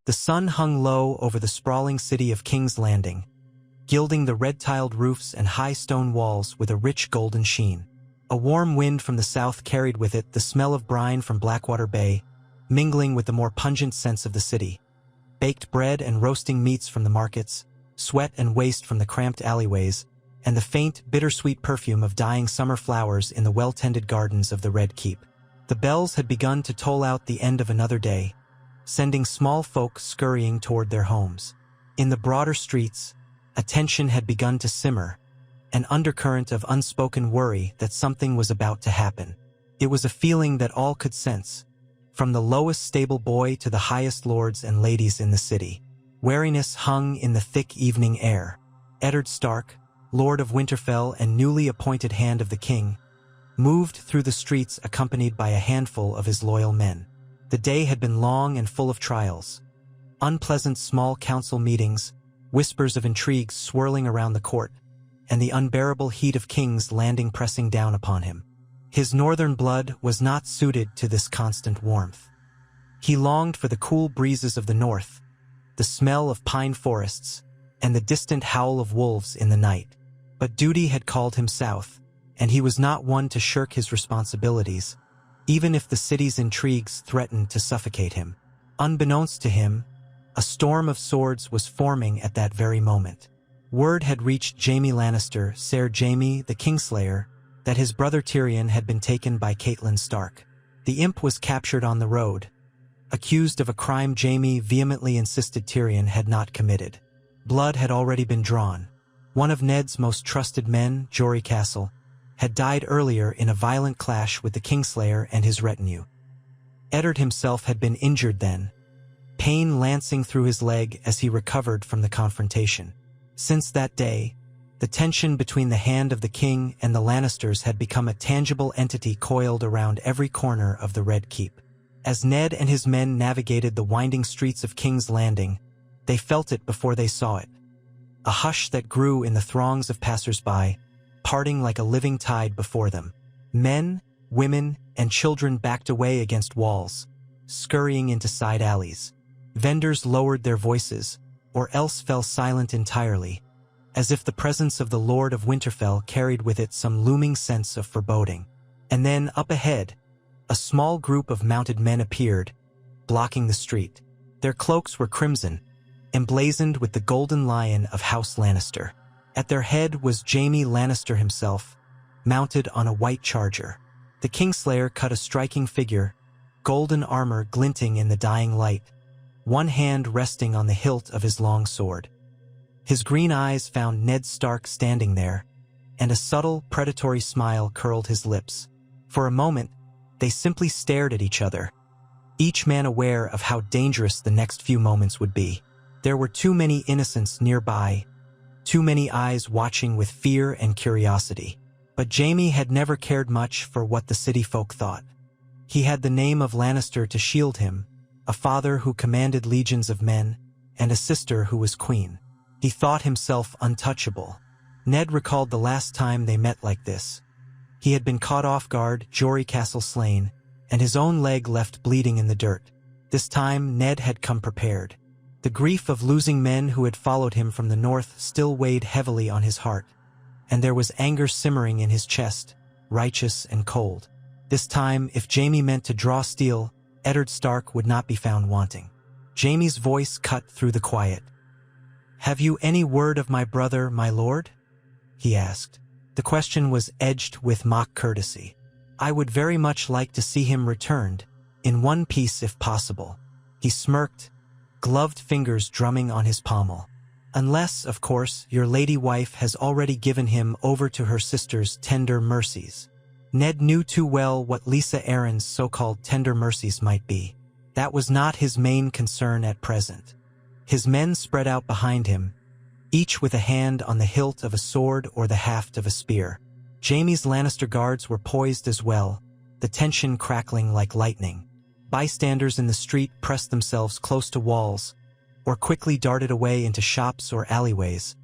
The sun hung low over the sprawling city of King's Landing, gilding the red-tiled roofs and high stone walls with a rich golden sheen. A warm wind from the south carried with it the smell of brine from Blackwater Bay, mingling with the more pungent scents of the city. Baked bread and roasting meats from the markets, sweat and waste from the cramped alleyways, and the faint, bittersweet perfume of dying summer flowers in the well-tended gardens of the Red Keep. The bells had begun to toll out the end of another day, sending small folk scurrying toward their homes. In the broader streets, a tension had begun to simmer, an undercurrent of unspoken worry that something was about to happen. It was a feeling that all could sense, from the lowest stable boy to the highest lords and ladies in the city. Wariness hung in the thick evening air. Eddard Stark, Lord of Winterfell and newly appointed Hand of the King, moved through the streets accompanied by a handful of his loyal men. The day had been long and full of trials. Unpleasant small council meetings, whispers of intrigues swirling around the court, and the unbearable heat of King's Landing pressing down upon him. His northern blood was not suited to this constant warmth. He longed for the cool breezes of the north, the smell of pine forests, and the distant howl of wolves in the night. But duty had called him south, and he was not one to shirk his responsibilities, even if the city's intrigues threatened to suffocate him. Unbeknownst to him, a storm of swords was forming at that very moment. Word had reached Jaime Lannister, Ser Jaime the Kingslayer, that his brother Tyrion had been taken by Catelyn Stark. The imp was captured on the road, accused of a crime Jaime vehemently insisted Tyrion had not committed. Blood had already been drawn. One of Ned's most trusted men, Jory Castle, had died earlier in a violent clash with the Kingslayer and his retinue. Eddard himself had been injured then, pain lancing through his leg as he recovered from the confrontation. Since that day, the tension between the Hand of the King and the Lannisters had become a tangible entity coiled around every corner of the Red Keep. As Ned and his men navigated the winding streets of King's Landing, they felt it before they saw it. A hush that grew in the throngs of passers-by, parting like a living tide before them. Men, women, and children backed away against walls, scurrying into side alleys. Vendors lowered their voices, or else fell silent entirely, as if the presence of the Lord of Winterfell carried with it some looming sense of foreboding. And then, up ahead, a small group of mounted men appeared, blocking the street. Their cloaks were crimson, emblazoned with the golden lion of House Lannister. At their head was Jaime Lannister himself, mounted on a white charger. The Kingslayer cut a striking figure, golden armor glinting in the dying light, one hand resting on the hilt of his long sword. His green eyes found Ned Stark standing there, and a subtle, predatory smile curled his lips. For a moment, they simply stared at each other, each man aware of how dangerous the next few moments would be. There were too many innocents nearby, too many eyes watching with fear and curiosity. But Jaime had never cared much for what the city folk thought. He had the name of Lannister to shield him, a father who commanded legions of men, and a sister who was queen. He thought himself untouchable. Ned recalled the last time they met like this. He had been caught off guard, Jory Castle slain, and his own leg left bleeding in the dirt. This time, Ned had come prepared. The grief of losing men who had followed him from the north still weighed heavily on his heart, and there was anger simmering in his chest, righteous and cold. This time, if Jaime meant to draw steel, Eddard Stark would not be found wanting. Jaime's voice cut through the quiet. "Have you any word of my brother, my lord?" he asked. The question was edged with mock courtesy. "I would very much like to see him returned, in one piece if possible." He smirked, gloved fingers drumming on his pommel. "Unless, of course, your lady wife has already given him over to her sister's tender mercies." Ned knew too well what Lisa Arryn's so-called tender mercies might be. That was not his main concern at present. His men spread out behind him, each with a hand on the hilt of a sword or the haft of a spear. Jaime's Lannister guards were poised as well, the tension crackling like lightning. Bystanders in the street pressed themselves close to walls, or quickly darted away into shops or alleyways,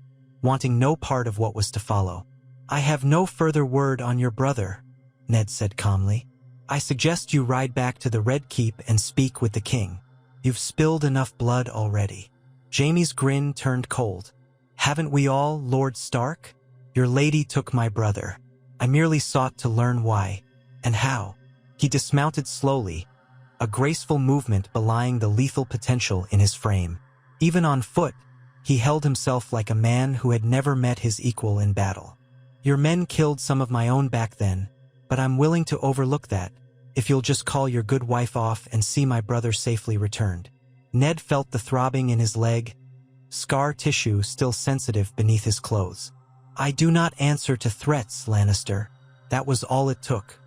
wanting no part of what was to follow. "I have no further word on your brother," Ned said calmly. "I suggest you ride back to the Red Keep and speak with the king." You've spilled enough blood already. Jaime's grin turned cold. Haven't we all, Lord Stark? Your lady took my brother. I merely sought to learn why and how. He dismounted slowly, a graceful movement belying the lethal potential in his frame. Even on foot, he held himself like a man who had never met his equal in battle. Your men killed some of my own back then, but I'm willing to overlook that, if you'll just call your good wife off and see my brother safely returned. Ned felt the throbbing in his leg, scar tissue still sensitive beneath his clothes. I do not answer to threats, Lannister. That was all it took.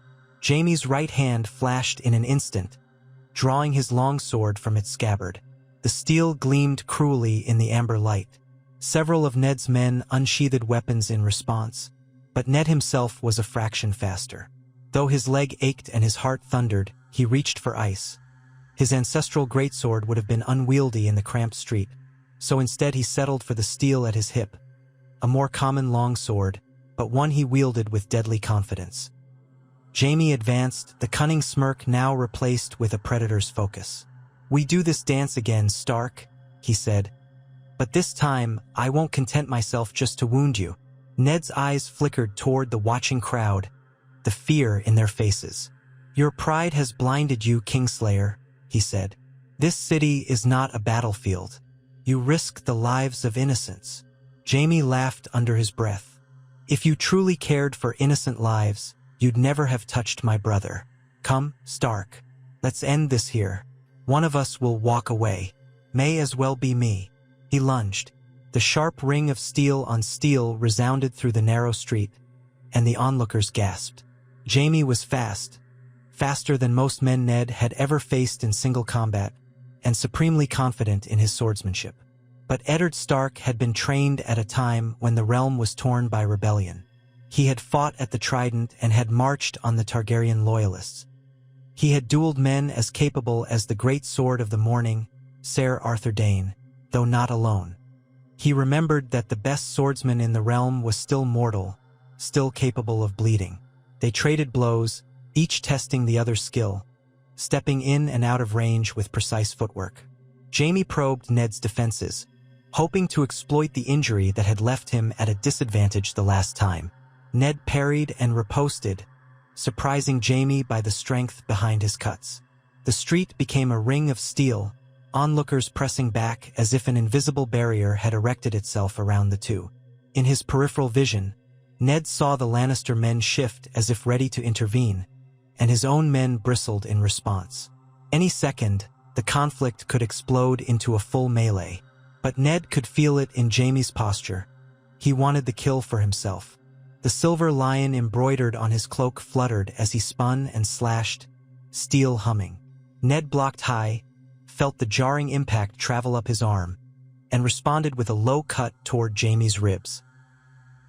Jaime's right hand flashed in an instant, drawing his long sword from its scabbard. The steel gleamed cruelly in the amber light. Several of Ned's men unsheathed weapons in response, but Ned himself was a fraction faster. Though his leg ached and his heart thundered, he reached for ice. His ancestral greatsword would have been unwieldy in the cramped street, so instead he settled for the steel at his hip, a more common longsword, but one he wielded with deadly confidence. Jaime advanced, the cunning smirk now replaced with a predator's focus. We do this dance again, Stark, he said. But this time, I won't content myself just to wound you. Ned's eyes flickered toward the watching crowd, the fear in their faces. Your pride has blinded you, Kingslayer, he said. This city is not a battlefield. You risk the lives of innocents. Jaime laughed under his breath. If you truly cared for innocent lives, you'd never have touched my brother. Come, Stark. Let's end this here. One of us will walk away. May as well be me. He lunged. The sharp ring of steel on steel resounded through the narrow street, and the onlookers gasped. Jaime was fast, faster than most men Ned had ever faced in single combat, and supremely confident in his swordsmanship. But Eddard Stark had been trained at a time when the realm was torn by rebellion. He had fought at the Trident and had marched on the Targaryen loyalists. He had dueled men as capable as the great sword of the morning, Ser Arthur Dayne, though not alone. He remembered that the best swordsman in the realm was still mortal, still capable of bleeding. They traded blows, each testing the other's skill, stepping in and out of range with precise footwork. Jaime probed Ned's defenses, hoping to exploit the injury that had left him at a disadvantage the last time. Ned parried and riposted, surprising Jaime by the strength behind his cuts. The street became a ring of steel, onlookers pressing back as if an invisible barrier had erected itself around the two. In his peripheral vision, Ned saw the Lannister men shift as if ready to intervene, and his own men bristled in response. Any second, the conflict could explode into a full melee, but Ned could feel it in Jaime's posture. He wanted the kill for himself. The silver lion embroidered on his cloak fluttered as he spun and slashed, steel humming. Ned blocked high, felt the jarring impact travel up his arm, and responded with a low cut toward Jaime's ribs.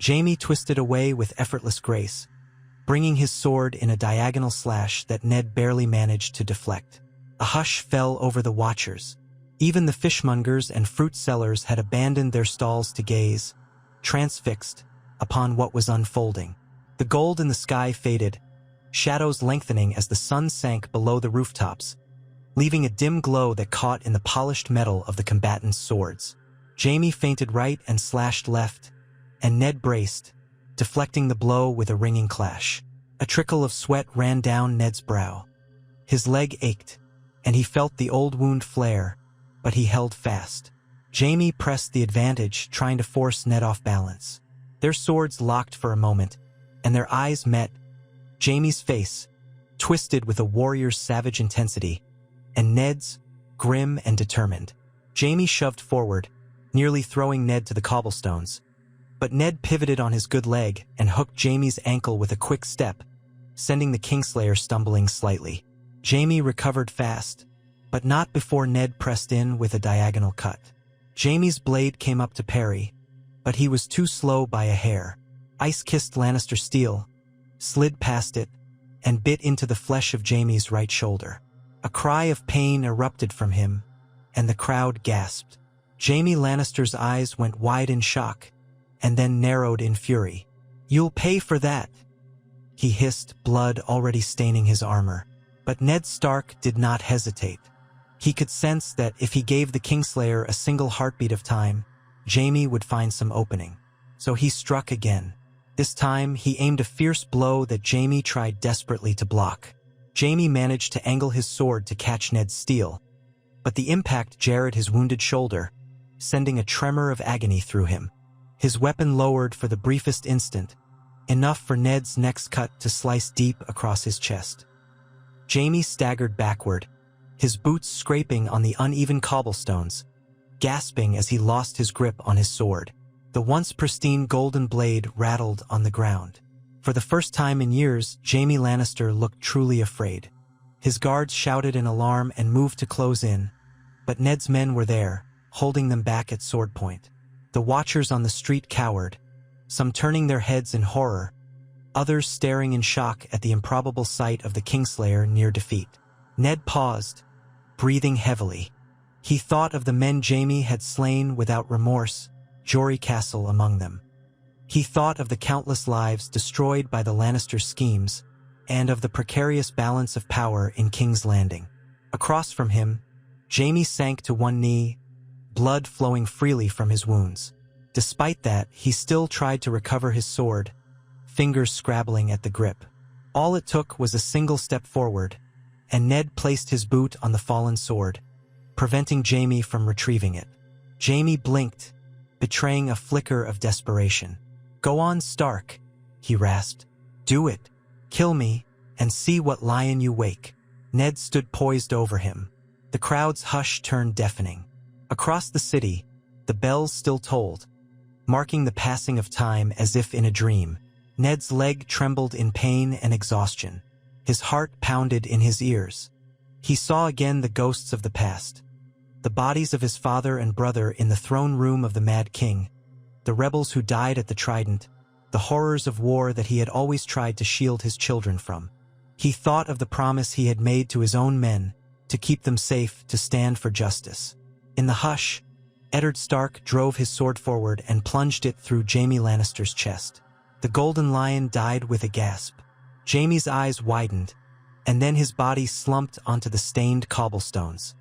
Jaime twisted away with effortless grace, bringing his sword in a diagonal slash that Ned barely managed to deflect. A hush fell over the watchers. Even the fishmongers and fruit sellers had abandoned their stalls to gaze, transfixed, upon what was unfolding. The gold in the sky faded, shadows lengthening as the sun sank below the rooftops, leaving a dim glow that caught in the polished metal of the combatants' swords. Jaime feinted right and slashed left, and Ned braced, deflecting the blow with a ringing clash. A trickle of sweat ran down Ned's brow. His leg ached, and he felt the old wound flare, but he held fast. Jaime pressed the advantage, trying to force Ned off balance. Their swords locked for a moment, and their eyes met. Jaime's face, twisted with a warrior's savage intensity, and Ned's, grim and determined. Jaime shoved forward, nearly throwing Ned to the cobblestones. But Ned pivoted on his good leg and hooked Jaime's ankle with a quick step, sending the Kingslayer stumbling slightly. Jaime recovered fast, but not before Ned pressed in with a diagonal cut. Jaime's blade came up to parry, but he was too slow by a hair. Ice-kissed Lannister steel, slid past it, and bit into the flesh of Jaime's right shoulder. A cry of pain erupted from him, and the crowd gasped. Jaime Lannister's eyes went wide in shock, and then narrowed in fury. "You'll pay for that," he hissed, blood already staining his armor. But Ned Stark did not hesitate. He could sense that if he gave the Kingslayer a single heartbeat of time, Jaime would find some opening. So he struck again. This time, he aimed a fierce blow that Jaime tried desperately to block. Jaime managed to angle his sword to catch Ned's steel, but the impact jarred his wounded shoulder, sending a tremor of agony through him. His weapon lowered for the briefest instant, enough for Ned's next cut to slice deep across his chest. Jaime staggered backward, his boots scraping on the uneven cobblestones, gasping as he lost his grip on his sword. The once pristine golden blade rattled on the ground. For the first time in years, Jaime Lannister looked truly afraid. His guards shouted in alarm and moved to close in, but Ned's men were there, holding them back at sword point. The watchers on the street cowered, some turning their heads in horror, others staring in shock at the improbable sight of the Kingslayer near defeat. Ned paused, breathing heavily. He thought of the men Jaime had slain without remorse, Jory Castle among them. He thought of the countless lives destroyed by the Lannister schemes, and of the precarious balance of power in King's Landing. Across from him, Jaime sank to one knee, blood flowing freely from his wounds. Despite that, he still tried to recover his sword, fingers scrabbling at the grip. All it took was a single step forward, and Ned placed his boot on the fallen sword, preventing Jaime from retrieving it. Jaime blinked, betraying a flicker of desperation. "Go on, Stark," he rasped. "Do it. Kill me, and see what lion you wake." Ned stood poised over him. The crowd's hush turned deafening. Across the city, the bells still tolled, marking the passing of time as if in a dream. Ned's leg trembled in pain and exhaustion. His heart pounded in his ears. He saw again the ghosts of the past. The bodies of his father and brother in the throne room of the Mad King, the rebels who died at the Trident, the horrors of war that he had always tried to shield his children from. He thought of the promise he had made to his own men, to keep them safe, to stand for justice. In the hush, Eddard Stark drove his sword forward and plunged it through Jaime Lannister's chest. The golden lion died with a gasp. Jaime's eyes widened, and then his body slumped onto the stained cobblestones.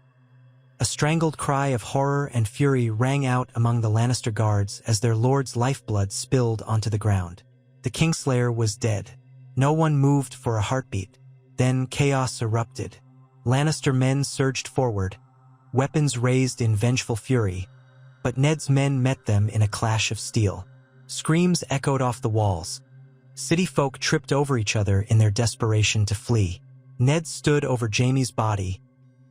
A strangled cry of horror and fury rang out among the Lannister guards as their lord's lifeblood spilled onto the ground. The Kingslayer was dead. No one moved for a heartbeat. Then chaos erupted. Lannister men surged forward, weapons raised in vengeful fury, but Ned's men met them in a clash of steel. Screams echoed off the walls. City folk tripped over each other in their desperation to flee. Ned stood over Jaime's body,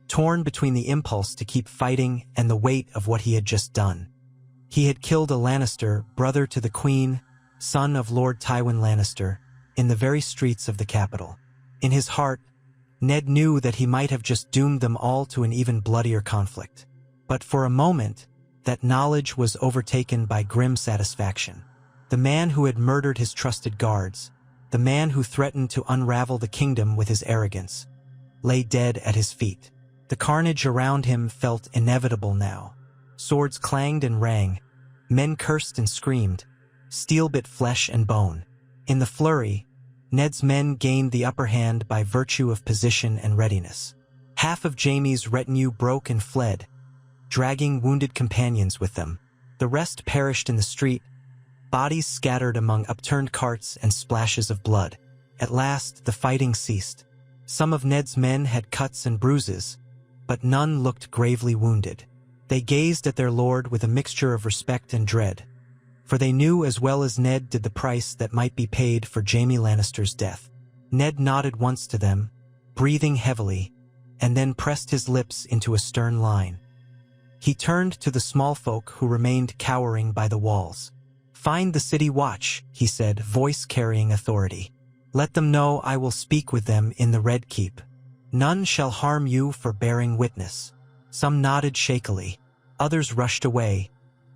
torn between the impulse to keep fighting and the weight of what he had just done. He had killed a Lannister, brother to the Queen, son of Lord Tywin Lannister, in the very streets of the capital. In his heart, Ned knew that he might have just doomed them all to an even bloodier conflict. But for a moment, that knowledge was overtaken by grim satisfaction. The man who had murdered his trusted guards, the man who threatened to unravel the kingdom with his arrogance, lay dead at his feet. The carnage around him felt inevitable now. Swords clanged and rang. Men cursed and screamed. Steel bit flesh and bone. In the flurry, Ned's men gained the upper hand by virtue of position and readiness. Half of Jaime's retinue broke and fled, dragging wounded companions with them. The rest perished in the street, bodies scattered among upturned carts and splashes of blood. At last, the fighting ceased. Some of Ned's men had cuts and bruises, but none looked gravely wounded. They gazed at their lord with a mixture of respect and dread, for they knew as well as Ned did the price that might be paid for Jaime Lannister's death. Ned nodded once to them, breathing heavily, and then pressed his lips into a stern line. He turned to the small folk who remained cowering by the walls. "Find the city watch," he said, voice carrying authority. "Let them know I will speak with them in the Red Keep. None shall harm you for bearing witness." Some nodded shakily. Others rushed away,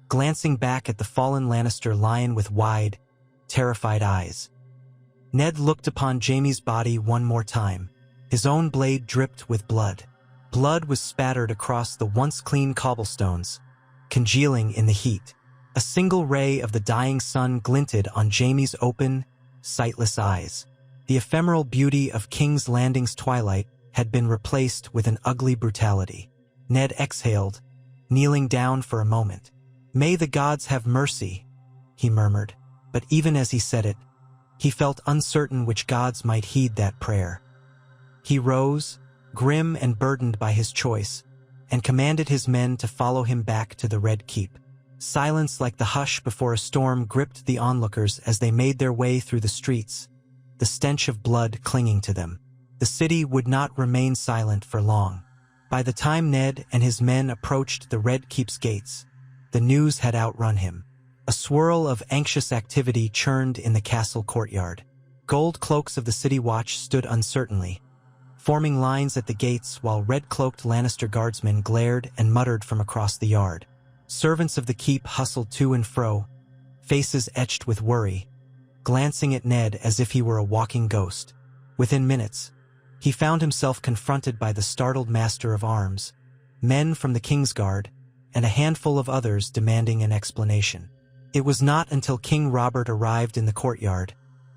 glancing back at the fallen Lannister lion with wide, terrified eyes. Ned looked upon Jaime's body one more time. His own blade dripped with blood. Blood was spattered across the once clean cobblestones, congealing in the heat. A single ray of the dying sun glinted on Jaime's open, sightless eyes. The ephemeral beauty of King's Landing's twilight had been replaced with an ugly brutality. Ned exhaled, kneeling down for a moment. "May the gods have mercy," he murmured, but even as he said it, he felt uncertain which gods might heed that prayer. He rose, grim and burdened by his choice, and commanded his men to follow him back to the Red Keep. Silence like the hush before a storm gripped the onlookers as they made their way through the streets, the stench of blood clinging to them. The city would not remain silent for long. By the time Ned and his men approached the Red Keep's gates, the news had outrun him. A swirl of anxious activity churned in the castle courtyard. Gold cloaks of the city watch stood uncertainly, forming lines at the gates while red-cloaked Lannister guardsmen glared and muttered from across the yard. Servants of the keep hustled to and fro, faces etched with worry, glancing at Ned as if he were a walking ghost. Within minutes, he found himself confronted by the startled master of arms, men from the Kingsguard, and a handful of others demanding an explanation. It was not until King Robert arrived in the courtyard,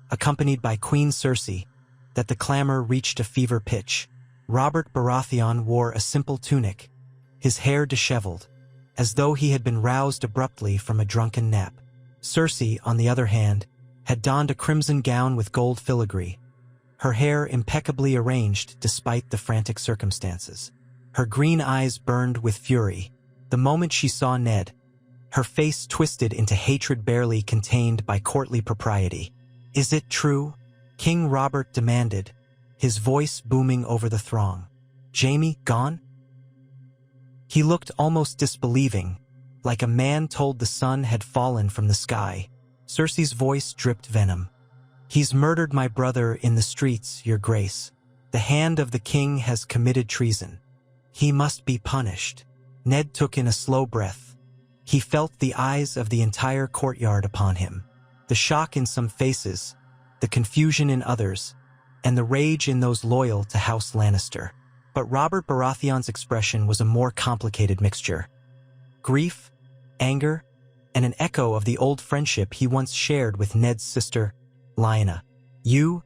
accompanied by Queen Cersei, that the clamor reached a fever pitch. Robert Baratheon wore a simple tunic, his hair disheveled, as though he had been roused abruptly from a drunken nap. Cersei, on the other hand, had donned a crimson gown with gold filigree, her hair impeccably arranged despite the frantic circumstances. Her green eyes burned with fury. The moment she saw Ned, her face twisted into hatred barely contained by courtly propriety. "Is it true?" King Robert demanded, his voice booming over the throng. "Jaime gone?" He looked almost disbelieving, like a man told the sun had fallen from the sky. Cersei's voice dripped venom. "He's murdered my brother in the streets, Your Grace. The hand of the king has committed treason. He must be punished." Ned took in a slow breath. He felt the eyes of the entire courtyard upon him. The shock in some faces, the confusion in others, and the rage in those loyal to House Lannister. But Robert Baratheon's expression was a more complicated mixture. Grief, anger, and an echo of the old friendship he once shared with Ned's sister, Lyanna. You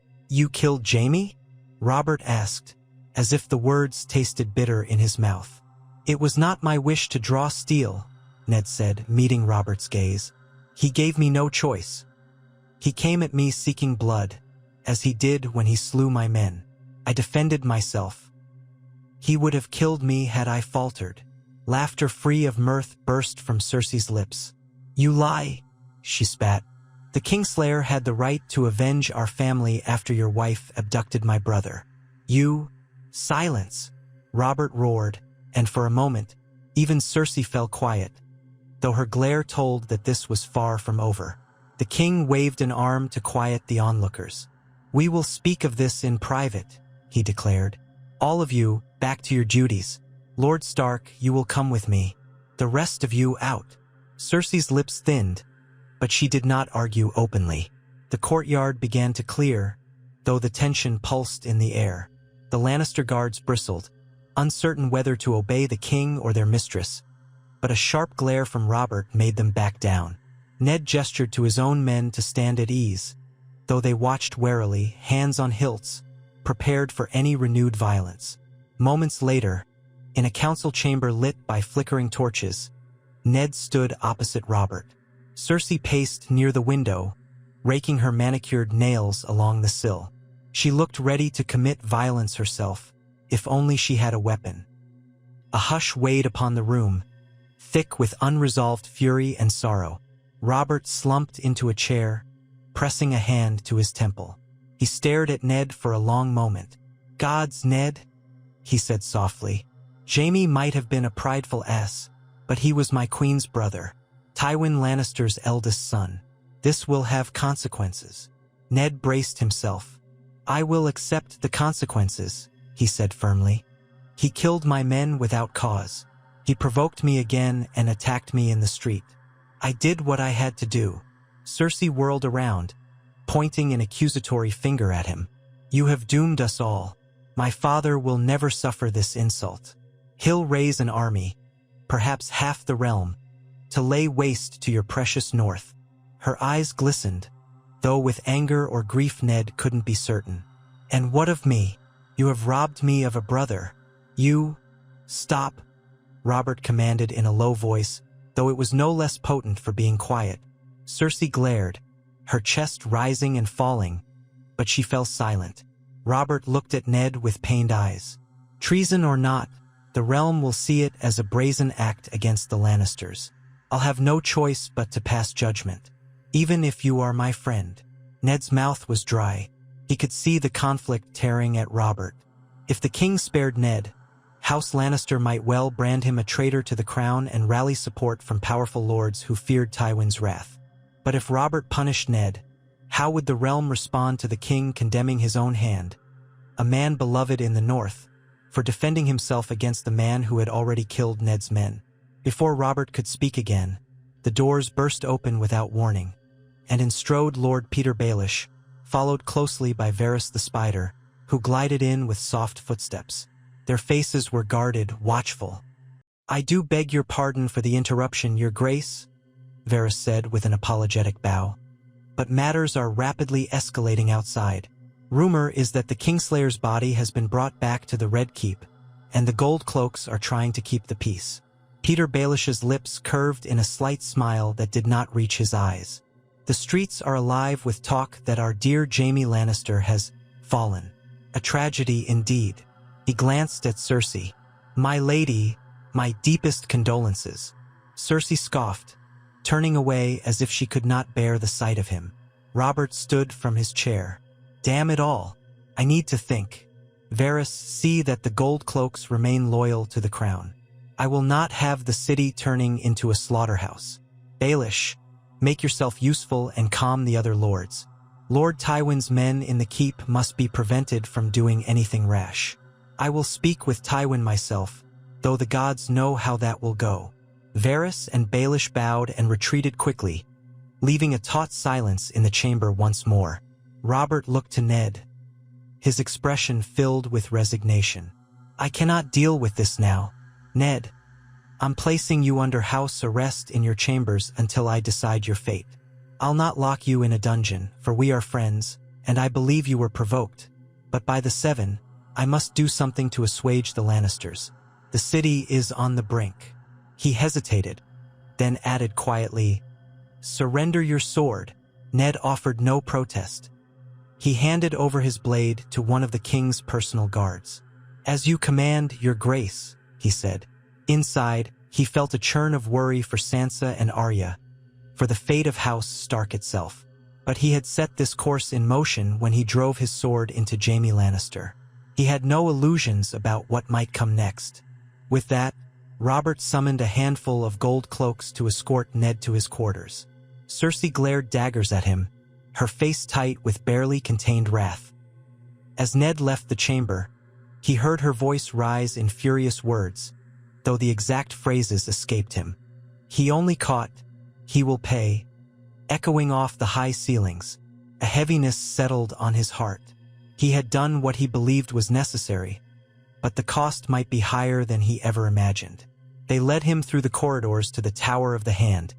killed Jaime?" Robert asked, as if the words tasted bitter in his mouth. "It was not my wish to draw steel," Ned said, meeting Robert's gaze. "He gave me no choice. He came at me seeking blood, as he did when he slew my men. I defended myself. He would have killed me had I faltered." Laughter free of mirth burst from Cersei's lips. "You lie," she spat. "The Kingslayer had the right to avenge our family after your wife abducted my brother. You—" "Silence!" Robert roared, and for a moment, even Cersei fell quiet, though her glare told that this was far from over. The king waved an arm to quiet the onlookers. "We will speak of this in private," he declared. "All of you, back to your duties. Lord Stark, you will come with me. The rest of you out." Cersei's lips thinned, but she did not argue openly. The courtyard began to clear, though the tension pulsed in the air. The Lannister guards bristled, uncertain whether to obey the king or their mistress, but a sharp glare from Robert made them back down. Ned gestured to his own men to stand at ease, though they watched warily, hands on hilts, prepared for any renewed violence. Moments later, in a council chamber lit by flickering torches, Ned stood opposite Robert. Cersei paced near the window, raking her manicured nails along the sill. She looked ready to commit violence herself, if only she had a weapon. A hush weighed upon the room, thick with unresolved fury and sorrow. Robert slumped into a chair, pressing a hand to his temple. He stared at Ned for a long moment. "Gods, Ned," he said softly. "Jaime might have been a prideful ass, but he was my queen's brother, Tywin Lannister's eldest son. This will have consequences." Ned braced himself. "I will accept the consequences," he said firmly. "He killed my men without cause. He provoked me again and attacked me in the street. I did what I had to do." Cersei whirled around, pointing an accusatory finger at him. "You have doomed us all. My father will never suffer this insult. He'll raise an army, perhaps half the realm, to lay waste to your precious north." Her eyes glistened, though with anger or grief Ned couldn't be certain. "And what of me? You have robbed me of a brother. You—" "Stop," Robert commanded in a low voice, though it was no less potent for being quiet. Cersei glared, her chest rising and falling, but she fell silent. Robert looked at Ned with pained eyes. Treason or not, the realm will see it as a brazen act against the Lannisters. I'll have no choice but to pass judgment, even if you are my friend. Ned's mouth was dry. He could see the conflict tearing at Robert. If the king spared Ned, House Lannister might well brand him a traitor to the crown and rally support from powerful lords who feared Tywin's wrath. But if Robert punished Ned, how would the realm respond to the king condemning his own hand, a man beloved in the north, for defending himself against the man who had already killed Ned's men? Before Robert could speak again, the doors burst open without warning, and in strode Lord Peter Baelish, followed closely by Varys the Spider, who glided in with soft footsteps. Their faces were guarded, watchful. "I do beg your pardon for the interruption, your grace," Varys said with an apologetic bow. "But matters are rapidly escalating outside. Rumor is that the Kingslayer's body has been brought back to the Red Keep, and the Gold Cloaks are trying to keep the peace." Peter Baelish's lips curved in a slight smile that did not reach his eyes. "The streets are alive with talk that our dear Jaime Lannister has fallen. A tragedy indeed." He glanced at Cersei. "My lady, my deepest condolences." Cersei scoffed, turning away as if she could not bear the sight of him. Robert stood from his chair. "Damn it all, I need to think. Varys, see that the Gold Cloaks remain loyal to the crown. I will not have the city turning into a slaughterhouse. Baelish, make yourself useful and calm the other lords. Lord Tywin's men in the keep must be prevented from doing anything rash. I will speak with Tywin myself, though the gods know how that will go." Varys and Baelish bowed and retreated quickly, leaving a taut silence in the chamber once more. Robert looked to Ned, his expression filled with resignation. "I cannot deal with this now. Ned, I'm placing you under house arrest in your chambers until I decide your fate. I'll not lock you in a dungeon, for we are friends, and I believe you were provoked. But by the Seven, I must do something to assuage the Lannisters. The city is on the brink." He hesitated, then added quietly, "Surrender your sword." Ned offered no protest. He handed over his blade to one of the king's personal guards. "As you command, your grace," he said. Inside, he felt a churn of worry for Sansa and Arya, for the fate of House Stark itself. But he had set this course in motion when he drove his sword into Jaime Lannister. He had no illusions about what might come next. With that, Robert summoned a handful of gold cloaks to escort Ned to his quarters. Cersei glared daggers at him, her face tight with barely contained wrath. As Ned left the chamber, he heard her voice rise in furious words, though the exact phrases escaped him. He only caught, "He will pay," echoing off the high ceilings. A heaviness settled on his heart. He had done what he believed was necessary, but the cost might be higher than he ever imagined. They led him through the corridors to the Tower of the Hand,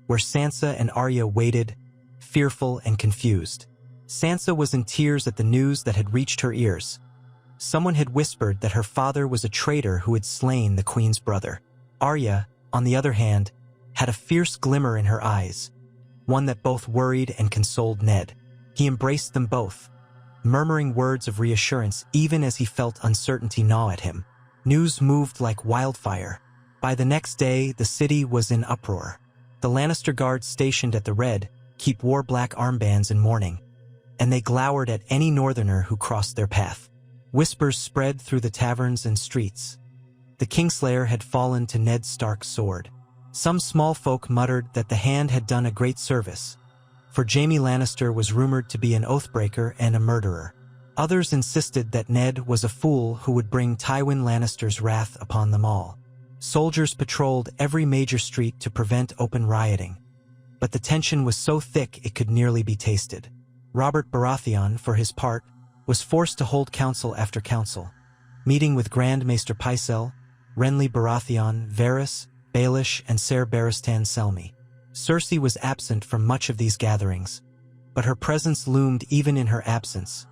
where Sansa and Arya waited, fearful and confused. Sansa was in tears at the news that had reached her ears. Someone had whispered that her father was a traitor who had slain the queen's brother. Arya, on the other hand, had a fierce glimmer in her eyes, one that both worried and consoled Ned. He embraced them both, murmuring words of reassurance even as he felt uncertainty gnaw at him. News moved like wildfire. By the next day, the city was in uproar. The Lannister guards stationed at the Red Keep wore black armbands in mourning, and they glowered at any northerner who crossed their path. Whispers spread through the taverns and streets. The Kingslayer had fallen to Ned Stark's sword. Some small folk muttered that the hand had done a great service, for Jaime Lannister was rumored to be an oathbreaker and a murderer. Others insisted that Ned was a fool who would bring Tywin Lannister's wrath upon them all. Soldiers patrolled every major street to prevent open rioting, but the tension was so thick it could nearly be tasted. Robert Baratheon, for his part, was forced to hold council after council, meeting with Grand Maester Pycelle, Renly Baratheon, Varys, Baelish, and Ser Barristan Selmy. Cersei was absent from much of these gatherings, but her presence loomed even in her absence,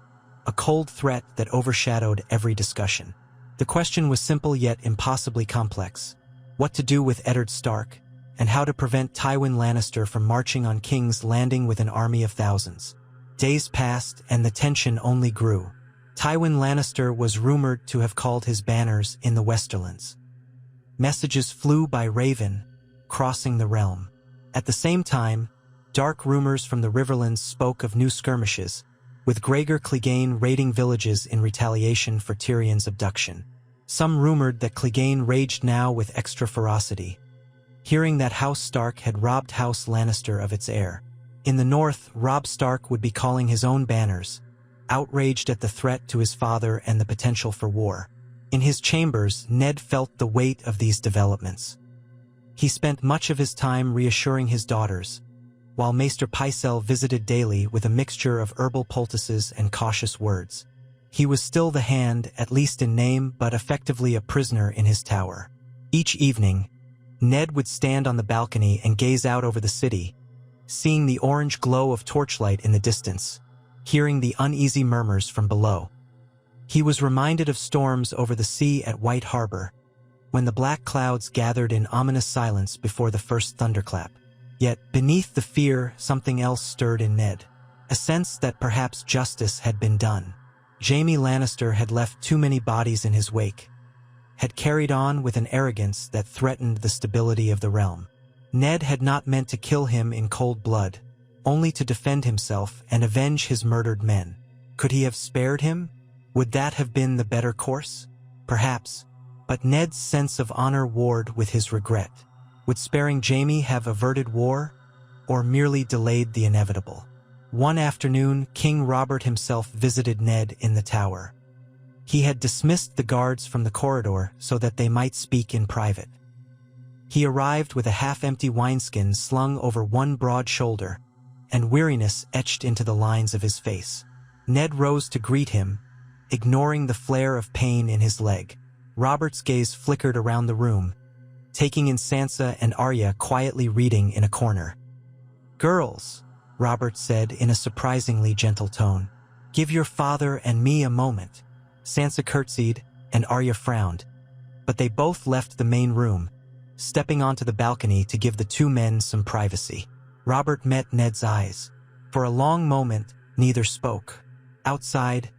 a cold threat that overshadowed every discussion. The question was simple yet impossibly complex. what to do with Eddard Stark, and how to prevent Tywin Lannister from marching on King's Landing with an army of thousands. Days passed, and the tension only grew. Tywin Lannister was rumored to have called his banners in the Westerlands. Messages flew by Raven, crossing the realm. At the same time, dark rumors from the Riverlands spoke of new skirmishes, with Gregor Clegane raiding villages in retaliation for Tyrion's abduction. Some rumored that Clegane raged now with extra ferocity, hearing that House Stark had robbed House Lannister of its heir. In the north, Robb Stark would be calling his own banners, outraged at the threat to his father and the potential for war. In his chambers, Ned felt the weight of these developments. He spent much of his time reassuring his daughters, while Maester Pycelle visited daily with a mixture of herbal poultices and cautious words. He was still the Hand, at least in name, but effectively a prisoner in his tower. Each evening, Ned would stand on the balcony and gaze out over the city, seeing the orange glow of torchlight in the distance, hearing the uneasy murmurs from below. He was reminded of storms over the sea at White Harbor, when the black clouds gathered in ominous silence before the first thunderclap. Yet, beneath the fear, something else stirred in Ned, a sense that perhaps justice had been done. Jaime Lannister had left too many bodies in his wake, had carried on with an arrogance that threatened the stability of the realm. Ned had not meant to kill him in cold blood, only to defend himself and avenge his murdered men. Could he have spared him? Would that have been the better course? Perhaps, but Ned's sense of honor warred with his regret. Would sparing Jaime have averted war, or merely delayed the inevitable? One afternoon, King Robert himself visited Ned in the tower. He had dismissed the guards from the corridor so that they might speak in private. He arrived with a half-empty wineskin slung over one broad shoulder, and weariness etched into the lines of his face. Ned rose to greet him, ignoring the flare of pain in his leg. Robert's gaze flickered around the room, taking in Sansa and Arya quietly reading in a corner. "Girls," Robert said in a surprisingly gentle tone, "give your father and me a moment." Sansa curtsied, and Arya frowned, but they both left the main room, stepping onto the balcony to give the two men some privacy. Robert met Ned's eyes. For a long moment, neither spoke. Outside,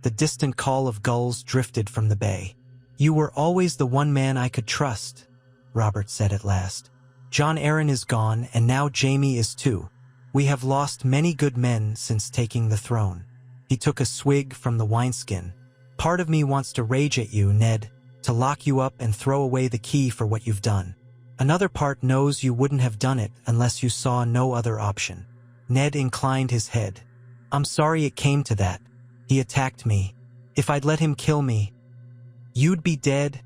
the distant call of gulls drifted from the bay. "You were always the one man I could trust," Robert said at last. "Jon Arryn is gone, and now Jaime is too. We have lost many good men since taking the throne." He took a swig from the wineskin. "Part of me wants to rage at you, Ned, to lock you up and throw away the key for what you've done. Another part knows you wouldn't have done it unless you saw no other option." Ned inclined his head. "I'm sorry it came to that. He attacked me. If I'd let him kill me, you'd be dead,"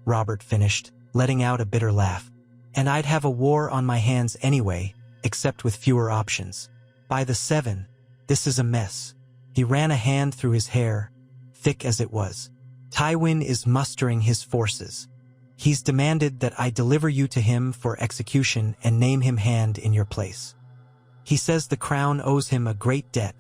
Robert finished, letting out a bitter laugh. "And I'd have a war on my hands anyway, except with fewer options. By the Seven, this is a mess." He ran a hand through his hair, thick as it was. "Tywin is mustering his forces. He's demanded that I deliver you to him for execution and name him Hand in your place. He says the crown owes him a great debt,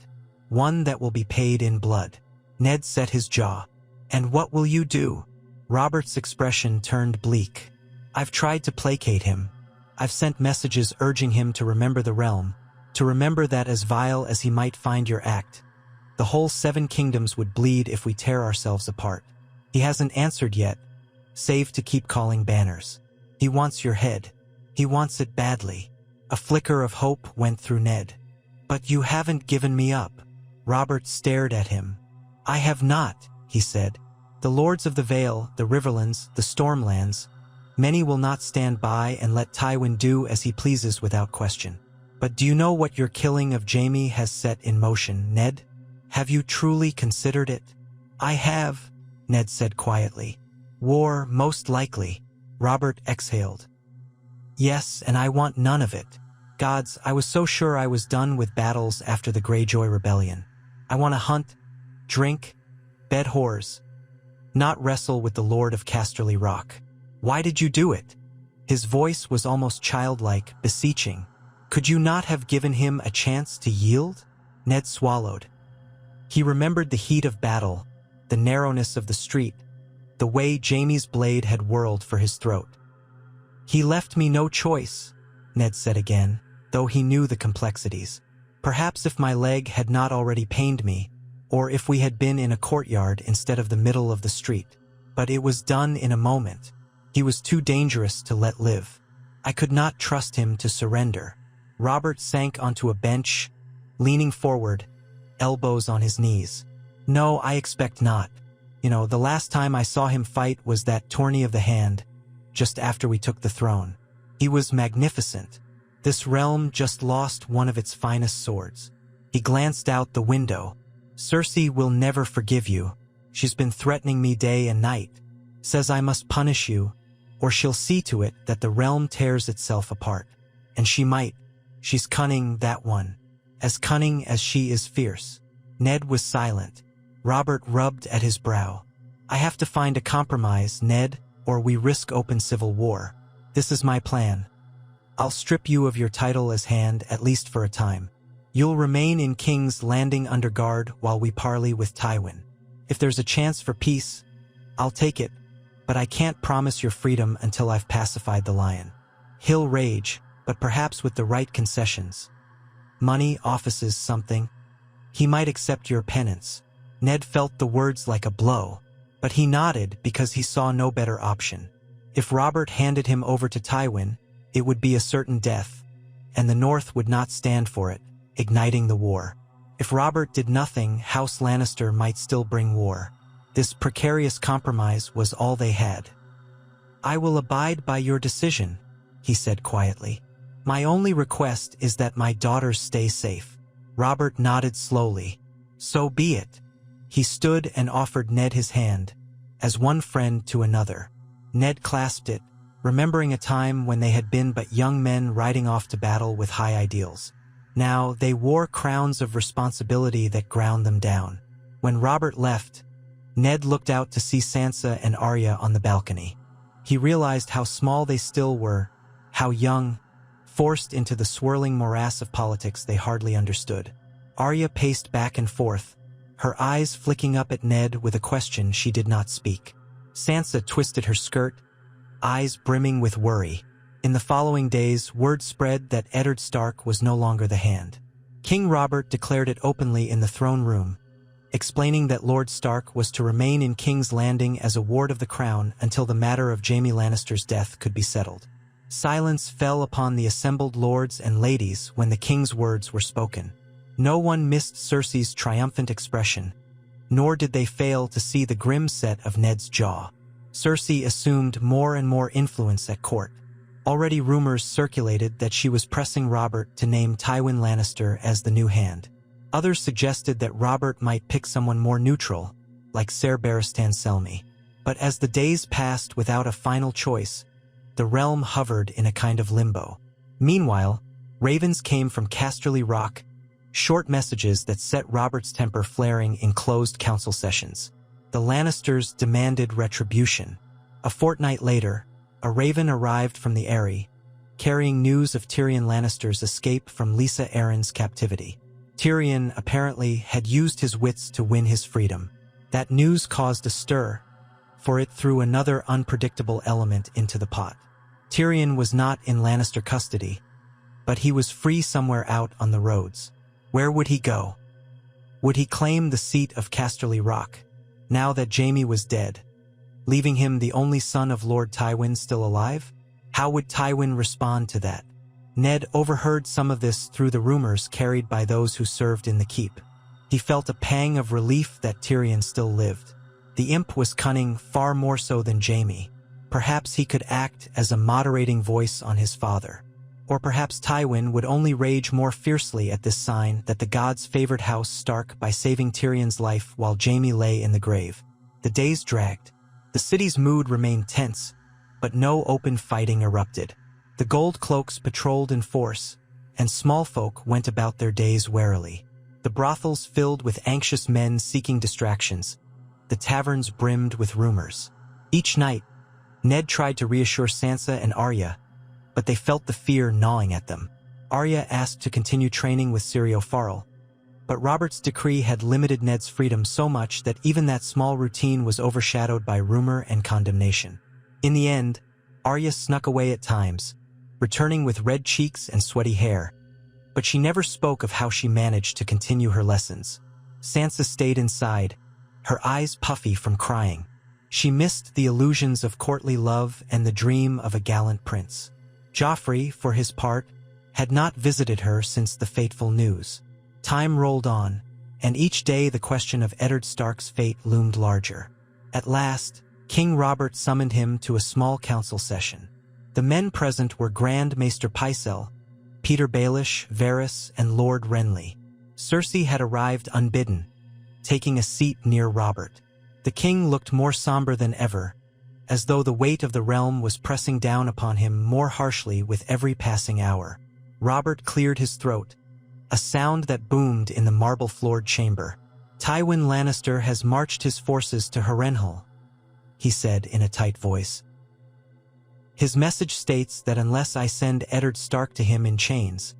one that will be paid in blood." Ned set his jaw. "And what will you do?" Robert's expression turned bleak. "I've tried to placate him. I've sent messages urging him to remember the realm, to remember that as vile as he might find your act, the whole 7 kingdoms would bleed if we tear ourselves apart. He hasn't answered yet, save to keep calling banners. He wants your head. He wants it badly." A flicker of hope went through Ned. "But you haven't given me up." Robert stared at him. "I have not," he said. "The Lords of the Vale, the Riverlands, the Stormlands, many will not stand by and let Tywin do as he pleases without question. But do you know what your killing of Jaime has set in motion, Ned? Have you truly considered it?" "I have," Ned said quietly. "War, most likely," Robert exhaled. "Yes, and I want none of it. Gods, I was so sure I was done with battles after the Greyjoy Rebellion. I want to hunt, drink, bed whores, not wrestle with the Lord of Casterly Rock. Why did you do it?" His voice was almost childlike, beseeching. "Could you not have given him a chance to yield?" Ned swallowed. He remembered the heat of battle, the narrowness of the street, the way Jaime's blade had whirled for his throat. "He left me no choice," Ned said again, though he knew the complexities. "Perhaps if my leg had not already pained me, or if we had been in a courtyard instead of the middle of the street. But it was done in a moment. He was too dangerous to let live. I could not trust him to surrender." Robert sank onto a bench, leaning forward, elbows on his knees. "No, I expect not. The last time I saw him fight was that tourney of the hand, just after we took the throne. He was magnificent. This realm just lost one of its finest swords." He glanced out the window. "Cersei will never forgive you. She's been threatening me day and night. Says I must punish you, or she'll see to it that the realm tears itself apart. And she might. She's cunning, that one. As cunning as she is fierce." Ned was silent. Robert rubbed at his brow. "I have to find a compromise, Ned, or we risk open civil war. This is my plan. I'll strip you of your title as hand, at least for a time. You'll remain in King's Landing under guard while we parley with Tywin. If there's a chance for peace, I'll take it, but I can't promise your freedom until I've pacified the lion. He'll rage, but perhaps with the right concessions. Money, offices, something. He might accept your penance." Ned felt the words like a blow, but he nodded because he saw no better option. If Robert handed him over to Tywin, it would be a certain death, and the North would not stand for it, igniting the war. If Robert did nothing, House Lannister might still bring war. This precarious compromise was all they had. "I will abide by your decision," he said quietly. "My only request is that my daughters stay safe." Robert nodded slowly. "So be it." He stood and offered Ned his hand, as one friend to another. Ned clasped it, remembering a time when they had been but young men riding off to battle with high ideals. Now they wore crowns of responsibility that ground them down. When Robert left, Ned looked out to see Sansa and Arya on the balcony. He realized how small they still were, how young, forced into the swirling morass of politics they hardly understood. Arya paced back and forth, her eyes flicking up at Ned with a question she did not speak. Sansa twisted her skirt, eyes brimming with worry. In the following days, word spread that Eddard Stark was no longer the Hand. King Robert declared it openly in the throne room, explaining that Lord Stark was to remain in King's Landing as a ward of the crown until the matter of Jaime Lannister's death could be settled. Silence fell upon the assembled lords and ladies when the king's words were spoken. No one missed Cersei's triumphant expression, nor did they fail to see the grim set of Ned's jaw. Cersei assumed more and more influence at court. Already rumors circulated that she was pressing Robert to name Tywin Lannister as the new Hand. Others suggested that Robert might pick someone more neutral, like Ser Barristan Selmy. But as the days passed without a final choice, the realm hovered in a kind of limbo. Meanwhile, ravens came from Casterly Rock, short messages that set Robert's temper flaring in closed council sessions. The Lannisters demanded retribution. A fortnight later, a raven arrived from the Eyrie, carrying news of Tyrion Lannister's escape from Lisa Arryn's captivity. Tyrion apparently had used his wits to win his freedom. That news caused a stir, for it threw another unpredictable element into the pot. Tyrion was not in Lannister custody, but he was free somewhere out on the roads. Where would he go? Would he claim the seat of Casterly Rock, now that Jaime was dead, leaving him the only son of Lord Tywin still alive? How would Tywin respond to that? Ned overheard some of this through the rumors carried by those who served in the keep. He felt a pang of relief that Tyrion still lived. The imp was cunning far more so than Jaime. Perhaps he could act as a moderating voice on his father. Or perhaps Tywin would only rage more fiercely at this sign that the gods favored House Stark by saving Tyrion's life while Jaime lay in the grave. The days dragged. The city's mood remained tense, but no open fighting erupted. The Gold Cloaks patrolled in force, and small folk went about their days warily. The brothels filled with anxious men seeking distractions. The taverns brimmed with rumors. Each night, Ned tried to reassure Sansa and Arya, but they felt the fear gnawing at them. Arya asked to continue training with Syrio Farrell, but Robert's decree had limited Ned's freedom so much that even that small routine was overshadowed by rumor and condemnation. In the end, Ned decided to Arya snuck away at times, returning with red cheeks and sweaty hair. But she never spoke of how she managed to continue her lessons. Sansa stayed inside, her eyes puffy from crying. She missed the illusions of courtly love and the dream of a gallant prince. Joffrey, for his part, had not visited her since the fateful news. Time rolled on, and each day the question of Eddard Stark's fate loomed larger. At last, King Robert summoned him to a small council session. The men present were Grand Maester Pycelle, Peter Baelish, Varys, and Lord Renly. Cersei had arrived unbidden, taking a seat near Robert. The king looked more somber than ever, as though the weight of the realm was pressing down upon him more harshly with every passing hour. Robert cleared his throat, a sound that boomed in the marble-floored chamber. "Tywin Lannister has marched his forces to Harrenhal," he said in a tight voice. "His message states that unless I send Eddard Stark to him in chains,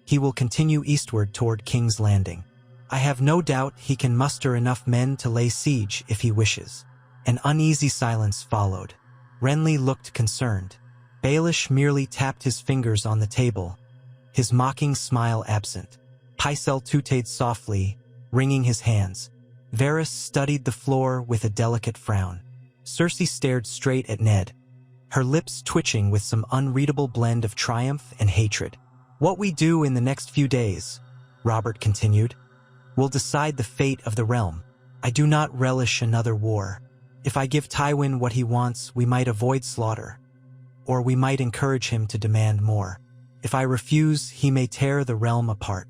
he will continue eastward toward King's Landing. I have no doubt he can muster enough men to lay siege if he wishes." An uneasy silence followed. Renly looked concerned. Baelish merely tapped his fingers on the table, his mocking smile absent. Pycelle tooted softly, wringing his hands. Varys studied the floor with a delicate frown. Cersei stared straight at Ned, her lips twitching with some unreadable blend of triumph and hatred. "What we do in the next few days," Robert continued, "will decide the fate of the realm. I do not relish another war. If I give Tywin what he wants, we might avoid slaughter, or we might encourage him to demand more. If I refuse, he may tear the realm apart.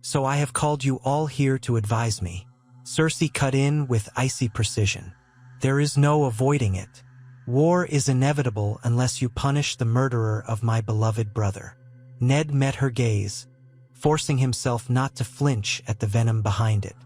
So I have called you all here to advise me." Cersei cut in with icy precision. "There is no avoiding it. War is inevitable unless you punish the murderer of my beloved brother." Ned met her gaze, forcing himself not to flinch at the venom behind it.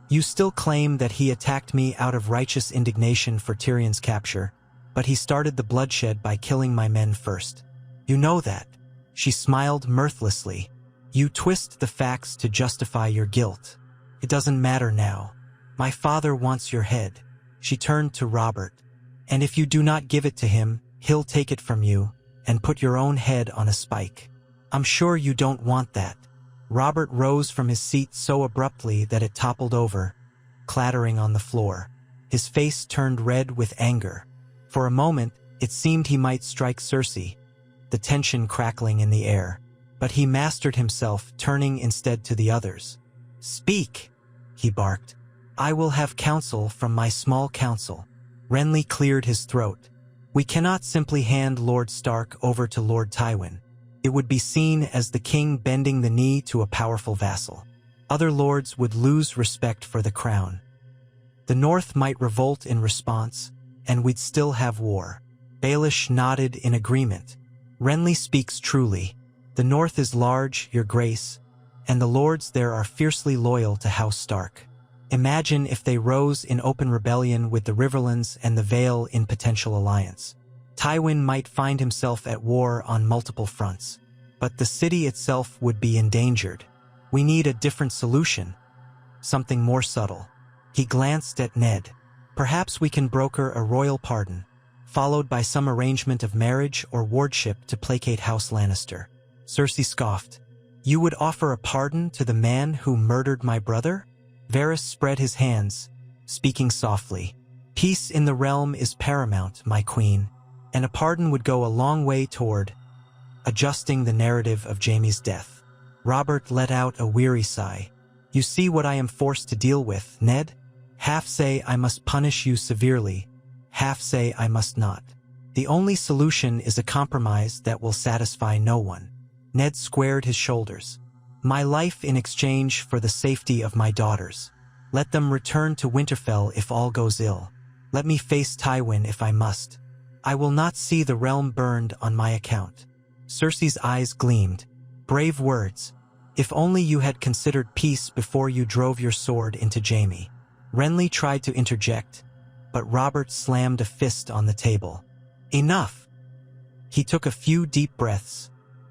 "You still claim that he attacked me out of righteous indignation for Tyrion's capture, but he started the bloodshed by killing my men first. You know that." She smiled mirthlessly. "You twist the facts to justify your guilt. It doesn't matter now. My father wants your head." She turned to Robert. "And if you do not give it to him, he'll take it from you and put your own head on a spike. I'm sure you don't want that." Robert rose from his seat so abruptly that it toppled over, clattering on the floor. His face turned red with anger. For a moment, it seemed he might strike Cersei, the tension crackling in the air. But he mastered himself, turning instead to the others. "Speak," he barked. "I will have counsel from my small council." Renly cleared his throat. "We cannot simply hand Lord Stark over to Lord Tywin. It would be seen as the king bending the knee to a powerful vassal. Other lords would lose respect for the crown. The North might revolt in response, and we'd still have war." Baelish nodded in agreement. "Renly speaks truly. The North is large, your grace, and the lords there are fiercely loyal to House Stark. Imagine if they rose in open rebellion with the Riverlands and the Vale in potential alliance. Tywin might find himself at war on multiple fronts, but the city itself would be endangered. We need a different solution, something more subtle." He glanced at Ned. "Perhaps we can broker a royal pardon, followed by some arrangement of marriage or wardship to placate House Lannister." Cersei scoffed. "You would offer a pardon to the man who murdered my brother?" Varys spread his hands, speaking softly. "Peace in the realm is paramount, my queen, and a pardon would go a long way toward adjusting the narrative of Jaime's death." Robert let out a weary sigh. "You see what I am forced to deal with, Ned? Half say I must punish you severely, half say I must not. The only solution is a compromise that will satisfy no one." Ned squared his shoulders. "My life in exchange for the safety of my daughters. Let them return to Winterfell if all goes ill. Let me face Tywin if I must. I will not see the realm burned on my account." Cersei's eyes gleamed. "Brave words. If only you had considered peace before you drove your sword into Jaime." Renly tried to interject, but Robert slammed a fist on the table. "Enough!" He took a few deep breaths,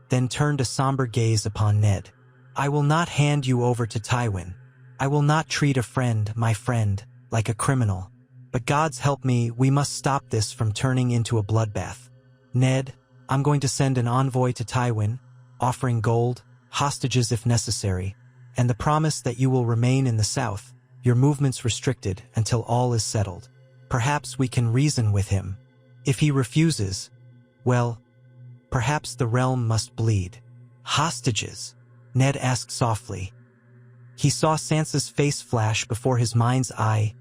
then turned a somber gaze upon Ned. "I will not hand you over to Tywin. I will not treat a friend, my friend, like a criminal. But God's help me, we must stop this from turning into a bloodbath." Ned, I'm going to send an envoy to Tywin, offering gold, hostages if necessary, and the promise that you will remain in the south, your movements restricted until all is settled. Perhaps we can reason with him. If he refuses, well, perhaps the realm must bleed. Hostages? Ned asked softly. He saw Sansa's face flash before his mind's eye,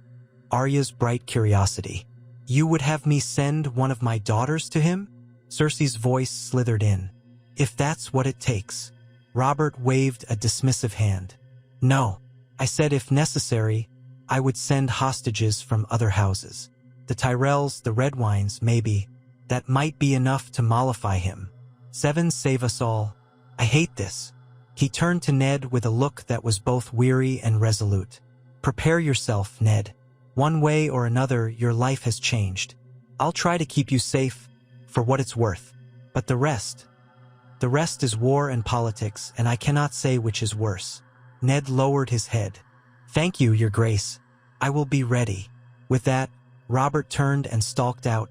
Arya's bright curiosity. You would have me send one of my daughters to him? Cersei's voice slithered in. If that's what it takes. Robert waved a dismissive hand. No, I said if necessary, I would send hostages from other houses. The Tyrells, the Redwynes, maybe. That might be enough to mollify him. 7 save us all. I hate this. He turned to Ned with a look that was both weary and resolute. Prepare yourself, Ned. One way or another, your life has changed. I'll try to keep you safe, for what it's worth. But the rest is war and politics, and I cannot say which is worse. Ned lowered his head. Thank you, Your Grace. I will be ready. With that, Robert turned and stalked out,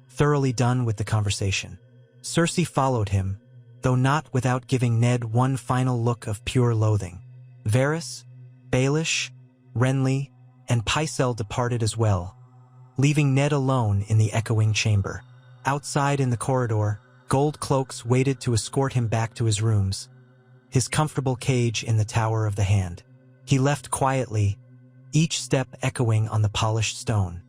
thoroughly done with the conversation. Cersei followed him, though not without giving Ned one final look of pure loathing. Varys, Baelish, Renly, and Pycelle departed as well, leaving Ned alone in the echoing chamber. Outside in the corridor, gold cloaks waited to escort him back to his rooms, his comfortable cage in the Tower of the Hand. He left quietly, each step echoing on the polished stone.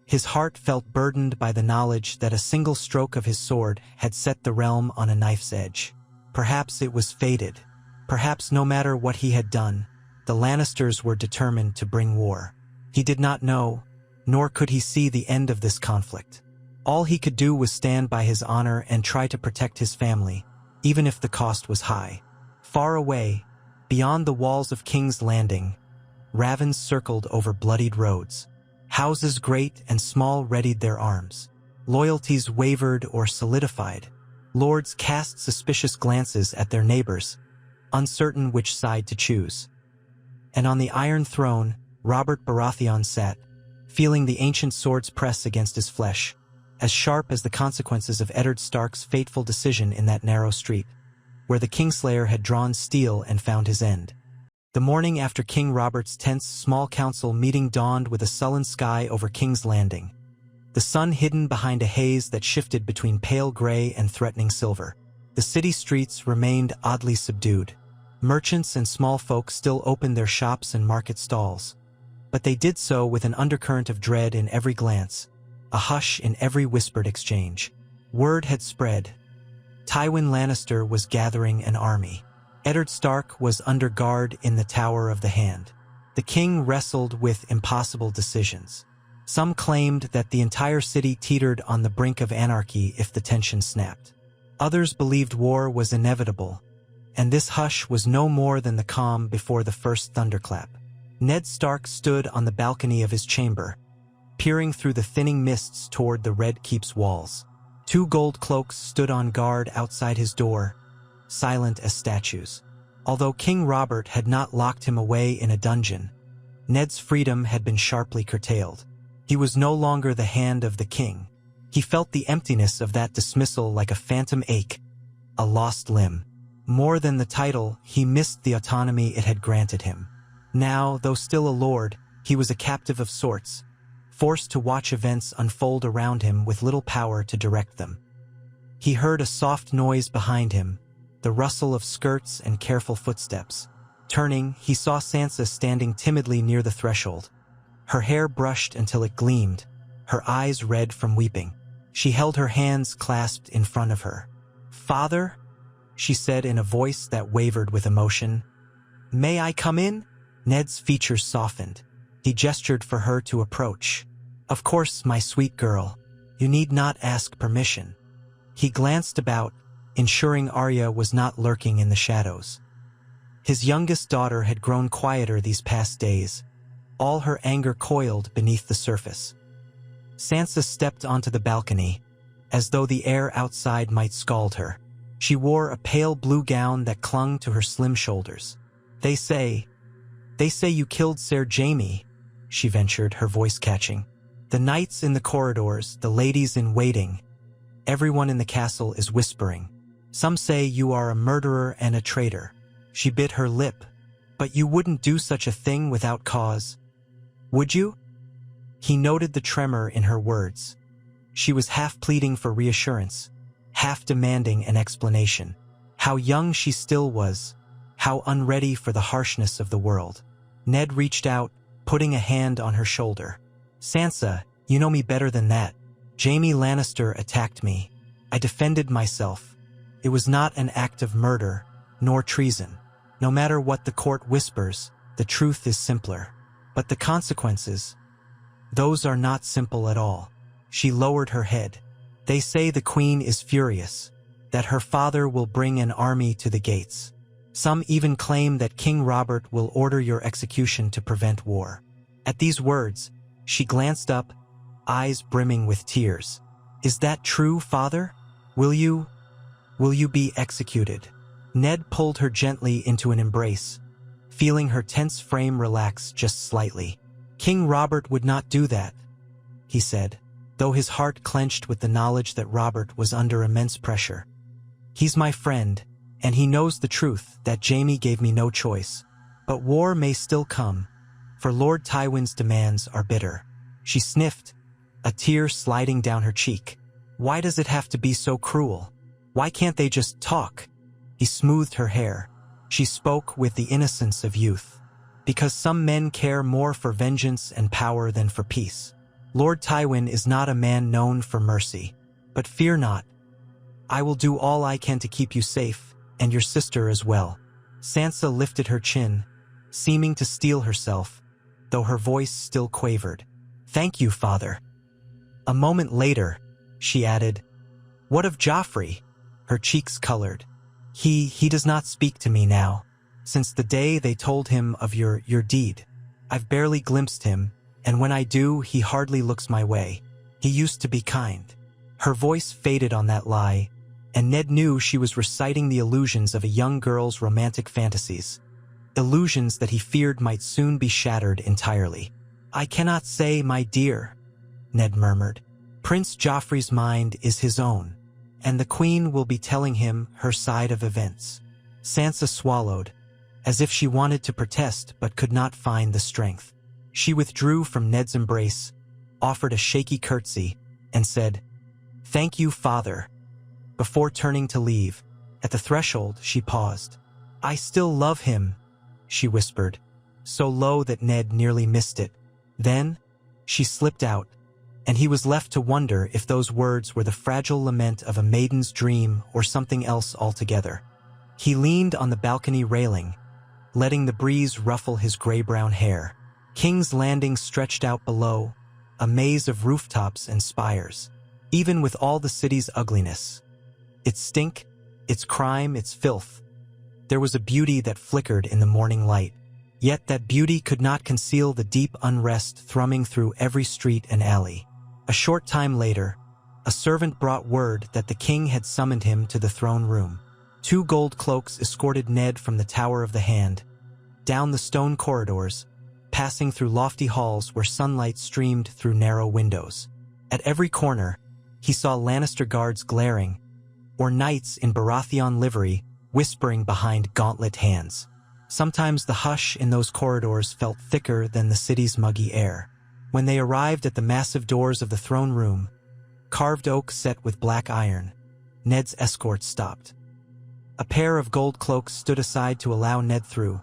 His heart felt burdened by the knowledge that a single stroke of his sword had set the realm on a knife's edge. Perhaps it was fated. Perhaps no matter what he had done, the Lannisters were determined to bring war. He did not know, nor could he see the end of this conflict. All he could do was stand by his honor and try to protect his family, even if the cost was high. Far away, beyond the walls of King's Landing, ravens circled over bloodied roads. Houses great and small readied their arms. Loyalties wavered or solidified. Lords cast suspicious glances at their neighbors, uncertain which side to choose. And on the Iron Throne, Robert Baratheon sat, feeling the ancient swords press against his flesh, as sharp as the consequences of Eddard Stark's fateful decision in that narrow street, where the Kingslayer had drawn steel and found his end. The morning after King Robert's tense small council meeting dawned with a sullen sky over King's Landing, the sun hidden behind a haze that shifted between pale gray and threatening silver. The city streets remained oddly subdued. Merchants and small folk still opened their shops and market stalls, but they did so with an undercurrent of dread in every glance, a hush in every whispered exchange. Word had spread. Tywin Lannister was gathering an army. Eddard Stark was under guard in the Tower of the Hand. The king wrestled with impossible decisions. Some claimed that the entire city teetered on the brink of anarchy if the tension snapped. Others believed war was inevitable, and this hush was no more than the calm before the first thunderclap. Ned Stark stood on the balcony of his chamber, peering through the thinning mists toward the Red Keep's walls. 2 gold cloaks stood on guard outside his door, silent as statues. Although King Robert had not locked him away in a dungeon, Ned's freedom had been sharply curtailed. He was no longer the hand of the king. He felt the emptiness of that dismissal like a phantom ache, a lost limb. More than the title, he missed the autonomy it had granted him. Now, though still a lord, he was a captive of sorts, forced to watch events unfold around him with little power to direct them. He heard a soft noise behind him, the rustle of skirts and careful footsteps. Turning, he saw Sansa standing timidly near the threshold. Her hair brushed until it gleamed, her eyes red from weeping. She held her hands clasped in front of her. "Father?" she said in a voice that wavered with emotion. "May I come in?" Ned's features softened. He gestured for her to approach. "Of course, my sweet girl. You need not ask permission." He glanced about, ensuring Arya was not lurking in the shadows. His youngest daughter had grown quieter these past days, all her anger coiled beneath the surface. Sansa stepped onto the balcony, as though the air outside might scald her. She wore a pale blue gown that clung to her slim shoulders. They say you killed Ser Jaime," she ventured, her voice catching. "The knights in the corridors, the ladies in waiting, Everyone in the castle is whispering. Some say you are a murderer and a traitor. She bit her lip. But you wouldn't do such a thing without cause. Would you? He noted the tremor in her words. She was half pleading for reassurance, half demanding an explanation. How young she still was, how unready for the harshness of the world. Ned reached out, putting a hand on her shoulder. Sansa, you know me better than that. Jaime Lannister attacked me. I defended myself. It was not an act of murder, nor treason. No matter what the court whispers, the truth is simpler. But the consequences, those are not simple at all. She lowered her head. They say the queen is furious, that her father will bring an army to the gates. Some even claim that King Robert will order your execution to prevent war. At these words, she glanced up, eyes brimming with tears. Is that true, father? Will you be executed? Ned pulled her gently into an embrace, feeling her tense frame relax just slightly. King Robert would not do that, he said, though his heart clenched with the knowledge that Robert was under immense pressure. He's my friend, and he knows the truth that Jaime gave me no choice. But war may still come, for Lord Tywin's demands are bitter. She sniffed, a tear sliding down her cheek. Why does it have to be so cruel? Why can't they just talk? He smoothed her hair. She spoke with the innocence of youth. Because some men care more for vengeance and power than for peace. Lord Tywin is not a man known for mercy. But fear not. I will do all I can to keep you safe, and your sister as well. Sansa lifted her chin, seeming to steel herself, though her voice still quavered. Thank you, father. A moment later, she added, What of Joffrey? Her cheeks colored. He does not speak to me now. Since the day they told him of your deed, I've barely glimpsed him, and when I do, he hardly looks my way. He used to be kind. Her voice faded on that lie, and Ned knew she was reciting the illusions of a young girl's romantic fantasies. Illusions that he feared might soon be shattered entirely. I cannot say, my dear, Ned murmured. Prince Joffrey's mind is his own, and the queen will be telling him her side of events. Sansa swallowed, as if she wanted to protest but could not find the strength. She withdrew from Ned's embrace, offered a shaky curtsy, and said, Thank you, father. Before turning to leave, at the threshold she paused. I still love him, she whispered, so low that Ned nearly missed it. Then, she slipped out, and he was left to wonder if those words were the fragile lament of a maiden's dream or something else altogether. He leaned on the balcony railing, letting the breeze ruffle his gray-brown hair. King's Landing stretched out below, a maze of rooftops and spires. Even with all the city's ugliness, its stink, its crime, its filth, there was a beauty that flickered in the morning light. Yet that beauty could not conceal the deep unrest thrumming through every street and alley. A short time later, a servant brought word that the king had summoned him to the throne room. 2 gold cloaks escorted Ned from the Tower of the Hand, down the stone corridors, passing through lofty halls where sunlight streamed through narrow windows. At every corner, he saw Lannister guards glaring, or knights in Baratheon livery whispering behind gauntlet hands. Sometimes the hush in those corridors felt thicker than the city's muggy air. When they arrived at the massive doors of the throne room, carved oak set with black iron, Ned's escort stopped. A pair of gold cloaks stood aside to allow Ned through,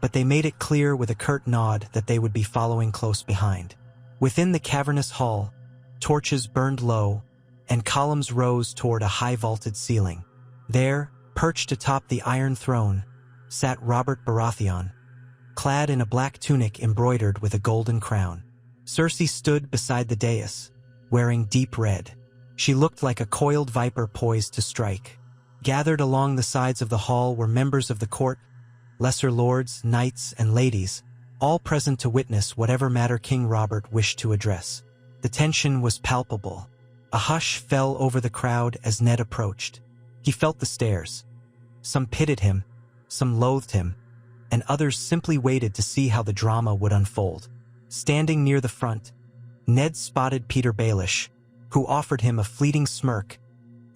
but they made it clear with a curt nod that they would be following close behind. Within the cavernous hall, torches burned low, and columns rose toward a high-vaulted ceiling. There, perched atop the iron throne, sat Robert Baratheon, clad in a black tunic embroidered with a golden crown. Cersei stood beside the dais, wearing deep red. She looked like a coiled viper poised to strike. Gathered along the sides of the hall were members of the court, lesser lords, knights, and ladies, all present to witness whatever matter King Robert wished to address. The tension was palpable. A hush fell over the crowd as Ned approached. He felt the stares. Some pitied him, some loathed him, and others simply waited to see how the drama would unfold. Standing near the front, Ned spotted Peter Baelish, who offered him a fleeting smirk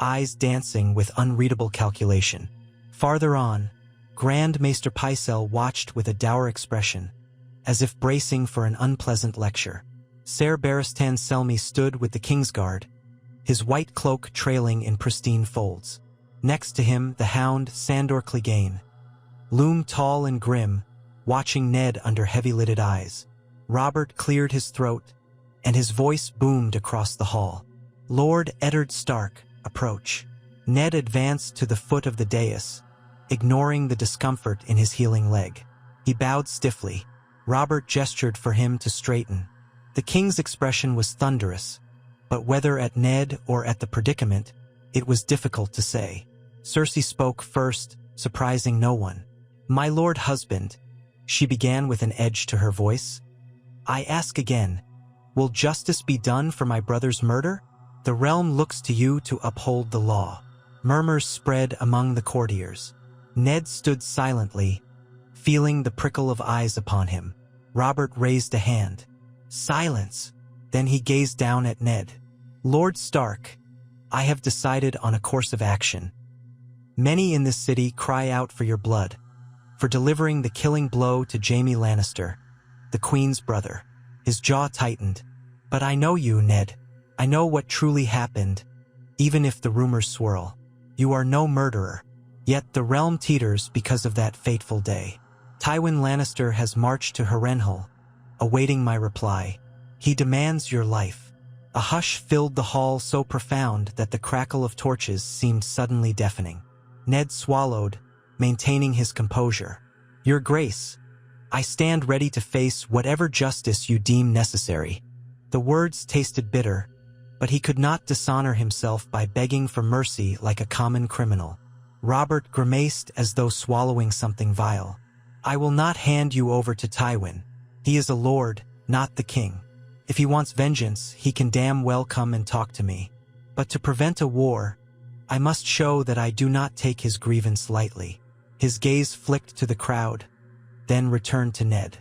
eyes dancing with unreadable calculation. Farther on, Grand Maester Pycelle watched with a dour expression, as if bracing for an unpleasant lecture. Ser Barristan Selmy stood with the Kingsguard, his white cloak trailing in pristine folds. Next to him, the hound Sandor Clegane loomed tall and grim, watching Ned under heavy-lidded eyes. Robert cleared his throat, and his voice boomed across the hall. "Lord Eddard Stark, approach." Ned advanced to the foot of the dais, ignoring the discomfort in his healing leg. He bowed stiffly. Robert gestured for him to straighten. The king's expression was thunderous, but whether at Ned or at the predicament, it was difficult to say. Cersei spoke first, surprising no one. "My lord husband," she began with an edge to her voice, "I ask again, will justice be done for my brother's murder? The realm looks to you to uphold the law." Murmurs spread among the courtiers. Ned stood silently, feeling the prickle of eyes upon him. Robert raised a hand. "Silence." Then he gazed down at Ned. "Lord Stark, I have decided on a course of action. Many in this city cry out for your blood, for delivering the killing blow to Jaime Lannister, the Queen's brother." His jaw tightened. "But I know you, Ned. I know what truly happened, even if the rumors swirl. You are no murderer. Yet the realm teeters because of that fateful day. Tywin Lannister has marched to Harrenhal, awaiting my reply. He demands your life." A hush filled the hall so profound that the crackle of torches seemed suddenly deafening. Ned swallowed, maintaining his composure. "Your Grace, I stand ready to face whatever justice you deem necessary." The words tasted bitter, but he could not dishonor himself by begging for mercy like a common criminal. Robert grimaced as though swallowing something vile. "I will not hand you over to Tywin. He is a lord, not the king. If he wants vengeance, he can damn well come and talk to me. But to prevent a war, I must show that I do not take his grievance lightly." His gaze flicked to the crowd, then returned to Ned.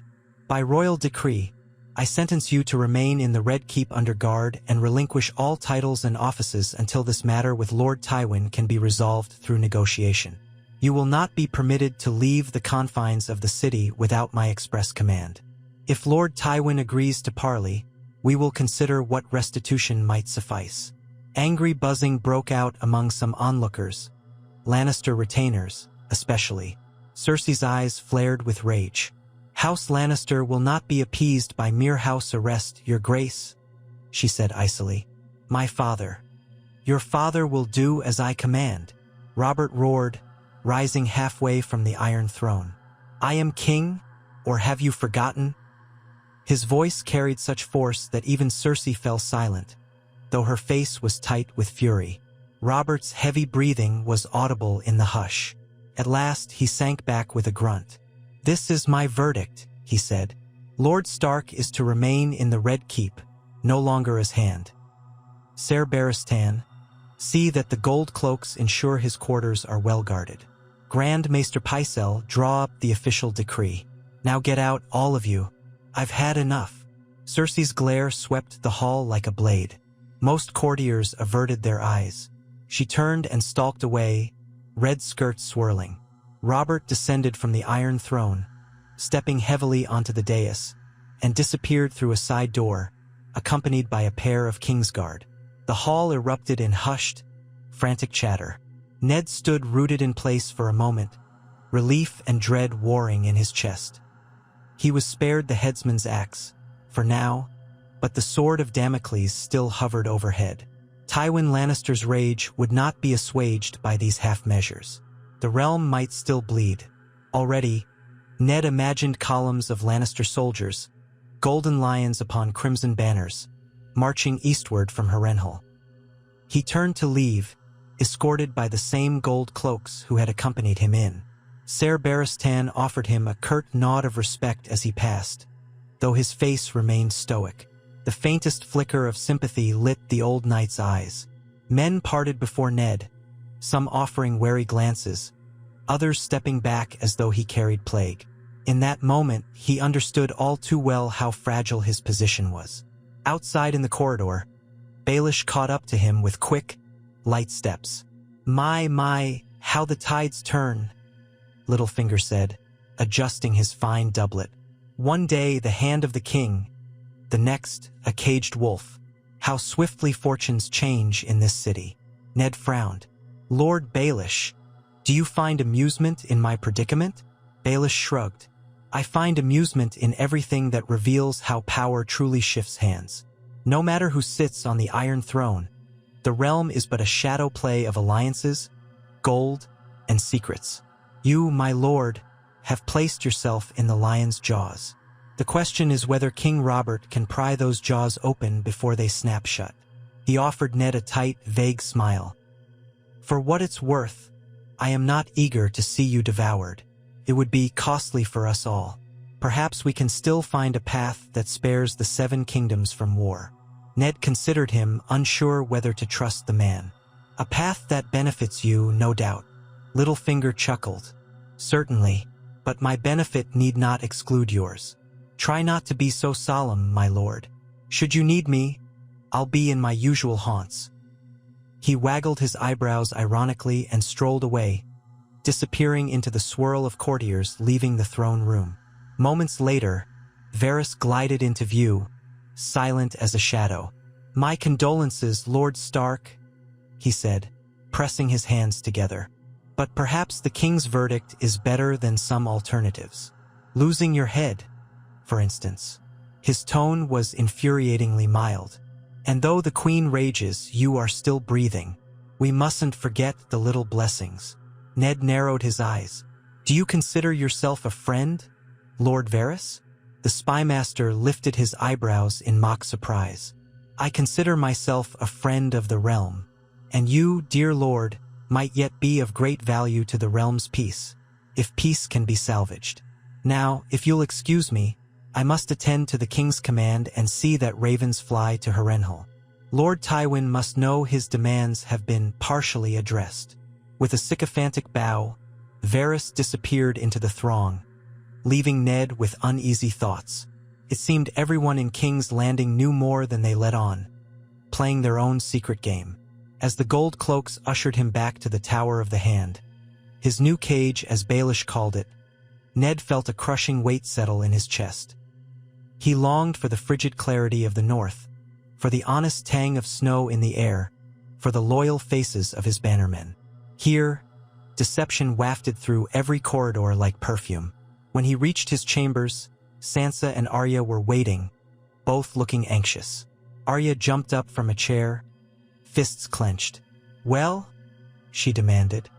"By royal decree, I sentence you to remain in the Red Keep under guard and relinquish all titles and offices until this matter with Lord Tywin can be resolved through negotiation. You will not be permitted to leave the confines of the city without my express command. If Lord Tywin agrees to parley, we will consider what restitution might suffice." Angry buzzing broke out among some onlookers, Lannister retainers, especially. Cersei's eyes flared with rage. "House Lannister will not be appeased by mere house arrest, your grace," she said icily. Your father will do as I command," Robert roared, rising halfway from the Iron Throne. "I am king, or have you forgotten?" His voice carried such force that even Cersei fell silent, though her face was tight with fury. Robert's heavy breathing was audible in the hush. At last he sank back with a grunt. "This is my verdict," he said. "Lord Stark is to remain in the Red Keep, no longer as hand. Ser Barristan, see that the gold cloaks ensure his quarters are well guarded. Grand Maester Pycelle, draw up the official decree. Now get out, all of you. I've had enough." Cersei's glare swept the hall like a blade. Most courtiers averted their eyes. She turned and stalked away, red skirts swirling. Robert descended from the Iron Throne, stepping heavily onto the dais, and disappeared through a side door, accompanied by a pair of Kingsguard. The hall erupted in hushed, frantic chatter. Ned stood rooted in place for a moment, relief and dread warring in his chest. He was spared the headsman's axe, for now, but the sword of Damocles still hovered overhead. Tywin Lannister's rage would not be assuaged by these half-measures. The realm might still bleed. Already, Ned imagined columns of Lannister soldiers, golden lions upon crimson banners, marching eastward from Harrenhal. He turned to leave, escorted by the same gold cloaks who had accompanied him in. Ser Barristan offered him a curt nod of respect as he passed, though his face remained stoic. The faintest flicker of sympathy lit the old knight's eyes. Men parted before Ned, some offering wary glances, others stepping back as though he carried plague. In that moment, he understood all too well how fragile his position was. Outside in the corridor, Baelish caught up to him with quick, light steps. My, how the tides turn, Littlefinger said, adjusting his fine doublet. One day the hand of the king, the next a caged wolf. How swiftly fortunes change in this city. Ned frowned. Lord Baelish, do you find amusement in my predicament? Baelish shrugged. I find amusement in everything that reveals how power truly shifts hands. No matter who sits on the Iron Throne, the realm is but a shadow play of alliances, gold, and secrets. You, my lord, have placed yourself in the lion's jaws. The question is whether King Robert can pry those jaws open before they snap shut. He offered Ned a tight, vague smile. For what it's worth, I am not eager to see you devoured. It would be costly for us all. Perhaps we can still find a path that spares the 7 kingdoms from war. Ned considered him, unsure whether to trust the man. A path that benefits you, no doubt. Littlefinger chuckled. Certainly, but my benefit need not exclude yours. Try not to be so solemn, my lord. Should you need me, I'll be in my usual haunts. He waggled his eyebrows ironically and strolled away, disappearing into the swirl of courtiers leaving the throne room. Moments later, Varys glided into view, silent as a shadow. My condolences, Lord Stark, he said, pressing his hands together. But perhaps the king's verdict is better than some alternatives. Losing your head, for instance. His tone was infuriatingly mild. And though the queen rages, you are still breathing. We mustn't forget the little blessings. Ned narrowed his eyes. Do you consider yourself a friend, Lord Varys? The spymaster lifted his eyebrows in mock surprise. I consider myself a friend of the realm. And you, dear lord, might yet be of great value to the realm's peace, if peace can be salvaged. Now, if you'll excuse me, I must attend to the king's command and see that ravens fly to Harrenhal. Lord Tywin must know his demands have been partially addressed. With a sycophantic bow, Varys disappeared into the throng, leaving Ned with uneasy thoughts. It seemed everyone in King's Landing knew more than they let on, playing their own secret game. As the gold cloaks ushered him back to the Tower of the Hand, his new cage, as Baelish called it, Ned felt a crushing weight settle in his chest. He longed for the frigid clarity of the north, for the honest tang of snow in the air, for the loyal faces of his bannermen. Here, deception wafted through every corridor like perfume. When he reached his chambers, Sansa and Arya were waiting, both looking anxious. Arya jumped up from a chair, fists clenched. Well? She demanded.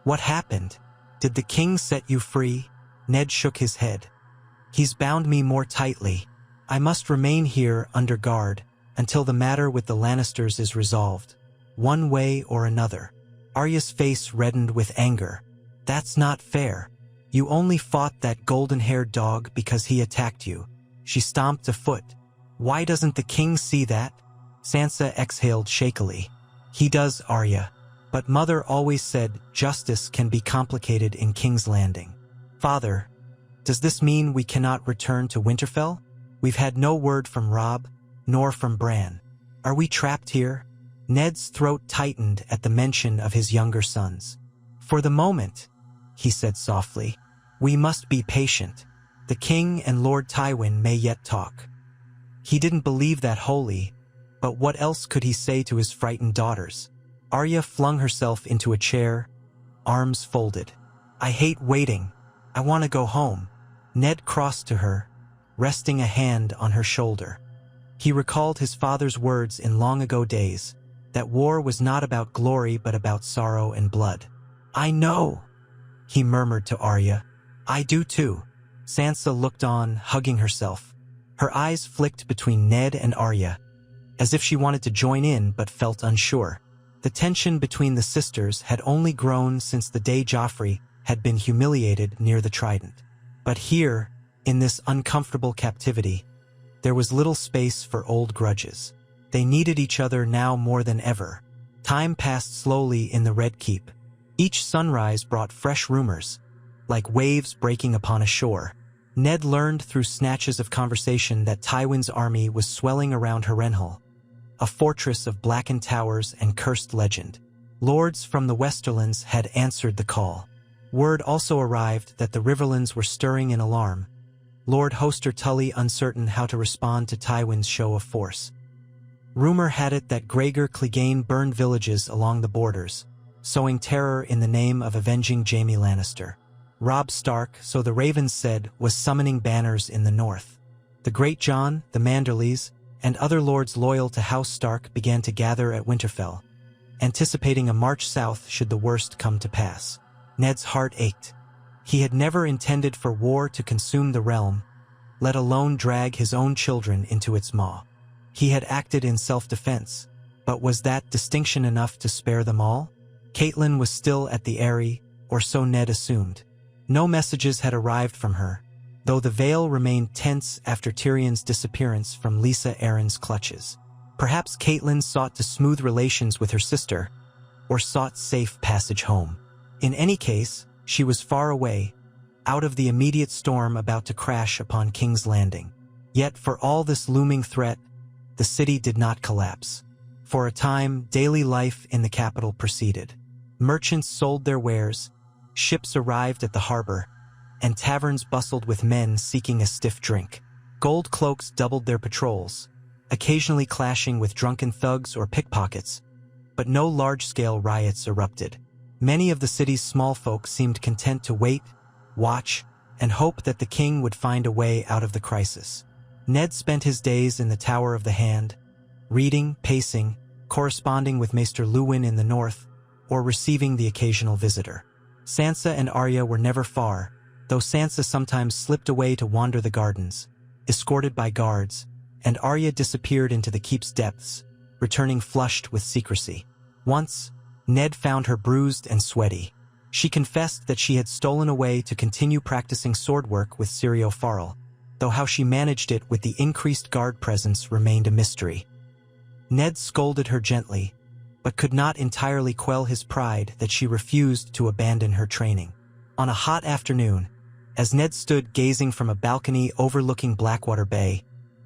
What happened? Did the king set you free? Ned shook his head. He's bound me more tightly. I must remain here under guard until the matter with the Lannisters is resolved, one way or another. Arya's face reddened with anger. That's not fair. You only fought that golden-haired dog because he attacked you. She stomped a foot. Why doesn't the king see that? Sansa exhaled shakily. He does, Arya. But Mother always said justice can be complicated in King's Landing. Father, does this mean we cannot return to Winterfell? We've had no word from Robb, nor from Bran. Are we trapped here? Ned's throat tightened at the mention of his younger sons. For the moment, he said softly, we must be patient. The king and Lord Tywin may yet talk. He didn't believe that wholly, but what else could he say to his frightened daughters? Arya flung herself into a chair, arms folded. I hate waiting. I want to go home. Ned crossed to her, resting a hand on her shoulder. He recalled his father's words in long-ago days, that war was not about glory but about sorrow and blood. I know, he murmured to Arya. I do too. Sansa looked on, hugging herself. Her eyes flicked between Ned and Arya, as if she wanted to join in but felt unsure. The tension between the sisters had only grown since the day Joffrey had been humiliated near the Trident. But here, in this uncomfortable captivity, there was little space for old grudges. They needed each other now more than ever. Time passed slowly in the Red Keep. Each sunrise brought fresh rumors, like waves breaking upon a shore. Ned learned through snatches of conversation that Tywin's army was swelling around Harrenhal, a fortress of blackened towers and cursed legend. Lords from the Westerlands had answered the call. Word also arrived that the Riverlands were stirring in alarm, Lord Hoster Tully uncertain how to respond to Tywin's show of force. Rumor had it that Gregor Clegane burned villages along the borders, sowing terror in the name of avenging Jaime Lannister. Robb Stark, so the Ravens said, was summoning banners in the north. The Great John, the Manderleys, and other lords loyal to House Stark began to gather at Winterfell, anticipating a march south should the worst come to pass. Ned's heart ached. He had never intended for war to consume the realm, let alone drag his own children into its maw. He had acted in self-defense, but was that distinction enough to spare them all? Catelyn was still at the Eyrie, or so Ned assumed. No messages had arrived from her, though the Vale remained tense after Tyrion's disappearance from Lisa Arryn's clutches. Perhaps Catelyn sought to smooth relations with her sister, or sought safe passage home. In any case, she was far away, out of the immediate storm about to crash upon King's Landing. Yet for all this looming threat, the city did not collapse. For a time, daily life in the capital proceeded. Merchants sold their wares, ships arrived at the harbor, and taverns bustled with men seeking a stiff drink. Gold cloaks doubled their patrols, occasionally clashing with drunken thugs or pickpockets, but no large-scale riots erupted. Many of the city's small folk seemed content to wait, watch, and hope that the king would find a way out of the crisis. Ned spent his days in the Tower of the Hand, reading, pacing, corresponding with Maester Luwin in the north, or receiving the occasional visitor. Sansa and Arya were never far, though Sansa sometimes slipped away to wander the gardens, escorted by guards, and Arya disappeared into the keep's depths, returning flushed with secrecy. Once, Ned found her bruised and sweaty. She confessed that she had stolen away to continue practicing sword work with Syrio Farrell, though how she managed it with the increased guard presence remained a mystery. Ned scolded her gently, but could not entirely quell his pride that she refused to abandon her training. On a hot afternoon, as Ned stood gazing from a balcony overlooking Blackwater Bay,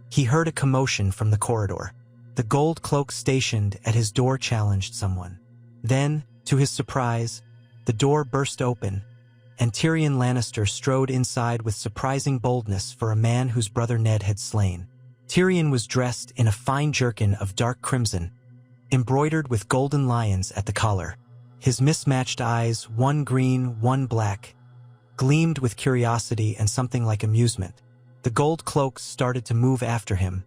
he heard a commotion from the corridor. The gold cloak stationed at his door challenged someone. Then, to his surprise, the door burst open, and Tyrion Lannister strode inside with surprising boldness for a man whose brother Ned had slain. Tyrion was dressed in a fine jerkin of dark crimson, embroidered with golden lions at the collar. His mismatched eyes, one green, one black, gleamed with curiosity and something like amusement. The gold cloaks started to move after him,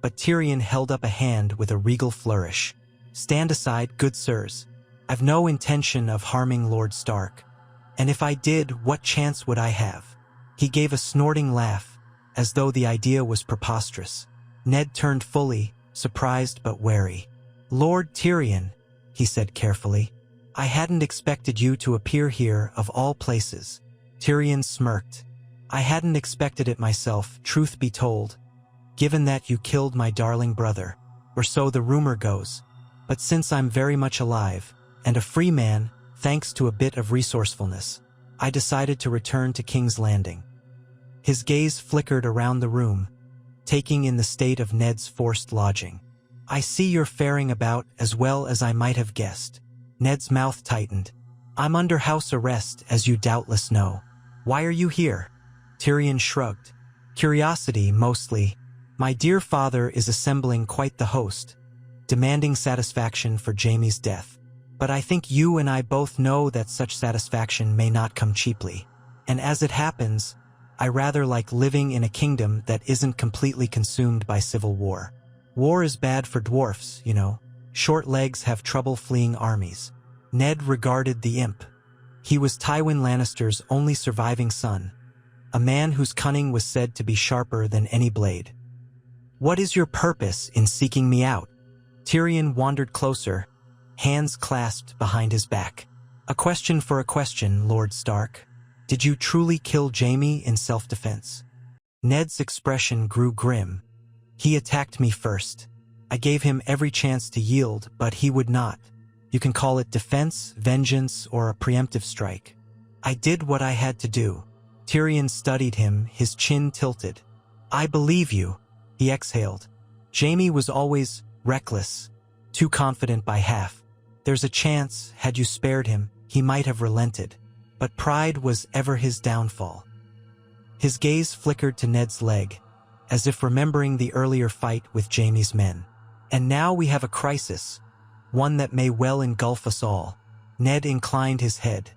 but Tyrion held up a hand with a regal flourish. "Stand aside, good sirs. I've no intention of harming Lord Stark. And if I did, what chance would I have?" He gave a snorting laugh, as though the idea was preposterous. Ned turned fully, surprised but wary. "Lord Tyrion," he said carefully, "I hadn't expected you to appear here of all places." Tyrion smirked. "I hadn't expected it myself, truth be told, given that you killed my darling brother, or so the rumor goes. But since I'm very much alive, and a free man, thanks to a bit of resourcefulness, I decided to return to King's Landing." His gaze flickered around the room, taking in the state of Ned's forced lodging. "I see you're faring about as well as I might have guessed." Ned's mouth tightened. "I'm under house arrest, as you doubtless know. Why are you here?" Tyrion shrugged. "Curiosity, mostly. My dear father is assembling quite the host, demanding satisfaction for Jaime's death. But I think you and I both know that such satisfaction may not come cheaply. And as it happens, I rather like living in a kingdom that isn't completely consumed by civil war. War is bad for dwarfs, you know. Short legs have trouble fleeing armies." Ned regarded the imp. He was Tywin Lannister's only surviving son, a man whose cunning was said to be sharper than any blade. "What is your purpose in seeking me out?" Tyrion wandered closer, hands clasped behind his back. "A question for a question, Lord Stark. Did you truly kill Jaime in self-defense?" Ned's expression grew grim. "He attacked me first. I gave him every chance to yield, but he would not. You can call it defense, vengeance, or a preemptive strike. I did what I had to do." Tyrion studied him, his chin tilted. "I believe you," he exhaled. "Jaime was always reckless, too confident by half. There's a chance, had you spared him, he might have relented. But pride was ever his downfall. His gaze flickered to Ned's leg, as if remembering the earlier fight with Jaime's men. And now we have a crisis, one that may well engulf us all. Ned inclined his head.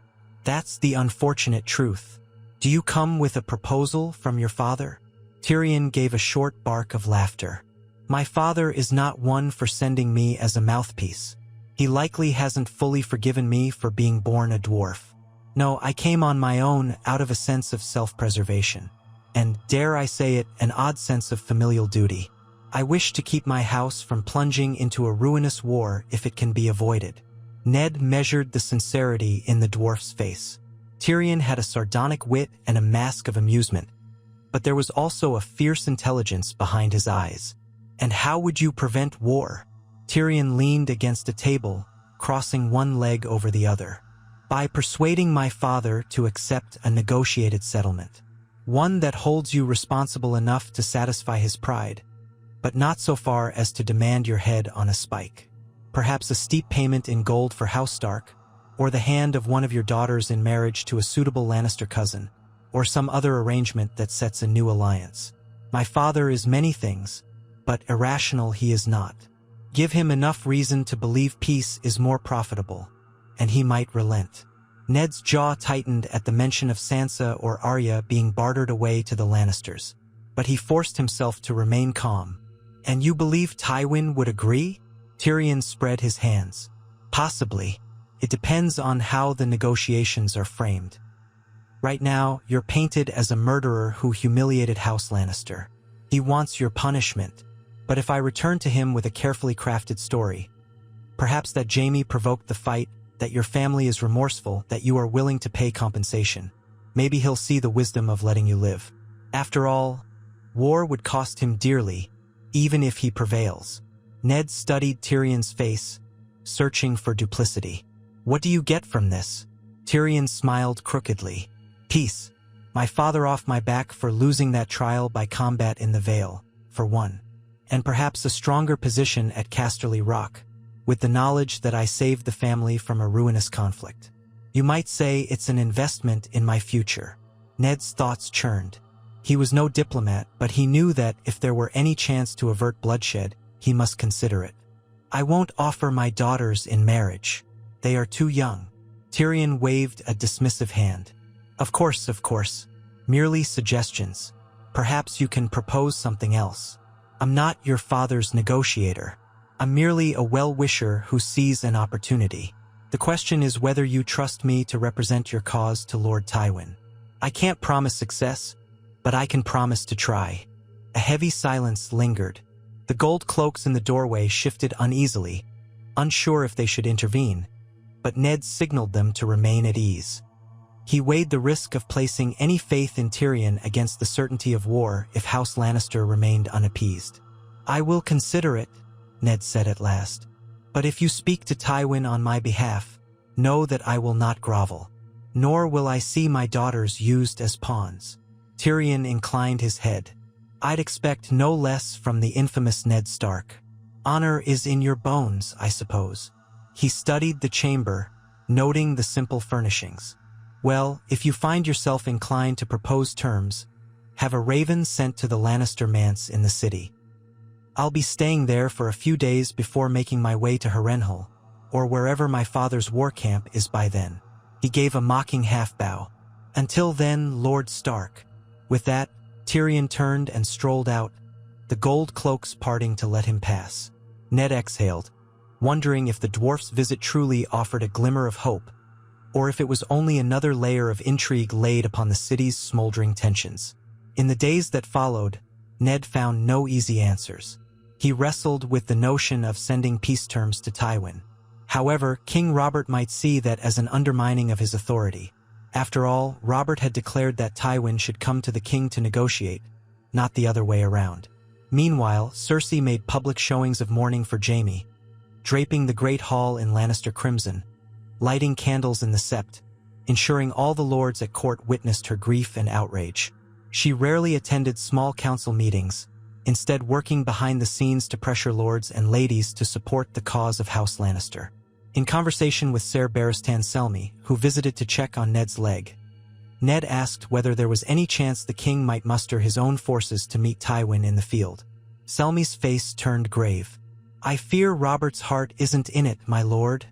That's the unfortunate truth. Do you come with a proposal from your father? Tyrion gave a short bark of laughter. My father is not one for sending me as a mouthpiece. He likely hasn't fully forgiven me for being born a dwarf. No, I came on my own out of a sense of self-preservation. And, dare I say it, an odd sense of familial duty. I wish to keep my house from plunging into a ruinous war if it can be avoided. Ned measured the sincerity in the dwarf's face. Tyrion had a sardonic wit and a mask of amusement, but there was also a fierce intelligence behind his eyes. And how would you prevent war? Tyrion leaned against a table, crossing one leg over the other. By persuading my father to accept a negotiated settlement. One that holds you responsible enough to satisfy his pride, but not so far as to demand your head on a spike. Perhaps a steep payment in gold for House Stark, or the hand of one of your daughters in marriage to a suitable Lannister cousin, or some other arrangement that sets a new alliance. My father is many things, but irrational he is not. Give him enough reason to believe peace is more profitable, and he might relent. Ned's jaw tightened at the mention of Sansa or Arya being bartered away to the Lannisters, but he forced himself to remain calm. And you believe Tywin would agree? Tyrion spread his hands. Possibly. It depends on how the negotiations are framed. Right now, you're painted as a murderer who humiliated House Lannister. He wants your punishment. But if I return to him with a carefully crafted story, perhaps that Jaime provoked the fight, that your family is remorseful, that you are willing to pay compensation. Maybe he'll see the wisdom of letting you live. After all, war would cost him dearly, even if he prevails. Ned studied Tyrion's face, searching for duplicity. What do you get from this? Tyrion smiled crookedly. Peace. My father off my back for losing that trial by combat in the Vale, for one. And perhaps a stronger position at Casterly Rock, with the knowledge that I saved the family from a ruinous conflict. You might say it's an investment in my future. Ned's thoughts churned. He was no diplomat, but he knew that if there were any chance to avert bloodshed, he must consider it. I won't offer my daughters in marriage. They are too young. Tyrion waved a dismissive hand. Of course. Merely suggestions. Perhaps you can propose something else. I'm not your father's negotiator. I'm merely a well-wisher who sees an opportunity. The question is whether you trust me to represent your cause to Lord Tywin. I can't promise success, but I can promise to try. A heavy silence lingered. The gold cloaks in the doorway shifted uneasily, unsure if they should intervene, but Ned signaled them to remain at ease. He weighed the risk of placing any faith in Tyrion against the certainty of war if House Lannister remained unappeased. I will consider it, Ned said at last. But if you speak to Tywin on my behalf, know that I will not grovel, nor will I see my daughters used as pawns. Tyrion inclined his head. I'd expect no less from the infamous Ned Stark. Honor is in your bones, I suppose. He studied the chamber, noting the simple furnishings. Well, if you find yourself inclined to propose terms, have a raven sent to the Lannister manse in the city. I'll be staying there for a few days before making my way to Harrenhal, or wherever my father's war camp is by then. He gave a mocking half-bow. Until then, Lord Stark. With that, Tyrion turned and strolled out, the gold cloaks parting to let him pass. Ned exhaled, wondering if the dwarf's visit truly offered a glimmer of hope, or if it was only another layer of intrigue laid upon the city's smoldering tensions. In the days that followed, Ned found no easy answers. He wrestled with the notion of sending peace terms to Tywin. However, King Robert might see that as an undermining of his authority. After all, Robert had declared that Tywin should come to the king to negotiate, not the other way around. Meanwhile, Cersei made public showings of mourning for Jaime, draping the great hall in Lannister crimson, lighting candles in the sept, ensuring all the lords at court witnessed her grief and outrage. She rarely attended small council meetings, instead working behind the scenes to pressure lords and ladies to support the cause of House Lannister. In conversation with Ser Barristan Selmy, who visited to check on Ned's leg, Ned asked whether there was any chance the king might muster his own forces to meet Tywin in the field. Selmy's face turned grave. "I fear Robert's heart isn't in it, my lord,"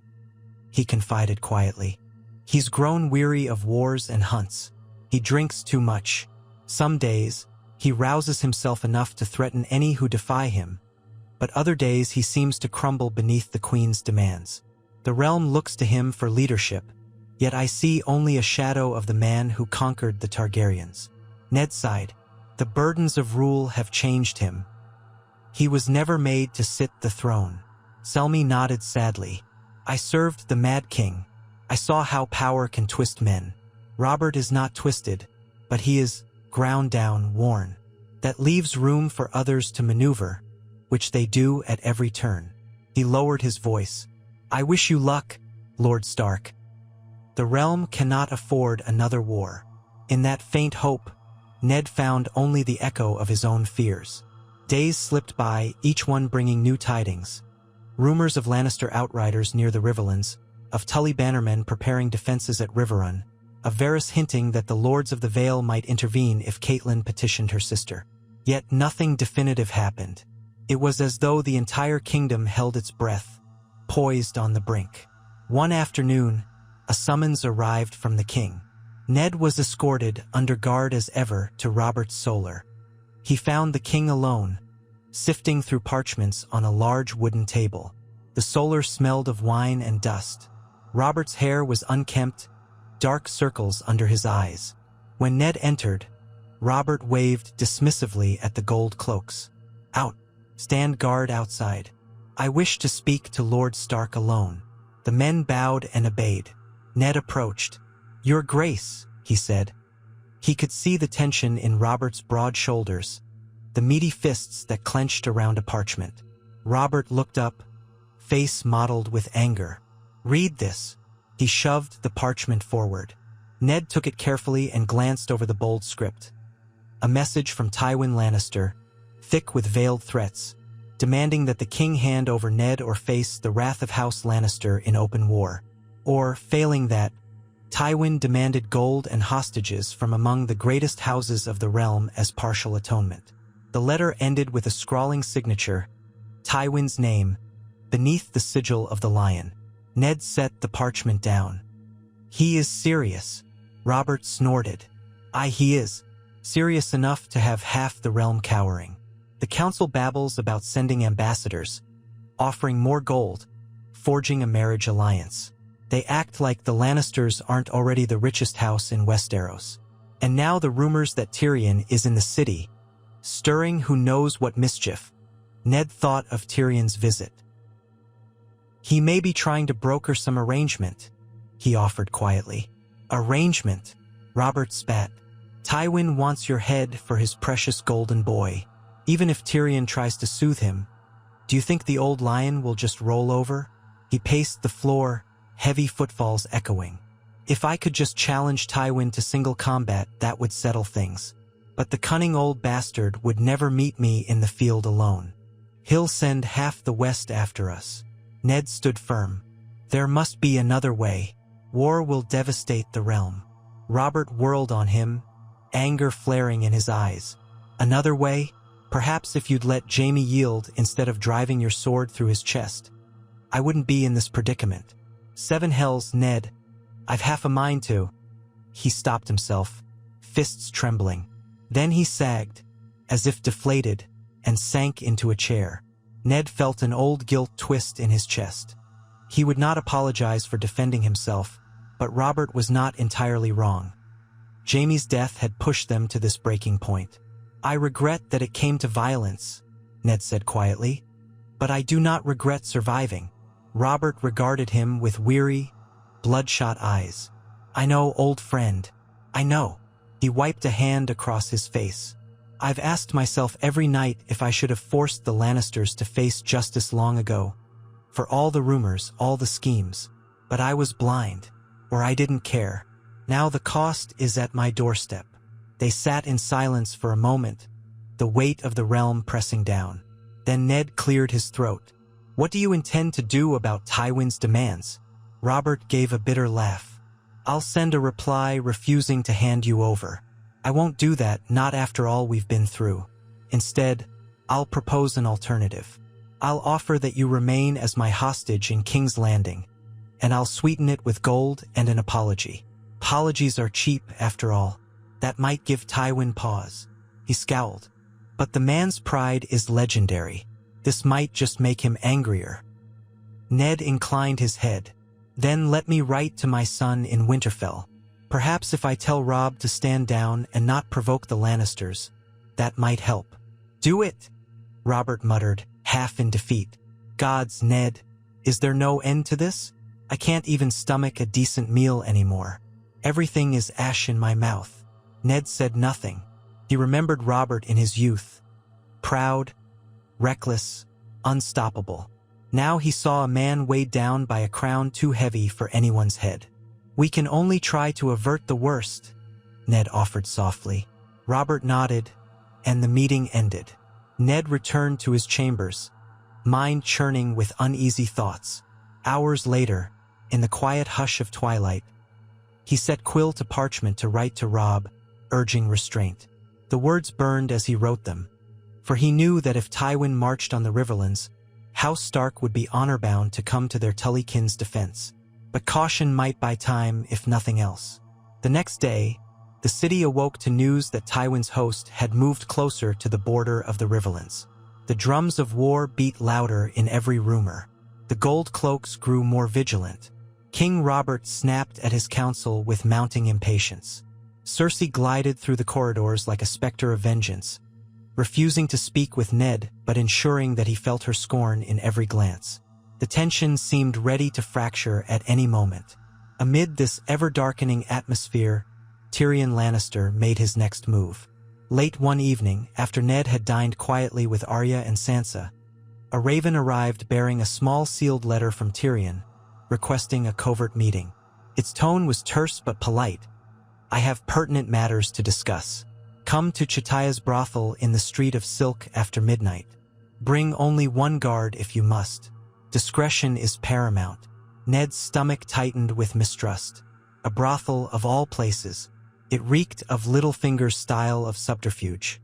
he confided quietly. "He's grown weary of wars and hunts. He drinks too much. Some days, he rouses himself enough to threaten any who defy him, but other days he seems to crumble beneath the queen's demands. The realm looks to him for leadership, yet I see only a shadow of the man who conquered the Targaryens." Ned sighed. "The burdens of rule have changed him. He was never made to sit the throne." Selmy nodded sadly. "I served the Mad King. I saw how power can twist men. Robert is not twisted, but he is ground down, worn. That leaves room for others to maneuver, which they do at every turn." He lowered his voice. "I wish you luck, Lord Stark. The realm cannot afford another war." In that faint hope, Ned found only the echo of his own fears. Days slipped by, each one bringing new tidings. Rumors of Lannister outriders near the Riverlands, of Tully bannermen preparing defenses at Riverrun, of Varys hinting that the Lords of the Vale might intervene if Catelyn petitioned her sister. Yet nothing definitive happened. It was as though the entire kingdom held its breath, poised on the brink. One afternoon, a summons arrived from the king. Ned was escorted, under guard as ever, to Robert's solar. He found the king alone, sifting through parchments on a large wooden table. The solar smelled of wine and dust. Robert's hair was unkempt, dark circles under his eyes. When Ned entered, Robert waved dismissively at the gold cloaks. "Out. Stand guard outside. I wish to speak to Lord Stark alone." The men bowed and obeyed. Ned approached. "Your Grace," he said. He could see the tension in Robert's broad shoulders, the meaty fists that clenched around a parchment. Robert looked up, face mottled with anger. "Read this." He shoved the parchment forward. Ned took it carefully and glanced over the bold script. A message from Tywin Lannister, thick with veiled threats, demanding that the king hand over Ned or face the wrath of House Lannister in open war. Or, failing that, Tywin demanded gold and hostages from among the greatest houses of the realm as partial atonement. The letter ended with a scrawling signature, Tywin's name, beneath the sigil of the lion. Ned set the parchment down. "He is serious," Robert snorted. "Aye, he is. Serious enough to have half the realm cowering. The council babbles about sending ambassadors, offering more gold, forging a marriage alliance. They act like the Lannisters aren't already the richest house in Westeros. And now the rumors that Tyrion is in the city, stirring who knows what mischief." Ned thought of Tyrion's visit. "He may be trying to broker some arrangement," he offered quietly. "Arrangement?" Robert spat. "Tywin wants your head for his precious golden boy. Even if Tyrion tries to soothe him, do you think the old lion will just roll over?" He paced the floor, heavy footfalls echoing. "If I could just challenge Tywin to single combat, that would settle things. But the cunning old bastard would never meet me in the field alone. He'll send half the West after us." Ned stood firm. "There must be another way. War will devastate the realm." Robert whirled on him, anger flaring in his eyes. "Another way? Perhaps if you'd let Jaime yield instead of driving your sword through his chest, I wouldn't be in this predicament." "Seven hells, Ned. I've half a mind to." He stopped himself, fists trembling. Then he sagged, as if deflated, and sank into a chair. Ned felt an old guilt twist in his chest. He would not apologize for defending himself, but Robert was not entirely wrong. Jaime's death had pushed them to this breaking point. "I regret that it came to violence," Ned said quietly, "but I do not regret surviving." Robert regarded him with weary, bloodshot eyes. "I know, old friend. I know." He wiped a hand across his face. "I've asked myself every night if I should have forced the Lannisters to face justice long ago. For all the rumors, all the schemes. But I was blind, or I didn't care. Now the cost is at my doorstep." They sat in silence for a moment, the weight of the realm pressing down. Then Ned cleared his throat. "What do you intend to do about Tywin's demands?" Robert gave a bitter laugh. "I'll send a reply refusing to hand you over. I won't do that, not after all we've been through. Instead, I'll propose an alternative. I'll offer that you remain as my hostage in King's Landing, and I'll sweeten it with gold and an apology. Apologies are cheap, after all. That might give Tywin pause." He scowled. "But the man's pride is legendary. This might just make him angrier." Ned inclined his head. "Then let me write to my son in Winterfell. Perhaps if I tell Robb to stand down and not provoke the Lannisters, that might help." "Do it," Robert muttered, half in defeat. "Gods, Ned, is there no end to this? I can't even stomach a decent meal anymore. Everything is ash in my mouth." Ned said nothing. He remembered Robert in his youth. Proud, reckless, unstoppable. Now he saw a man weighed down by a crown too heavy for anyone's head. "We can only try to avert the worst," Ned offered softly. Robert nodded, and the meeting ended. Ned returned to his chambers, mind churning with uneasy thoughts. Hours later, in the quiet hush of twilight, he set quill to parchment to write to Robb, urging restraint. The words burned as he wrote them, for he knew that if Tywin marched on the Riverlands, House Stark would be honor-bound to come to their Tullykins' defense. But caution might buy time, if nothing else. The next day, the city awoke to news that Tywin's host had moved closer to the border of the Riverlands. The drums of war beat louder in every rumor. The gold cloaks grew more vigilant. King Robert snapped at his council with mounting impatience. Cersei glided through the corridors like a specter of vengeance, refusing to speak with Ned but ensuring that he felt her scorn in every glance. The tension seemed ready to fracture at any moment. Amid this ever-darkening atmosphere, Tyrion Lannister made his next move. Late one evening, after Ned had dined quietly with Arya and Sansa, a raven arrived bearing a small sealed letter from Tyrion, requesting a covert meeting. Its tone was terse but polite. "I have pertinent matters to discuss. Come to Chataya's brothel in the Street of Silk after midnight. Bring only one guard if you must. Discretion is paramount." Ned's stomach tightened with mistrust. A brothel of all places. It reeked of Littlefinger's style of subterfuge.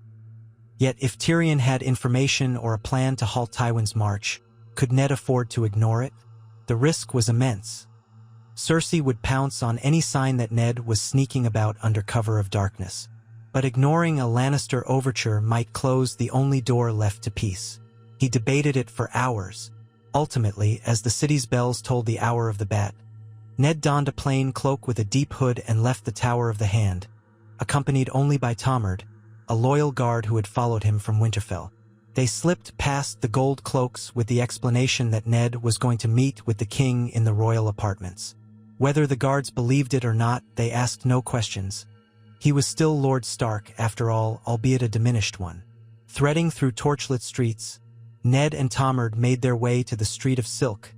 Yet if Tyrion had information or a plan to halt Tywin's march, could Ned afford to ignore it? The risk was immense. Cersei would pounce on any sign that Ned was sneaking about under cover of darkness. But ignoring a Lannister overture might close the only door left to peace. He debated it for hours. Ultimately, as the city's bells tolled the hour of the bat, Ned donned a plain cloak with a deep hood and left the Tower of the Hand, accompanied only by Tomard, a loyal guard who had followed him from Winterfell. They slipped past the gold cloaks with the explanation that Ned was going to meet with the king in the royal apartments. Whether the guards believed it or not, they asked no questions. He was still Lord Stark, after all, albeit a diminished one. Threading through torchlit streets, Ned and Tomard made their way to the Street of Silk,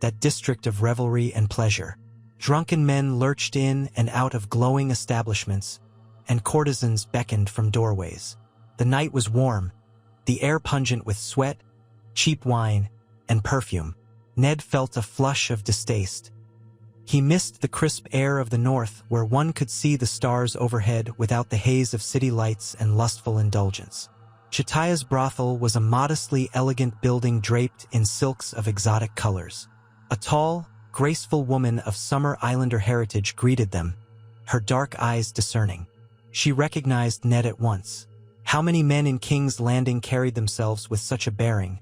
that district of revelry and pleasure. Drunken men lurched in and out of glowing establishments, and courtesans beckoned from doorways. The night was warm, the air pungent with sweat, cheap wine, and perfume. Ned felt a flush of distaste. He missed the crisp air of the north where one could see the stars overhead without the haze of city lights and lustful indulgence. Chataya's brothel was a modestly elegant building draped in silks of exotic colors. A tall, graceful woman of Summer Islander heritage greeted them, her dark eyes discerning. She recognized Ned at once. How many men in King's Landing carried themselves with such a bearing,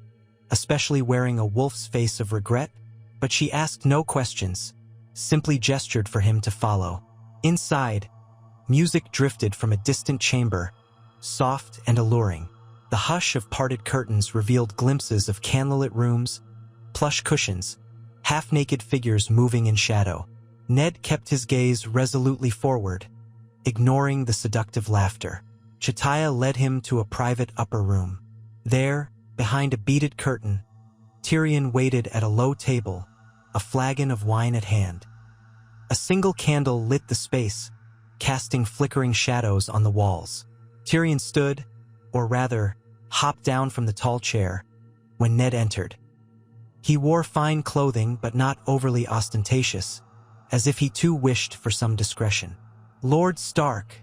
especially wearing a wolf's face of regret? But she asked no questions, simply gestured for him to follow. Inside, music drifted from a distant chamber, soft and alluring. The hush of parted curtains revealed glimpses of candlelit rooms, plush cushions, half-naked figures moving in shadow. Ned kept his gaze resolutely forward, ignoring the seductive laughter. Chataya led him to a private upper room. There, behind a beaded curtain, Tyrion waited at a low table, a flagon of wine at hand. A single candle lit the space, casting flickering shadows on the walls. Tyrion stood, or rather, hopped down from the tall chair, when Ned entered. He wore fine clothing but not overly ostentatious, as if he too wished for some discretion. "Lord Stark,"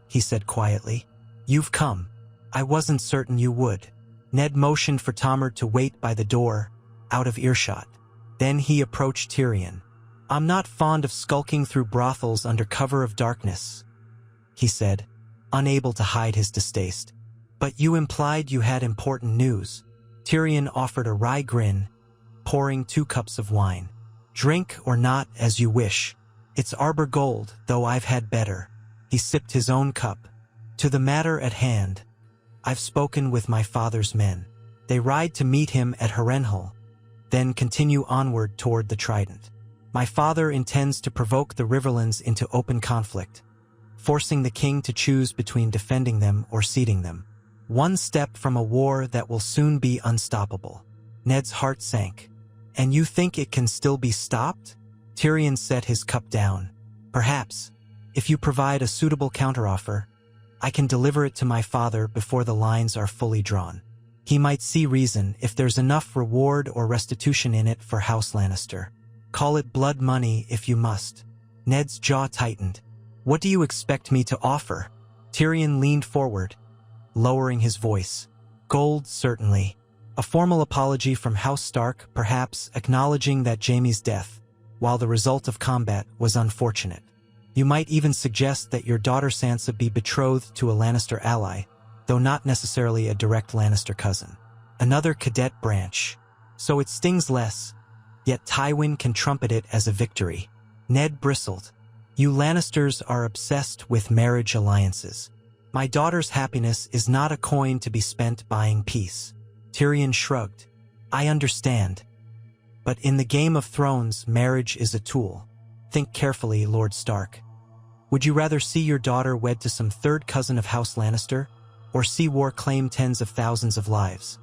he said quietly, "you've come. I wasn't certain you would." Ned motioned for Tomard to wait by the door, out of earshot. Then he approached Tyrion. "I'm not fond of skulking through brothels under cover of darkness," he said, unable to hide his distaste. "But you implied you had important news." Tyrion offered a wry grin, pouring 2 cups of wine. "Drink or not, as you wish. It's Arbor Gold, though I've had better." He sipped his own cup. "To the matter at hand. I've spoken with my father's men. They ride to meet him at Harrenhal, then continue onward toward the Trident. My father intends to provoke the Riverlands into open conflict, forcing the king to choose between defending them or ceding them. One step from a war that will soon be unstoppable." Ned's heart sank. "And you think it can still be stopped?" Tyrion set his cup down. "Perhaps, if you provide a suitable counteroffer, I can deliver it to my father before the lines are fully drawn. He might see reason if there's enough reward or restitution in it for House Lannister. Call it blood money if you must." Ned's jaw tightened. "What do you expect me to offer?" Tyrion leaned forward, lowering his voice. "Gold, certainly. A formal apology from House Stark, perhaps, acknowledging that Jaime's death, while the result of combat, was unfortunate. You might even suggest that your daughter Sansa be betrothed to a Lannister ally, though not necessarily a direct Lannister cousin. Another cadet branch. So it stings less, yet Tywin can trumpet it as a victory." Ned bristled. "You Lannisters are obsessed with marriage alliances. My daughter's happiness is not a coin to be spent buying peace." Tyrion shrugged. "I understand. But in the Game of Thrones, marriage is a tool. Think carefully, Lord Stark. Would you rather see your daughter wed to some third cousin of House Lannister, or see war claim tens of thousands of lives,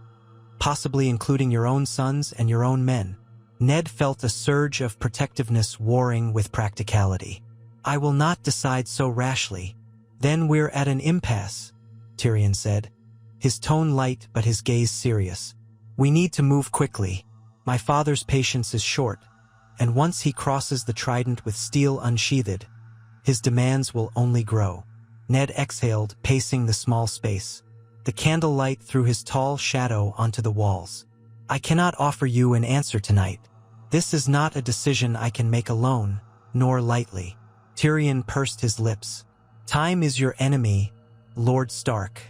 possibly including your own sons and your own men?" Ned felt a surge of protectiveness warring with practicality. "I will not decide so rashly." "Then we're at an impasse," Tyrion said, his tone light but his gaze serious. "We need to move quickly. My father's patience is short, and once he crosses the Trident with steel unsheathed, his demands will only grow." Ned exhaled, pacing the small space. The candlelight threw his tall shadow onto the walls. "I cannot offer you an answer tonight. This is not a decision I can make alone, nor lightly." Tyrion pursed his lips. "Time is your enemy, Lord Stark.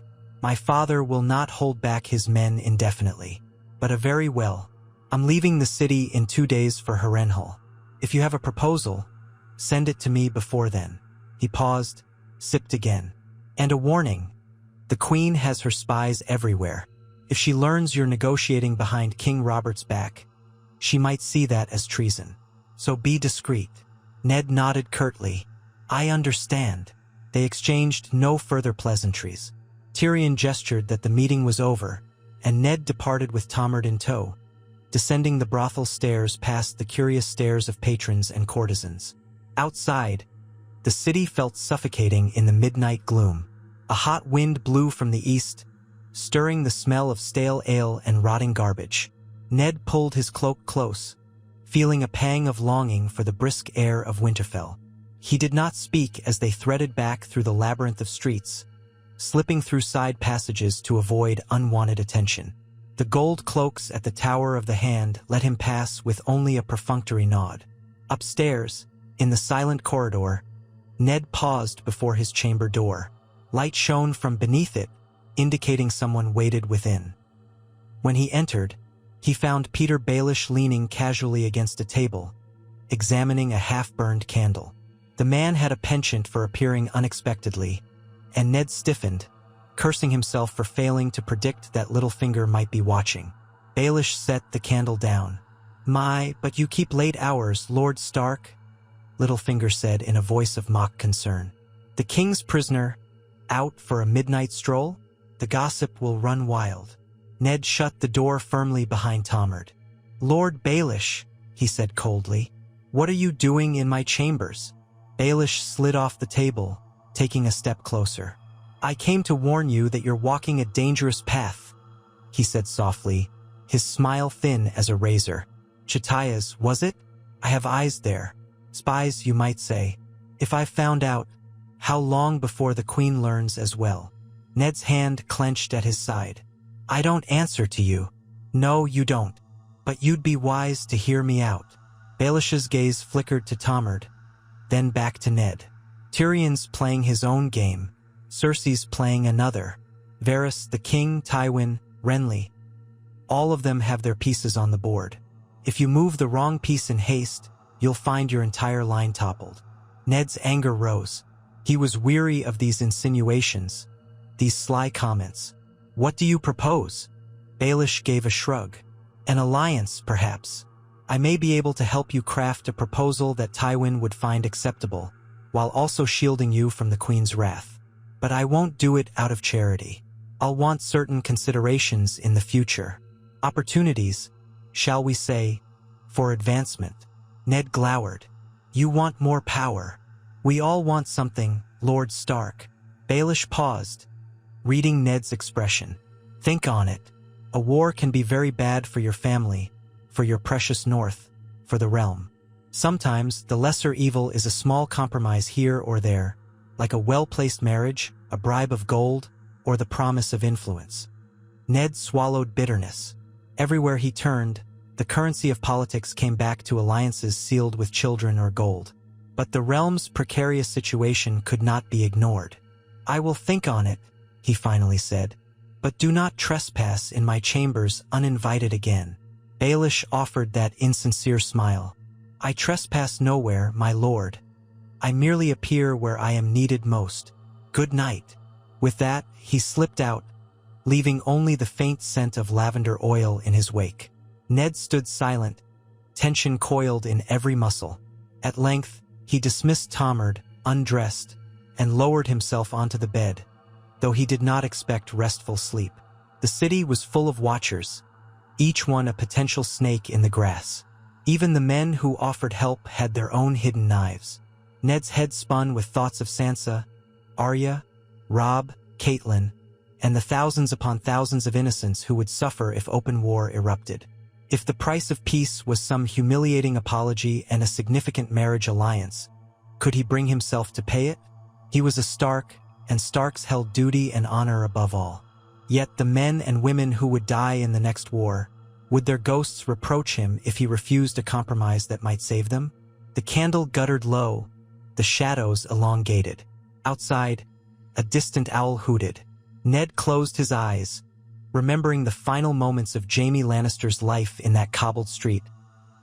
My father will not hold back his men indefinitely. But very well. I'm leaving the city in 2 days for Harrenhal. If you have a proposal, send it to me before then." He paused, sipped again. "And a warning. The Queen has her spies everywhere. If she learns you're negotiating behind King Robert's back, she might see that as treason. So be discreet." Ned nodded curtly. "I understand." They exchanged no further pleasantries. Tyrion gestured that the meeting was over, and Ned departed with Tomard in tow, descending the brothel stairs past the curious stares of patrons and courtesans. Outside, the city felt suffocating in the midnight gloom. A hot wind blew from the east, stirring the smell of stale ale and rotting garbage. Ned pulled his cloak close, feeling a pang of longing for the brisk air of Winterfell. He did not speak as they threaded back through the labyrinth of streets, slipping through side passages to avoid unwanted attention. The gold cloaks at the Tower of the Hand let him pass with only a perfunctory nod. Upstairs, in the silent corridor, Ned paused before his chamber door. Light shone from beneath it, indicating someone waited within. When he entered, he found Peter Baelish leaning casually against a table, examining a half-burned candle. The man had a penchant for appearing unexpectedly, and Ned stiffened, cursing himself for failing to predict that Littlefinger might be watching. Baelish set the candle down. "My, but you keep late hours, Lord Stark," Littlefinger said in a voice of mock concern. "The king's prisoner, out for a midnight stroll? The gossip will run wild." Ned shut the door firmly behind Tomard. "Lord Baelish," he said coldly, "what are you doing in my chambers?" Baelish slid off the table, taking a step closer. "I came to warn you that you're walking a dangerous path," he said softly, his smile thin as a razor. "Chataya's, was it? I have eyes there. Spies, you might say. If I found out, how long before the Queen learns as well?" Ned's hand clenched at his side. "I don't answer to you. No, you don't. But you'd be wise to hear me out." Baelish's gaze flickered to Tomard, then back to Ned. Tyrion's playing his own game. Cersei's playing another. Varys, the king, Tywin, Renly. All of them have their pieces on the board. If you move the wrong piece in haste, you'll find your entire line toppled. Ned's anger rose. He was weary of these insinuations, these sly comments. "What do you propose?" Baelish gave a shrug. "An alliance, perhaps. I may be able to help you craft a proposal that Tywin would find acceptable, while also shielding you from the Queen's wrath. But I won't do it out of charity. I'll want certain considerations in the future. Opportunities, shall we say, for advancement." Ned glowered. "You want more power. We all want something, Lord Stark." Baelish paused, reading Ned's expression. "Think on it. A war can be very bad for your family, for your precious North, for the realm. Sometimes the lesser evil is a small compromise here or there, like a well-placed marriage, a bribe of gold, or the promise of influence." Ned swallowed bitterness. Everywhere he turned, the currency of politics came back to alliances sealed with children or gold. But the realm's precarious situation could not be ignored. "I will think on it," he finally said, "but do not trespass in my chambers uninvited again." Baelish offered that insincere smile. "I trespass nowhere, my lord. I merely appear where I am needed most. Good night." With that, he slipped out, leaving only the faint scent of lavender oil in his wake. Ned stood silent, tension coiled in every muscle. At length, he dismissed Tomard, undressed, and lowered himself onto the bed, though he did not expect restful sleep. The city was full of watchers, each one a potential snake in the grass. Even the men who offered help had their own hidden knives. Ned's head spun with thoughts of Sansa, Arya, Robb, Catelyn, and the thousands upon thousands of innocents who would suffer if open war erupted. If the price of peace was some humiliating apology and a significant marriage alliance, could he bring himself to pay it? He was a Stark, and Starks held duty and honor above all. Yet the men and women who would die in the next war, would their ghosts reproach him if he refused a compromise that might save them? The candle guttered low, the shadows elongated. Outside, a distant owl hooted. Ned closed his eyes, remembering the final moments of Jaime Lannister's life in that cobbled street,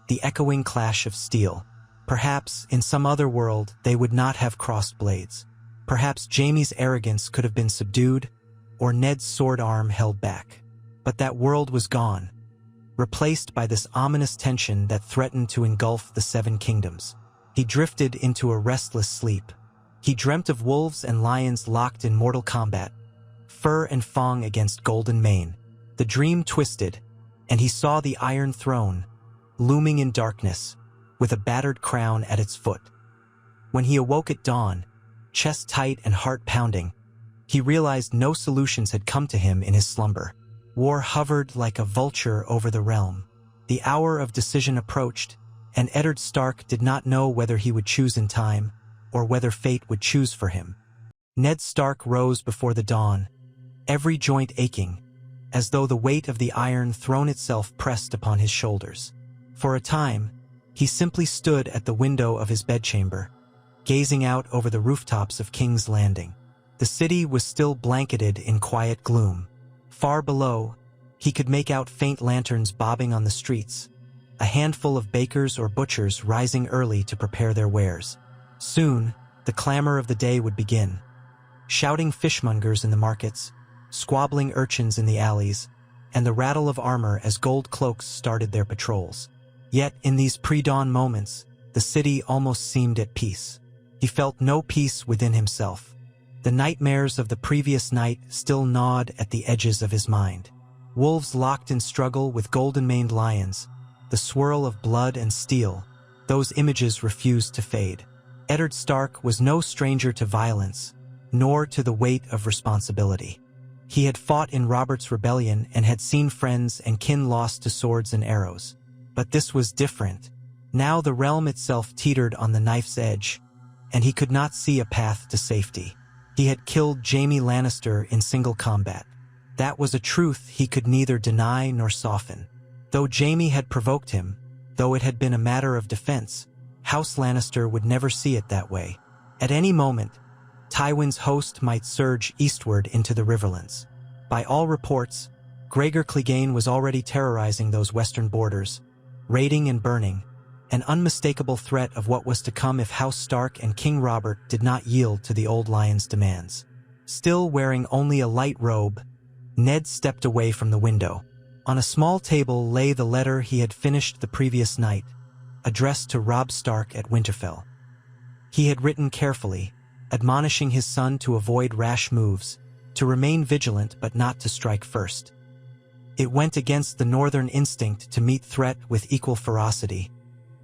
the echoing clash of steel. Perhaps, in some other world, they would not have crossed blades. Perhaps Jaime's arrogance could have been subdued, or Ned's sword arm held back. But that world was gone, replaced by this ominous tension that threatened to engulf the Seven Kingdoms. He drifted into a restless sleep. He dreamt of wolves and lions locked in mortal combat, fur and fang against golden mane. The dream twisted, and he saw the Iron Throne, looming in darkness, with a battered crown at its foot. When he awoke at dawn, chest tight and heart pounding, he realized no solutions had come to him in his slumber. War hovered like a vulture over the realm. The hour of decision approached, and Eddard Stark did not know whether he would choose in time, or whether fate would choose for him. Ned Stark rose before the dawn, every joint aching, as though the weight of the Iron Throne itself pressed upon his shoulders. For a time, he simply stood at the window of his bedchamber, gazing out over the rooftops of King's Landing. The city was still blanketed in quiet gloom. Far below, he could make out faint lanterns bobbing on the streets, a handful of bakers or butchers rising early to prepare their wares. Soon, the clamor of the day would begin. Shouting fishmongers in the markets, squabbling urchins in the alleys, and the rattle of armor as gold cloaks started their patrols. Yet, in these pre-dawn moments, the city almost seemed at peace. He felt no peace within himself. The nightmares of the previous night still gnawed at the edges of his mind. Wolves locked in struggle with golden-maned lions, the swirl of blood and steel, those images refused to fade. Eddard Stark was no stranger to violence, nor to the weight of responsibility. He had fought in Robert's rebellion and had seen friends and kin lost to swords and arrows. But this was different. Now the realm itself teetered on the knife's edge, and he could not see a path to safety. He had killed Jaime Lannister in single combat. That was a truth he could neither deny nor soften. Though Jaime had provoked him, though it had been a matter of defense, House Lannister would never see it that way. At any moment, Tywin's host might surge eastward into the Riverlands. By all reports, Gregor Clegane was already terrorizing those western borders, raiding and burning, an unmistakable threat of what was to come if House Stark and King Robert did not yield to the Old Lion's demands. Still wearing only a light robe, Ned stepped away from the window. On a small table lay the letter he had finished the previous night, addressed to Robb Stark at Winterfell. He had written carefully, admonishing his son to avoid rash moves, to remain vigilant but not to strike first. It went against the northern instinct to meet threat with equal ferocity,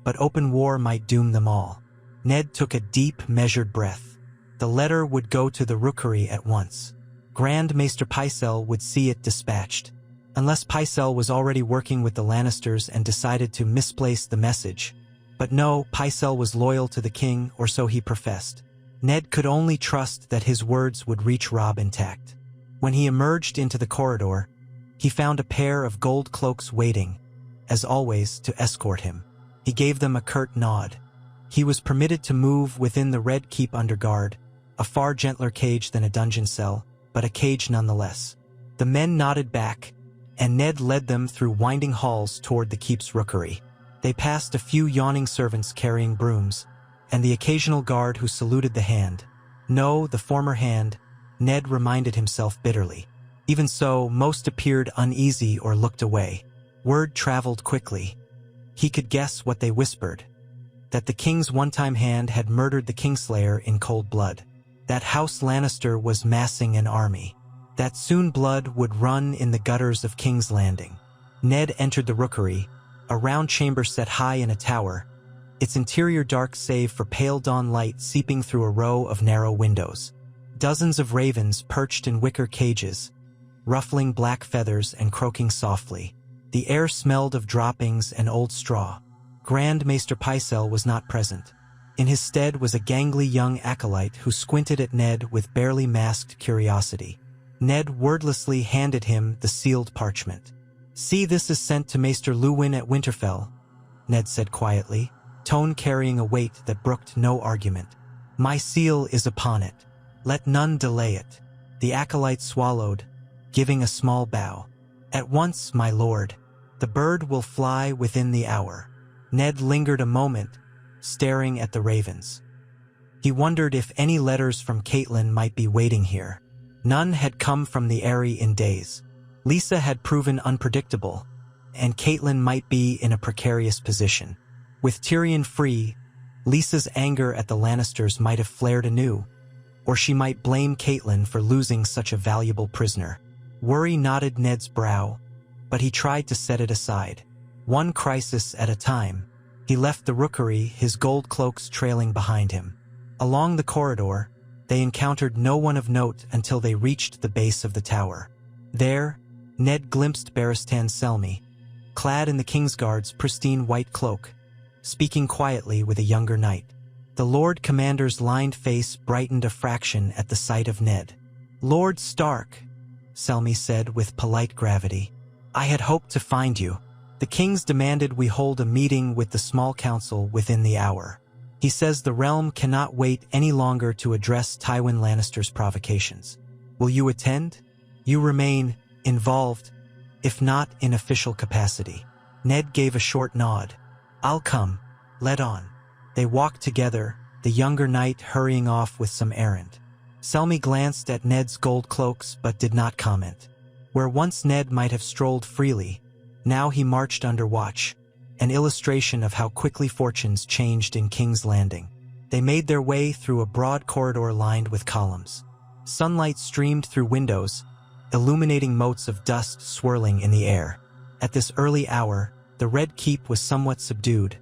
but open war might doom them all. Ned took a deep, measured breath. The letter would go to the Rookery at once. Grand Maester Pycelle would see it dispatched. Unless Pycelle was already working with the Lannisters and decided to misplace the message. But no, Pycelle was loyal to the king, or so he professed. Ned could only trust that his words would reach Robb intact. When he emerged into the corridor, he found a pair of gold cloaks waiting, as always, to escort him. He gave them a curt nod. He was permitted to move within the Red Keep under guard, a far gentler cage than a dungeon cell, but a cage nonetheless. The men nodded back, and Ned led them through winding halls toward the keep's rookery. They passed a few yawning servants carrying brooms, and the occasional guard who saluted the hand. No, the former hand, Ned reminded himself bitterly. Even so, most appeared uneasy or looked away. Word traveled quickly. He could guess what they whispered. That the king's one-time hand had murdered the Kingslayer in cold blood. That House Lannister was massing an army. That soon blood would run in the gutters of King's Landing. Ned entered the rookery, a round chamber set high in a tower, its interior dark save for pale dawn light seeping through a row of narrow windows. Dozens of ravens perched in wicker cages, ruffling black feathers and croaking softly. The air smelled of droppings and old straw. Grand Maester Pycelle was not present. In his stead was a gangly young acolyte who squinted at Ned with barely masked curiosity. Ned wordlessly handed him the sealed parchment. "See, this is sent to Maester Luwin at Winterfell," Ned said quietly, tone carrying a weight that brooked no argument. "My seal is upon it. Let none delay it." The acolyte swallowed, giving a small bow. "At once, my lord. The bird will fly within the hour." Ned lingered a moment, staring at the ravens. He wondered if any letters from Catelyn might be waiting here. None had come from the Eyrie in days. Lisa had proven unpredictable, and Catelyn might be in a precarious position. With Tyrion free, Lisa's anger at the Lannisters might have flared anew, or she might blame Catelyn for losing such a valuable prisoner. Worry knotted Ned's brow, but he tried to set it aside. One crisis at a time, he left the rookery, his gold cloaks trailing behind him. Along the corridor, they encountered no one of note until they reached the base of the tower. There, Ned glimpsed Barristan Selmy, clad in the Kingsguard's pristine white cloak, speaking quietly with a younger knight. The Lord Commander's lined face brightened a fraction at the sight of Ned. "Lord Stark," Selmy said with polite gravity, "I had hoped to find you. The kings demanded we hold a meeting with the small council within the hour. He says the realm cannot wait any longer to address Tywin Lannister's provocations. Will you attend? You remain involved, if not in official capacity." Ned gave a short nod. "I'll come. Let on." They walked together, the younger knight hurrying off with some errand. Selmy glanced at Ned's gold cloaks but did not comment. Where once Ned might have strolled freely, now he marched under watch, an illustration of how quickly fortunes changed in King's Landing. They made their way through a broad corridor lined with columns. Sunlight streamed through windows, illuminating motes of dust swirling in the air. At this early hour, the Red Keep was somewhat subdued,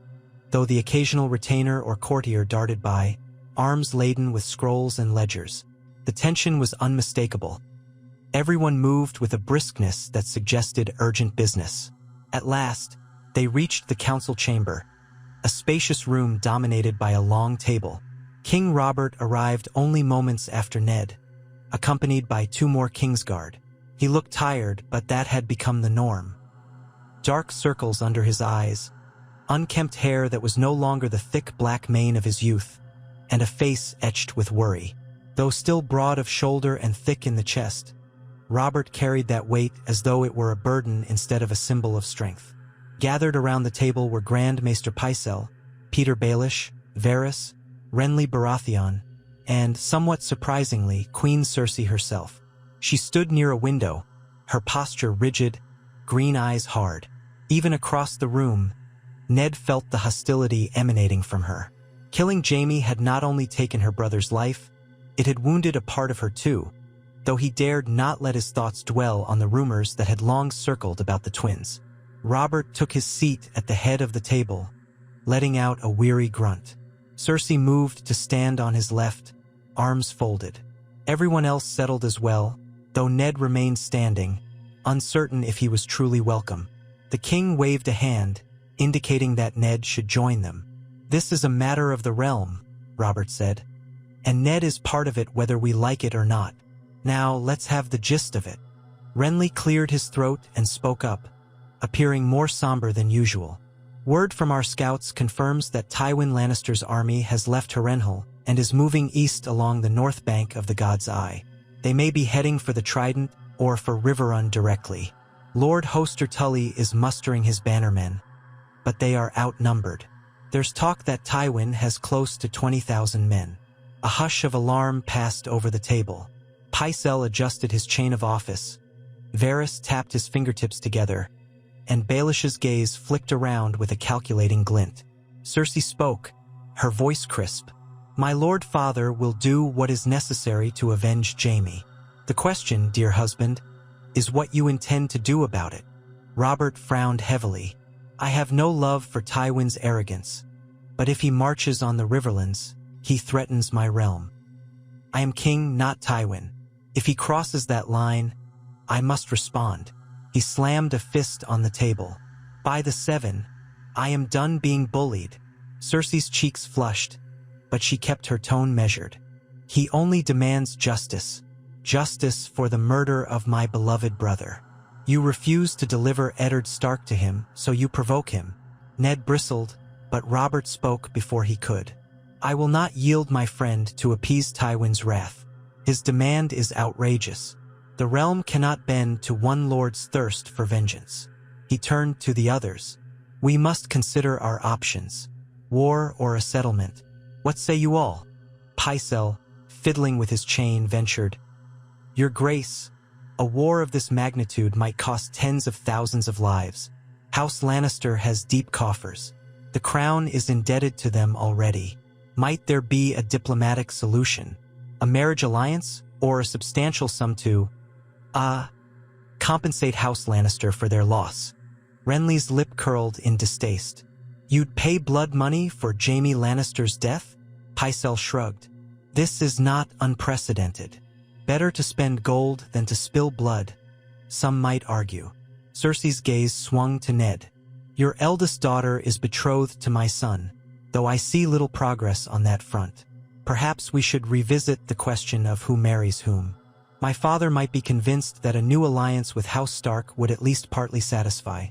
though the occasional retainer or courtier darted by, arms laden with scrolls and ledgers. The tension was unmistakable. Everyone moved with a briskness that suggested urgent business. At last, they reached the council chamber, a spacious room dominated by a long table. King Robert arrived only moments after Ned, accompanied by 2 more Kingsguard. He looked tired, but that had become the norm. Dark circles under his eyes, unkempt hair that was no longer the thick black mane of his youth, and a face etched with worry. Though still broad of shoulder and thick in the chest, Robert carried that weight as though it were a burden instead of a symbol of strength. Gathered around the table were Grand Maester Pycelle, Peter Baelish, Varys, Renly Baratheon, and, somewhat surprisingly, Queen Cersei herself. She stood near a window, her posture rigid, green eyes hard. Even across the room, Ned felt the hostility emanating from her. Killing Jaime had not only taken her brother's life, it had wounded a part of her too, though he dared not let his thoughts dwell on the rumors that had long circled about the twins. Robert took his seat at the head of the table, letting out a weary grunt. Cersei moved to stand on his left, arms folded. Everyone else settled as well, though Ned remained standing, uncertain if he was truly welcome. The king waved a hand, indicating that Ned should join them. "This is a matter of the realm," Robert said, "and Ned is part of it whether we like it or not. Now, let's have the gist of it." Renly cleared his throat and spoke up, appearing more somber than usual. "Word from our scouts confirms that Tywin Lannister's army has left Harrenhal and is moving east along the north bank of the God's Eye. They may be heading for the Trident or for Riverrun directly. Lord Hoster Tully is mustering his bannermen, but they are outnumbered. There's talk that Tywin has close to 20,000 men." A hush of alarm passed over the table. Pycelle adjusted his chain of office. Varys tapped his fingertips together, and Baelish's gaze flicked around with a calculating glint. Cersei spoke, her voice crisp. "My Lord Father will do what is necessary to avenge Jaime. The question, dear husband, is what you intend to do about it." Robert frowned heavily. "I have no love for Tywin's arrogance, but if he marches on the Riverlands, he threatens my realm. I am king, not Tywin. If he crosses that line, I must respond." He slammed a fist on the table. "By the 7, I am done being bullied." Cersei's cheeks flushed, but she kept her tone measured. "He only demands justice. Justice for the murder of my beloved brother. You refuse to deliver Eddard Stark to him, so you provoke him." Ned bristled, but Robert spoke before he could. "I will not yield my friend to appease Tywin's wrath. His demand is outrageous. The realm cannot bend to one lord's thirst for vengeance." He turned to the others. "We must consider our options. War or a settlement. What say you all?" Pycelle, fiddling with his chain, ventured, "Your Grace, a war of this magnitude might cost tens of thousands of lives. House Lannister has deep coffers. The crown is indebted to them already. Might there be a diplomatic solution? A marriage alliance, or a substantial sum to compensate House Lannister for their loss?" Renly's lip curled in distaste. "You'd pay blood money for Jaime Lannister's death?" Pycelle shrugged. "This is not unprecedented. Better to spend gold than to spill blood, some might argue." Cersei's gaze swung to Ned. "Your eldest daughter is betrothed to my son, though I see little progress on that front. Perhaps we should revisit the question of who marries whom. My father might be convinced that a new alliance with House Stark would at least partly satisfy."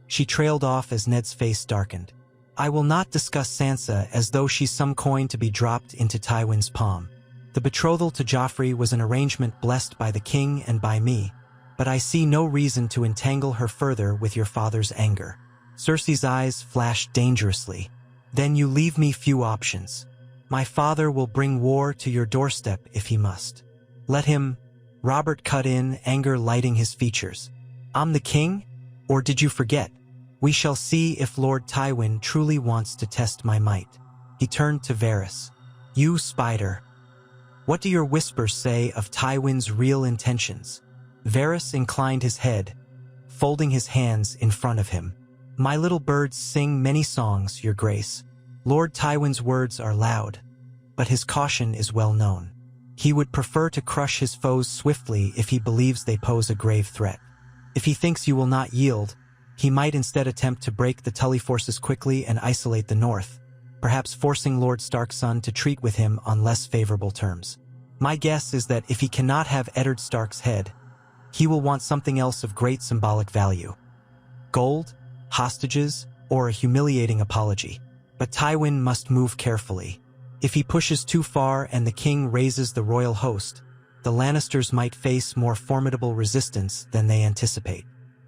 She trailed off as Ned's face darkened. "I will not discuss Sansa as though she's some coin to be dropped into Tywin's palm. The betrothal to Joffrey was an arrangement blessed by the king and by me, but I see no reason to entangle her further with your father's anger." Cersei's eyes flashed dangerously. "Then you leave me few options. My father will bring war to your doorstep if he must. Let him—" Robert cut in, anger lighting his features. "I'm the king? Or did you forget? We shall see if Lord Tywin truly wants to test my might." He turned to Varys. "You, Spider, what do your whispers say of Tywin's real intentions?" Varys inclined his head, folding his hands in front of him. "My little birds sing many songs, your grace. Lord Tywin's words are loud, but his caution is well known. He would prefer to crush his foes swiftly if he believes they pose a grave threat. If he thinks you will not yield, he might instead attempt to break the Tully forces quickly and isolate the north, perhaps forcing Lord Stark's son to treat with him on less favorable terms. My guess is that if he cannot have Eddard Stark's head, he will want something else of great symbolic value. Gold, hostages, or a humiliating apology. But Tywin must move carefully. If he pushes too far and the king raises the royal host, the Lannisters might face more formidable resistance than they anticipate.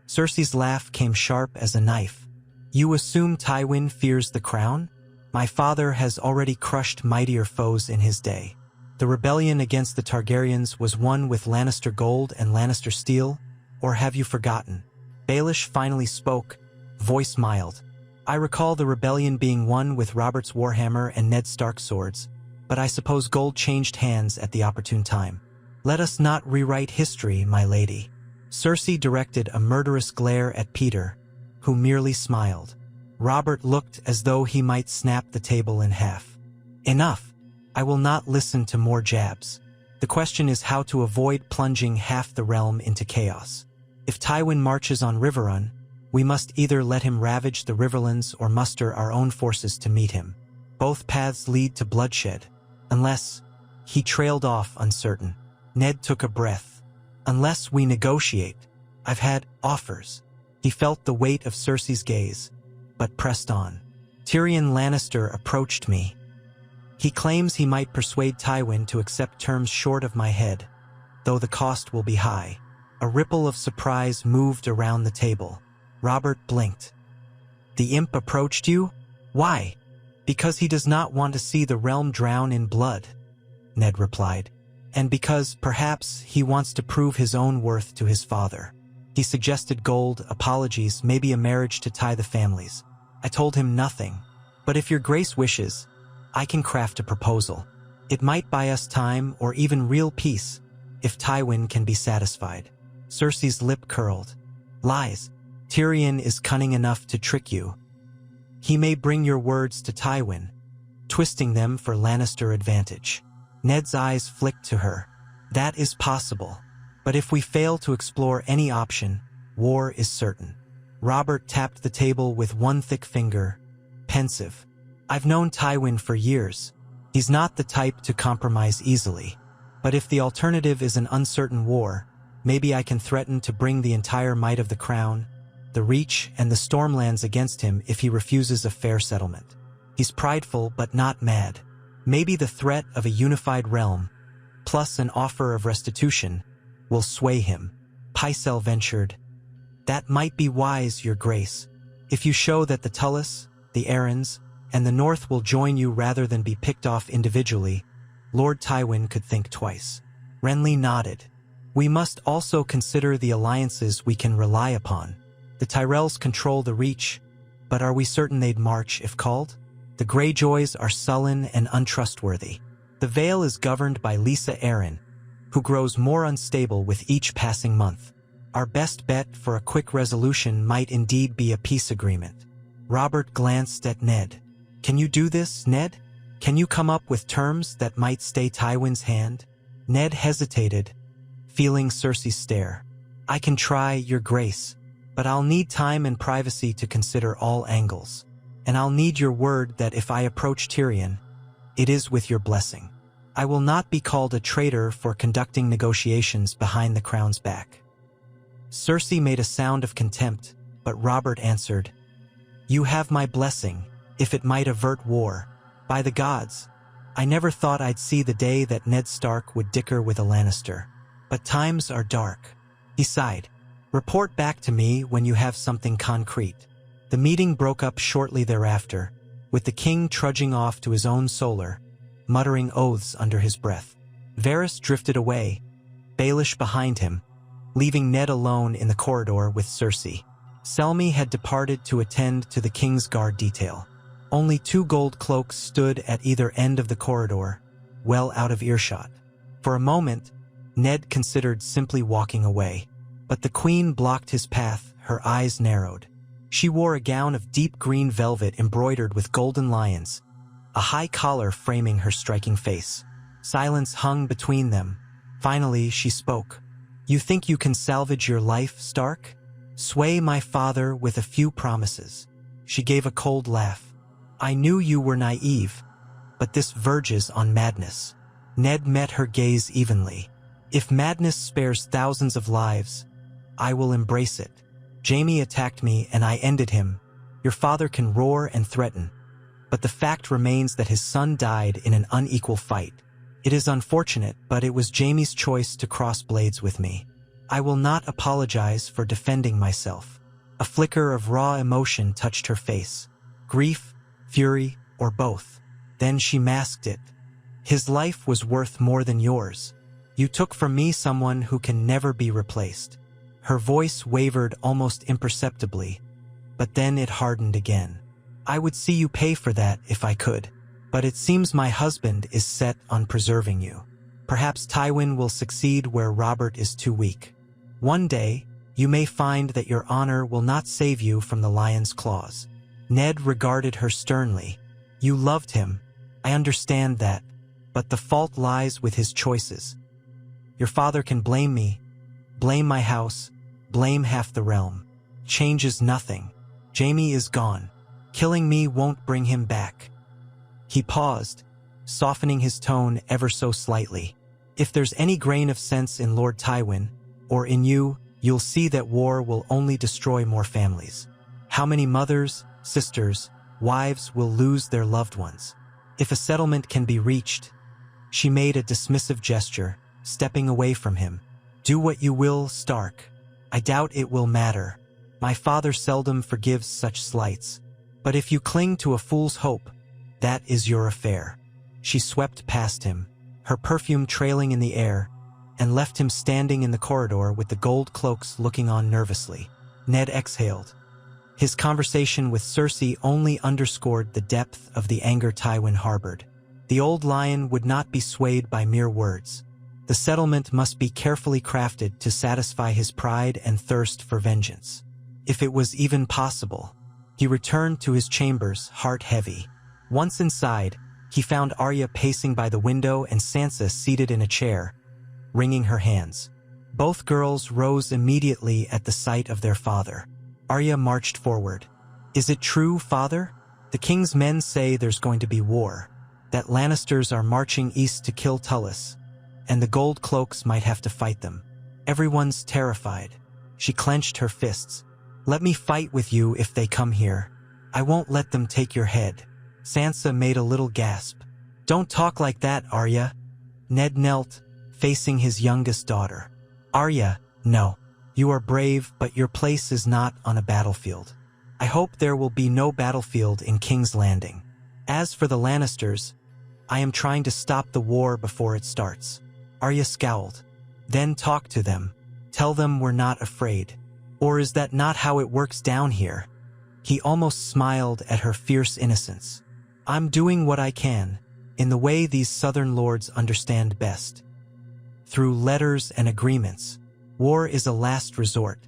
Cersei's laugh came sharp as a knife. You assume Tywin fears the crown? My father has already crushed mightier foes in his day. The rebellion against the Targaryens was won with Lannister gold and Lannister steel, or have you forgotten? Baelish finally spoke, voice mild. I recall the rebellion being won with Robert's warhammer and Ned Stark's swords, but I suppose gold changed hands at the opportune time. Let us not rewrite history, my lady. Cersei directed a murderous glare at Peter, who merely smiled. Robert looked as though he might snap the table in half. Enough. I will not listen to more jabs. The question is how to avoid plunging half the realm into chaos. If Tywin marches on Riverrun, we must either let him ravage the Riverlands or muster our own forces to meet him. Both paths lead to bloodshed. Unless... He trailed off uncertain. Ned took a breath. Unless we negotiate. I've had offers. He felt the weight of Cersei's gaze, but pressed on. Tyrion Lannister approached me. He claims he might persuade Tywin to accept terms short of my head, though the cost will be high. A ripple of surprise moved around the table. Robert blinked. The imp approached you? Why? Because he does not want to see the realm drown in blood, Ned replied. And because, perhaps, he wants to prove his own worth to his father. He suggested gold, apologies, maybe a marriage to tie the families. I told him nothing. But if your grace wishes, I can craft a proposal. It might buy us time or even real peace, if Tywin can be satisfied. Cersei's lip curled. Lies. Tyrion is cunning enough to trick you. He may bring your words to Tywin, twisting them for Lannister advantage. Ned's eyes flicked to her. That is possible. But if we fail to explore any option, war is certain. Robert tapped the table with one thick finger, pensive. I've known Tywin for years. He's not the type to compromise easily. But if the alternative is an uncertain war, maybe I can threaten to bring the entire might of the crown, the Reach, and the Stormlands against him if he refuses a fair settlement. He's prideful but not mad. Maybe the threat of a unified realm, plus an offer of restitution, will sway him. Pycelle ventured. That might be wise, your grace. If you show that the Tullys, the Arryns, and the North will join you rather than be picked off individually, Lord Tywin could think twice. Renly nodded. We must also consider the alliances we can rely upon. The Tyrells control the Reach, but are we certain they'd march if called? The Greyjoys are sullen and untrustworthy. The Vale is governed by Lysa Arryn, who grows more unstable with each passing month. Our best bet for a quick resolution might indeed be a peace agreement. Robert glanced at Ned. Can you do this, Ned? Can you come up with terms that might stay Tywin's hand? Ned hesitated, feeling Cersei's stare. I can try, your grace, but I'll need time and privacy to consider all angles. And I'll need your word that if I approach Tyrion, it is with your blessing. I will not be called a traitor for conducting negotiations behind the crown's back. Cersei made a sound of contempt, but Robert answered, You have my blessing, if it might avert war. By the gods, I never thought I'd see the day that Ned Stark would dicker with a Lannister. But times are dark. He sighed. Report back to me when you have something concrete. The meeting broke up shortly thereafter, with the king trudging off to his own solar, muttering oaths under his breath. Varys drifted away, Baelish behind him, leaving Ned alone in the corridor with Cersei. Selmy had departed to attend to the king's guard detail. Only 2 gold cloaks stood at either end of the corridor, well out of earshot. For a moment, Ned considered simply walking away, but the queen blocked his path, her eyes narrowed. She wore a gown of deep green velvet embroidered with golden lions, a high collar framing her striking face. Silence hung between them. Finally, she spoke. "You think you can salvage your life, Stark? Sway my father with a few promises." She gave a cold laugh. "I knew you were naive, but this verges on madness." Ned met her gaze evenly. "If madness spares thousands of lives, I will embrace it. Jaime attacked me and I ended him. Your father can roar and threaten, but the fact remains that his son died in an unequal fight. It is unfortunate, but it was Jaime's choice to cross blades with me. I will not apologize for defending myself." A flicker of raw emotion touched her face. Grief, fury, or both. Then she masked it. "His life was worth more than yours. You took from me someone who can never be replaced." Her voice wavered almost imperceptibly, but then it hardened again. "I would see you pay for that if I could. But it seems my husband is set on preserving you. Perhaps Tywin will succeed where Robert is too weak. One day, you may find that your honor will not save you from the lion's claws." Ned regarded her sternly. "You loved him. I understand that. But the fault lies with his choices. Your father can blame me, blame my house, blame half the realm. Changes nothing. Jaime is gone. Killing me won't bring him back." He paused, softening his tone ever so slightly. "If there's any grain of sense in Lord Tywin, or in you, you'll see that war will only destroy more families. How many mothers, sisters, wives will lose their loved ones? If a settlement can be reached—" She made a dismissive gesture, stepping away from him. "Do what you will, Stark. I doubt it will matter. My father seldom forgives such slights. But if you cling to a fool's hope, that is your affair." She swept past him, her perfume trailing in the air, and left him standing in the corridor with the gold cloaks looking on nervously. Ned exhaled. His conversation with Cersei only underscored the depth of the anger Tywin harbored. The old lion would not be swayed by mere words. The settlement must be carefully crafted to satisfy his pride and thirst for vengeance. If it was even possible. He returned to his chambers, heart heavy. Once inside, he found Arya pacing by the window and Sansa seated in a chair, wringing her hands. Both girls rose immediately at the sight of their father. Arya marched forward. "Is it true, father? The king's men say there's going to be war, that Lannisters are marching east to kill Tullis, and the gold cloaks might have to fight them. Everyone's terrified." She clenched her fists. "Let me fight with you if they come here. I won't let them take your head." Sansa made a little gasp. "Don't talk like that, Arya." Ned knelt, facing his youngest daughter. "Arya, no. You are brave, but your place is not on a battlefield. I hope there will be no battlefield in King's Landing. As for the Lannisters, I am trying to stop the war before it starts." Arya scowled. "Then talk to them. Tell them we're not afraid. Or is that not how it works down here?" He almost smiled at her fierce innocence. "I'm doing what I can, in the way these southern lords understand best. Through letters and agreements. War is a last resort.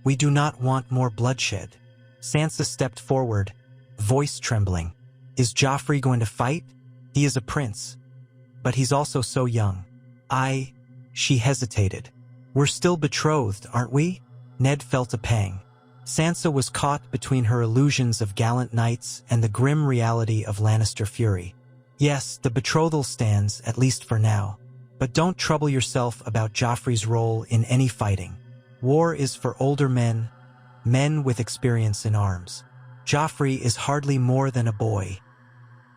We do not want more bloodshed." Sansa stepped forward, voice trembling. "Is Joffrey going to fight? He is a prince. But he's also so young." She hesitated. "We're still betrothed, aren't we?" Ned felt a pang. Sansa was caught between her illusions of gallant knights and the grim reality of Lannister fury. "Yes, the betrothal stands, at least for now. But don't trouble yourself about Joffrey's role in any fighting. War is for older men, men with experience in arms. Joffrey is hardly more than a boy."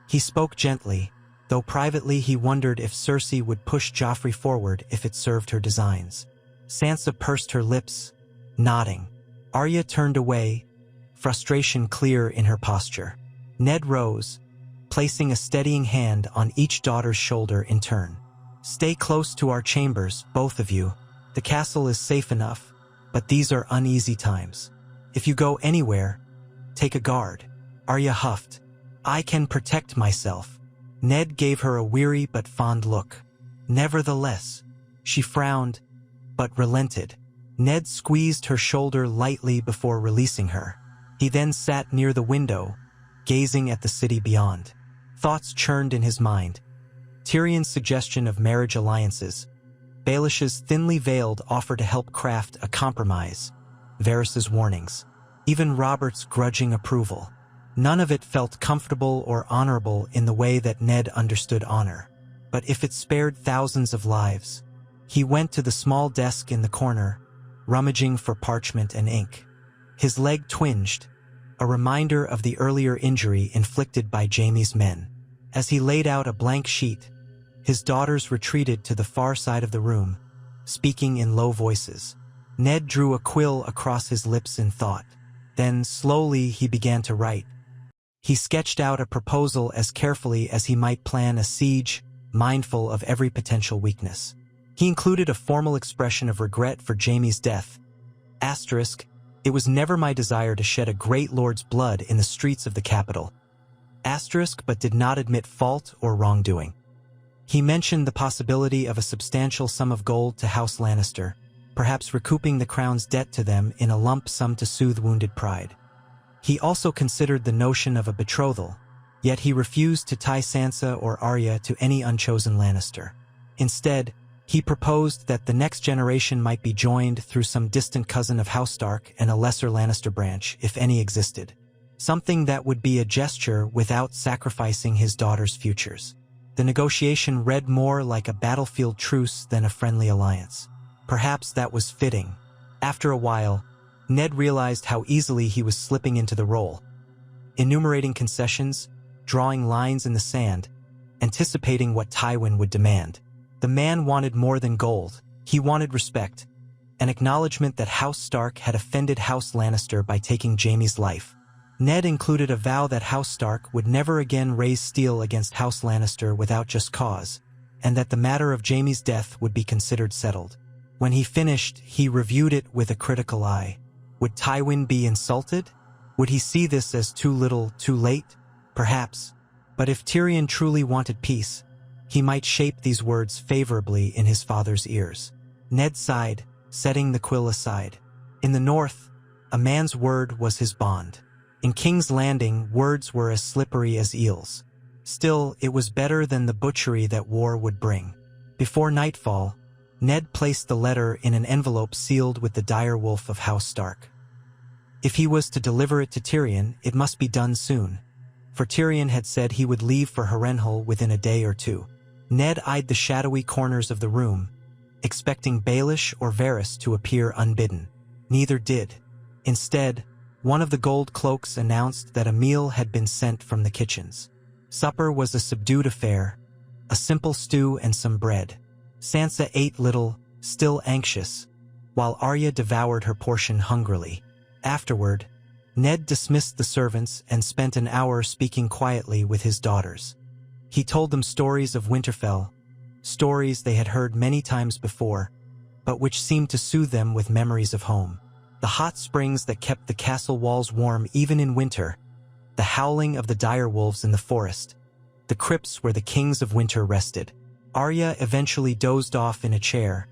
He spoke gently, though privately he wondered if Cersei would push Joffrey forward if it served her designs. Sansa pursed her lips, nodding. Arya turned away, frustration clear in her posture. Ned rose, placing a steadying hand on each daughter's shoulder in turn. "Stay close to our chambers, both of you. The castle is safe enough, but these are uneasy times. If you go anywhere, take a guard." Arya huffed. "I can protect myself." Ned gave her a weary but fond look. "Nevertheless." She frowned, but relented. Ned squeezed her shoulder lightly before releasing her. He then sat near the window, gazing at the city beyond. Thoughts churned in his mind. Tyrion's suggestion of marriage alliances, Baelish's thinly veiled offer to help craft a compromise, Varys's warnings, even Robert's grudging approval. None of it felt comfortable or honorable in the way that Ned understood honor. But if it spared thousands of lives, he went to the small desk in the corner, rummaging for parchment and ink. His leg twinged, a reminder of the earlier injury inflicted by Jaime's men. As he laid out a blank sheet, his daughters retreated to the far side of the room, speaking in low voices. Ned drew a quill across his lips in thought. Then, slowly, he began to write. He sketched out a proposal as carefully as he might plan a siege, mindful of every potential weakness. He included a formal expression of regret for Jaime's death. Asterisk, it was never my desire to shed a great lord's blood in the streets of the capital. Asterisk, but did not admit fault or wrongdoing. He mentioned the possibility of a substantial sum of gold to House Lannister, perhaps recouping the crown's debt to them in a lump sum to soothe wounded pride. He also considered the notion of a betrothal, yet he refused to tie Sansa or Arya to any unchosen Lannister. Instead, he proposed that the next generation might be joined through some distant cousin of House Stark and a lesser Lannister branch, if any existed. Something that would be a gesture without sacrificing his daughters' futures. The negotiation read more like a battlefield truce than a friendly alliance. Perhaps that was fitting. After a while, Ned realized how easily he was slipping into the role. Enumerating concessions, drawing lines in the sand, anticipating what Tywin would demand. The man wanted more than gold. He wanted respect, an acknowledgement that House Stark had offended House Lannister by taking Jaime's life. Ned included a vow that House Stark would never again raise steel against House Lannister without just cause, and that the matter of Jaime's death would be considered settled. When he finished, he reviewed it with a critical eye. Would Tywin be insulted? Would he see this as too little, too late? Perhaps. But if Tyrion truly wanted peace, he might shape these words favorably in his father's ears. Ned sighed, setting the quill aside. In the north, a man's word was his bond. In King's Landing, words were as slippery as eels. Still, it was better than the butchery that war would bring. Before nightfall, Ned placed the letter in an envelope sealed with the dire wolf of House Stark. If he was to deliver it to Tyrion, it must be done soon, for Tyrion had said he would leave for Harrenhal within a day or two. Ned eyed the shadowy corners of the room, expecting Baelish or Varys to appear unbidden. Neither did. Instead, one of the gold cloaks announced that a meal had been sent from the kitchens. Supper was a subdued affair, a simple stew and some bread. Sansa ate little, still anxious, while Arya devoured her portion hungrily. Afterward, Ned dismissed the servants and spent an hour speaking quietly with his daughters. He told them stories of Winterfell, stories they had heard many times before, but which seemed to soothe them with memories of home. The hot springs that kept the castle walls warm even in winter, the howling of the dire wolves in the forest, the crypts where the kings of winter rested. Arya eventually dozed off in a chair,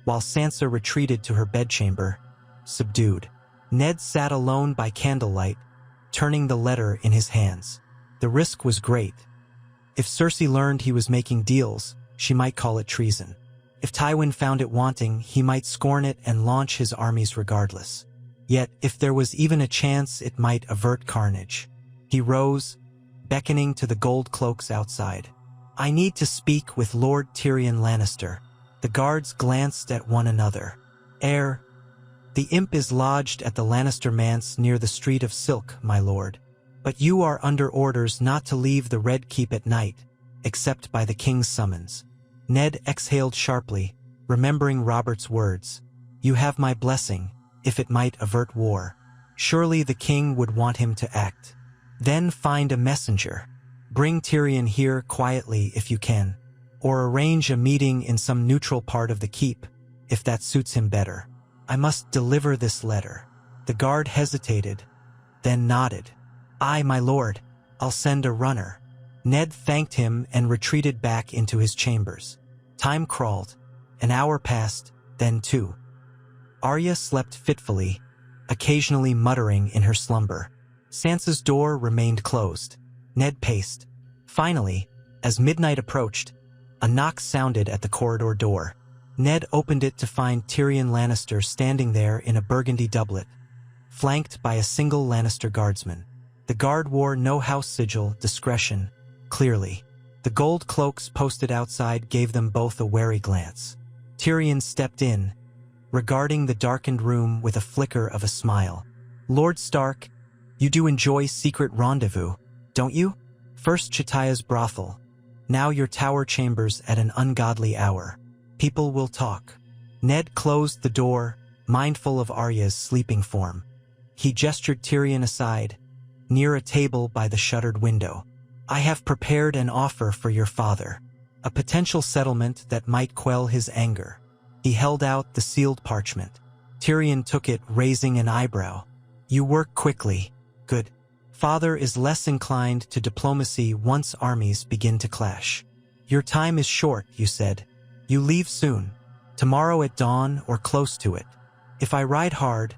while Sansa retreated to her bedchamber, subdued. Ned sat alone by candlelight, turning the letter in his hands. The risk was great. If Cersei learned he was making deals, she might call it treason. If Tywin found it wanting, he might scorn it and launch his armies regardless. Yet, if there was even a chance, it might avert carnage. He rose, beckoning to the gold cloaks outside. "I need to speak with Lord Tyrion Lannister." The guards glanced at one another. The imp is lodged at the Lannister manse near the Street of Silk, my lord. But you are under orders not to leave the Red Keep at night, except by the king's summons." Ned exhaled sharply, remembering Robert's words. "You have my blessing, if it might avert war." Surely the king would want him to act. "Then find a messenger. Bring Tyrion here quietly if you can, or arrange a meeting in some neutral part of the keep, if that suits him better. I must deliver this letter." The guard hesitated, then nodded. "Aye, my lord, I'll send a runner." Ned thanked him and retreated back into his chambers. Time crawled. An hour passed, then two. Arya slept fitfully, occasionally muttering in her slumber. Sansa's door remained closed. Ned paced. Finally, as midnight approached, A knock sounded at the corridor door. Ned opened it to find Tyrion Lannister standing there in a burgundy doublet, flanked by a single Lannister guardsman. The guard wore no house sigil, discretion, clearly. The gold cloaks posted outside gave them both a wary glance. Tyrion stepped in, regarding the darkened room with a flicker of a smile. "Lord Stark, you do enjoy secret rendezvous, don't you? First Chataya's brothel, now your tower chambers at an ungodly hour. People will talk." Ned closed the door, mindful of Arya's sleeping form. He gestured Tyrion aside, near a table by the shuttered window. "I have prepared an offer for your father, a potential settlement that might quell his anger." He held out the sealed parchment. Tyrion took it, raising an eyebrow. "You work quickly. Good. Father is less inclined to diplomacy once armies begin to clash. Your time is short, you said. You leave soon. Tomorrow at dawn or close to it. If I ride hard,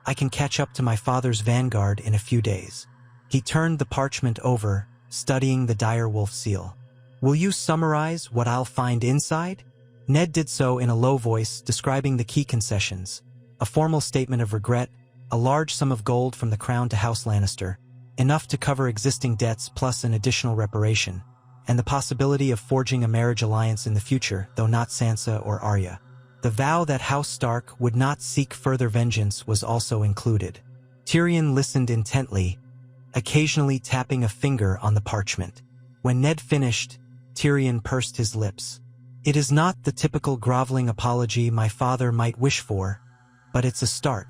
I can catch up to my father's vanguard in a few days." He turned the parchment over, studying the direwolf seal. "Will you summarize what I'll find inside?" Ned did so in a low voice, describing the key concessions. A formal statement of regret, a large sum of gold from the crown to House Lannister, enough to cover existing debts plus an additional reparation, and the possibility of forging a marriage alliance in the future, though not Sansa or Arya. The vow that House Stark would not seek further vengeance was also included. Tyrion listened intently, occasionally tapping a finger on the parchment. When Ned finished, Tyrion pursed his lips. "It is not the typical groveling apology my father might wish for, but it's a start.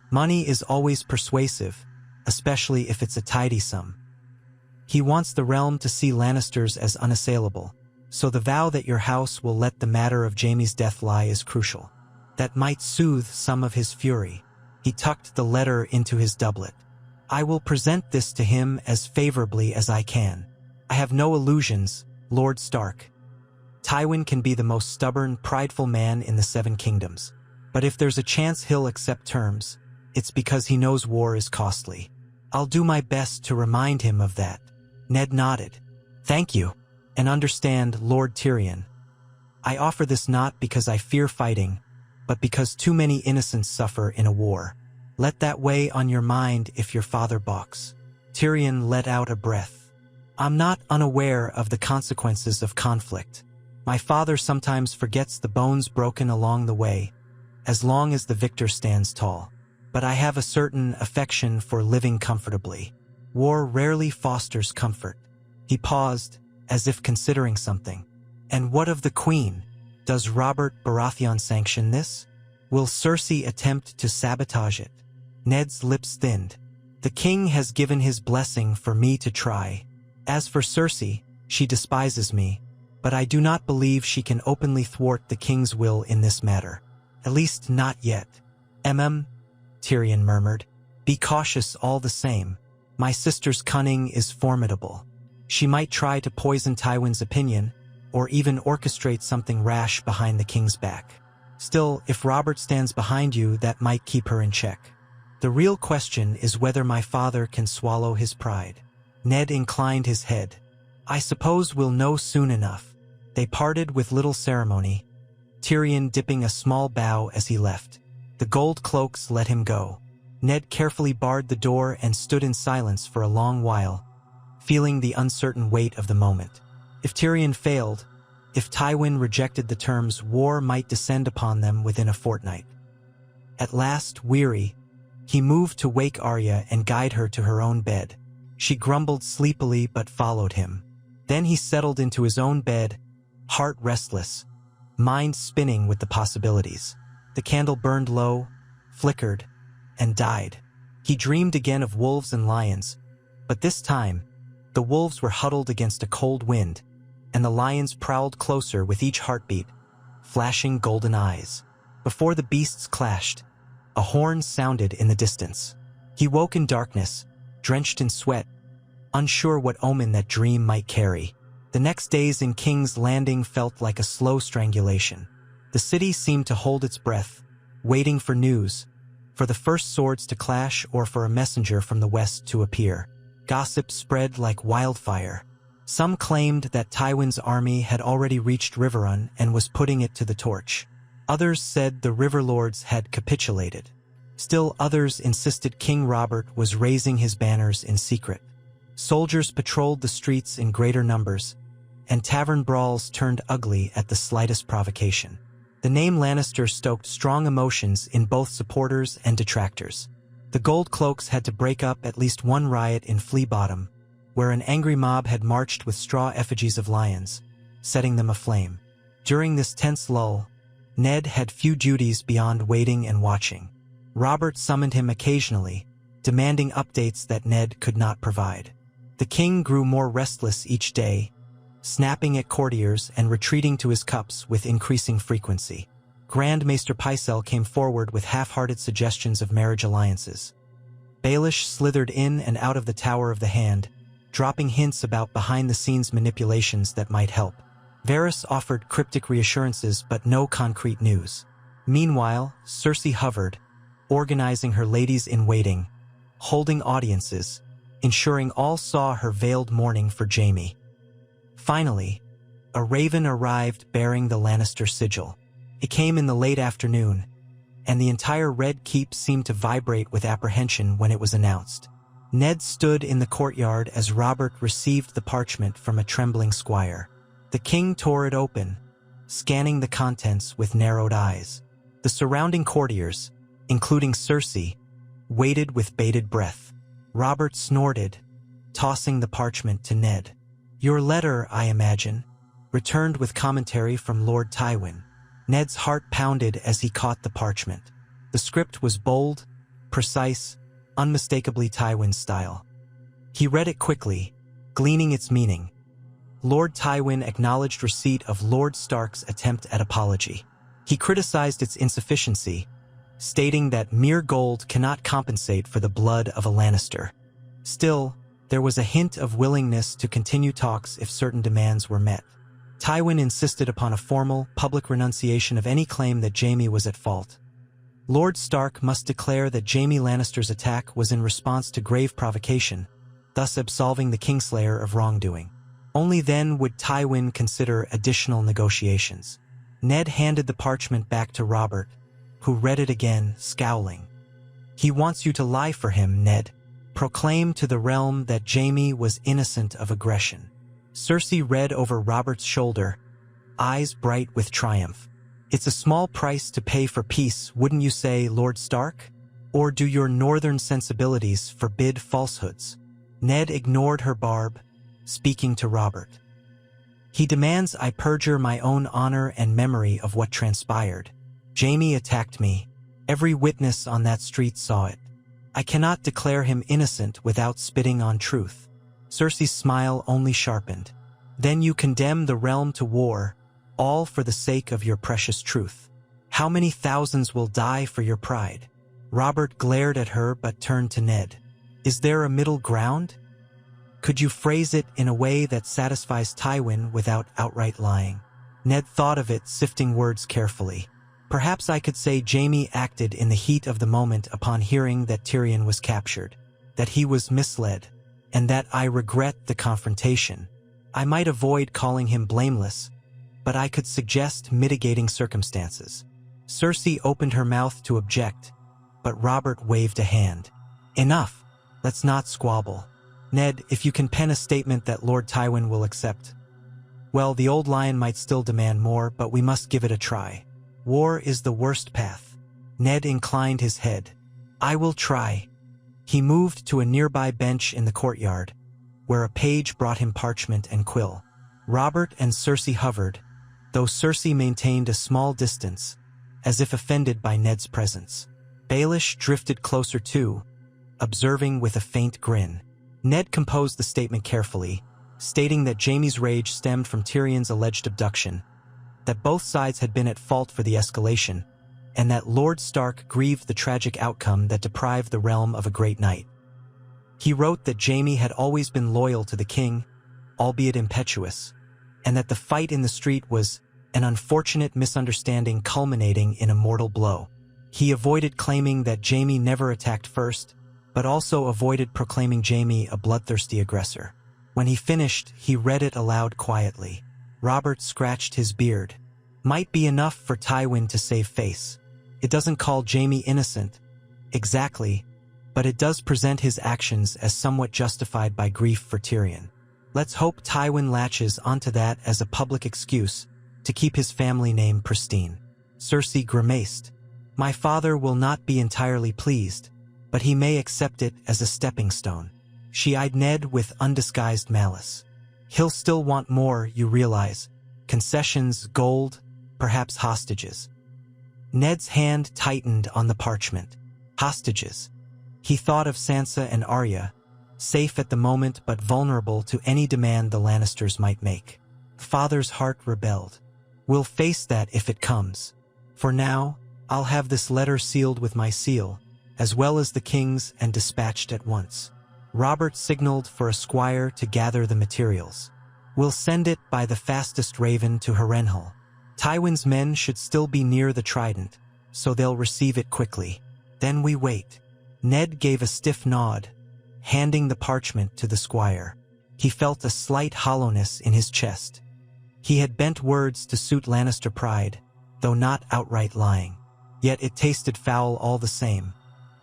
Money is always persuasive, especially if it's a tidy sum. He wants the realm to see Lannisters as unassailable, so the vow that your house will let the matter of Jaime's death lie is crucial. That might soothe some of his fury." He tucked the letter into his doublet. "I will present this to him as favorably as I can. I have no illusions, Lord Stark. Tywin can be the most stubborn, prideful man in the Seven Kingdoms. But if there's a chance he'll accept terms, it's because he knows war is costly. I'll do my best to remind him of that." Ned nodded. "Thank you. And understand, Lord Tyrion. I offer this not because I fear fighting, but because too many innocents suffer in a war. Let that weigh on your mind if your father balks." Tyrion let out a breath. "I'm not unaware of the consequences of conflict. My father sometimes forgets the bones broken along the way, as long as the victor stands tall. But I have a certain affection for living comfortably. War rarely fosters comfort." He paused, as if considering something. "And what of the Queen? Does Robert Baratheon sanction this? Will Cersei attempt to sabotage it?" Ned's lips thinned. "The king has given his blessing for me to try. As for Cersei, she despises me, but I do not believe she can openly thwart the king's will in this matter. At least not yet." Tyrion murmured. "Be cautious all the same. My sister's cunning is formidable. She might try to poison Tywin's opinion, or even orchestrate something rash behind the king's back. Still, if Robert stands behind you, that might keep her in check. The real question is whether my father can swallow his pride." Ned inclined his head. "I suppose we'll know soon enough." They parted with little ceremony, Tyrion dipping a small bow as he left. The gold cloaks let him go. Ned carefully barred the door and stood in silence for a long while, feeling the uncertain weight of the moment. If Tyrion failed, if Tywin rejected the terms, war might descend upon them within a fortnight. At last, weary, he moved to wake Arya and guide her to her own bed. She grumbled sleepily but followed him. Then he settled into his own bed, heart restless, mind spinning with the possibilities. The candle burned low, flickered, and died. He dreamed again of wolves and lions, but this time, the wolves were huddled against a cold wind, and the lions prowled closer with each heartbeat, flashing golden eyes. Before the beasts clashed, a horn sounded in the distance. He woke in darkness, drenched in sweat, unsure what omen that dream might carry. The next days in King's Landing felt like a slow strangulation. The city seemed to hold its breath, waiting for news, for the first swords to clash or for a messenger from the west to appear. Gossip spread like wildfire. Some claimed that Tywin's army had already reached Riverrun and was putting it to the torch. Others said the river lords had capitulated. Still others insisted King Robert was raising his banners in secret. Soldiers patrolled the streets in greater numbers, and tavern brawls turned ugly at the slightest provocation. The name Lannister stoked strong emotions in both supporters and detractors. The Gold Cloaks had to break up at least one riot in Flea Bottom, where an angry mob had marched with straw effigies of lions, setting them aflame. During this tense lull, Ned had few duties beyond waiting and watching. Robert summoned him occasionally, demanding updates that Ned could not provide. The king grew more restless each day, snapping at courtiers and retreating to his cups with increasing frequency. Grand Maester Pycelle came forward with half-hearted suggestions of marriage alliances. Baelish slithered in and out of the Tower of the Hand, dropping hints about behind-the-scenes manipulations that might help. Varys offered cryptic reassurances but no concrete news. Meanwhile, Cersei hovered, organizing her ladies-in-waiting, holding audiences, ensuring all saw her veiled mourning for Jaime. Finally, a raven arrived bearing the Lannister sigil. It came in the late afternoon, and the entire Red Keep seemed to vibrate with apprehension when it was announced. Ned stood in the courtyard as Robert received the parchment from a trembling squire. The king tore it open, scanning the contents with narrowed eyes. The surrounding courtiers, including Cersei, waited with bated breath. Robert snorted, tossing the parchment to Ned. "Your letter, I imagine," returned with commentary from Lord Tywin. Ned's heart pounded as he caught the parchment. The script was bold, precise, unmistakably Tywin's style. He read it quickly, gleaning its meaning. Lord Tywin acknowledged receipt of Lord Stark's attempt at apology. He criticized its insufficiency, stating that mere gold cannot compensate for the blood of a Lannister. Still, there was a hint of willingness to continue talks if certain demands were met. Tywin insisted upon a formal, public renunciation of any claim that Jaime was at fault. Lord Stark must declare that Jaime Lannister's attack was in response to grave provocation, thus absolving the Kingslayer of wrongdoing. Only then would Tywin consider additional negotiations. Ned handed the parchment back to Robert, who read it again, scowling. "He wants you to lie for him, Ned. Proclaim to the realm that Jaime was innocent of aggression." Cersei read over Robert's shoulder, eyes bright with triumph. "It's a small price to pay for peace, wouldn't you say, Lord Stark? Or do your northern sensibilities forbid falsehoods?" Ned ignored her barb, speaking to Robert. "He demands I perjure my own honor and memory of what transpired. Jaime attacked me. Every witness on that street saw it. I cannot declare him innocent without spitting on truth." Cersei's smile only sharpened. "Then you condemn the realm to war, all for the sake of your precious truth. How many thousands will die for your pride?" Robert glared at her but turned to Ned. "Is there a middle ground? Could you phrase it in a way that satisfies Tywin without outright lying?" Ned thought of it, sifting words carefully. "Perhaps I could say Jaime acted in the heat of the moment upon hearing that Tyrion was captured, that he was misled, and that I regret the confrontation. I might avoid calling him blameless, but I could suggest mitigating circumstances." Cersei opened her mouth to object, but Robert waved a hand. "Enough. Let's not squabble. Ned, if you can pen a statement that Lord Tywin will accept. Well, the old lion might still demand more, but we must give it a try. War is the worst path." Ned inclined his head. "I will try." He moved to a nearby bench in the courtyard, where a page brought him parchment and quill. Robert and Cersei hovered, though Cersei maintained a small distance, as if offended by Ned's presence. Baelish drifted closer too, observing with a faint grin. Ned composed the statement carefully, stating that Jaime's rage stemmed from Tyrion's alleged abduction, that both sides had been at fault for the escalation, and that Lord Stark grieved the tragic outcome that deprived the realm of a great knight. He wrote that Jaime had always been loyal to the king, albeit impetuous, and that the fight in the street was an unfortunate misunderstanding culminating in a mortal blow. He avoided claiming that Jaime never attacked first, but also avoided proclaiming Jaime a bloodthirsty aggressor. When he finished, he read it aloud quietly. Robert scratched his beard. Might be enough for Tywin to save face. It doesn't call Jaime innocent, exactly, but it does present his actions as somewhat justified by grief for Tyrion. Let's hope Tywin latches onto that as a public excuse to keep his family name pristine. Cersei grimaced. My father will not be entirely pleased, but he may accept it as a stepping stone. She eyed Ned with undisguised malice. He'll still want more, you realize. Concessions, gold, perhaps hostages. Ned's hand tightened on the parchment. Hostages. He thought of Sansa and Arya, safe at the moment but vulnerable to any demand the Lannisters might make. Father's heart rebelled. We'll face that if it comes. For now, I'll have this letter sealed with my seal, as well as the king's, and dispatched at once. Robert signaled for a squire to gather the materials. We'll send it by the fastest raven to Harrenhal. Tywin's men should still be near the Trident, so they'll receive it quickly. Then we wait. Ned gave a stiff nod, handing the parchment to the squire. He felt a slight hollowness in his chest. He had bent words to suit Lannister pride, though not outright lying. Yet it tasted foul all the same.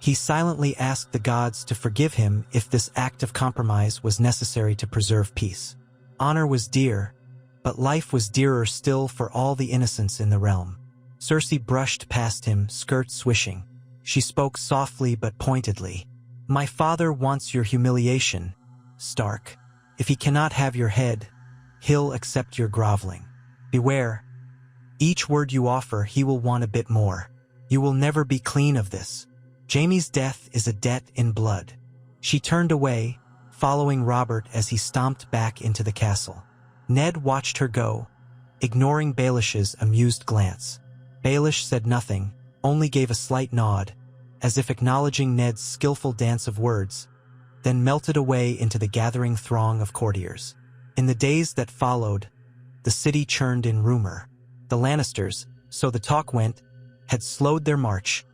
He silently asked the gods to forgive him if this act of compromise was necessary to preserve peace. Honor was dear, but life was dearer still for all the innocents in the realm. Cersei brushed past him, skirt swishing. She spoke softly but pointedly. My father wants your humiliation, Stark. If he cannot have your head, he'll accept your groveling. Beware. Each word you offer, he will want a bit more. You will never be clean of this. Jaime's death is a debt in blood. She turned away, following Robert as he stomped back into the castle. Ned watched her go, ignoring Baelish's amused glance. Baelish said nothing, only gave a slight nod, as if acknowledging Ned's skillful dance of words, then melted away into the gathering throng of courtiers. In the days that followed, the city churned in rumor. The Lannisters, so the talk went, had slowed their march,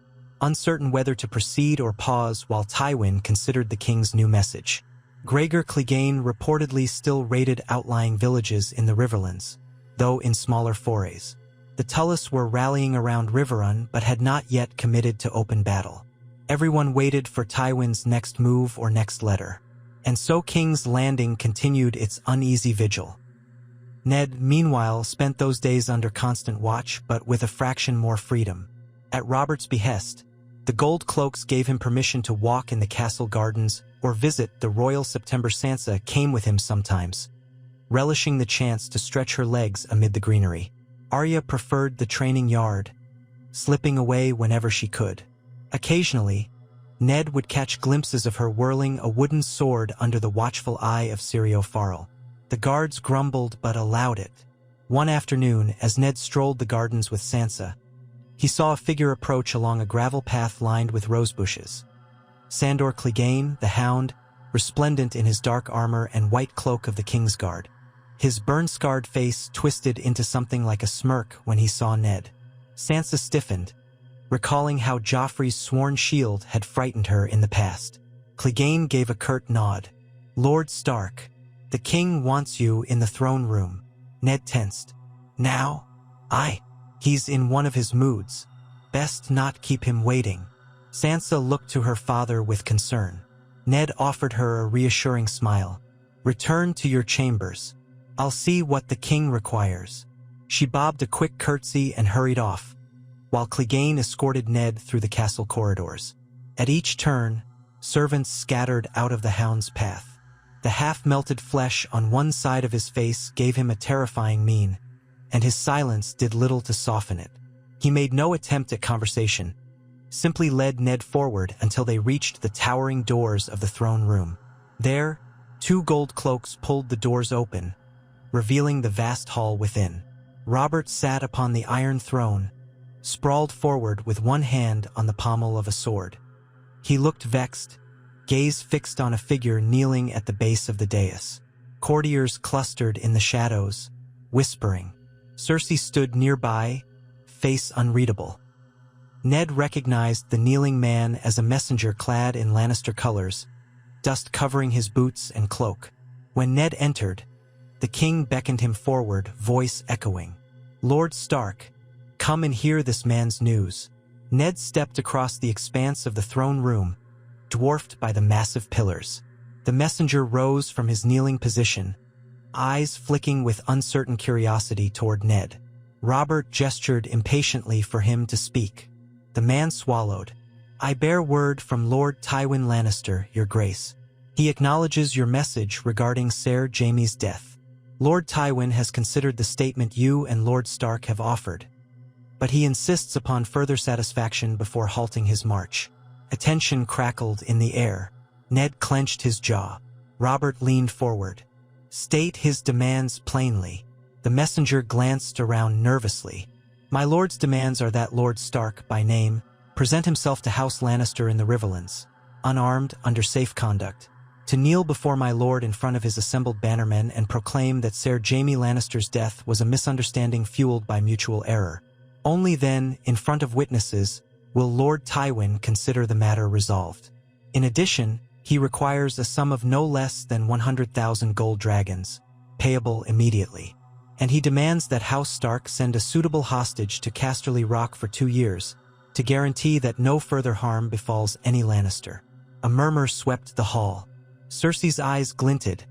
uncertain whether to proceed or pause while Tywin considered the king's new message. Gregor Clegane reportedly still raided outlying villages in the Riverlands, though in smaller forays. The Tullus were rallying around Riverrun but had not yet committed to open battle. Everyone waited for Tywin's next move or next letter. And so King's Landing continued its uneasy vigil. Ned, meanwhile, spent those days under constant watch but with a fraction more freedom. At Robert's behest, the Gold Cloaks gave him permission to walk in the castle gardens or visit the royal September. Sansa came with him sometimes, relishing the chance to stretch her legs amid the greenery. Arya preferred the training yard, slipping away whenever she could. Occasionally, Ned would catch glimpses of her whirling a wooden sword under the watchful eye of Syrio Farrell. The guards grumbled but allowed it. One afternoon, as Ned strolled the gardens with Sansa, he saw a figure approach along a gravel path lined with rosebushes. Sandor Clegane, the Hound, resplendent in his dark armor and white cloak of the Kingsguard. His burn-scarred face twisted into something like a smirk when he saw Ned. Sansa stiffened, recalling how Joffrey's sworn shield had frightened her in the past. Clegane gave a curt nod. Lord Stark, the king wants you in the throne room. Ned tensed. Now? Aye. He's in one of his moods. Best not keep him waiting. Sansa looked to her father with concern. Ned offered her a reassuring smile. Return to your chambers. I'll see what the king requires. She bobbed a quick curtsy and hurried off, while Clegane escorted Ned through the castle corridors. At each turn, servants scattered out of the Hound's path. The half-melted flesh on one side of his face gave him a terrifying mien, and his silence did little to soften it. He made no attempt at conversation, simply led Ned forward until they reached the towering doors of the throne room. There, 2 gold cloaks pulled the doors open, revealing the vast hall within. Robert sat upon the iron throne, sprawled forward with one hand on the pommel of a sword. He looked vexed, gaze fixed on a figure kneeling at the base of the dais. Courtiers clustered in the shadows, whispering. Cersei stood nearby, face unreadable. Ned recognized the kneeling man as a messenger clad in Lannister colors, dust covering his boots and cloak. When Ned entered, the king beckoned him forward, voice echoing, "Lord Stark, come and hear this man's news." Ned stepped across the expanse of the throne room, dwarfed by the massive pillars. The messenger rose from his kneeling position, eyes flicking with uncertain curiosity toward Ned. Robert gestured impatiently for him to speak. The man swallowed. "I bear word from Lord Tywin Lannister, your grace. He acknowledges your message regarding Ser Jaime's death. Lord Tywin has considered the statement you and Lord Stark have offered, but he insists upon further satisfaction before halting his march." Attention crackled in the air. Ned clenched his jaw. Robert leaned forward. "State his demands plainly." The messenger glanced around nervously. "My lord's demands are that Lord Stark, by name, present himself to House Lannister in the Riverlands, unarmed, under safe conduct, to kneel before my lord in front of his assembled bannermen and proclaim that Ser Jaime Lannister's death was a misunderstanding fueled by mutual error. Only then, in front of witnesses, will Lord Tywin consider the matter resolved. In addition, he requires a sum of no less than 100,000 gold dragons, payable immediately. And he demands that House Stark send a suitable hostage to Casterly Rock for 2 years, to guarantee that no further harm befalls any Lannister. A murmur swept the hall. Cersei's eyes glinted,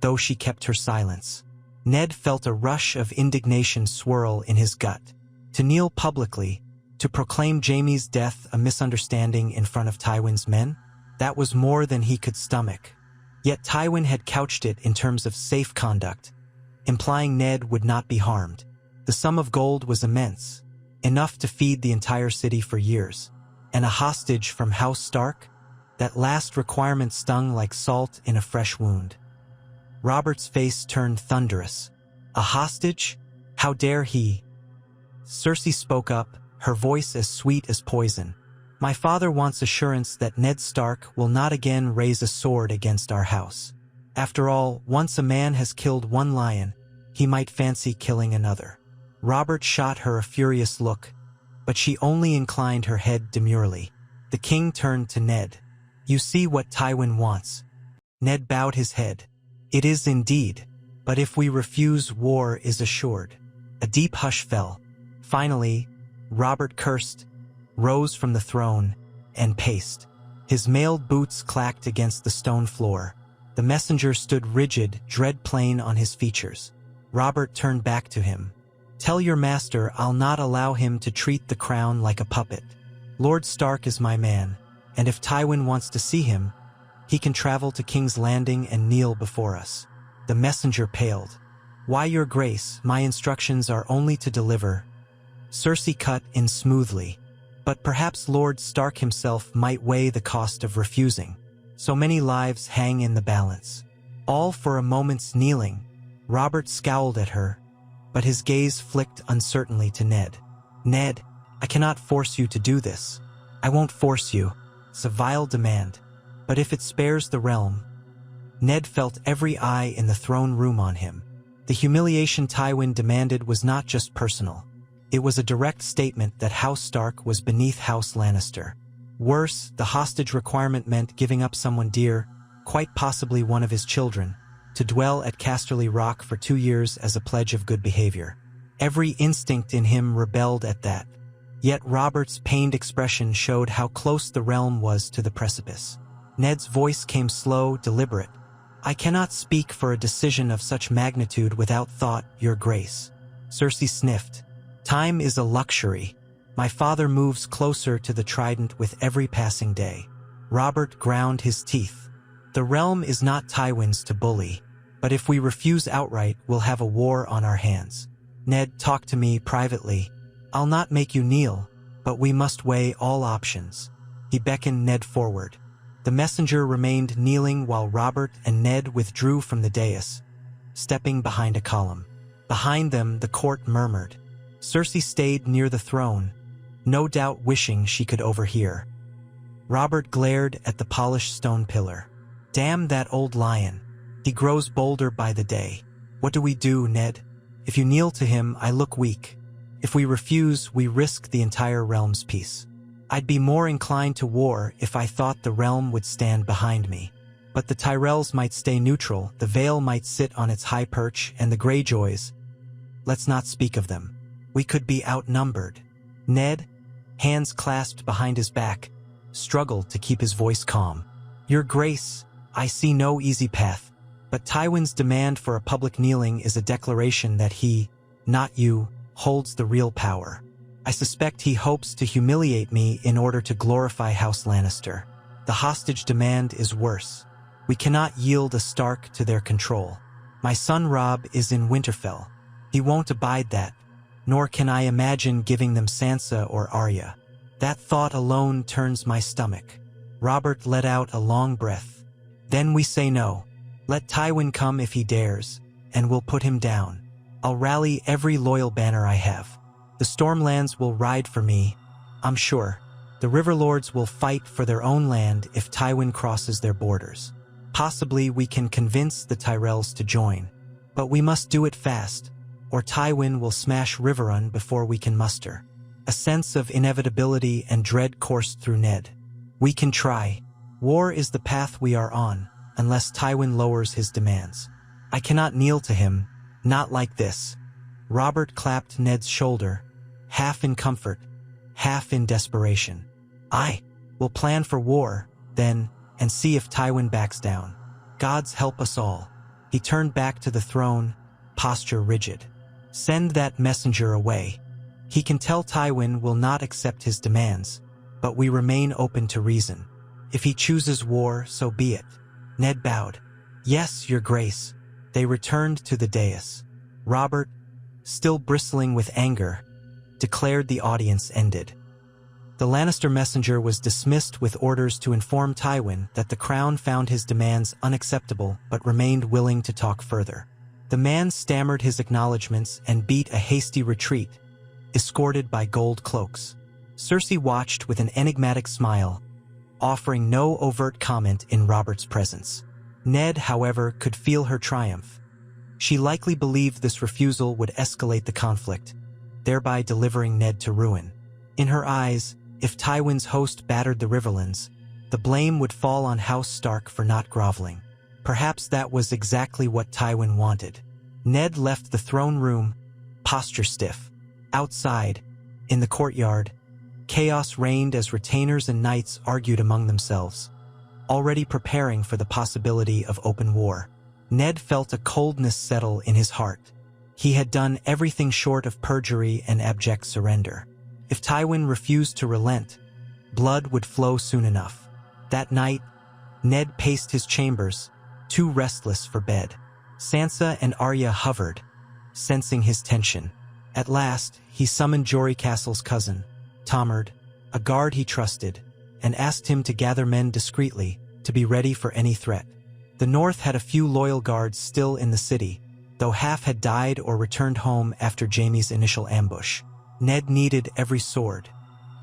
though she kept her silence. Ned felt a rush of indignation swirl in his gut. To kneel publicly, to proclaim Jaime's death a misunderstanding in front of Tywin's men? That was more than he could stomach. Yet Tywin had couched it in terms of safe conduct, implying Ned would not be harmed. The sum of gold was immense, enough to feed the entire city for years. And a hostage from House Stark? That last requirement stung like salt in a fresh wound. Robert's face turned thunderous. A hostage? How dare he? Cersei spoke up, her voice as sweet as poison. "My father wants assurance that Ned Stark will not again raise a sword against our house. After all, once a man has killed one lion, he might fancy killing another." Robert shot her a furious look, but she only inclined her head demurely. The king turned to Ned. "You see what Tywin wants." Ned bowed his head. "It is indeed, but if we refuse, war is assured." A deep hush fell. Finally, Robert cursed, rose from the throne, and paced. His mailed boots clacked against the stone floor. The messenger stood rigid, dread plain on his features. Robert turned back to him. "Tell your master I'll not allow him to treat the crown like a puppet. Lord Stark is my man, and if Tywin wants to see him, he can travel to King's Landing and kneel before us." The messenger paled. "Why, your grace, my instructions are only to deliver." Cersei cut in smoothly. "But perhaps Lord Stark himself might weigh the cost of refusing. So many lives hang in the balance. All for a moment's kneeling." Robert scowled at her, but his gaze flicked uncertainly to Ned. "Ned, I cannot force you to do this." "I won't force you. It's a vile demand. But if it spares the realm..." Ned felt every eye in the throne room on him. The humiliation Tywin demanded was not just personal. It was a direct statement that House Stark was beneath House Lannister. Worse, the hostage requirement meant giving up someone dear, quite possibly one of his children, to dwell at Casterly Rock for 2 years as a pledge of good behavior. Every instinct in him rebelled at that. Yet Robert's pained expression showed how close the realm was to the precipice. Ned's voice came slow, deliberate. "I cannot speak for a decision of such magnitude without thought, your grace." Cersei sniffed. "Time is a luxury. My father moves closer to the trident with every passing day." Robert ground his teeth. "The realm is not Tywin's to bully, but if we refuse outright, we'll have a war on our hands. Ned, talk to me privately. I'll not make you kneel, but we must weigh all options." He beckoned Ned forward. The messenger remained kneeling while Robert and Ned withdrew from the dais, stepping behind a column. Behind them, the court murmured. Cersei stayed near the throne, no doubt wishing she could overhear. Robert glared at the polished stone pillar. "Damn that old lion. He grows bolder by the day. What do we do, Ned? If you kneel to him, I look weak. If we refuse, we risk the entire realm's peace. I'd be more inclined to war if I thought the realm would stand behind me. But the Tyrells might stay neutral, the Vale might sit on its high perch, and the Greyjoys, let's not speak of them. We could be outnumbered. Ned, hands clasped behind his back, struggled to keep his voice calm. Your Grace, I see no easy path, but Tywin's demand for a public kneeling is a declaration that he, not you, holds the real power. I suspect he hopes to humiliate me in order to glorify House Lannister. The hostage demand is worse. We cannot yield a Stark to their control. My son Robb is in Winterfell. He won't abide that, nor can I imagine giving them Sansa or Arya. That thought alone turns my stomach. Robert let out a long breath. Then we say no. Let Tywin come if he dares, and we'll put him down. I'll rally every loyal banner I have. The Stormlands will ride for me, I'm sure. The Riverlords will fight for their own land if Tywin crosses their borders. Possibly we can convince the Tyrells to join. But we must do it fast, or Tywin will smash Riverrun before we can muster. A sense of inevitability and dread coursed through Ned. We can try. War is the path we are on, unless Tywin lowers his demands. I cannot kneel to him, not like this. Robert clapped Ned's shoulder, half in comfort, half in desperation. I will plan for war, then, and see if Tywin backs down. Gods help us all. He turned back to the throne, posture rigid. Send that messenger away. He can tell Tywin will not accept his demands, but we remain open to reason. If he chooses war, so be it. Ned bowed. Yes, Your Grace. They returned to the dais. Robert, still bristling with anger, declared the audience ended. The Lannister messenger was dismissed with orders to inform Tywin that the crown found his demands unacceptable but remained willing to talk further. The man stammered his acknowledgments and beat a hasty retreat, escorted by gold cloaks. Cersei watched with an enigmatic smile, offering no overt comment in Robert's presence. Ned, however, could feel her triumph. She likely believed this refusal would escalate the conflict, thereby delivering Ned to ruin. In her eyes, if Tywin's host battered the Riverlands, the blame would fall on House Stark for not groveling. Perhaps that was exactly what Tywin wanted. Ned left the throne room, posture stiff. Outside, in the courtyard, chaos reigned as retainers and knights argued among themselves, already preparing for the possibility of open war. Ned felt a coldness settle in his heart. He had done everything short of perjury and abject surrender. If Tywin refused to relent, blood would flow soon enough. That night, Ned paced his chambers, too restless for bed. Sansa and Arya hovered, sensing his tension. At last, he summoned Jory Castle's cousin, Tomard, a guard he trusted, and asked him to gather men discreetly to be ready for any threat. The North had a few loyal guards still in the city, though half had died or returned home after Jaime's initial ambush. Ned needed every sword.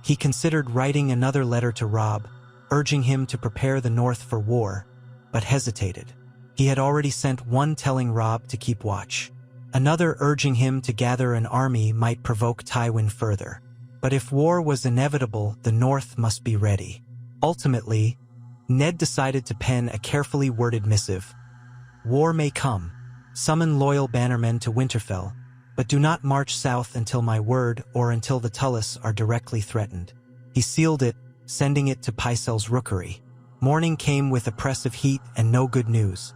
He considered writing another letter to Robb, urging him to prepare the North for war, but hesitated. He had already sent one telling Robb to keep watch. Another urging him to gather an army might provoke Tywin further. But if war was inevitable, the North must be ready. Ultimately, Ned decided to pen a carefully worded missive. War may come. Summon loyal bannermen to Winterfell, but do not march south until my word or until the Tullis are directly threatened. He sealed it, sending it to Pycelle's rookery. Morning came with oppressive heat and no good news.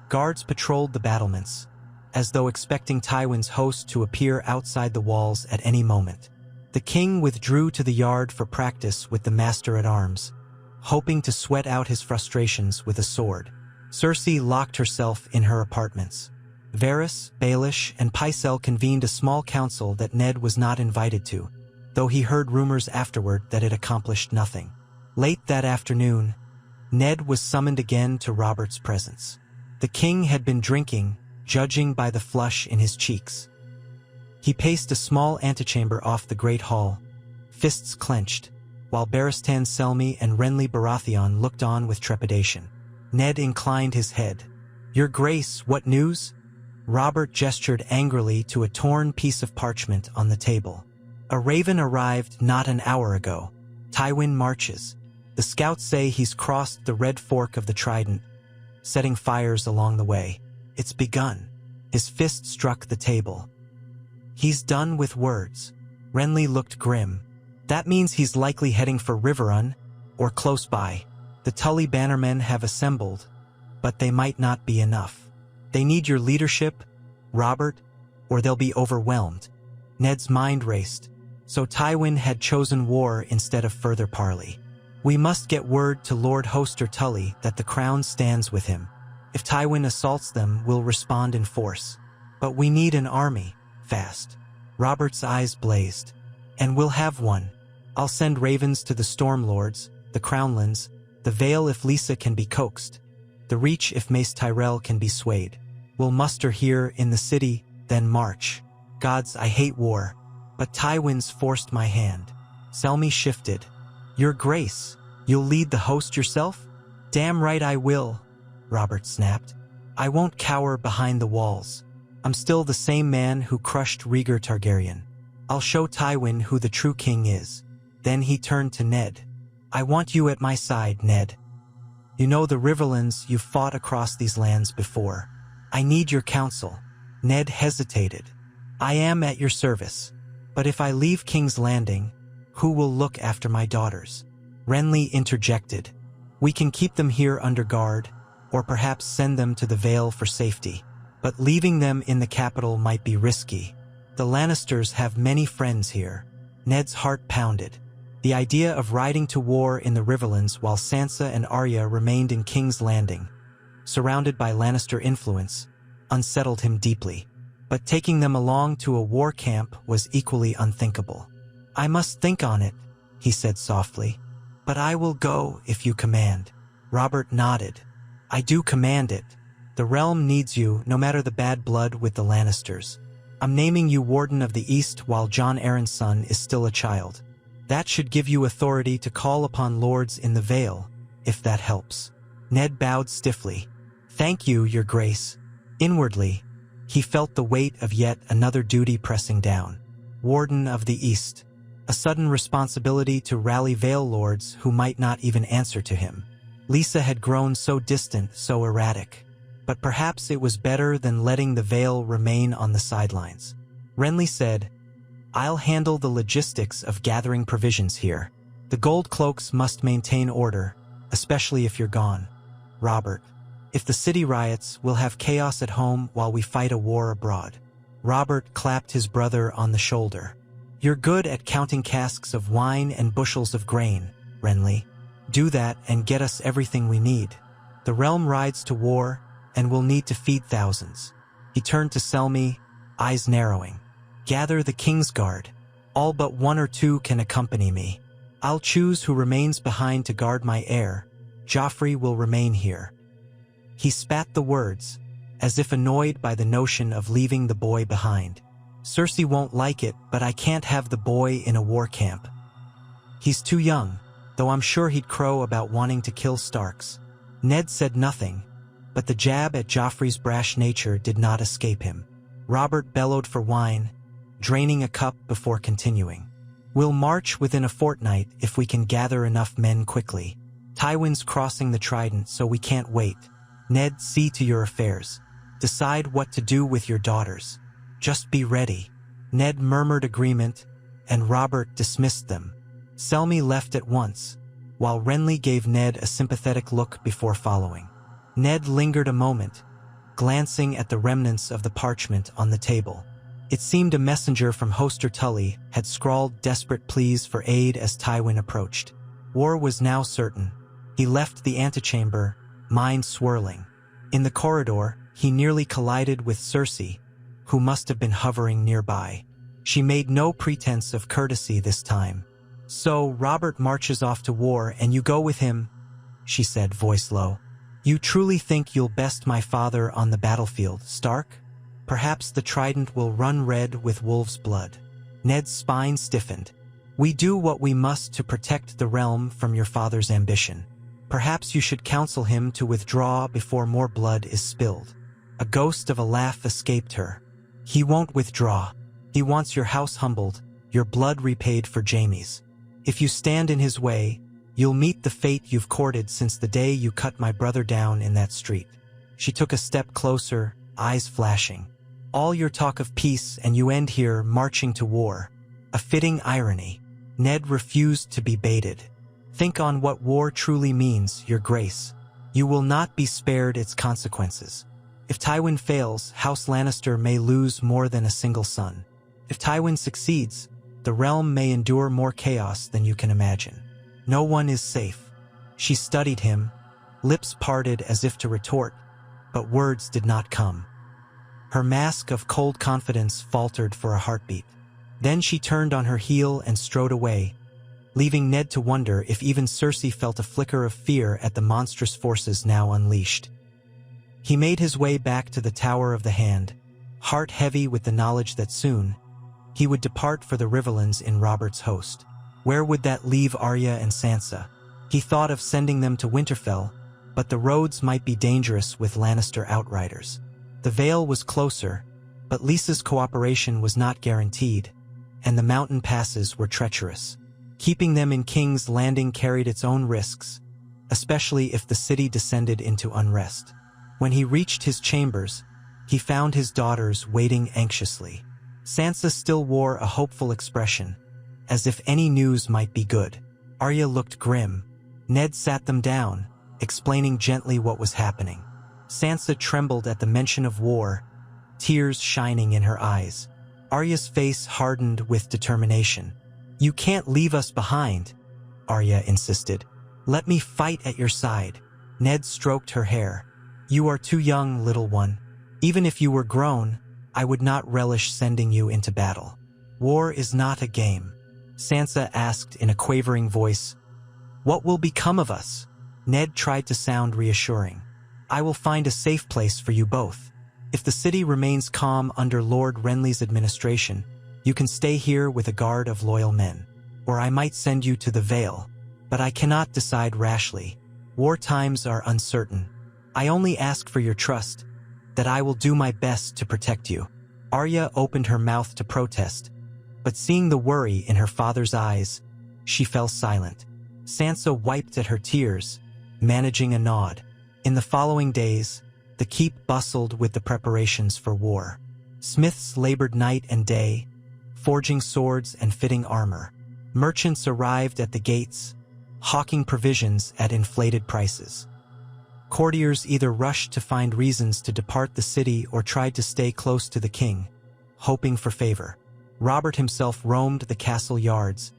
Guards patrolled the battlements, as though expecting Tywin's host to appear outside the walls at any moment. The king withdrew to the yard for practice with the master-at-arms, hoping to sweat out his frustrations with a sword. Cersei locked herself in her apartments. Varys, Baelish, and Pycelle convened a small council that Ned was not invited to, though he heard rumors afterward that it accomplished nothing. Late that afternoon, Ned was summoned again to Robert's presence. The king had been drinking, judging by the flush in his cheeks. He paced a small antechamber off the great hall, fists clenched, while Barristan Selmy and Renly Baratheon looked on with trepidation. Ned inclined his head. Your Grace, what news? Robert gestured angrily to a torn piece of parchment on the table. A raven arrived not an hour ago. Tywin marches. The scouts say he's crossed the Red Fork of the Trident, setting fires along the way. It's begun. His fist struck the table. He's done with words. Renly looked grim. That means he's likely heading for Riverrun, or close by. The Tully bannermen have assembled, but they might not be enough. They need your leadership, Robert, or they'll be overwhelmed. Ned's mind raced. So Tywin had chosen war instead of further parley. We must get word to Lord Hoster Tully that the crown stands with him. If Tywin assaults them, we'll respond in force. But we need an army, fast. Robert's eyes blazed. And we'll have one. I'll send ravens to the Stormlords, the Crownlands, the Vale if Lisa can be coaxed, the Reach if Mace Tyrell can be swayed. We'll muster here in the city, then march. Gods, I hate war, but Tywin's forced my hand. Selmy shifted. Your Grace, you'll lead the host yourself? Damn right I will, Robert snapped. I won't cower behind the walls. I'm still the same man who crushed Rhaegar Targaryen. I'll show Tywin who the true king is. Then he turned to Ned. I want you at my side, Ned. You know the Riverlands, you've fought across these lands before. I need your counsel. Ned hesitated. I am at your service. But if I leave King's Landing, who will look after my daughters? Renly interjected. We can keep them here under guard, or perhaps send them to the Vale for safety. But leaving them in the capital might be risky. The Lannisters have many friends here. Ned's heart pounded. The idea of riding to war in the Riverlands while Sansa and Arya remained in King's Landing, surrounded by Lannister influence, unsettled him deeply. But taking them along to a war camp was equally unthinkable. I must think on it, he said softly. But I will go if you command. Robert nodded. I do command it. The realm needs you, no matter the bad blood with the Lannisters. I'm naming you Warden of the East while Jon Arryn's son is still a child. That should give you authority to call upon lords in the Vale, if that helps. Ned bowed stiffly. Thank you, Your Grace. Inwardly, he felt the weight of yet another duty pressing down. Warden of the East. A sudden responsibility to rally Vale lords who might not even answer to him. Lisa had grown so distant, so erratic. But perhaps it was better than letting the Vale remain on the sidelines. Renly said, I'll handle the logistics of gathering provisions here. The Gold Cloaks must maintain order, especially if you're gone. Robert. If the city riots, we'll have chaos at home while we fight a war abroad. Robert clapped his brother on the shoulder. You're good at counting casks of wine and bushels of grain, Renly. Do that and get us everything we need. The realm rides to war, and we'll need to feed thousands. He turned to Selmy, eyes narrowing. Gather the Kingsguard. All but one or two can accompany me. I'll choose who remains behind to guard my heir. Joffrey will remain here. He spat the words, as if annoyed by the notion of leaving the boy behind. Cersei won't like it, but I can't have the boy in a war camp. He's too young, though I'm sure he'd crow about wanting to kill Starks. Ned said nothing, but the jab at Joffrey's brash nature did not escape him. Robert bellowed for wine, draining a cup before continuing. We'll march within a fortnight if we can gather enough men quickly. Tywin's crossing the Trident, so we can't wait. Ned, see to your affairs. Decide what to do with your daughters. Just be ready. Ned murmured agreement, and Robert dismissed them. Selmy left at once, while Renly gave Ned a sympathetic look before following. Ned lingered a moment, glancing at the remnants of the parchment on the table. It seemed a messenger from Hoster Tully had scrawled desperate pleas for aid as Tywin approached. War was now certain. He left the antechamber, mind swirling. In the corridor, he nearly collided with Cersei, who must have been hovering nearby. She made no pretense of courtesy this time. So Robert marches off to war and you go with him, she said, voice low. You truly think you'll best my father on the battlefield, Stark? Perhaps the trident will run red with wolf's blood. Ned's spine stiffened. We do what we must to protect the realm from your father's ambition. Perhaps you should counsel him to withdraw before more blood is spilled. A ghost of a laugh escaped her. He won't withdraw. He wants your house humbled, your blood repaid for Jaime's. If you stand in his way, you'll meet the fate you've courted since the day you cut my brother down in that street. She took a step closer, eyes flashing. All your talk of peace and you end here marching to war. A fitting irony. Ned refused to be baited. Think on what war truly means, your grace. You will not be spared its consequences. If Tywin fails, House Lannister may lose more than a single son. If Tywin succeeds, the realm may endure more chaos than you can imagine. No one is safe. She studied him, lips parted as if to retort, but words did not come. Her mask of cold confidence faltered for a heartbeat. Then she turned on her heel and strode away, leaving Ned to wonder if even Cersei felt a flicker of fear at the monstrous forces now unleashed. He made his way back to the Tower of the Hand, heart heavy with the knowledge that soon he would depart for the Riverlands in Robert's host. Where would that leave Arya and Sansa? He thought of sending them to Winterfell, but the roads might be dangerous with Lannister outriders. The Vale was closer, but Lysa's cooperation was not guaranteed, and the mountain passes were treacherous. Keeping them in King's Landing carried its own risks, especially if the city descended into unrest. When he reached his chambers, he found his daughters waiting anxiously. Sansa still wore a hopeful expression, as if any news might be good. Arya looked grim. Ned sat them down, explaining gently what was happening. Sansa trembled at the mention of war, tears shining in her eyes. Arya's face hardened with determination. "You can't leave us behind," Arya insisted. "Let me fight at your side." Ned stroked her hair. "You are too young, little one. Even if you were grown, I would not relish sending you into battle. War is not a game." Sansa asked in a quavering voice, "What will become of us?" Ned tried to sound reassuring. "I will find a safe place for you both. If the city remains calm under Lord Renly's administration, you can stay here with a guard of loyal men. Or I might send you to the Vale, but I cannot decide rashly. War times are uncertain. I only ask for your trust, that I will do my best to protect you." Arya opened her mouth to protest, but seeing the worry in her father's eyes, she fell silent. Sansa wiped at her tears, managing a nod. In the following days, the keep bustled with the preparations for war. Smiths labored night and day, forging swords and fitting armor. Merchants arrived at the gates, hawking provisions at inflated prices. Courtiers either rushed to find reasons to depart the city or tried to stay close to the king, hoping for favor. Robert himself roamed the castle yards,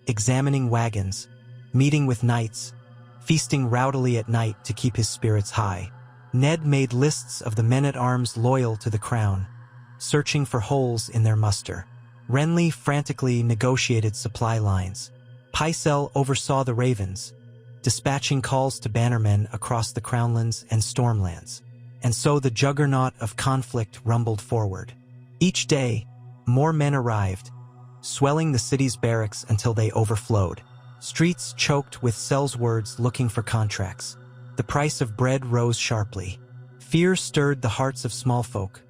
examining wagons, meeting with knights, feasting rowdily at night to keep his spirits high. Ned made lists of the men-at-arms loyal to the crown, searching for holes in their muster. Renly frantically negotiated supply lines. Pycelle oversaw the ravens, dispatching calls to bannermen across the Crownlands and Stormlands. And so the juggernaut of conflict rumbled forward. Each day, more men arrived, swelling the city's barracks until they overflowed. Streets choked with sellswords looking for contracts. The price of bread rose sharply. Fear stirred the hearts of small folk,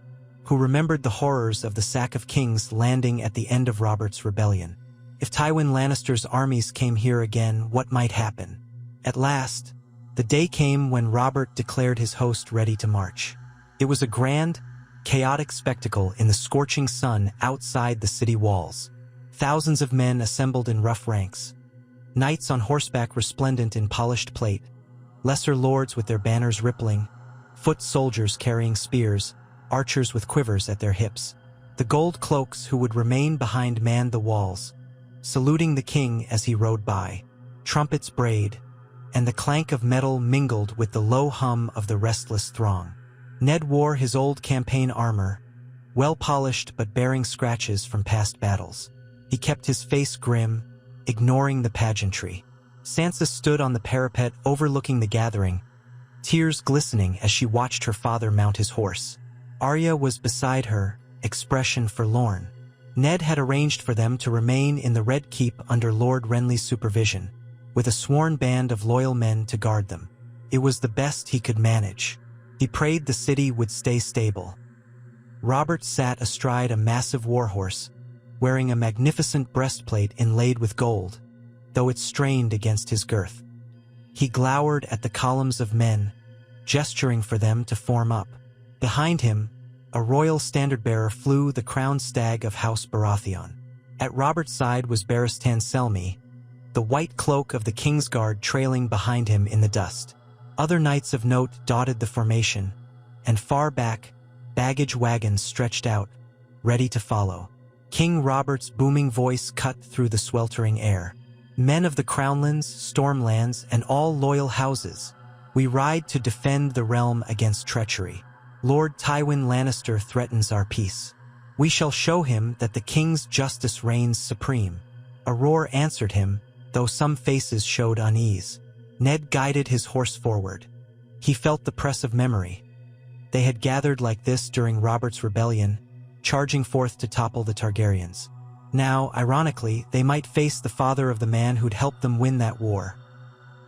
who remembered the horrors of the sack of King's Landing at the end of Robert's rebellion. If Tywin Lannister's armies came here again, what might happen? At last, the day came when Robert declared his host ready to march. It was a grand, chaotic spectacle in the scorching sun outside the city walls. Thousands of men assembled in rough ranks. Knights on horseback resplendent in polished plate, lesser lords with their banners rippling, foot soldiers carrying spears, archers with quivers at their hips. The gold cloaks who would remain behind manned the walls, saluting the king as he rode by. Trumpets brayed, and the clank of metal mingled with the low hum of the restless throng. Ned wore his old campaign armor, well-polished but bearing scratches from past battles. He kept his face grim, ignoring the pageantry. Sansa stood on the parapet overlooking the gathering, tears glistening as she watched her father mount his horse. Arya was beside her, expression forlorn. Ned had arranged for them to remain in the Red Keep under Lord Renly's supervision, with a sworn band of loyal men to guard them. It was the best he could manage. He prayed the city would stay stable. Robert sat astride a massive warhorse, wearing a magnificent breastplate inlaid with gold, though it strained against his girth. He glowered at the columns of men, gesturing for them to form up. Behind him, a royal standard-bearer flew the crowned stag of House Baratheon. At Robert's side was Barristan Selmy, the white cloak of the King's Guard trailing behind him in the dust. Other knights of note dotted the formation, and far back, baggage wagons stretched out, ready to follow. King Robert's booming voice cut through the sweltering air. Men of the Crownlands, Stormlands, and all loyal houses, we ride to defend the realm against treachery. Lord Tywin Lannister threatens our peace. We shall show him that the king's justice reigns supreme. A roar answered him, though some faces showed unease. Ned guided his horse forward. He felt the press of memory. They had gathered like this during Robert's rebellion, charging forth to topple the Targaryens. Now, ironically, they might face the father of the man who'd helped them win that war.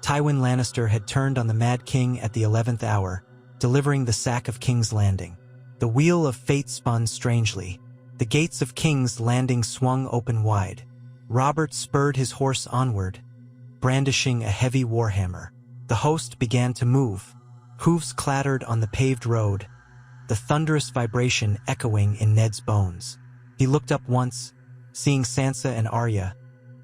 Tywin Lannister had turned on the Mad King at the 11th hour, delivering the sack of King's Landing. The wheel of fate spun strangely. The gates of King's Landing swung open wide. Robert spurred his horse onward, brandishing a heavy warhammer. The host began to move. Hooves clattered on the paved road, the thunderous vibration echoing in Ned's bones. He looked up once, seeing Sansa and Arya,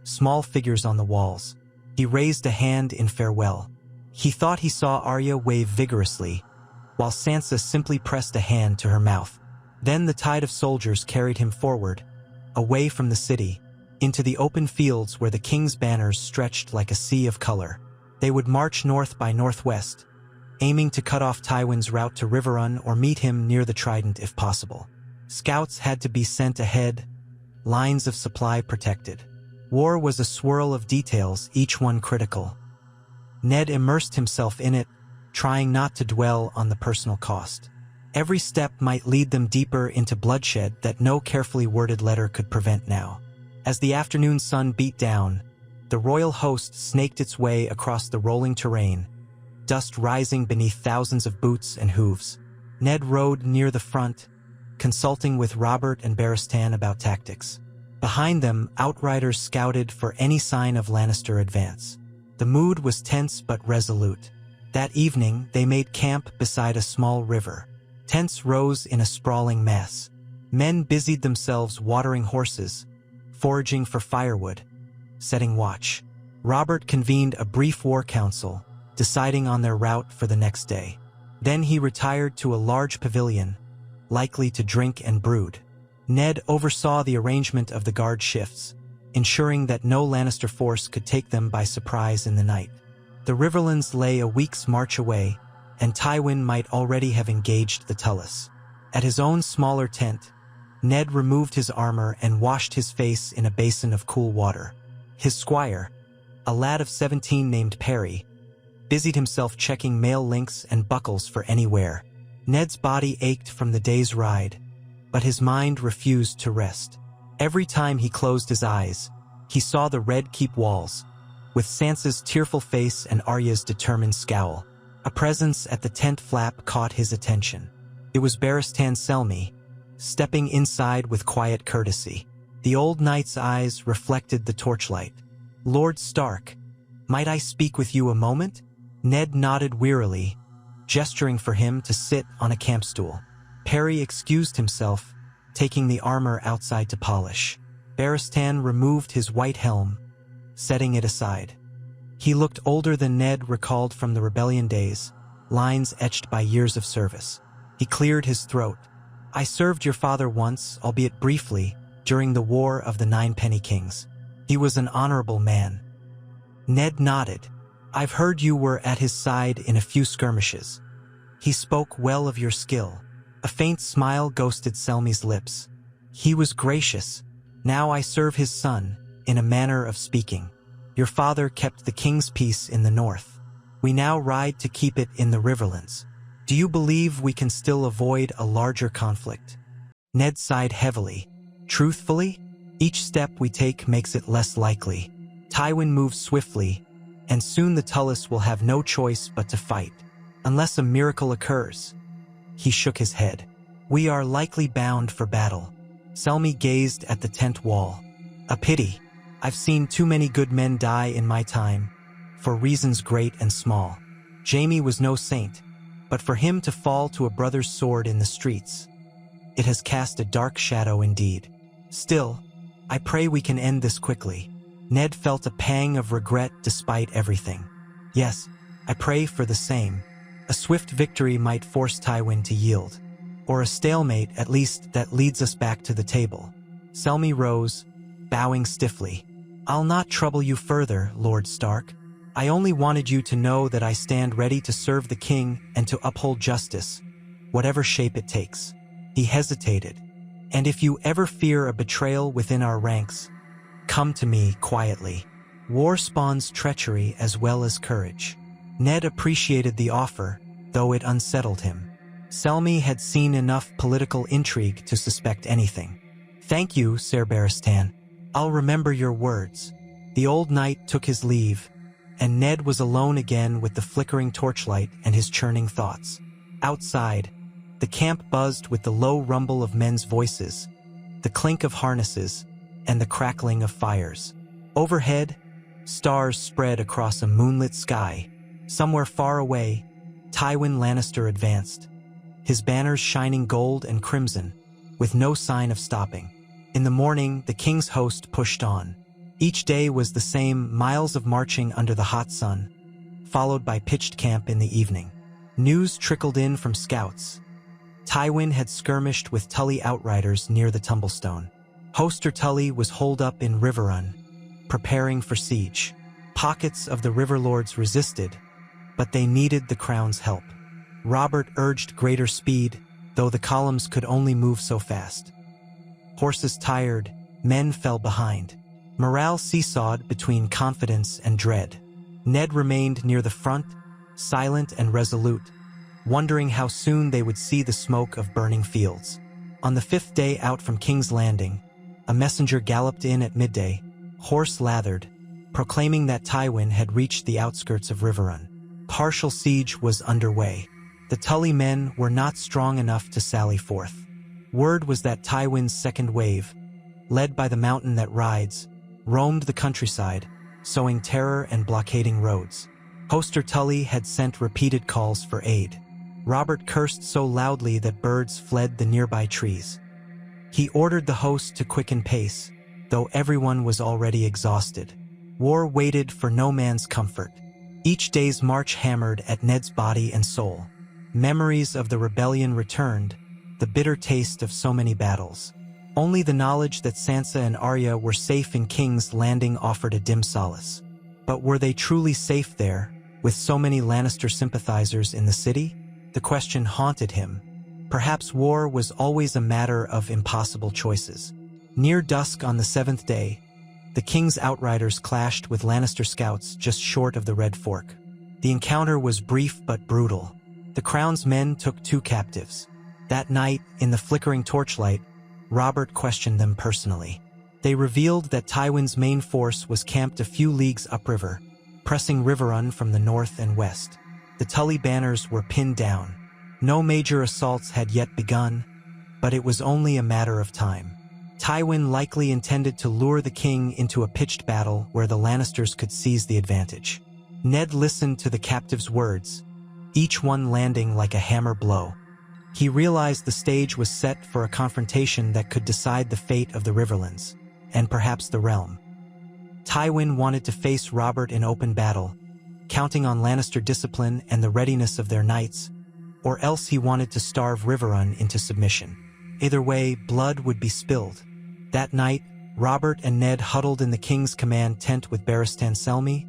small figures on the walls. He raised a hand in farewell. He thought he saw Arya wave vigorously, while Sansa simply pressed a hand to her mouth. Then the tide of soldiers carried him forward, away from the city, into the open fields where the king's banners stretched like a sea of color. They would march north by northwest, aiming to cut off Tywin's route to Riverrun or meet him near the Trident if possible. Scouts had to be sent ahead, lines of supply protected. War was a swirl of details, each one critical. Ned immersed himself in it, trying not to dwell on the personal cost. Every step might lead them deeper into bloodshed that no carefully worded letter could prevent now. As the afternoon sun beat down, the royal host snaked its way across the rolling terrain, dust rising beneath thousands of boots and hooves. Ned rode near the front, consulting with Robert and Barristan about tactics. Behind them, outriders scouted for any sign of Lannister advance. The mood was tense but resolute. That evening, they made camp beside a small river. Tents rose in a sprawling mass. Men busied themselves watering horses, foraging for firewood, setting watch. Robert convened a brief war council, deciding on their route for the next day. Then he retired to a large pavilion, likely to drink and brood. Ned oversaw the arrangement of the guard shifts, ensuring that no Lannister force could take them by surprise in the night. The Riverlands lay a week's march away, and Tywin might already have engaged the Tullus. At his own smaller tent, Ned removed his armor and washed his face in a basin of cool water. His squire, a lad of 17 named Perry, busied himself checking mail links and buckles for any wear. Ned's body ached from the day's ride, but his mind refused to rest. Every time he closed his eyes, he saw the Red Keep walls, with Sansa's tearful face and Arya's determined scowl. A presence at the tent flap caught his attention. It was Barristan Selmy, stepping inside with quiet courtesy. The old knight's eyes reflected the torchlight. "Lord Stark, might I speak with you a moment?" Ned nodded wearily, gesturing for him to sit on a camp stool. Perry excused himself, taking the armor outside to polish. Barristan removed his white helm, setting it aside. He looked older than Ned recalled from the rebellion days, lines etched by years of service. He cleared his throat. "I served your father once, albeit briefly, during the War of the Ninepenny Kings. He was an honorable man." Ned nodded. "I've heard you were at his side in a few skirmishes. He spoke well of your skill." A faint smile ghosted Selmy's lips. "He was gracious. Now I serve his son, in a manner of speaking. Your father kept the king's peace in the north. We now ride to keep it in the Riverlands. Do you believe we can still avoid a larger conflict?" Ned sighed heavily. "Truthfully, each step we take makes it less likely. Tywin moves swiftly, and soon the Tullus will have no choice but to fight, unless a miracle occurs." He shook his head. "We are likely bound for battle." Selmy gazed at the tent wall. "A pity. I've seen too many good men die in my time, for reasons great and small. Jaime was no saint, but for him to fall to a brother's sword in the streets, it has cast a dark shadow indeed. Still, I pray we can end this quickly. Ned felt a pang of regret despite everything. Yes, I pray for the same. A swift victory might force Tywin to yield, or a stalemate at least that leads us back to the table. Selmy rose, bowing stiffly. I'll not trouble you further, Lord Stark. I only wanted you to know that I stand ready to serve the king and to uphold justice, whatever shape it takes. He hesitated. And if you ever fear a betrayal within our ranks, come to me quietly. War spawns treachery as well as courage. Ned appreciated the offer, though it unsettled him. Selmy had seen enough political intrigue to suspect anything. Thank you, Ser Barristan. I'll remember your words. The old knight took his leave, and Ned was alone again with the flickering torchlight and his churning thoughts. Outside, the camp buzzed with the low rumble of men's voices, the clink of harnesses, and the crackling of fires. Overhead, stars spread across a moonlit sky. Somewhere far away, Tywin Lannister advanced, his banners shining gold and crimson, with no sign of stopping. In the morning, the king's host pushed on. Each day was the same, miles of marching under the hot sun, followed by pitched camp in the evening. News trickled in from scouts. Tywin had skirmished with Tully outriders near the Tumblestone. Hoster Tully was holed up in Riverrun, preparing for siege. Pockets of the river lords resisted, but they needed the crown's help. Robert urged greater speed, though the columns could only move so fast. Horses tired, men fell behind. Morale seesawed between confidence and dread. Ned remained near the front, silent and resolute, wondering how soon they would see the smoke of burning fields. On the 5th day out from King's Landing, a messenger galloped in at midday, horse lathered, proclaiming that Tywin had reached the outskirts of Riverrun. Partial siege was underway. The Tully men were not strong enough to sally forth. Word was that Tywin's second wave, led by the mountain that rides, roamed the countryside, sowing terror and blockading roads. Hoster Tully had sent repeated calls for aid. Robert cursed so loudly that birds fled the nearby trees. He ordered the host to quicken pace, though everyone was already exhausted. War waited for no man's comfort. Each day's march hammered at Ned's body and soul. Memories of the rebellion returned, the bitter taste of so many battles. Only the knowledge that Sansa and Arya were safe in King's Landing offered a dim solace. But were they truly safe there, with so many Lannister sympathizers in the city? The question haunted him. Perhaps war was always a matter of impossible choices. Near dusk on the 7th day, the King's outriders clashed with Lannister scouts just short of the Red Fork. The encounter was brief but brutal. The Crown's men took 2 captives. That night, in the flickering torchlight, Robert questioned them personally. They revealed that Tywin's main force was camped a few leagues upriver, pressing Riverrun from the north and west. The Tully banners were pinned down. No major assaults had yet begun, but it was only a matter of time. Tywin likely intended to lure the king into a pitched battle where the Lannisters could seize the advantage. Ned listened to the captives' words, each one landing like a hammer blow. He realized the stage was set for a confrontation that could decide the fate of the Riverlands, and perhaps the realm. Tywin wanted to face Robert in open battle, counting on Lannister discipline and the readiness of their knights, or else he wanted to starve Riverrun into submission. Either way, blood would be spilled. That night, Robert and Ned huddled in the king's command tent with Barristan Selmy,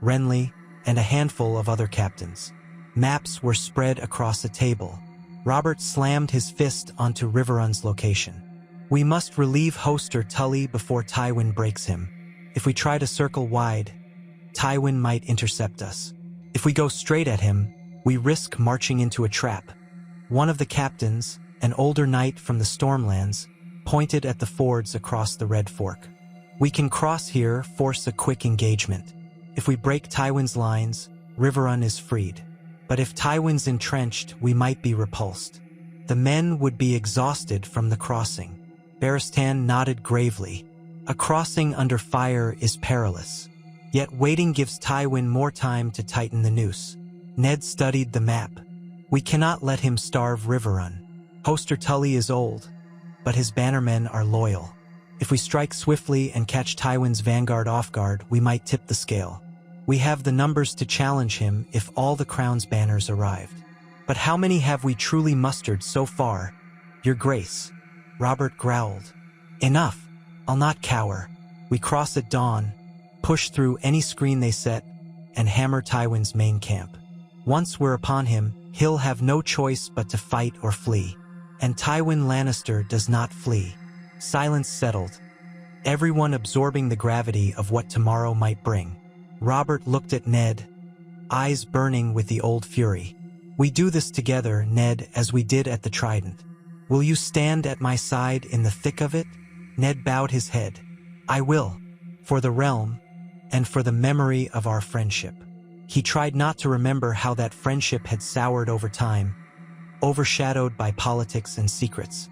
Renly, and a handful of other captains. Maps were spread across a table. Robert slammed his fist onto Riverrun's location. We must relieve Hoster Tully before Tywin breaks him. If we try to circle wide, Tywin might intercept us. If we go straight at him, we risk marching into a trap. One of the captains, an older knight from the Stormlands, pointed at the fords across the Red Fork. We can cross here, force a quick engagement. If we break Tywin's lines, Riverrun is freed. But if Tywin's entrenched, we might be repulsed. The men would be exhausted from the crossing. Barristan nodded gravely. A crossing under fire is perilous. Yet waiting gives Tywin more time to tighten the noose. Ned studied the map. We cannot let him starve Riverrun. Hoster Tully is old, but his bannermen are loyal. If we strike swiftly and catch Tywin's vanguard off guard, we might tip the scale. We have the numbers to challenge him if all the crown's banners arrived. But how many have we truly mustered so far, Your Grace? Robert growled. Enough. I'll not cower. We cross at dawn, push through any screen they set, and hammer Tywin's main camp. Once we're upon him, he'll have no choice but to fight or flee. And Tywin Lannister does not flee. Silence settled, everyone absorbing the gravity of what tomorrow might bring. Robert looked at Ned, eyes burning with the old fury. We do this together, Ned, as we did at the Trident. Will you stand at my side in the thick of it? Ned bowed his head. I will, for the realm, and for the memory of our friendship. He tried not to remember how that friendship had soured over time, overshadowed by politics and secrets.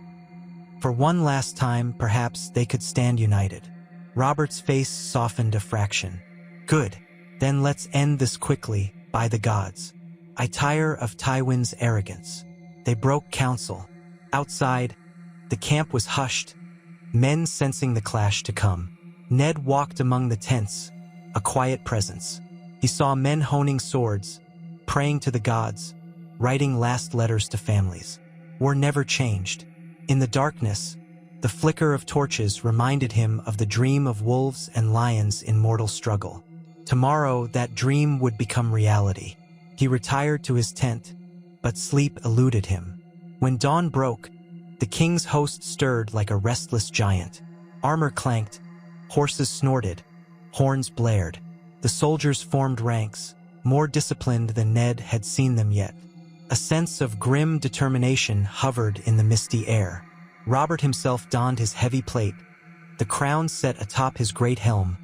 For one last time, perhaps they could stand united. Robert's face softened a fraction. Good. Then let's end this quickly, by the gods. I tire of Tywin's arrogance. They broke counsel. Outside, the camp was hushed, men sensing the clash to come. Ned walked among the tents, a quiet presence. He saw men honing swords, praying to the gods, writing last letters to families. War never changed. In the darkness, the flicker of torches reminded him of the dream of wolves and lions in mortal struggle. Tomorrow, that dream would become reality. He retired to his tent, but sleep eluded him. When dawn broke, the king's host stirred like a restless giant. Armor clanked, horses snorted, horns blared. The soldiers formed ranks, more disciplined than Ned had seen them yet. A sense of grim determination hovered in the misty air. Robert himself donned his heavy plate, the crown set atop his great helm,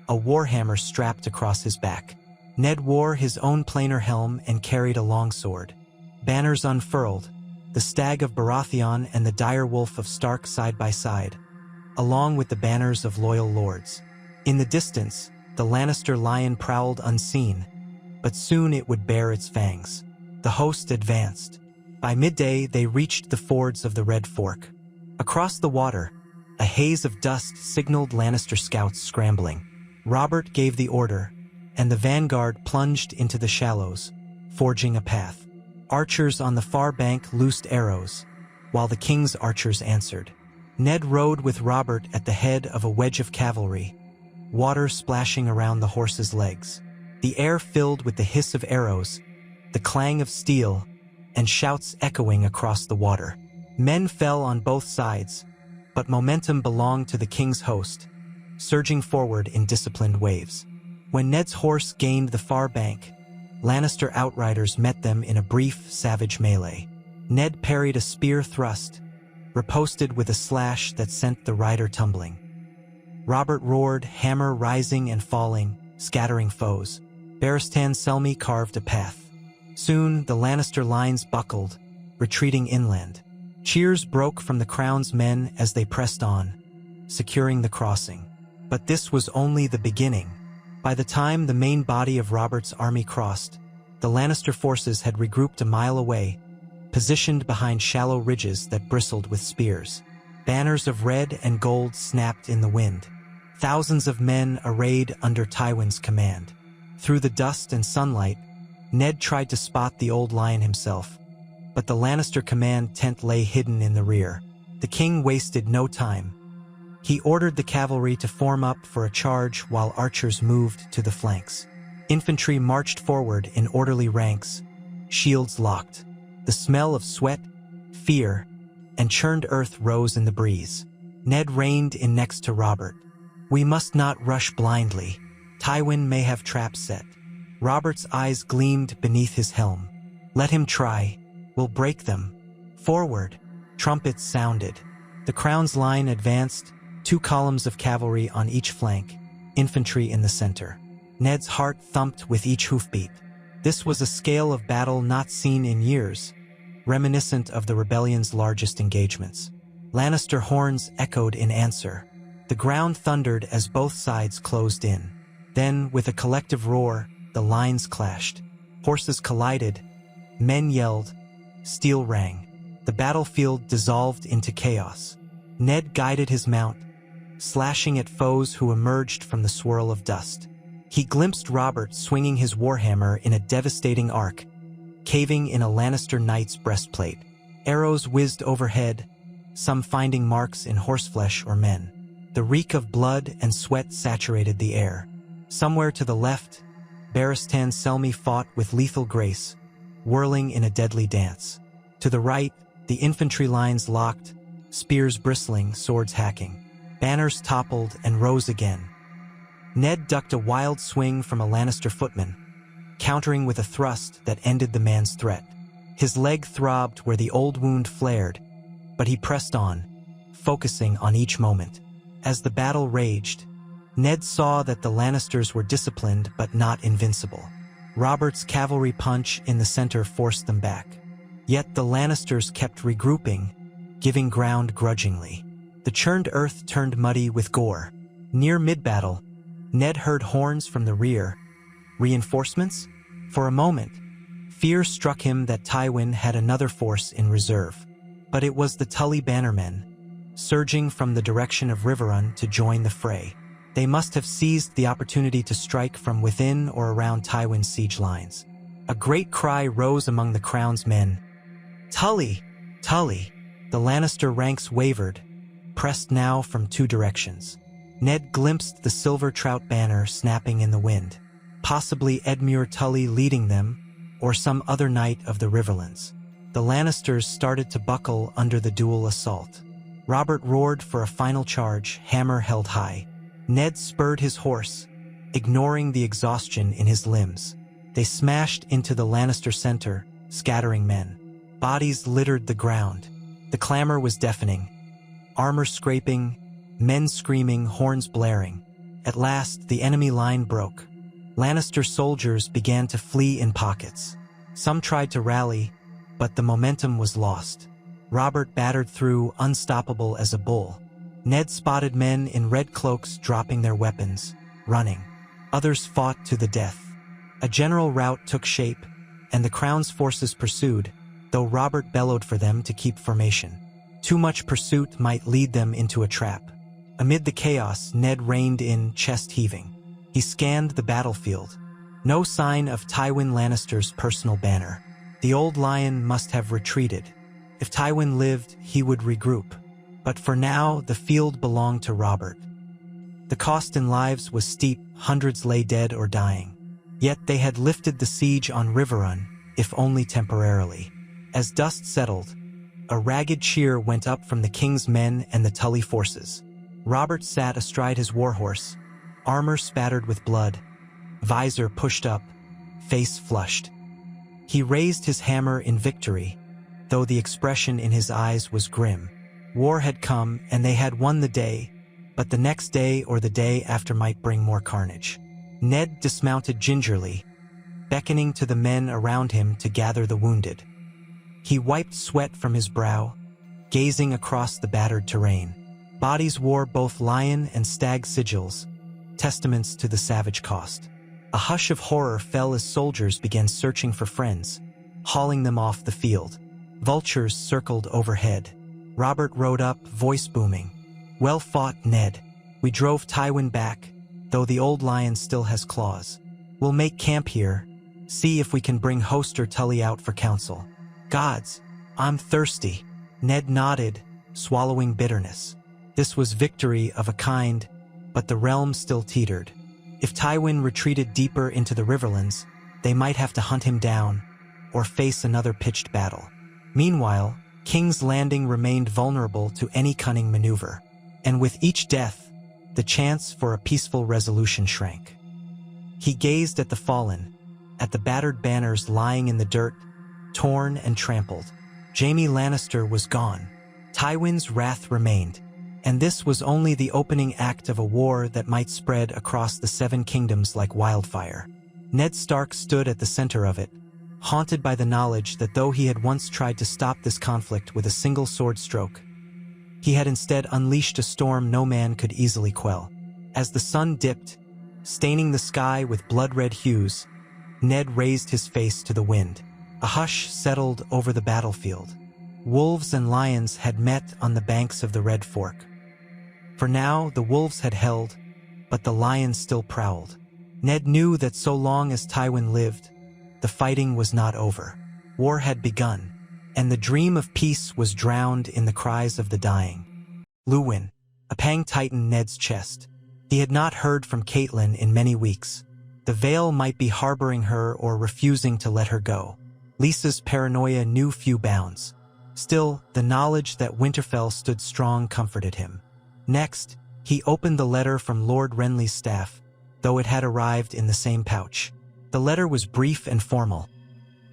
a warhammer strapped across his back. Ned wore his own plainer helm and carried a longsword. Banners unfurled, the stag of Baratheon and the dire wolf of Stark side by side, along with the banners of loyal lords. In the distance, the Lannister lion prowled unseen, but soon it would bare its fangs. The host advanced. By midday, they reached the fords of the Red Fork. Across the water, a haze of dust signaled Lannister scouts scrambling. Robert gave the order, and the vanguard plunged into the shallows, forging a path. Archers on the far bank loosed arrows, while the king's archers answered. Ned rode with Robert at the head of a wedge of cavalry, water splashing around the horses' legs. The air filled with the hiss of arrows, the clang of steel, and shouts echoing across the water. Men fell on both sides, but momentum belonged to the king's host, surging forward in disciplined waves. When Ned's horse gained the far bank, Lannister outriders met them in a brief, savage melee. Ned parried a spear thrust, riposted with a slash that sent the rider tumbling. Robert roared, hammer rising and falling, scattering foes. Barristan Selmy carved a path. Soon, the Lannister lines buckled, retreating inland. Cheers broke from the crown's men as they pressed on, securing the crossing. But this was only the beginning. By the time the main body of Robert's army crossed, the Lannister forces had regrouped a mile away, positioned behind shallow ridges that bristled with spears. Banners of red and gold snapped in the wind. Thousands of men arrayed under Tywin's command. Through the dust and sunlight, Ned tried to spot the old lion himself, but the Lannister command tent lay hidden in the rear. The king wasted no time. He ordered the cavalry to form up for a charge while archers moved to the flanks. Infantry marched forward in orderly ranks, shields locked. The smell of sweat, fear, and churned earth rose in the breeze. Ned reined in next to Robert. We must not rush blindly. Tywin may have traps set. Robert's eyes gleamed beneath his helm. Let him try. We'll break them. Forward. Trumpets sounded. The crown's line advanced, 2 columns of cavalry on each flank, infantry in the center. Ned's heart thumped with each hoofbeat. This was a scale of battle not seen in years, reminiscent of the rebellion's largest engagements. Lannister horns echoed in answer. The ground thundered as both sides closed in. Then, with a collective roar, the lines clashed. Horses collided, men yelled, steel rang. The battlefield dissolved into chaos. Ned guided his mount, slashing at foes who emerged from the swirl of dust. He glimpsed Robert swinging his warhammer in a devastating arc, caving in a Lannister knight's breastplate. Arrows whizzed overhead, some finding marks in horseflesh or men. The reek of blood and sweat saturated the air. Somewhere to the left, Barristan Selmy fought with lethal grace, whirling in a deadly dance. To the right, the infantry lines locked, spears bristling, swords hacking. Banners toppled and rose again. Ned ducked a wild swing from a Lannister footman, countering with a thrust that ended the man's threat. His leg throbbed where the old wound flared, but he pressed on, focusing on each moment. As the battle raged, Ned saw that the Lannisters were disciplined but not invincible. Robert's cavalry punch in the center forced them back. Yet the Lannisters kept regrouping, giving ground grudgingly. The churned earth turned muddy with gore. Near mid-battle, Ned heard horns from the rear. Reinforcements? For a moment, fear struck him that Tywin had another force in reserve. But it was the Tully bannermen, surging from the direction of Riverrun to join the fray. They must have seized the opportunity to strike from within or around Tywin's siege lines. A great cry rose among the crown's men. "Tully! Tully!" The Lannister ranks wavered, pressed now from two directions. Ned glimpsed the silver trout banner snapping in the wind. Possibly Edmure Tully leading them, or some other knight of the Riverlands. The Lannisters started to buckle under the dual assault. Robert roared for a final charge, hammer held high. Ned spurred his horse, ignoring the exhaustion in his limbs. They smashed into the Lannister center, scattering men. Bodies littered the ground. The clamor was deafening. Armor scraping, men screaming, horns blaring. At last, the enemy line broke. Lannister soldiers began to flee in pockets. Some tried to rally, but the momentum was lost. Robert battered through, unstoppable as a bull. Ned spotted men in red cloaks dropping their weapons, running. Others fought to the death. A general rout took shape, and the Crown's forces pursued, though Robert bellowed for them to keep formation. Too much pursuit might lead them into a trap. Amid the chaos, Ned reined in, chest heaving. He scanned the battlefield. No sign of Tywin Lannister's personal banner. The old lion must have retreated. If Tywin lived, he would regroup. But for now, the field belonged to Robert. The cost in lives was steep, hundreds lay dead or dying. Yet they had lifted the siege on Riverrun, if only temporarily. As dust settled, a ragged cheer went up from the king's men and the Tully forces. Robert sat astride his warhorse, armor spattered with blood, visor pushed up, face flushed. He raised his hammer in victory, though the expression in his eyes was grim. War had come, and they had won the day, but the next day or the day after might bring more carnage. Ned dismounted gingerly, beckoning to the men around him to gather the wounded. He wiped sweat from his brow, gazing across the battered terrain. Bodies wore both lion and stag sigils, testaments to the savage cost. A hush of horror fell as soldiers began searching for friends, hauling them off the field. Vultures circled overhead. Robert rode up, voice booming. "Well fought, Ned. We drove Tywin back, though the old lion still has claws. We'll make camp here, see if we can bring Hoster Tully out for council." "Gods, I'm thirsty." Ned nodded, swallowing bitterness. This was victory of a kind, but the realm still teetered. If Tywin retreated deeper into the Riverlands, they might have to hunt him down, or face another pitched battle. Meanwhile, King's Landing remained vulnerable to any cunning maneuver, and with each death, the chance for a peaceful resolution shrank. He gazed at the fallen, at the battered banners lying in the dirt, torn and trampled. Jaime Lannister was gone. Tywin's wrath remained, and this was only the opening act of a war that might spread across the Seven Kingdoms like wildfire. Ned Stark stood at the center of it, haunted by the knowledge that though he had once tried to stop this conflict with a single sword stroke, he had instead unleashed a storm no man could easily quell. As the sun dipped, staining the sky with blood-red hues, Ned raised his face to the wind. A hush settled over the battlefield. Wolves and lions had met on the banks of the Red Fork. For now, the wolves had held, but the lions still prowled. Ned knew that so long as Tywin lived, the fighting was not over. War had begun, and the dream of peace was drowned in the cries of the dying. Luwin. A pang tightened Ned's chest. He had not heard from Catelyn in many weeks. The Vale might be harboring her or refusing to let her go. Lysa's paranoia knew few bounds. Still, the knowledge that Winterfell stood strong comforted him. Next, he opened the letter from Lord Renly's staff, though it had arrived in the same pouch. The letter was brief and formal.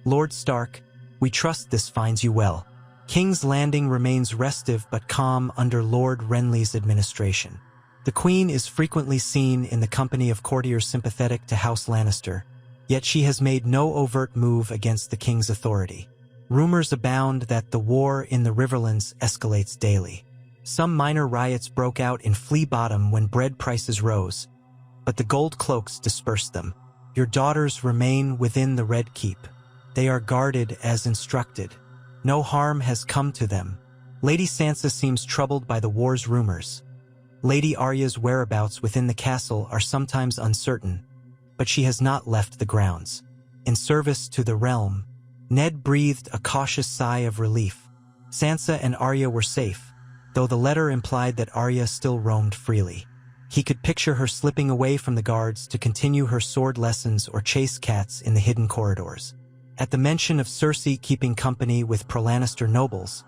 Lord Stark, we trust this finds you well. King's Landing remains restive but calm under Lord Renly's administration. The Queen is frequently seen in the company of courtiers sympathetic to House Lannister, yet she has made no overt move against the King's authority. Rumors abound that the war in the Riverlands escalates daily. Some minor riots broke out in Flea Bottom when bread prices rose, but the gold cloaks dispersed them. Your daughters remain within the Red Keep. They are guarded as instructed. No harm has come to them. Lady Sansa seems troubled by the war's rumors. Lady Arya's whereabouts within the castle are sometimes uncertain, but she has not left the grounds. In service to the realm, Ned breathed a cautious sigh of relief. Sansa and Arya were safe, though the letter implied that Arya still roamed freely. He could picture her slipping away from the guards to continue her sword lessons or chase cats in the hidden corridors. At the mention of Cersei keeping company with pro-Lannister nobles,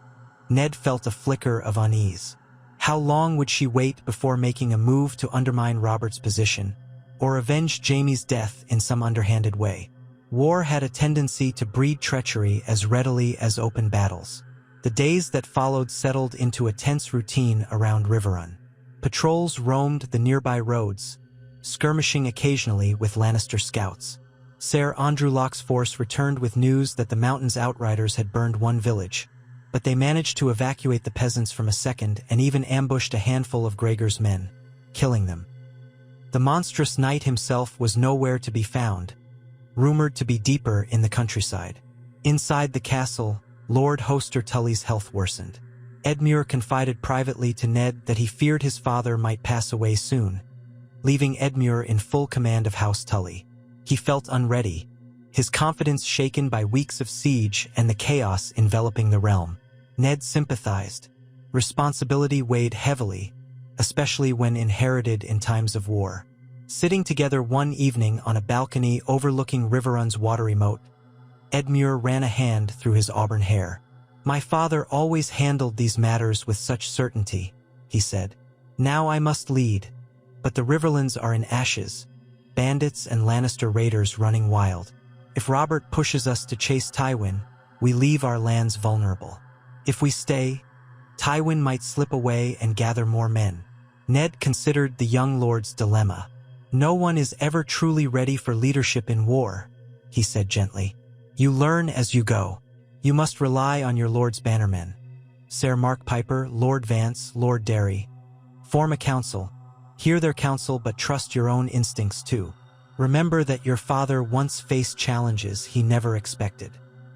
Ned felt a flicker of unease. How long would she wait before making a move to undermine Robert's position, or avenge Jaime's death in some underhanded way? War had a tendency to breed treachery as readily as open battles. The days that followed settled into a tense routine around Riverrun. Patrols roamed the nearby roads, skirmishing occasionally with Lannister scouts. Ser Andrewlock's force returned with news that the mountain's outriders had burned one village, but they managed to evacuate the peasants from a second and even ambushed a handful of Gregor's men, killing them. The monstrous knight himself was nowhere to be found, rumored to be deeper in the countryside. Inside the castle, Lord Hoster Tully's health worsened. Edmure confided privately to Ned that he feared his father might pass away soon, leaving Edmure in full command of House Tully. He felt unready, his confidence shaken by weeks of siege and the chaos enveloping the realm. Ned sympathized. Responsibility weighed heavily, especially when inherited in times of war. Sitting together one evening on a balcony overlooking Riverrun's watery moat, Edmure ran a hand through his auburn hair. "My father always handled these matters with such certainty," he said. "Now I must lead, but the Riverlands are in ashes, bandits and Lannister raiders running wild. If Robert pushes us to chase Tywin, we leave our lands vulnerable. If we stay, Tywin might slip away and gather more men." Ned considered the young lord's dilemma. "No one is ever truly ready for leadership in war," he said gently. "You learn as you go. You must rely on your lord's bannermen. Ser Mark Piper, Lord Vance, Lord Derry. Form a council. Hear their counsel, but trust your own instincts too. Remember that your father once faced challenges he never expected."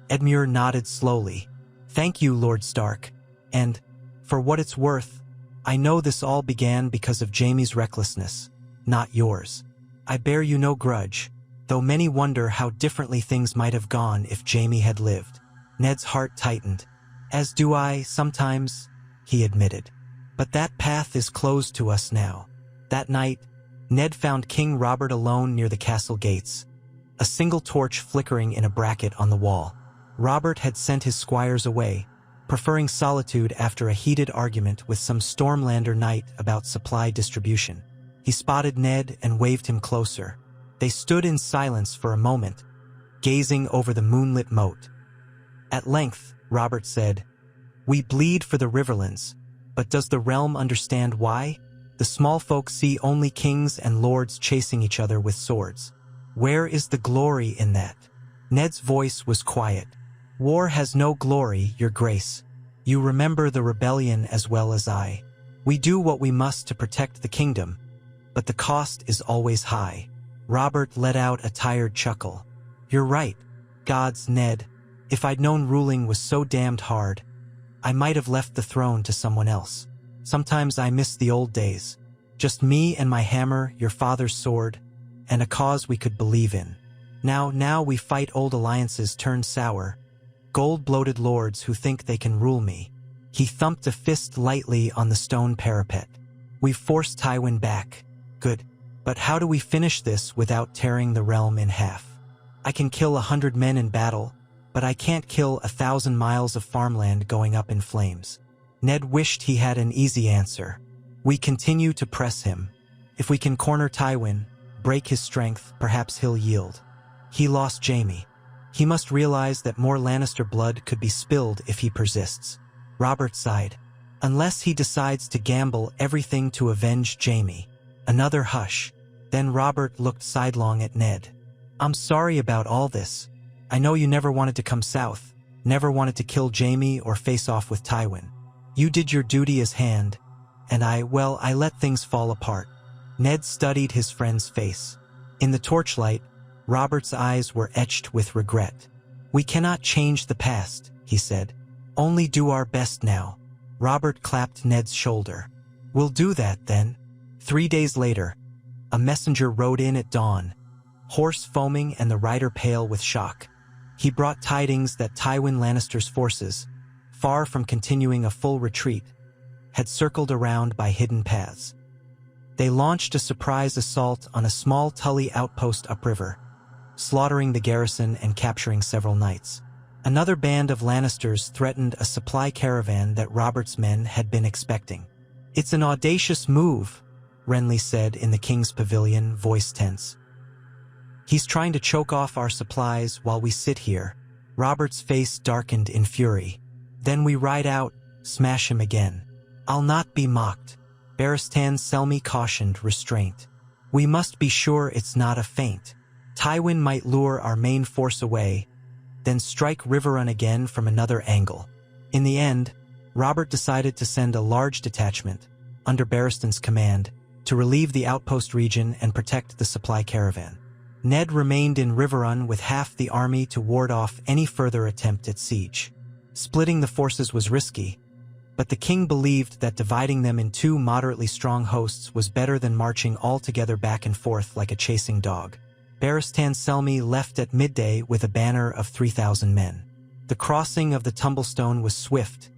Edmure nodded slowly. "Thank you, Lord Stark. And, for what it's worth, I know this all began because of Jaime's recklessness, not yours. I bear you no grudge, though many wonder how differently things might have gone if Jaime had lived." Ned's heart tightened. "As do I, sometimes," he admitted. "But that path is closed to us now." That night, Ned found King Robert alone near the castle gates, a single torch flickering in a bracket on the wall. Robert had sent his squires away, preferring solitude after a heated argument with some Stormlander knight about supply distribution. He spotted Ned and waved him closer. They stood in silence for a moment, gazing over the moonlit moat. At length, Robert said, "We bleed for the Riverlands, but does the realm understand why? The small folk see only kings and lords chasing each other with swords. Where is the glory in that?" Ned's voice was quiet. "War has no glory, your grace. You remember the rebellion as well as I. We do what we must to protect the kingdom, but the cost is always high." Robert let out a tired chuckle. "You're right, gods, Ned. If I'd known ruling was so damned hard, I might have left the throne to someone else. Sometimes I miss the old days. Just me and my hammer, your father's sword, and a cause we could believe in. Now we fight old alliances turned sour, gold-bloated lords who think they can rule me. He thumped a fist lightly on the stone parapet. We've forced Tywin back. Good. But how do we finish this without tearing the realm in half? I can kill 100 men in battle, but I can't kill 1,000 miles of farmland going up in flames. Ned wished he had an easy answer. We continue to press him. If we can corner Tywin, break his strength, perhaps he'll yield. He lost Jaime. He must realize that more Lannister blood could be spilled if he persists. Robert sighed. Unless he decides to gamble everything to avenge Jaime. Another hush. Then Robert looked sidelong at Ned. I'm sorry about all this. I know you never wanted to come south, never wanted to kill Jaime or face off with Tywin. You did your duty as hand, and I let things fall apart. Ned studied his friend's face. In the torchlight, Robert's eyes were etched with regret. We cannot change the past, he said. Only do our best now. Robert clapped Ned's shoulder. We'll do that, then. 3 days later, a messenger rode in at dawn, horse foaming and the rider pale with shock. He brought tidings that Tywin Lannister's forces, far from continuing a full retreat, had circled around by hidden paths. They launched a surprise assault on a small Tully outpost upriver, slaughtering the garrison and capturing several knights. Another band of Lannisters threatened a supply caravan that Robert's men had been expecting. It's an audacious move, Renly said in the king's pavilion, voice tense. He's trying to choke off our supplies while we sit here. Robert's face darkened in fury. Then we ride out, smash him again. I'll not be mocked. Barristan Selmy cautioned restraint. We must be sure it's not a feint. Tywin might lure our main force away, then strike Riverrun again from another angle. In the end, Robert decided to send a large detachment, under Barristan's command, to relieve the outpost region and protect the supply caravan. Ned remained in Riverrun with half the army to ward off any further attempt at siege. Splitting the forces was risky, but the king believed that dividing them in 2 moderately strong hosts was better than marching all together back and forth like a chasing dog. Barristan Selmy left at midday with a banner of 3,000 men. The crossing of the Tumblestone was swift,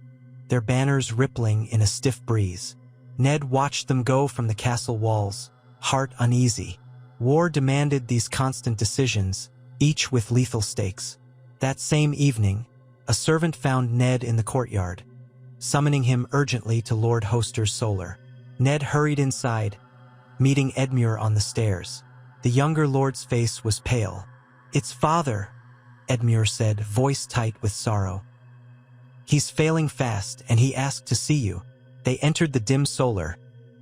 their banners rippling in a stiff breeze. Ned watched them go from the castle walls, heart uneasy. War demanded these constant decisions, each with lethal stakes. That same evening, a servant found Ned in the courtyard, summoning him urgently to Lord Hoster's solar. Ned hurried inside, meeting Edmure on the stairs. The younger lord's face was pale. It's father, Edmure said, voice tight with sorrow. He's failing fast, and he asked to see you. They entered the dim solar,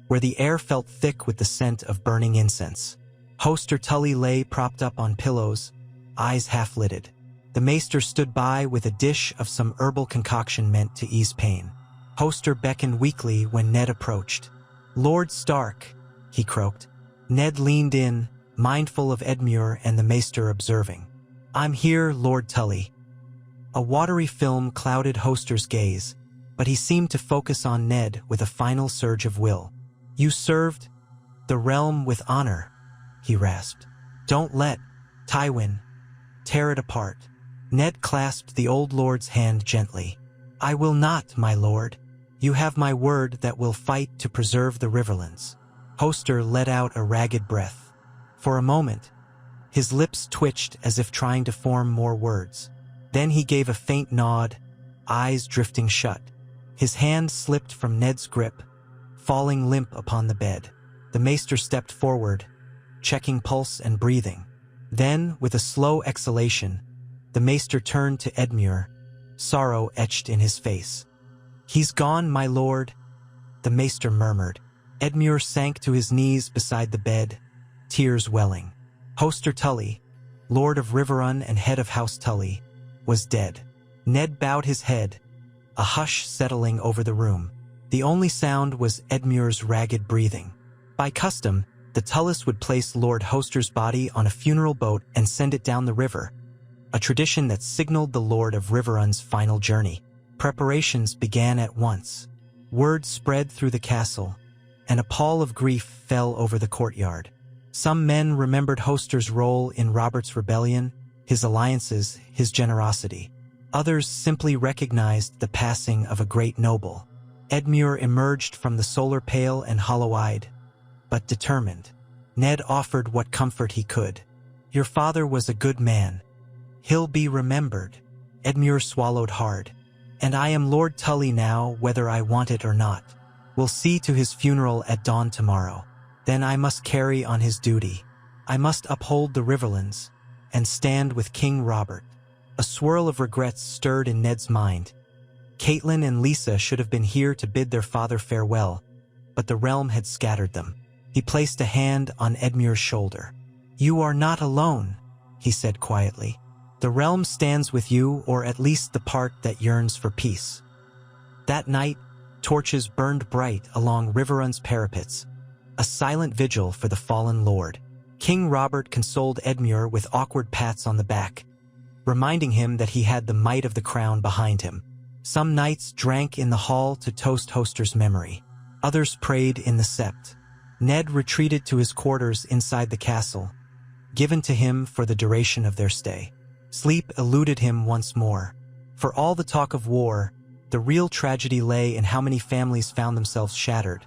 where the air felt thick with the scent of burning incense. Hoster Tully lay propped up on pillows, eyes half-lidded. The maester stood by with a dish of some herbal concoction meant to ease pain. Hoster beckoned weakly when Ned approached. Lord Stark, he croaked. Ned leaned in, mindful of Edmure and the maester observing. I'm here, Lord Tully. A watery film clouded Hoster's gaze, but he seemed to focus on Ned with a final surge of will. You served the realm with honor, he rasped. Don't let Tywin tear it apart. Ned clasped the old lord's hand gently. I will not, my lord. You have my word that we'll fight to preserve the Riverlands. Hoster let out a ragged breath. For a moment, his lips twitched as if trying to form more words. Then he gave a faint nod, eyes drifting shut. His hand slipped from Ned's grip, falling limp upon the bed. The maester stepped forward, checking pulse and breathing. Then, with a slow exhalation, the maester turned to Edmure, sorrow etched in his face. He's gone, my lord, the maester murmured. Edmure sank to his knees beside the bed, tears welling. Hoster Tully, lord of Riverrun and head of House Tully, was dead. Ned bowed his head, a hush settling over the room. The only sound was Edmure's ragged breathing. By custom, the Tullys would place Lord Hoster's body on a funeral boat and send it down the river, a tradition that signaled the Lord of Riverrun's final journey. Preparations began at once. Word spread through the castle, and a pall of grief fell over the courtyard. Some men remembered Hoster's role in Robert's rebellion, his alliances, his generosity. Others simply recognized the passing of a great noble. Edmure emerged from the solar pale and hollow-eyed, but determined. Ned offered what comfort he could. "Your father was a good man. He'll be remembered." Edmure swallowed hard. "And I am Lord Tully now, whether I want it or not. We'll see to his funeral at dawn tomorrow. Then I must carry on his duty. I must uphold the Riverlands and stand with King Robert." A swirl of regrets stirred in Ned's mind. Catelyn and Lisa should have been here to bid their father farewell, but the realm had scattered them. He placed a hand on Edmure's shoulder. "You are not alone," he said quietly. "The realm stands with you, or at least the part that yearns for peace." That night, torches burned bright along Riverrun's parapets, a silent vigil for the fallen lord. King Robert consoled Edmure with awkward pats on the back, reminding him that he had the might of the crown behind him. Some knights drank in the hall to toast Hoster's memory. Others prayed in the sept. Ned retreated to his quarters inside the castle, given to him for the duration of their stay. Sleep eluded him once more. For all the talk of war, the real tragedy lay in how many families found themselves shattered,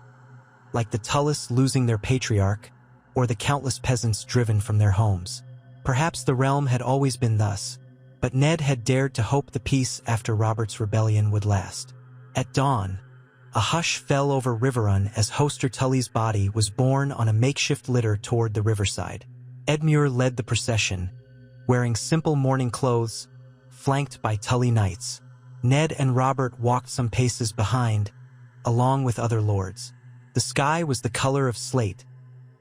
like the Tullys losing their patriarch, or the countless peasants driven from their homes. Perhaps the realm had always been thus, but Ned had dared to hope the peace after Robert's rebellion would last. At dawn, a hush fell over Riverrun as Hoster Tully's body was borne on a makeshift litter toward the riverside. Edmure led the procession, wearing simple mourning clothes, flanked by Tully knights. Ned and Robert walked some paces behind, along with other lords. The sky was the color of slate,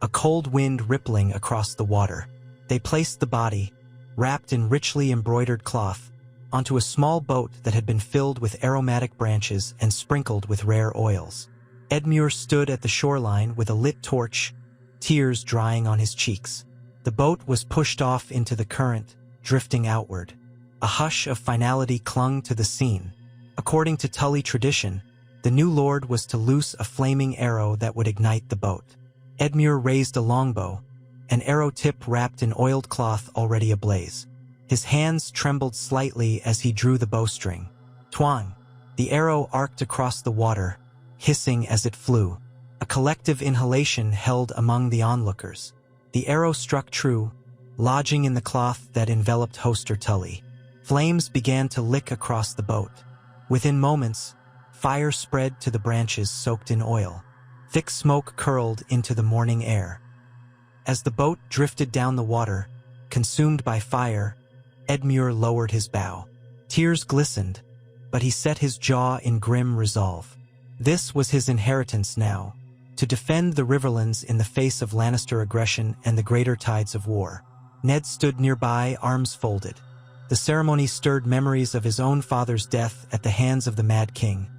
a cold wind rippling across the water. They placed the body, wrapped in richly embroidered cloth, onto a small boat that had been filled with aromatic branches and sprinkled with rare oils. Edmure stood at the shoreline with a lit torch, tears drying on his cheeks. The boat was pushed off into the current, drifting outward. A hush of finality clung to the scene. According to Tully tradition, the new lord was to loose a flaming arrow that would ignite the boat. Edmure raised a longbow, an arrow tip wrapped in oiled cloth already ablaze. His hands trembled slightly as he drew the bowstring. Twang! The arrow arced across the water, hissing as it flew. A collective inhalation held among the onlookers. The arrow struck true, lodging in the cloth that enveloped Hoster Tully. Flames began to lick across the boat. Within moments, fire spread to the branches soaked in oil. Thick smoke curled into the morning air. As the boat drifted down the water, consumed by fire, Edmure lowered his bow. Tears glistened, but he set his jaw in grim resolve. This was his inheritance now, to defend the Riverlands in the face of Lannister aggression and the greater tides of war. Ned stood nearby, arms folded. The ceremony stirred memories of his own father's death at the hands of the Mad King,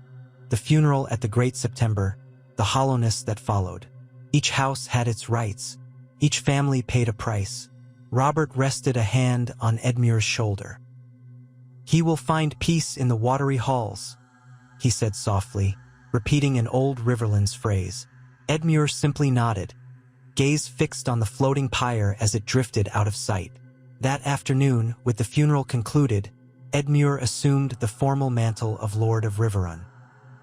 the funeral at the Great September, the hollowness that followed. Each house had its rights. Each family paid a price. Robert rested a hand on Edmure's shoulder. "He will find peace in the watery halls," he said softly, repeating an old Riverlands phrase. Edmure simply nodded, gaze fixed on the floating pyre as it drifted out of sight. That afternoon, with the funeral concluded, Edmure assumed the formal mantle of Lord of Riverrun.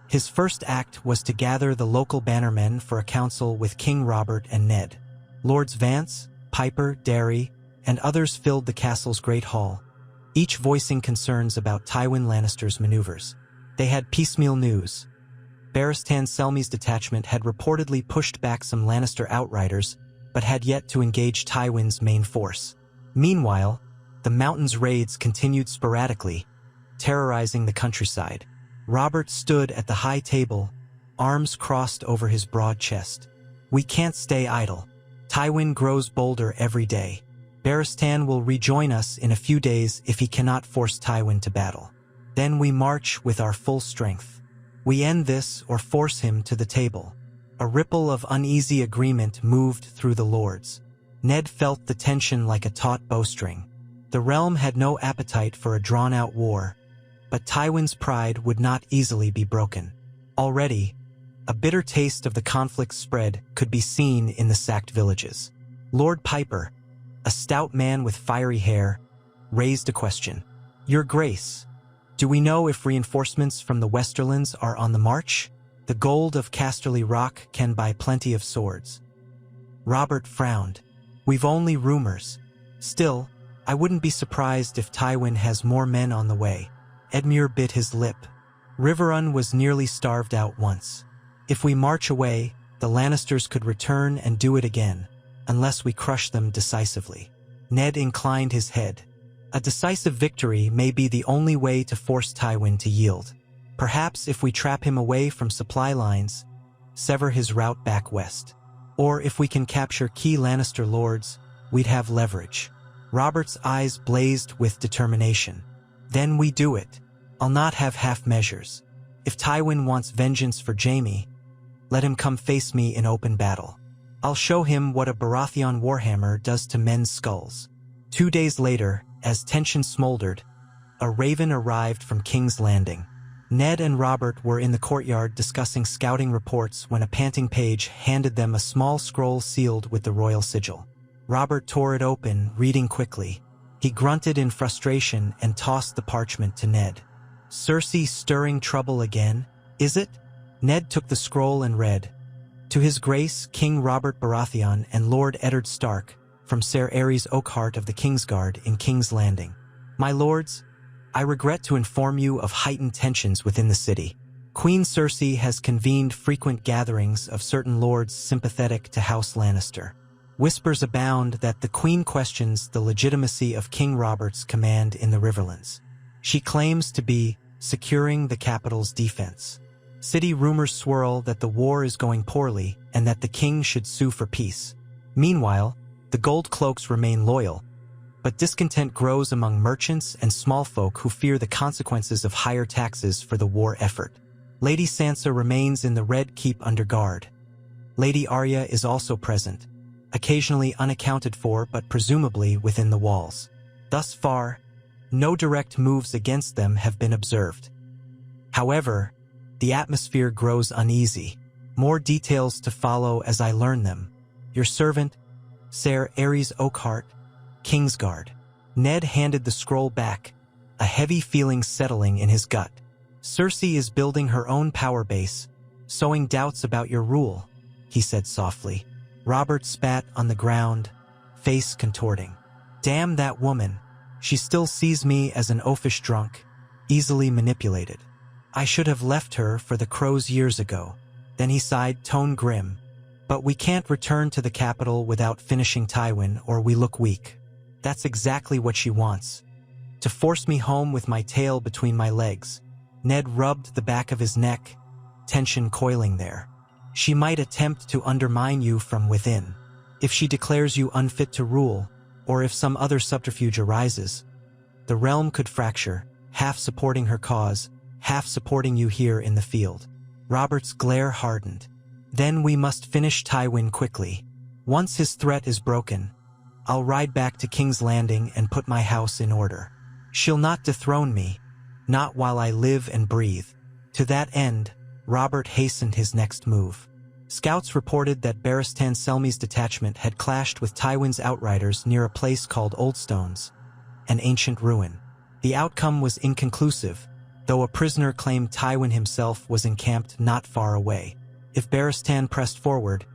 His first act was to gather the local bannermen for a council with King Robert and Ned. Lords Vance, Piper, Derry, and others filled the castle's great hall, each voicing concerns about Tywin Lannister's maneuvers. They had piecemeal news. Barristan Selmy's detachment had reportedly pushed back some Lannister outriders, but had yet to engage Tywin's main force. Meanwhile, the mountains raids continued sporadically, terrorizing the countryside. Robert stood at the high table, arms crossed over his broad chest. "We can't stay idle. Tywin grows bolder every day. Barristan will rejoin us in a few days if he cannot force Tywin to battle. Then we march with our full strength. We end this or force him to the table." A ripple of uneasy agreement moved through the lords. Ned felt the tension like a taut bowstring. The realm had no appetite for a drawn-out war, but Tywin's pride would not easily be broken. Already, a bitter taste of the conflict spread could be seen in the sacked villages. Lord Piper, a stout man with fiery hair, raised a question. "Your Grace, do we know if reinforcements from the Westerlands are on the march? The gold of Casterly Rock can buy plenty of swords." Robert frowned. "We've only rumors. Still, I wouldn't be surprised if Tywin has more men on the way." Edmure bit his lip. Riverrun was nearly starved out once. If we march away, the Lannisters could return and do it again, unless we crush them decisively. Ned inclined his head. A decisive victory may be the only way to force Tywin to yield. Perhaps if we trap him away from supply lines, sever his route back west. Or if we can capture key Lannister lords, we'd have leverage. Robert's eyes blazed with determination. "Then we do it. I'll not have half measures. If Tywin wants vengeance for Jaime, let him come face me in open battle. I'll show him what a Baratheon warhammer does to men's skulls." 2 days later, as tension smoldered, a raven arrived from King's Landing. Ned and Robert were in the courtyard discussing scouting reports when a panting page handed them a small scroll sealed with the royal sigil. Robert tore it open, reading quickly. He grunted in frustration and tossed the parchment to Ned. "Cersei stirring trouble again, is it?" Ned took the scroll and read, "To His Grace King Robert Baratheon and Lord Eddard Stark, from Ser Ares Oakheart of the Kingsguard in King's Landing. My lords, I regret to inform you of heightened tensions within the city. Queen Cersei has convened frequent gatherings of certain lords sympathetic to House Lannister. Whispers abound that the Queen questions the legitimacy of King Robert's command in the Riverlands. She claims to be securing the capital's defense. City rumors swirl that the war is going poorly and that the king should sue for peace. Meanwhile, the Gold Cloaks remain loyal, but discontent grows among merchants and small folk who fear the consequences of higher taxes for the war effort. Lady Sansa remains in the Red Keep under guard. Lady Arya is also present, occasionally unaccounted for but presumably within the walls. Thus far, no direct moves against them have been observed. However, the atmosphere grows uneasy. More details to follow as I learn them. Your servant, Ser Ares Oakheart, Kingsguard." Ned handed the scroll back, a heavy feeling settling in his gut. "Cersei is building her own power base, sowing doubts about your rule," he said softly. Robert spat on the ground, face contorting. "Damn that woman. She still sees me as an oafish drunk, easily manipulated. I should have left her for the crows years ago." Then he sighed, tone grim. "But we can't return to the capital without finishing Tywin, or we look weak. That's exactly what she wants. To force me home with my tail between my legs." Ned rubbed the back of his neck, tension coiling there. "She might attempt to undermine you from within. If she declares you unfit to rule, or if some other subterfuge arises, the realm could fracture, half supporting her cause, half supporting you here in the field." Robert's glare hardened. "Then we must finish Tywin quickly. Once his threat is broken, I'll ride back to King's Landing and put my house in order. She'll not dethrone me, not while I live and breathe." To that end, Robert hastened his next move. Scouts reported that Barristan Selmy's detachment had clashed with Tywin's outriders near a place called Old Stones, an ancient ruin. The outcome was inconclusive, though a prisoner claimed Tywin himself was encamped not far away. If Barristan pressed forward,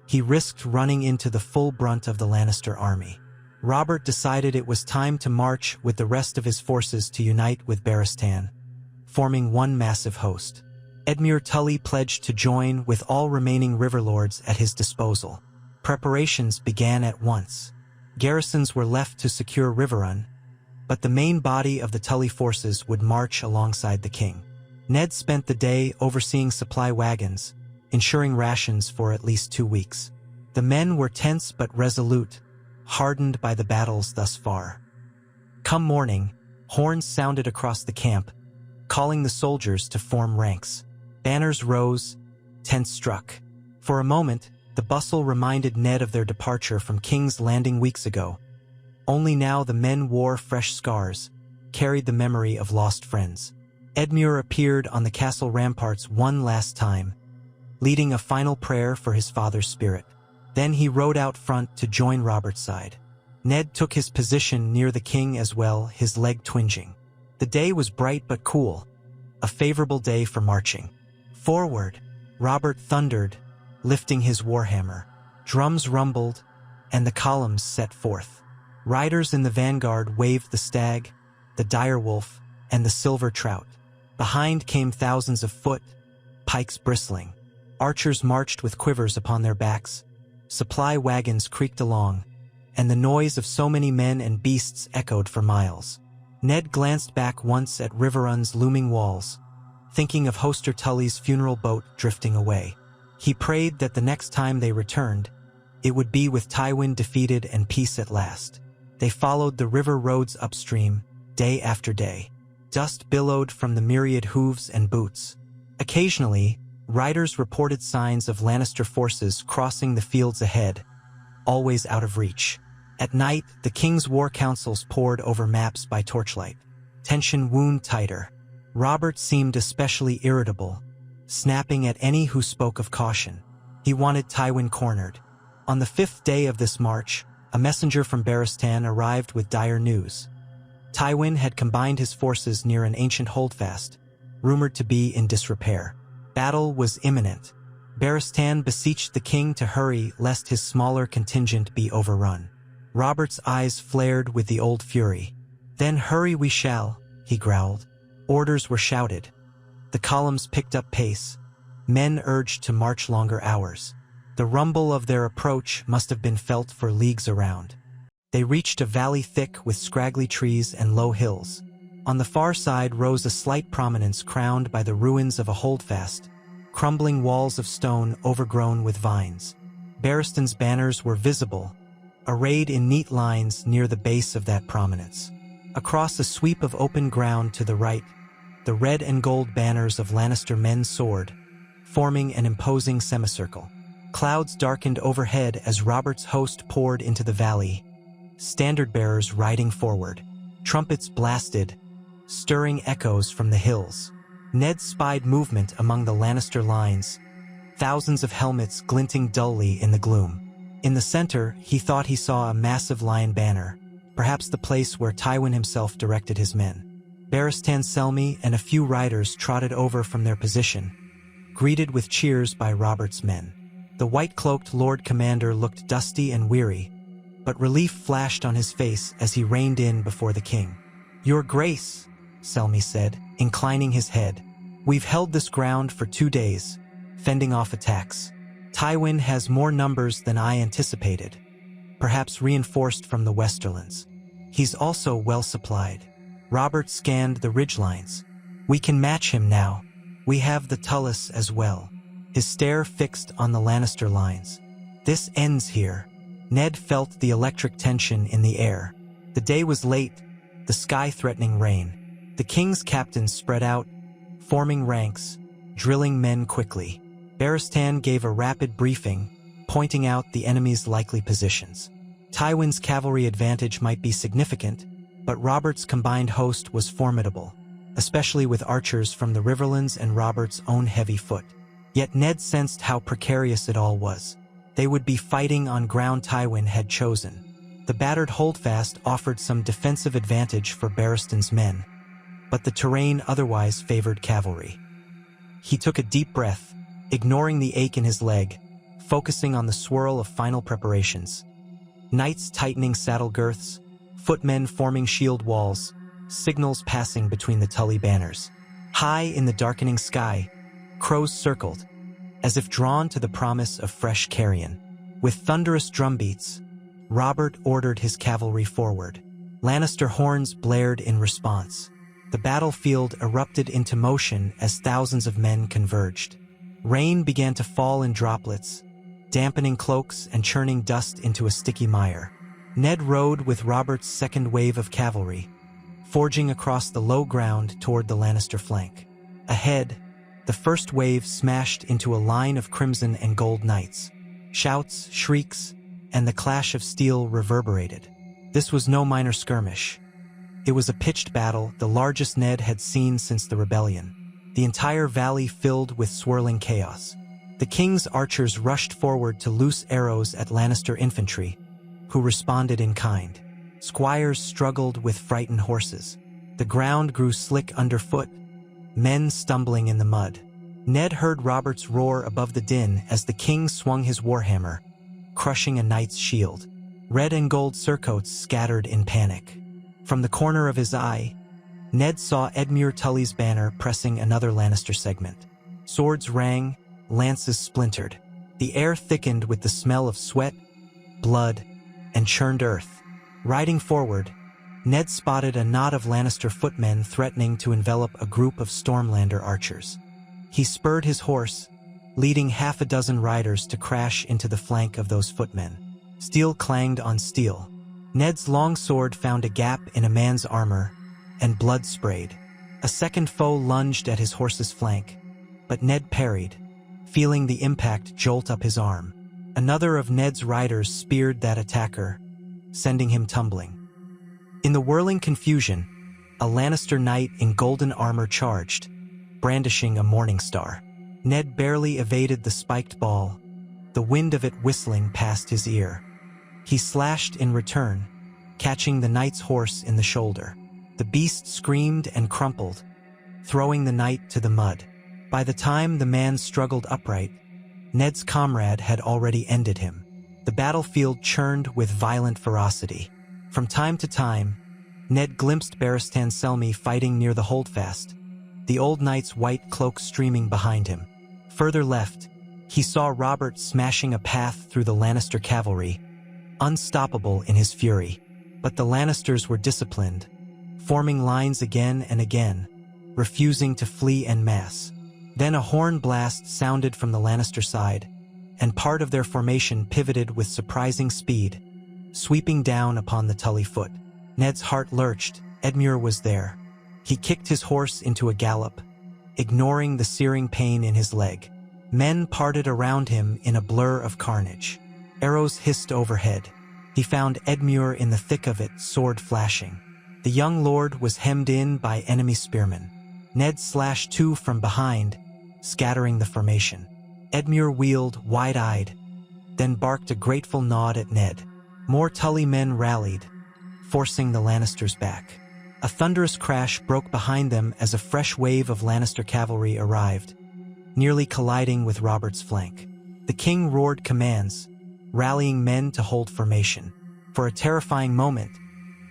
he risked running into the full brunt of the Lannister army. Robert decided it was time to march with the rest of his forces to unite with Barristan, forming one massive host. Edmure Tully pledged to join with all remaining riverlords at his disposal. Preparations began at once. Garrisons were left to secure Riverrun, but the main body of the Tully forces would march alongside the king. Ned spent the day overseeing supply wagons, ensuring rations for at least 2 weeks. The men were tense but resolute, hardened by the battles thus far. Come morning, horns sounded across the camp, calling the soldiers to form ranks. Banners rose, tents struck. For a moment, the bustle reminded Ned of their departure from King's Landing weeks ago, Only now the men wore fresh scars, carried the memory of lost friends. Edmure appeared on the castle ramparts one last time, leading a final prayer for his father's spirit. Then he rode out front to join Robert's side. Ned took his position near the king as well, his leg twinging. The day was bright but cool, a favorable day for marching. Forward, Robert thundered, lifting his warhammer. Drums rumbled, and the columns set forth. Riders in the vanguard waved the stag, the direwolf, and the silver trout. Behind came thousands of foot, pikes bristling. Archers marched with quivers upon their backs. Supply wagons creaked along, and the noise of so many men and beasts echoed for miles. Ned glanced back once at Riverrun's looming walls, thinking of Hoster Tully's funeral boat drifting away. He prayed that the next time they returned, it would be with Tywin defeated and peace at last. They followed the river roads upstream, day after day. Dust billowed from the myriad hooves and boots. Occasionally, riders reported signs of Lannister forces crossing the fields ahead, always out of reach. At night, the king's war councils pored over maps by torchlight. Tension wound tighter. Robert seemed especially irritable, snapping at any who spoke of caution. He wanted Tywin cornered. On the 5th day of this march, a messenger from Barristan arrived with dire news. Tywin had combined his forces near an ancient holdfast, rumored to be in disrepair. Battle was imminent. Barristan beseeched the king to hurry lest his smaller contingent be overrun. Robert's eyes flared with the old fury. "Then hurry we shall," he growled. Orders were shouted. The columns picked up pace. Men urged to march longer hours. The rumble of their approach must have been felt for leagues around. They reached a valley thick with scraggly trees and low hills. On the far side rose a slight prominence crowned by the ruins of a holdfast, crumbling walls of stone overgrown with vines. Barristan's banners were visible, arrayed in neat lines near the base of that prominence. Across a sweep of open ground to the right, the red and gold banners of Lannister men soared, forming an imposing semicircle. Clouds darkened overhead as Robert's host poured into the valley, standard-bearers riding forward. Trumpets blasted, stirring echoes from the hills. Ned spied movement among the Lannister lines, thousands of helmets glinting dully in the gloom. In the center, he thought he saw a massive lion banner, perhaps the place where Tywin himself directed his men. Barristan Selmy and a few riders trotted over from their position, greeted with cheers by Robert's men. The white-cloaked Lord Commander looked dusty and weary, but relief flashed on his face as he reined in before the king. "Your Grace," Selmy said, inclining his head, "we've held this ground for 2 days, fending off attacks. Tywin has more numbers than I anticipated, perhaps reinforced from the Westerlands. He's also well supplied." Robert scanned the ridgelines. "We can match him now. We have the Tullus as well." His stare fixed on the Lannister lines. "This ends here." Ned felt the electric tension in the air. The day was late, the sky threatening rain. The king's captains spread out, forming ranks, drilling men quickly. Barristan gave a rapid briefing, pointing out the enemy's likely positions. Tywin's cavalry advantage might be significant, but Robert's combined host was formidable, especially with archers from the Riverlands and Robert's own heavy foot. Yet Ned sensed how precarious it all was. They would be fighting on ground Tywin had chosen. The battered holdfast offered some defensive advantage for Barristan's men, but the terrain otherwise favored cavalry. He took a deep breath, ignoring the ache in his leg, focusing on the swirl of final preparations. Knights tightening saddle girths, footmen forming shield walls, signals passing between the Tully banners. High in the darkening sky, crows circled, as if drawn to the promise of fresh carrion. With thunderous drumbeats, Robert ordered his cavalry forward. Lannister horns blared in response. The battlefield erupted into motion as thousands of men converged. Rain began to fall in droplets, dampening cloaks and churning dust into a sticky mire. Ned rode with Robert's second wave of cavalry, forging across the low ground toward the Lannister flank. Ahead, the first wave smashed into a line of crimson and gold knights. Shouts, shrieks, and the clash of steel reverberated. This was no minor skirmish. It was a pitched battle, the largest Ned had seen since the rebellion. The entire valley filled with swirling chaos. The king's archers rushed forward to loose arrows at Lannister infantry, who responded in kind. Squires struggled with frightened horses. The ground grew slick underfoot, men stumbling in the mud. Ned heard Robert's roar above the din as the king swung his warhammer, crushing a knight's shield. Red and gold surcoats scattered in panic. From the corner of his eye, Ned saw Edmure Tully's banner pressing another Lannister segment. Swords rang, lances splintered. The air thickened with the smell of sweat, blood, and churned earth. Riding forward, Ned spotted a knot of Lannister footmen threatening to envelop a group of Stormlander archers. He spurred his horse, leading half a dozen riders to crash into the flank of those footmen. Steel clanged on steel. Ned's long sword found a gap in a man's armor, and blood sprayed. A second foe lunged at his horse's flank, but Ned parried, feeling the impact jolt up his arm. Another of Ned's riders speared that attacker, sending him tumbling. In the whirling confusion, a Lannister knight in golden armor charged, brandishing a morning star. Ned barely evaded the spiked ball, the wind of it whistling past his ear. He slashed in return, catching the knight's horse in the shoulder. The beast screamed and crumpled, throwing the knight to the mud. By the time the man struggled upright, Ned's comrade had already ended him. The battlefield churned with violent ferocity. From time to time, Ned glimpsed Barristan Selmy fighting near the holdfast, the old knight's white cloak streaming behind him. Further left, he saw Robert smashing a path through the Lannister cavalry, unstoppable in his fury. But the Lannisters were disciplined, forming lines again and again, refusing to flee en masse. Then a horn blast sounded from the Lannister side, and part of their formation pivoted with surprising speed, sweeping down upon the Tully foot. Ned's heart lurched. Edmure was there. He kicked his horse into a gallop, ignoring the searing pain in his leg. Men parted around him in a blur of carnage. Arrows hissed overhead. He found Edmure in the thick of it, sword flashing. The young lord was hemmed in by enemy spearmen. Ned slashed two from behind, scattering the formation. Edmure wheeled, wide-eyed, then barked a grateful nod at Ned. More Tully men rallied, forcing the Lannisters back. A thunderous crash broke behind them as a fresh wave of Lannister cavalry arrived, nearly colliding with Robert's flank. The king roared commands, rallying men to hold formation. For a terrifying moment,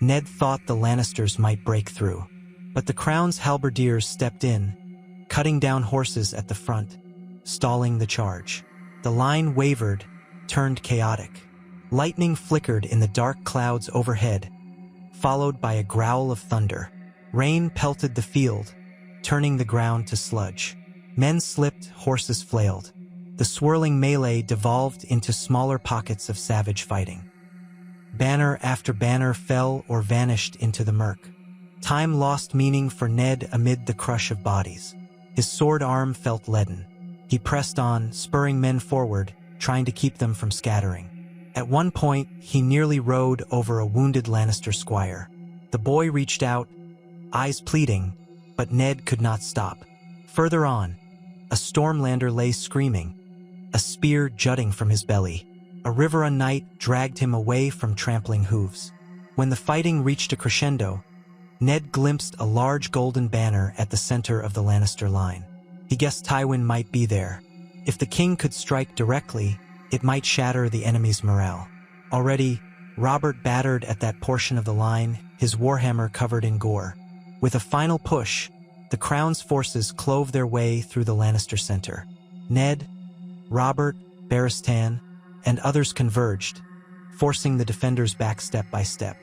Ned thought the Lannisters might break through. But the crown's halberdiers stepped in, cutting down horses at the front, stalling the charge. The line wavered, turned chaotic. Lightning flickered in the dark clouds overhead, followed by a growl of thunder. Rain pelted the field, turning the ground to sludge. Men slipped, horses flailed. The swirling melee devolved into smaller pockets of savage fighting. Banner after banner fell or vanished into the murk. Time lost meaning for Ned amid the crush of bodies. His sword arm felt leaden. He pressed on, spurring men forward, trying to keep them from scattering. At one point, he nearly rode over a wounded Lannister squire. The boy reached out, eyes pleading, but Ned could not stop. Further on, a Stormlander lay screaming, a spear jutting from his belly. A Riverrun knight dragged him away from trampling hooves. When the fighting reached a crescendo, Ned glimpsed a large golden banner at the center of the Lannister line. He guessed Tywin might be there. If the king could strike directly, it might shatter the enemy's morale. Already, Robert battered at that portion of the line, his warhammer covered in gore. With a final push, the crown's forces clove their way through the Lannister center. Ned, Robert, Barristan, and others converged, forcing the defenders back step by step.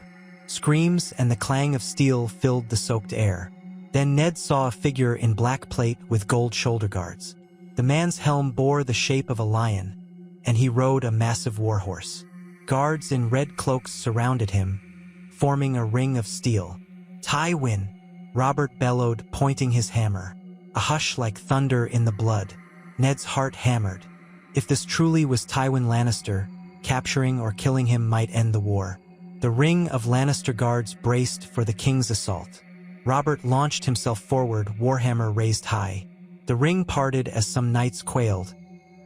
Screams and the clang of steel filled the soaked air. Then Ned saw a figure in black plate with gold shoulder guards. The man's helm bore the shape of a lion, and he rode a massive warhorse. Guards in red cloaks surrounded him, forming a ring of steel. "Tywin!" Robert bellowed, pointing his hammer. A hush like thunder in the blood. Ned's heart hammered. If this truly was Tywin Lannister, capturing or killing him might end the war. The ring of Lannister guards braced for the king's assault. Robert launched himself forward, warhammer raised high. The ring parted as some knights quailed,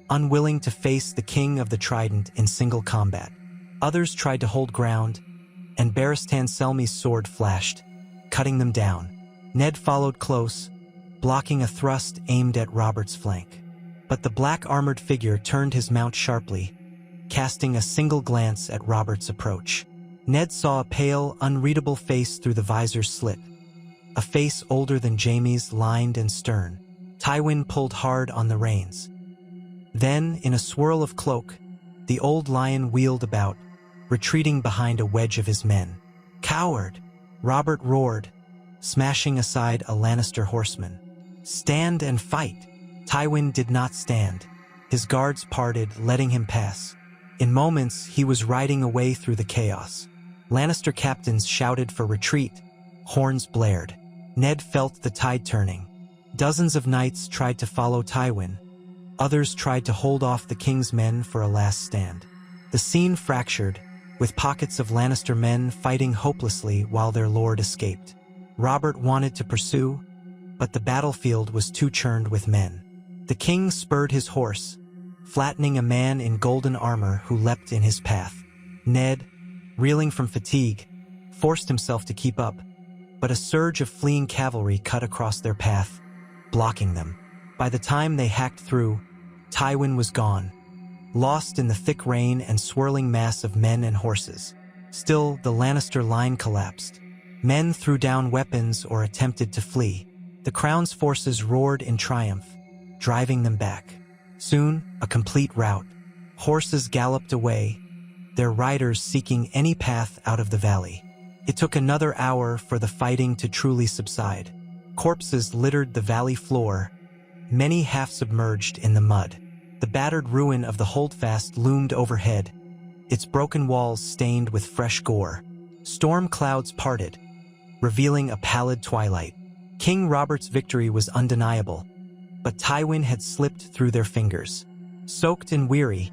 unwilling to face the king of the trident in single combat. Others tried to hold ground, and Barristan Selmy's sword flashed, cutting them down. Ned followed close, blocking a thrust aimed at Robert's flank. But the black-armored figure turned his mount sharply, casting a single glance at Robert's approach. Ned saw a pale, unreadable face through the visor's slit, a face older than Jaime's, lined and stern. Tywin pulled hard on the reins. Then, in a swirl of cloak, the old lion wheeled about, retreating behind a wedge of his men. "Coward!" Robert roared, smashing aside a Lannister horseman. "Stand and fight!" Tywin did not stand. His guards parted, letting him pass. In moments, he was riding away through the chaos. Lannister captains shouted for retreat. Horns blared. Ned felt the tide turning. Dozens of knights tried to follow Tywin. Others tried to hold off the king's men for a last stand. The scene fractured, with pockets of Lannister men fighting hopelessly while their lord escaped. Robert wanted to pursue, but the battlefield was too churned with men. The king spurred his horse, flattening a man in golden armor who leapt in his path. Ned, reeling from fatigue, forced himself to keep up, but a surge of fleeing cavalry cut across their path, blocking them. By the time they hacked through, Tywin was gone, lost in the thick rain and swirling mass of men and horses. Still, the Lannister line collapsed. Men threw down weapons or attempted to flee. The Crown's forces roared in triumph, driving them back. Soon, a complete rout. Horses galloped away, their riders seeking any path out of the valley. It took another hour for the fighting to truly subside. Corpses littered the valley floor, many half-submerged in the mud. The battered ruin of the holdfast loomed overhead, its broken walls stained with fresh gore. Storm clouds parted, revealing a pallid twilight. King Robert's victory was undeniable, but Tywin had slipped through their fingers. Soaked and weary,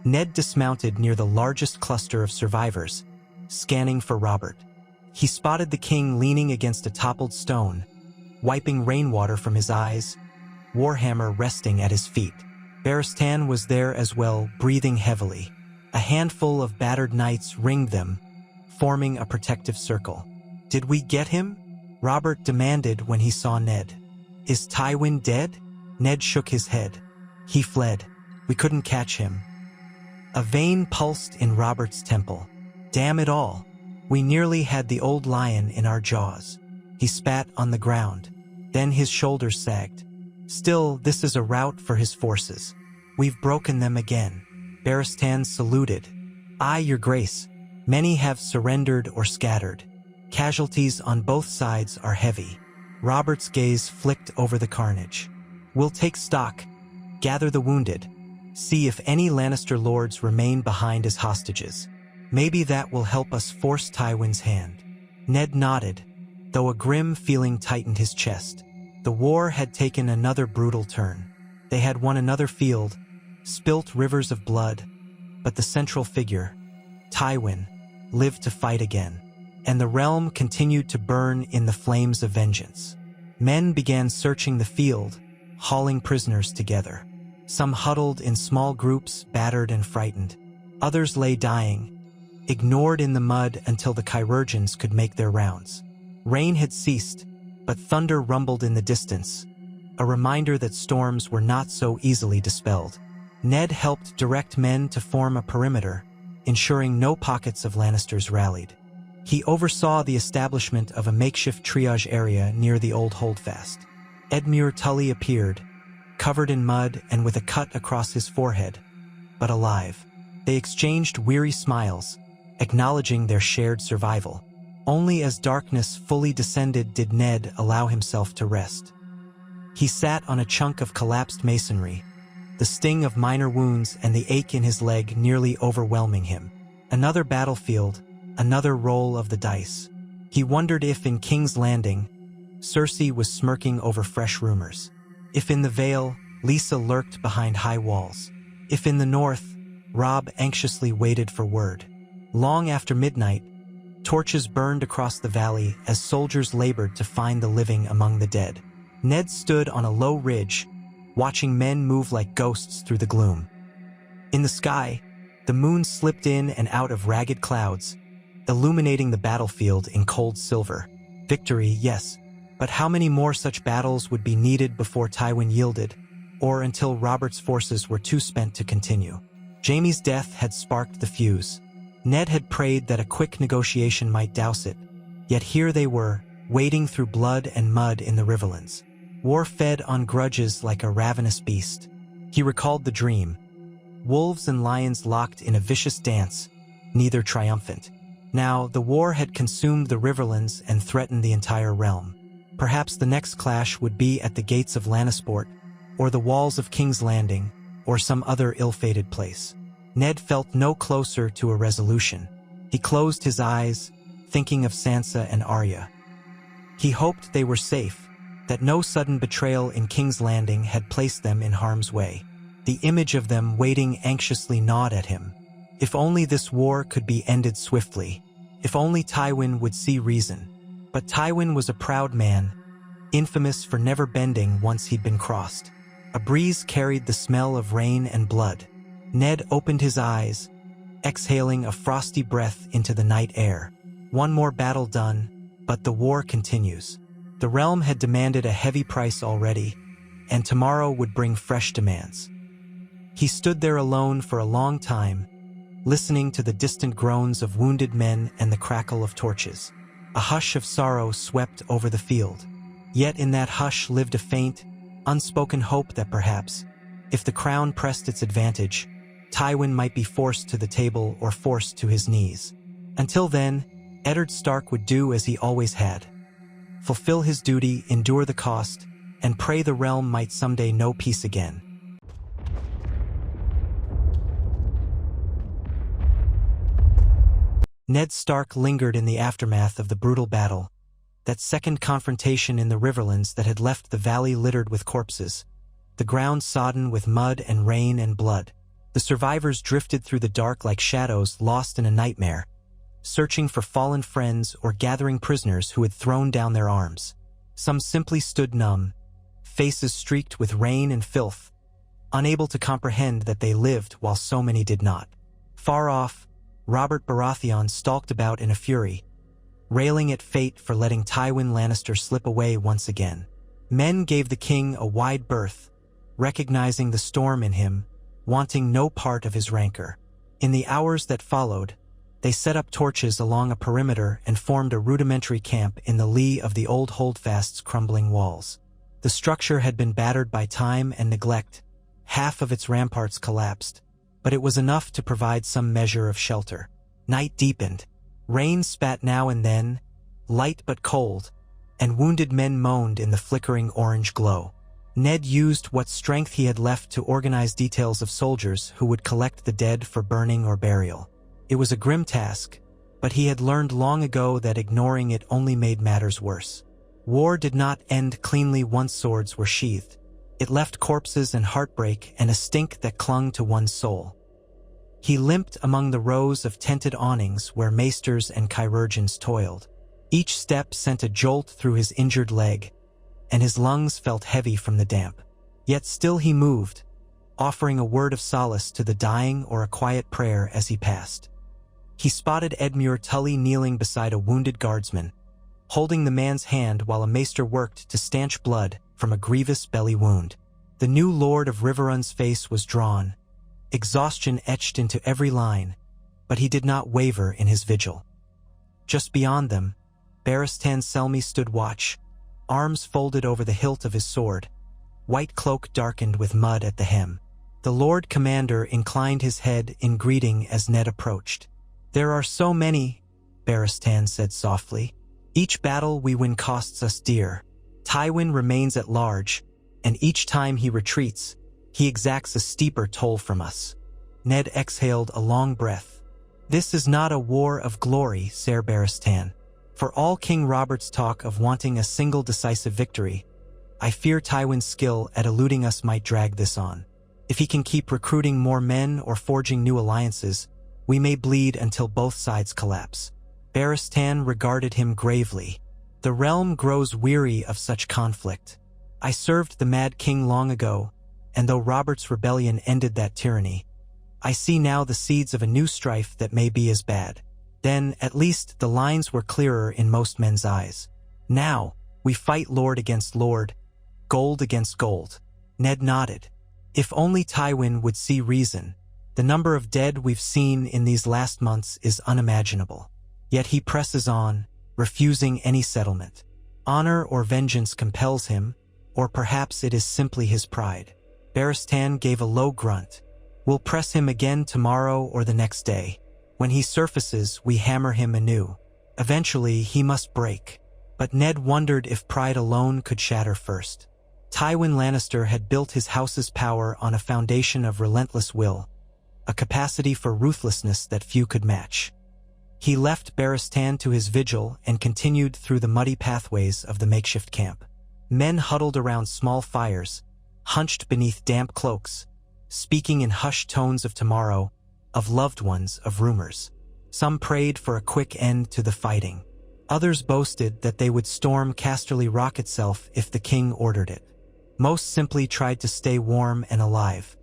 Ned dismounted near the largest cluster of survivors, scanning for Robert. He spotted the king leaning against a toppled stone, wiping rainwater from his eyes, warhammer resting at his feet. Barristan was there as well, breathing heavily. A handful of battered knights ringed them, forming a protective circle. "Did we get him?" Robert demanded when he saw Ned. "Is Tywin dead?" Ned shook his head. "He fled. We couldn't catch him." A vein pulsed in Robert's temple. "Damn it all. We nearly had the old lion in our jaws." He spat on the ground. Then his shoulders sagged. "Still, this is a rout for his forces. We've broken them again." Barristan saluted. "Aye, your grace. Many have surrendered or scattered. Casualties on both sides are heavy." Robert's gaze flicked over the carnage. "We'll take stock, gather the wounded, see if any Lannister lords remain behind as hostages. Maybe that will help us force Tywin's hand." Ned nodded, though a grim feeling tightened his chest. The war had taken another brutal turn. They had won another field, spilt rivers of blood, but the central figure, Tywin, lived to fight again. And the realm continued to burn in the flames of vengeance. Men began searching the field, hauling prisoners together. Some huddled in small groups, battered and frightened. Others lay dying, ignored in the mud until the chirurgeons could make their rounds. Rain had ceased, but thunder rumbled in the distance, a reminder that storms were not so easily dispelled. Ned helped direct men to form a perimeter, ensuring no pockets of Lannisters rallied. He oversaw the establishment of a makeshift triage area near the old holdfast. Edmure Tully appeared, covered in mud and with a cut across his forehead, but alive. They exchanged weary smiles, acknowledging their shared survival. Only as darkness fully descended did Ned allow himself to rest. He sat on a chunk of collapsed masonry, the sting of minor wounds and the ache in his leg nearly overwhelming him. Another battlefield, another roll of the dice. He wondered if in King's Landing, Cersei was smirking over fresh rumors. If in the Vale, Lisa lurked behind high walls. If in the north, Robb anxiously waited for word. Long after midnight, Torches burned across the valley as soldiers labored to find the living among the dead. Ned stood on a low ridge, watching men move like ghosts through the gloom. In the sky, the moon slipped in and out of ragged clouds, illuminating the battlefield in cold silver. Victory, yes, but how many more such battles would be needed before Tywin yielded, or until Robert's forces were too spent to continue? Jaime's death had sparked the fuse. Ned had prayed that a quick negotiation might douse it, yet here they were, wading through blood and mud in the Riverlands. War fed on grudges like a ravenous beast. He recalled the dream. Wolves and lions locked in a vicious dance, neither triumphant. Now, the war had consumed the Riverlands and threatened the entire realm. Perhaps the next clash would be at the gates of Lannisport, or the walls of King's Landing, or some other ill-fated place. Ned felt no closer to a resolution. He closed his eyes, thinking of Sansa and Arya. He hoped they were safe, that no sudden betrayal in King's Landing had placed them in harm's way. The image of them waiting anxiously gnawed at him. If only this war could be ended swiftly. If only Tywin would see reason. But Tywin was a proud man, infamous for never bending once he'd been crossed. A breeze carried the smell of rain and blood. Ned opened his eyes, exhaling a frosty breath into the night air. One more battle done, but the war continues. The realm had demanded a heavy price already, and tomorrow would bring fresh demands. He stood there alone for a long time, listening to the distant groans of wounded men and the crackle of torches. A hush of sorrow swept over the field. Yet in that hush lived a faint, unspoken hope that perhaps, if the crown pressed its advantage, Tywin might be forced to the table or forced to his knees. Until then, Eddard Stark would do as he always had. Fulfill his duty, endure the cost, and pray the realm might someday know peace again. Ned Stark lingered in the aftermath of the brutal battle, that second confrontation in the Riverlands that had left the valley littered with corpses, the ground sodden with mud and rain and blood. The survivors drifted through the dark like shadows lost in a nightmare, searching for fallen friends or gathering prisoners who had thrown down their arms. Some simply stood numb, faces streaked with rain and filth, unable to comprehend that they lived while so many did not. Far off, Robert Baratheon stalked about in a fury, railing at fate for letting Tywin Lannister slip away once again. Men gave the king a wide berth, recognizing the storm in him, wanting no part of his rancor. In the hours that followed, they set up torches along a perimeter and formed a rudimentary camp in the lee of the old holdfast's crumbling walls. The structure had been battered by time and neglect. Half of its ramparts collapsed, but it was enough to provide some measure of shelter. Night deepened. Rain spat now and then, light but cold, and wounded men moaned in the flickering orange glow. Ned used what strength he had left to organize details of soldiers who would collect the dead for burning or burial. It was a grim task, but he had learned long ago that ignoring it only made matters worse. War did not end cleanly once swords were sheathed. It left corpses and heartbreak and a stink that clung to one's soul. He limped among the rows of tented awnings where maesters and chirurgeons toiled. Each step sent a jolt through his injured leg, and his lungs felt heavy from the damp. Yet still he moved, offering a word of solace to the dying or a quiet prayer as he passed. He spotted Edmure Tully kneeling beside a wounded guardsman, holding the man's hand while a maester worked to stanch blood from a grievous belly wound. The new lord of Riverrun's face was drawn, exhaustion etched into every line, but he did not waver in his vigil. Just beyond them, Barristan Selmy stood watch, arms folded over the hilt of his sword, white cloak darkened with mud at the hem. The Lord Commander inclined his head in greeting as Ned approached. "There are so many," Barristan said softly. "Each battle we win costs us dear. Tywin remains at large, and each time he retreats, he exacts a steeper toll from us." Ned exhaled a long breath. "This is not a war of glory, Ser Barristan. For all King Robert's talk of wanting a single decisive victory, I fear Tywin's skill at eluding us might drag this on. If he can keep recruiting more men or forging new alliances, we may bleed until both sides collapse. Barristan regarded him gravely. The realm grows weary of such conflict. I served the Mad King long ago, and though Robert's rebellion ended that tyranny, I see now the seeds of a new strife that may be as bad. Then, at least, the lines were clearer in most men's eyes. Now, we fight lord against lord, gold against gold. Ned nodded. If only Tywin would see reason. The number of dead we've seen in these last months is unimaginable. Yet he presses on, refusing any settlement. Honor or vengeance compels him, or perhaps it is simply his pride. Barristan gave a low grunt. We'll press him again tomorrow or the next day. When he surfaces, we hammer him anew. Eventually, he must break. But Ned wondered if pride alone could shatter first. Tywin Lannister had built his house's power on a foundation of relentless will, a capacity for ruthlessness that few could match. He left Barristan to his vigil and continued through the muddy pathways of the makeshift camp. Men huddled around small fires, hunched beneath damp cloaks, speaking in hushed tones of tomorrow, of loved ones, of rumors. Some prayed for a quick end to the fighting. Others boasted that they would storm Casterly Rock itself if the king ordered it. Most simply tried to stay warm and alive.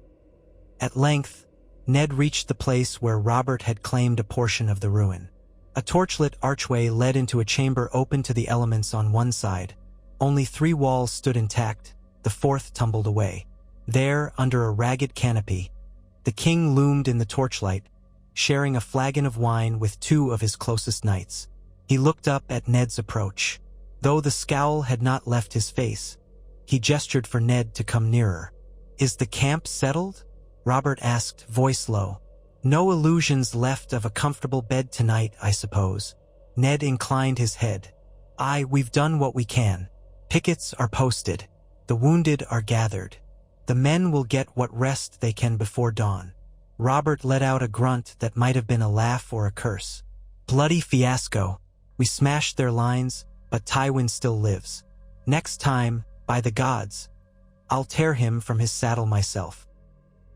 At length, Ned reached the place where Robert had claimed a portion of the ruin. A torchlit archway led into a chamber open to the elements on one side. Only 3 walls stood intact, the 4th tumbled away. There, under a ragged canopy, the king loomed in the torchlight, sharing a flagon of wine with 2 of his closest knights. He looked up at Ned's approach. Though the scowl had not left his face, he gestured for Ned to come nearer. "Is the camp settled?" Robert asked, voice low. "No illusions left of a comfortable bed tonight, I suppose." Ned inclined his head. "Aye, we've done what we can. Pickets are posted. The wounded are gathered. The men will get what rest they can before dawn." Robert let out a grunt that might have been a laugh or a curse. "Bloody fiasco. We smashed their lines, but Tywin still lives. Next time, by the gods, I'll tear him from his saddle myself."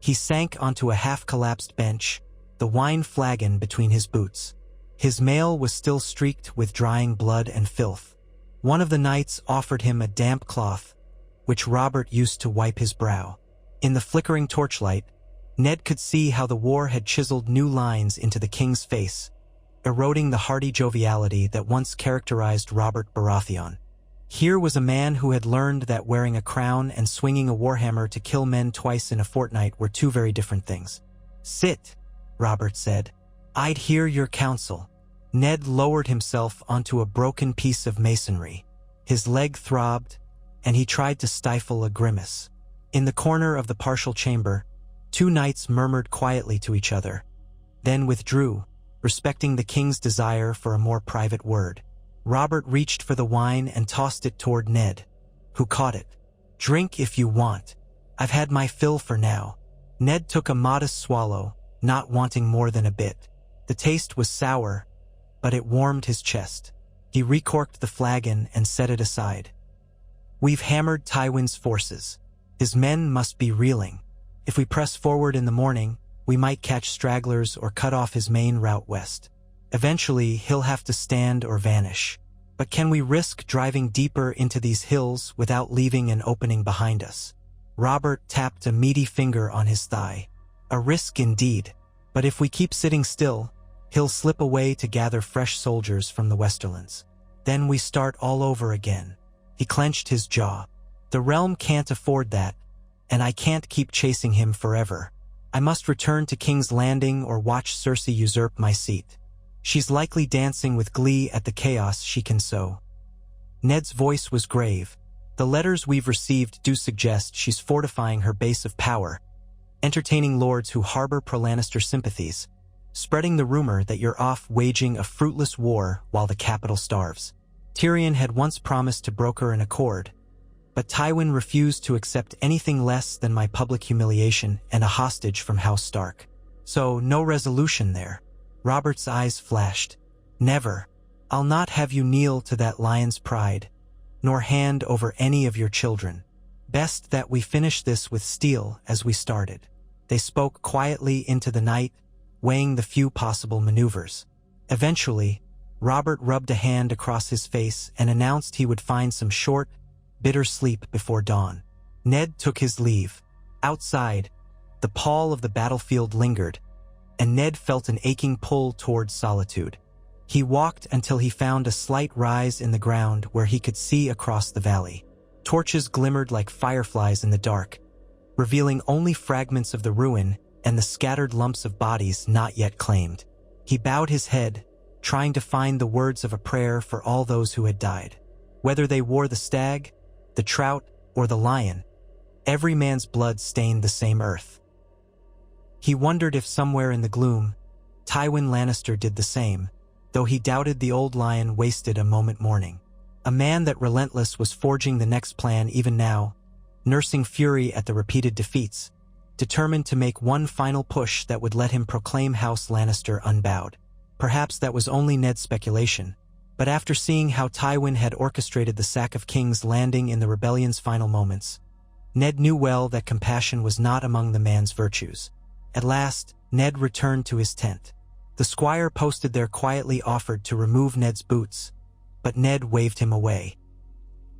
He sank onto a half-collapsed bench, the wine flagon between his boots. His mail was still streaked with drying blood and filth. One of the knights offered him a damp cloth, which Robert used to wipe his brow. In the flickering torchlight, Ned could see how the war had chiseled new lines into the king's face, eroding the hearty joviality that once characterized Robert Baratheon. Here was a man who had learned that wearing a crown and swinging a warhammer to kill men twice in a fortnight were 2 very different things. "Sit," Robert said. "I'd hear your counsel." Ned lowered himself onto a broken piece of masonry. His leg throbbed, and he tried to stifle a grimace. In the corner of the partial chamber, 2 knights murmured quietly to each other, then withdrew, respecting the king's desire for a more private word. Robert reached for the wine and tossed it toward Ned, who caught it. "Drink if you want. I've had my fill for now." Ned took a modest swallow, not wanting more than a bit. The taste was sour, but it warmed his chest. He recorked the flagon and set it aside. "We've hammered Tywin's forces. His men must be reeling. If we press forward in the morning, we might catch stragglers or cut off his main route west. Eventually, he'll have to stand or vanish. But can we risk driving deeper into these hills without leaving an opening behind us?" Robert tapped a meaty finger on his thigh. "A risk indeed. But if we keep sitting still, he'll slip away to gather fresh soldiers from the Westerlands. Then we start all over again." He clenched his jaw. "The realm can't afford that, and I can't keep chasing him forever. I must return to King's Landing or watch Cersei usurp my seat. She's likely dancing with glee at the chaos she can sow." Ned's voice was grave. "The letters we've received do suggest she's fortifying her base of power, entertaining lords who harbor pro-Lannister sympathies, spreading the rumor that you're off waging a fruitless war while the capital starves. Tyrion had once promised to broker an accord, but Tywin refused to accept anything less than my public humiliation and a hostage from House Stark. So, no resolution there." Robert's eyes flashed. "Never. I'll not have you kneel to that lion's pride, nor hand over any of your children. Best that we finish this with steel as we started." They spoke quietly into the night, weighing the few possible maneuvers. Eventually, Robert rubbed a hand across his face and announced he would find some short, bitter sleep before dawn. Ned took his leave. Outside, the pall of the battlefield lingered, and Ned felt an aching pull towards solitude. He walked until he found a slight rise in the ground where he could see across the valley. Torches glimmered like fireflies in the dark, revealing only fragments of the ruin and the scattered lumps of bodies not yet claimed. He bowed his head, trying to find the words of a prayer for all those who had died. Whether they wore the stag, the trout, or the lion, every man's blood stained the same earth. He wondered if somewhere in the gloom, Tywin Lannister did the same, though he doubted the old lion wasted a moment mourning. A man that relentless was forging the next plan even now, nursing fury at the repeated defeats, determined to make one final push that would let him proclaim House Lannister unbowed. Perhaps that was only Ned's speculation, but after seeing how Tywin had orchestrated the sack of King's Landing in the rebellion's final moments, Ned knew well that compassion was not among the man's virtues. At last, Ned returned to his tent. The squire posted there quietly offered to remove Ned's boots, but Ned waved him away.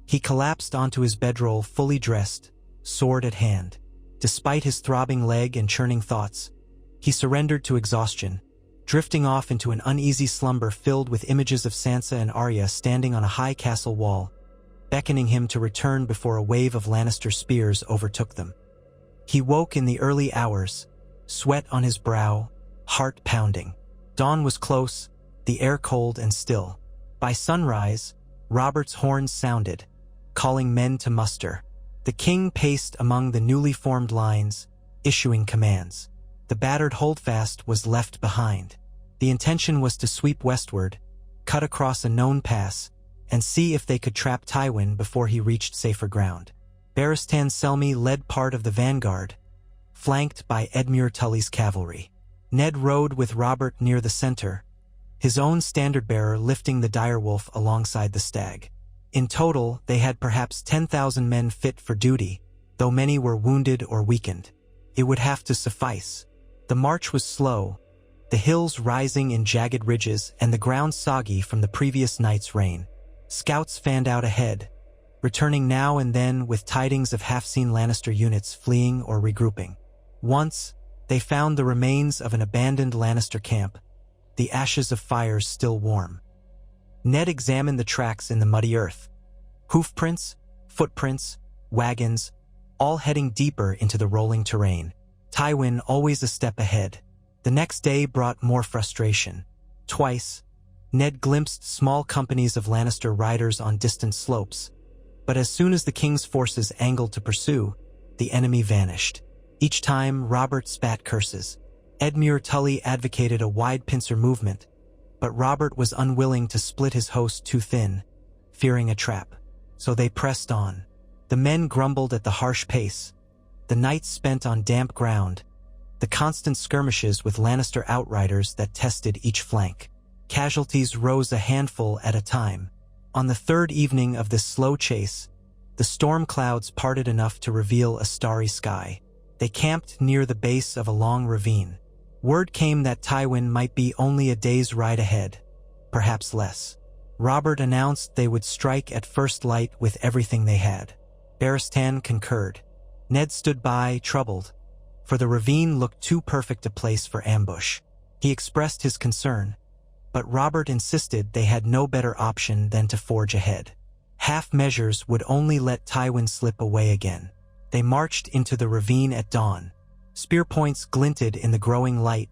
He collapsed onto his bedroll fully dressed, sword at hand. Despite his throbbing leg and churning thoughts, he surrendered to exhaustion, drifting off into an uneasy slumber filled with images of Sansa and Arya standing on a high castle wall, beckoning him to return before a wave of Lannister spears overtook them. He woke in the early hours, sweat on his brow, heart pounding. Dawn was close, the air cold and still. By sunrise, Robert's horns sounded, calling men to muster. The king paced among the newly formed lines, issuing commands. The battered holdfast was left behind. The intention was to sweep westward, cut across a known pass, and see if they could trap Tywin before he reached safer ground. Barristan Selmy led part of the vanguard, flanked by Edmure Tully's cavalry. Ned rode with Robert near the center, his own standard-bearer lifting the direwolf alongside the stag. In total, they had perhaps 10,000 men fit for duty, though many were wounded or weakened. It would have to suffice. The march was slow, the hills rising in jagged ridges and the ground soggy from the previous night's rain. Scouts fanned out ahead, returning now and then with tidings of half-seen Lannister units fleeing or regrouping. Once, they found the remains of an abandoned Lannister camp, the ashes of fires still warm. Ned examined the tracks in the muddy earth. Hoofprints, footprints, wagons, all heading deeper into the rolling terrain. Tywin always a step ahead. The next day brought more frustration. Twice, Ned glimpsed small companies of Lannister riders on distant slopes, but as soon as the king's forces angled to pursue, the enemy vanished. Each time, Robert spat curses. Edmure Tully advocated a wide pincer movement, but Robert was unwilling to split his host too thin, fearing a trap. So they pressed on. The men grumbled at the harsh pace, the nights spent on damp ground, the constant skirmishes with Lannister outriders that tested each flank. Casualties rose a handful at a time. On the third evening of this slow chase, the storm clouds parted enough to reveal a starry sky. They camped near the base of a long ravine. Word came that Tywin might be only a day's ride ahead, perhaps less. Robert announced they would strike at first light with everything they had. Barristan concurred. Ned stood by, troubled, for the ravine looked too perfect a place for ambush. He expressed his concern, but Robert insisted they had no better option than to forge ahead. Half measures would only let Tywin slip away again. They marched into the ravine at dawn. Spear points glinted in the growing light,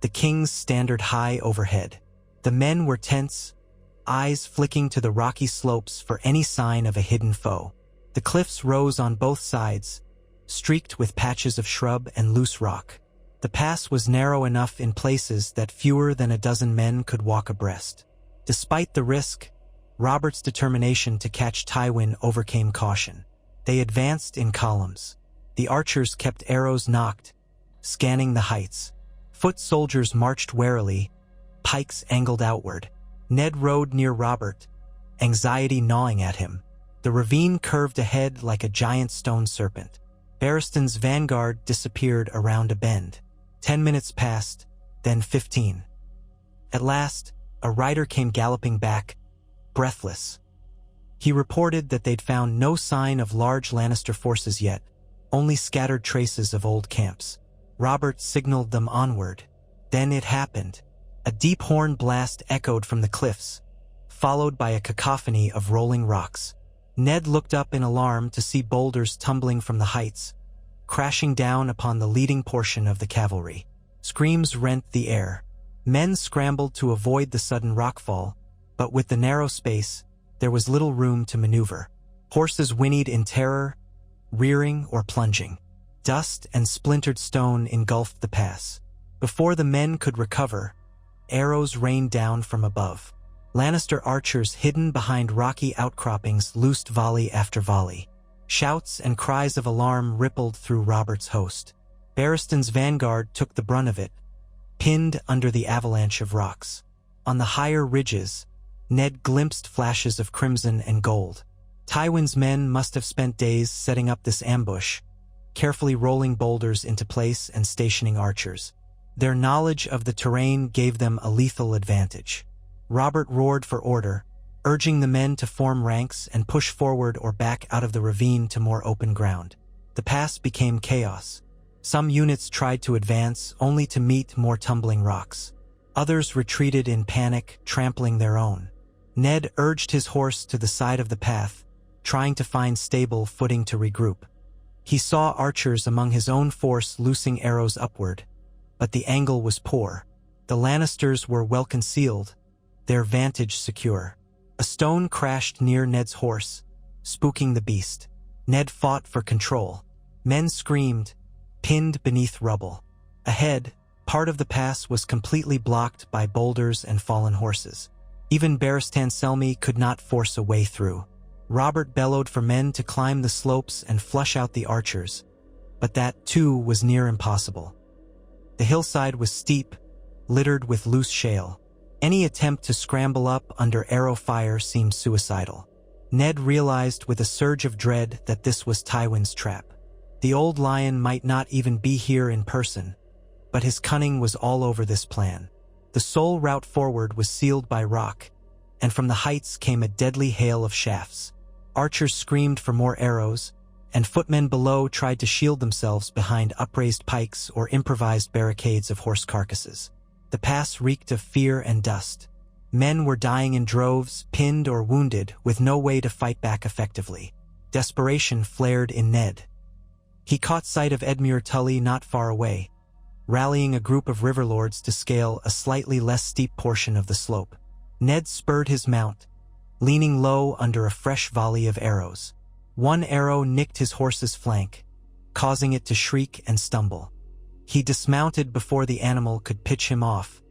the king's standard high overhead. The men were tense, eyes flicking to the rocky slopes for any sign of a hidden foe. The cliffs rose on both sides, streaked with patches of shrub and loose rock. The pass was narrow enough in places that fewer than a dozen men could walk abreast. Despite the risk, Robert's determination to catch Tywin overcame caution. They advanced in columns. The archers kept arrows nocked, scanning the heights. Foot soldiers marched warily, pikes angled outward. Ned rode near Robert, anxiety gnawing at him. The ravine curved ahead like a giant stone serpent. Barristan's vanguard disappeared around a bend. 10 minutes passed, then 15. At last, a rider came galloping back, breathless. He reported that they'd found no sign of large Lannister forces yet, only scattered traces of old camps. Robert signaled them onward. Then it happened. A deep horn blast echoed from the cliffs, followed by a cacophony of rolling rocks. Ned looked up in alarm to see boulders tumbling from the heights, crashing down upon the leading portion of the cavalry. Screams rent the air. Men scrambled to avoid the sudden rockfall, but with the narrow space, there was little room to maneuver. Horses whinnied in terror, rearing or plunging. Dust and splintered stone engulfed the pass. Before the men could recover, arrows rained down from above. Lannister archers hidden behind rocky outcroppings loosed volley after volley. Shouts and cries of alarm rippled through Robert's host. Barristan's vanguard took the brunt of it, pinned under the avalanche of rocks. On the higher ridges, Ned glimpsed flashes of crimson and gold. Tywin's men must have spent days setting up this ambush, carefully rolling boulders into place and stationing archers. Their knowledge of the terrain gave them a lethal advantage. Robert roared for order, urging the men to form ranks and push forward or back out of the ravine to more open ground. The pass became chaos. Some units tried to advance, only to meet more tumbling rocks. Others retreated in panic, trampling their own. Ned urged his horse to the side of the path, trying to find stable footing to regroup. He saw archers among his own force loosing arrows upward, but the angle was poor. The Lannisters were well concealed, their vantage secure. A stone crashed near Ned's horse, spooking the beast. Ned fought for control. Men screamed, pinned beneath rubble. Ahead, part of the pass was completely blocked by boulders and fallen horses. Even Barristan Selmy could not force a way through. Robert bellowed for men to climb the slopes and flush out the archers, but that, too, was near impossible. The hillside was steep, littered with loose shale. Any attempt to scramble up under arrow fire seemed suicidal. Ned realized with a surge of dread that this was Tywin's trap. The old lion might not even be here in person, but his cunning was all over this plan. The sole route forward was sealed by rock, and from the heights came a deadly hail of shafts. Archers screamed for more arrows, and footmen below tried to shield themselves behind upraised pikes or improvised barricades of horse carcasses. The pass reeked of fear and dust. Men were dying in droves, pinned or wounded, with no way to fight back effectively. Desperation flared in Ned. He caught sight of Edmure Tully not far away, rallying a group of riverlords to scale a slightly less steep portion of the slope. Ned spurred his mount, leaning low under a fresh volley of arrows. One arrow nicked his horse's flank, causing it to shriek and stumble. He dismounted before the animal could pitch him off,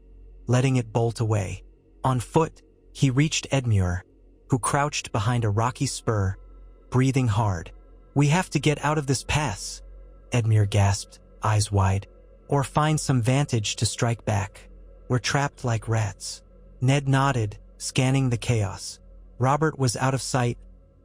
letting it bolt away. On foot, he reached Edmure, who crouched behind a rocky spur, breathing hard. "We have to get out of this pass," Edmure gasped, eyes wide. "Or find some vantage to strike back. We're trapped like rats." Ned nodded, scanning the chaos. Robert was out of sight,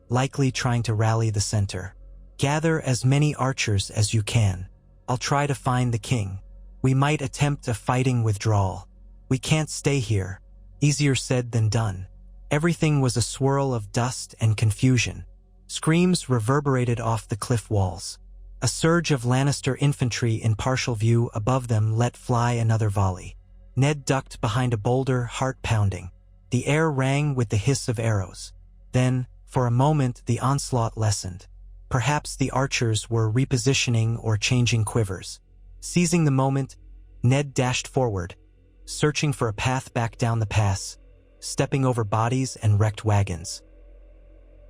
likely trying to rally the center. "Gather as many archers as you can. I'll try to find the king. We might attempt a fighting withdrawal. We can't stay here." Easier said than done. Everything was a swirl of dust and confusion. Screams reverberated off the cliff walls. A surge of Lannister infantry in partial view above them let fly another volley. Ned ducked behind a boulder, heart pounding. The air rang with the hiss of arrows. Then, for a moment, the onslaught lessened. Perhaps the archers were repositioning or changing quivers. Seizing the moment, Ned dashed forward, searching for a path back down the pass, stepping over bodies and wrecked wagons.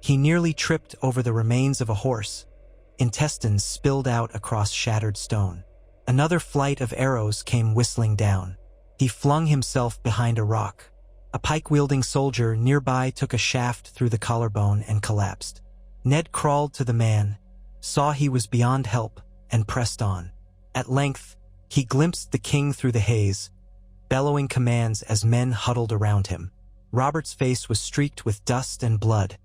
He nearly tripped over the remains of a horse. Intestines spilled out across shattered stone. Another flight of arrows came whistling down. He flung himself behind a rock. A pike-wielding soldier nearby took a shaft through the collarbone and collapsed. Ned crawled to the man, saw he was beyond help, and pressed on. At length, he glimpsed the king through the haze, bellowing commands as men huddled around him. Robert's face was streaked with dust and blood,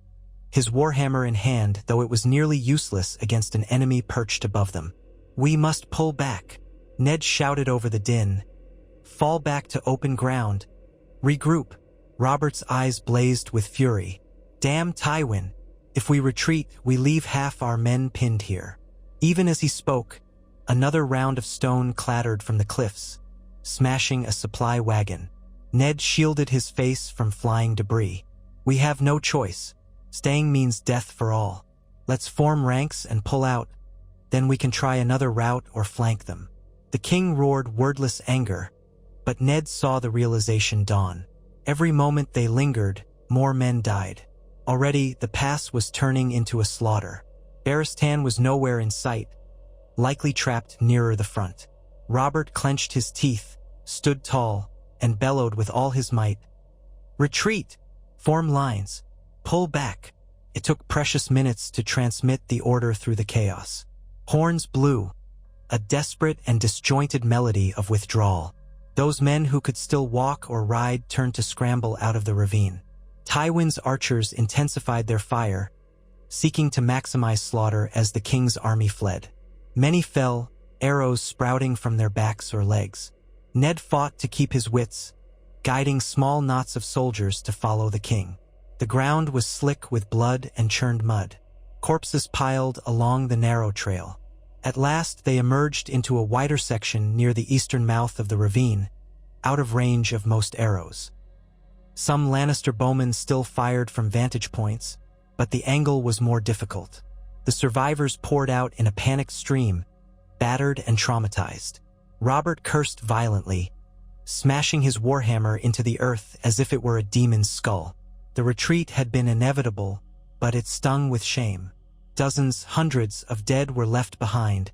his warhammer in hand, though it was nearly useless against an enemy perched above them. "We must pull back," Ned shouted over the din. "Fall back to open ground. Regroup. Robert's eyes blazed with fury. Damn Tywin. If we retreat, we leave half our men pinned here. Even as he spoke, another round of stone clattered from the cliffs, smashing a supply wagon. Ned shielded his face from flying debris. We have no choice. Staying means death for all. Let's form ranks and pull out. Then we can try another route or flank them. The king roared wordless anger, but Ned saw the realization dawn. Every moment they lingered, more men died. Already, the pass was turning into a slaughter. Barristan was nowhere in sight, likely trapped nearer the front. Robert clenched his teeth, stood tall, and bellowed with all his might. Retreat! Form lines! Pull back! It took precious minutes to transmit the order through the chaos. Horns blew, a desperate and disjointed melody of withdrawal. Those men who could still walk or ride turned to scramble out of the ravine. Tywin's archers intensified their fire, seeking to maximize slaughter as the king's army fled. Many fell, arrows sprouting from their backs or legs. Ned fought to keep his wits, guiding small knots of soldiers to follow the king. The ground was slick with blood and churned mud. Corpses piled along the narrow trail. At last they emerged into a wider section near the eastern mouth of the ravine, out of range of most arrows. Some Lannister bowmen still fired from vantage points, but the angle was more difficult. The survivors poured out in a panicked stream, battered and traumatized. Robert cursed violently, smashing his warhammer into the earth as if it were a demon's skull. The retreat had been inevitable, but it stung with shame. Dozens, hundreds of dead were left behind,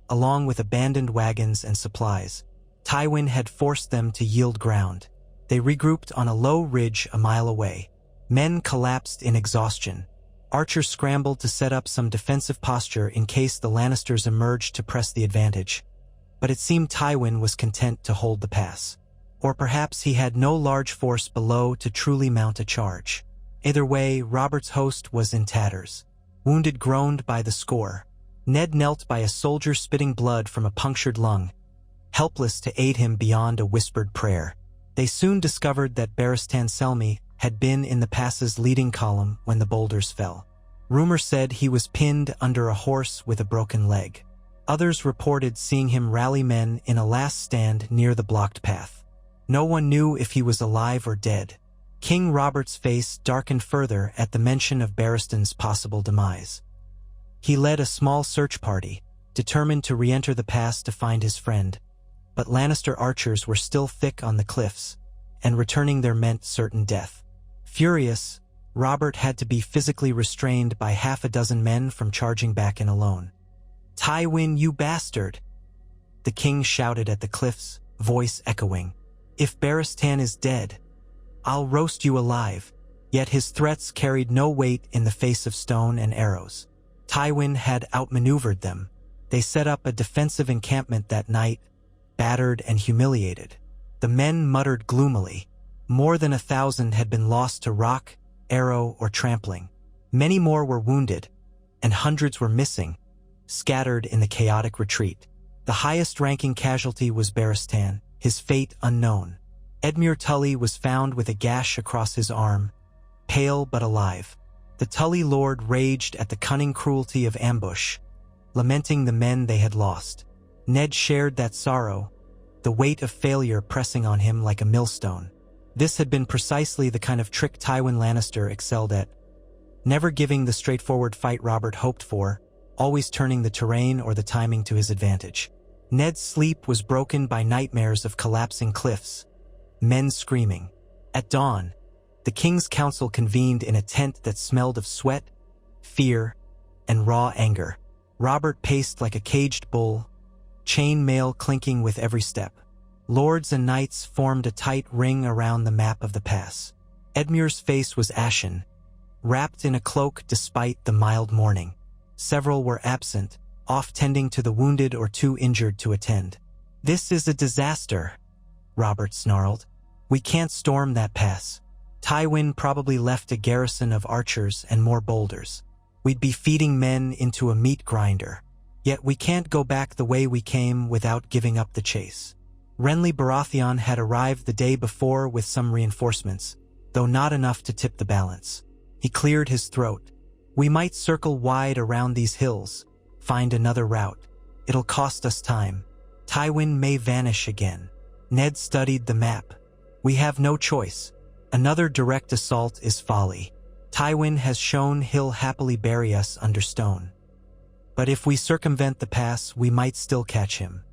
along with abandoned wagons and supplies. Tywin had forced them to yield ground. They regrouped on a low ridge a mile away. Men collapsed in exhaustion. Archers scrambled to set up some defensive posture in case the Lannisters emerged to press the advantage. But it seemed Tywin was content to hold the pass. Or perhaps he had no large force below to truly mount a charge. Either way, Robert's host was in tatters. Wounded groaned by the score. Ned knelt by a soldier spitting blood from a punctured lung, helpless to aid him beyond a whispered prayer. They soon discovered that Barristan Selmy had been in the pass's leading column when the boulders fell. Rumor said he was pinned under a horse with a broken leg. Others reported seeing him rally men in a last stand near the blocked path. No one knew if he was alive or dead. King Robert's face darkened further at the mention of Barristan's possible demise. He led a small search party, determined to re-enter the pass to find his friend, but Lannister archers were still thick on the cliffs, and returning there meant certain death. Furious, Robert had to be physically restrained by half a dozen men from charging back in alone. "Tywin, you bastard!" the king shouted at the cliffs, voice echoing. "If Barristan is dead, I'll roast you alive." Yet his threats carried no weight in the face of stone and arrows. Tywin had outmaneuvered them. They set up a defensive encampment that night, battered and humiliated. The men muttered gloomily. More than 1,000 had been lost to rock, arrow, or trampling. Many more were wounded, and hundreds were missing, scattered in the chaotic retreat. The highest-ranking casualty was Barristan, his fate unknown. Edmure Tully was found with a gash across his arm, pale but alive. The Tully lord raged at the cunning cruelty of ambush, lamenting the men they had lost. Ned shared that sorrow, the weight of failure pressing on him like a millstone. This had been precisely the kind of trick Tywin Lannister excelled at, never giving the straightforward fight Robert hoped for, always turning the terrain or the timing to his advantage. Ned's sleep was broken by nightmares of collapsing cliffs, men screaming. At dawn, the king's council convened in a tent that smelled of sweat, fear, and raw anger. Robert paced like a caged bull, chain mail clinking with every step. Lords and knights formed a tight ring around the map of the pass. Edmure's face was ashen, wrapped in a cloak despite the mild morning. Several were absent, off tending to the wounded or too injured to attend. "This is a disaster," Robert snarled. "We can't storm that pass. Tywin probably left a garrison of archers and more boulders. We'd be feeding men into a meat grinder. Yet we can't go back the way we came without giving up the chase." Renly Baratheon had arrived the day before with some reinforcements, though not enough to tip the balance. He cleared his throat. "We might circle wide around these hills, find another route. It'll cost us time. Tywin may vanish again." Ned studied the map. "We have no choice. Another direct assault is folly. Tywin has shown he'll happily bury us under stone. But if we circumvent the pass, we might still catch him.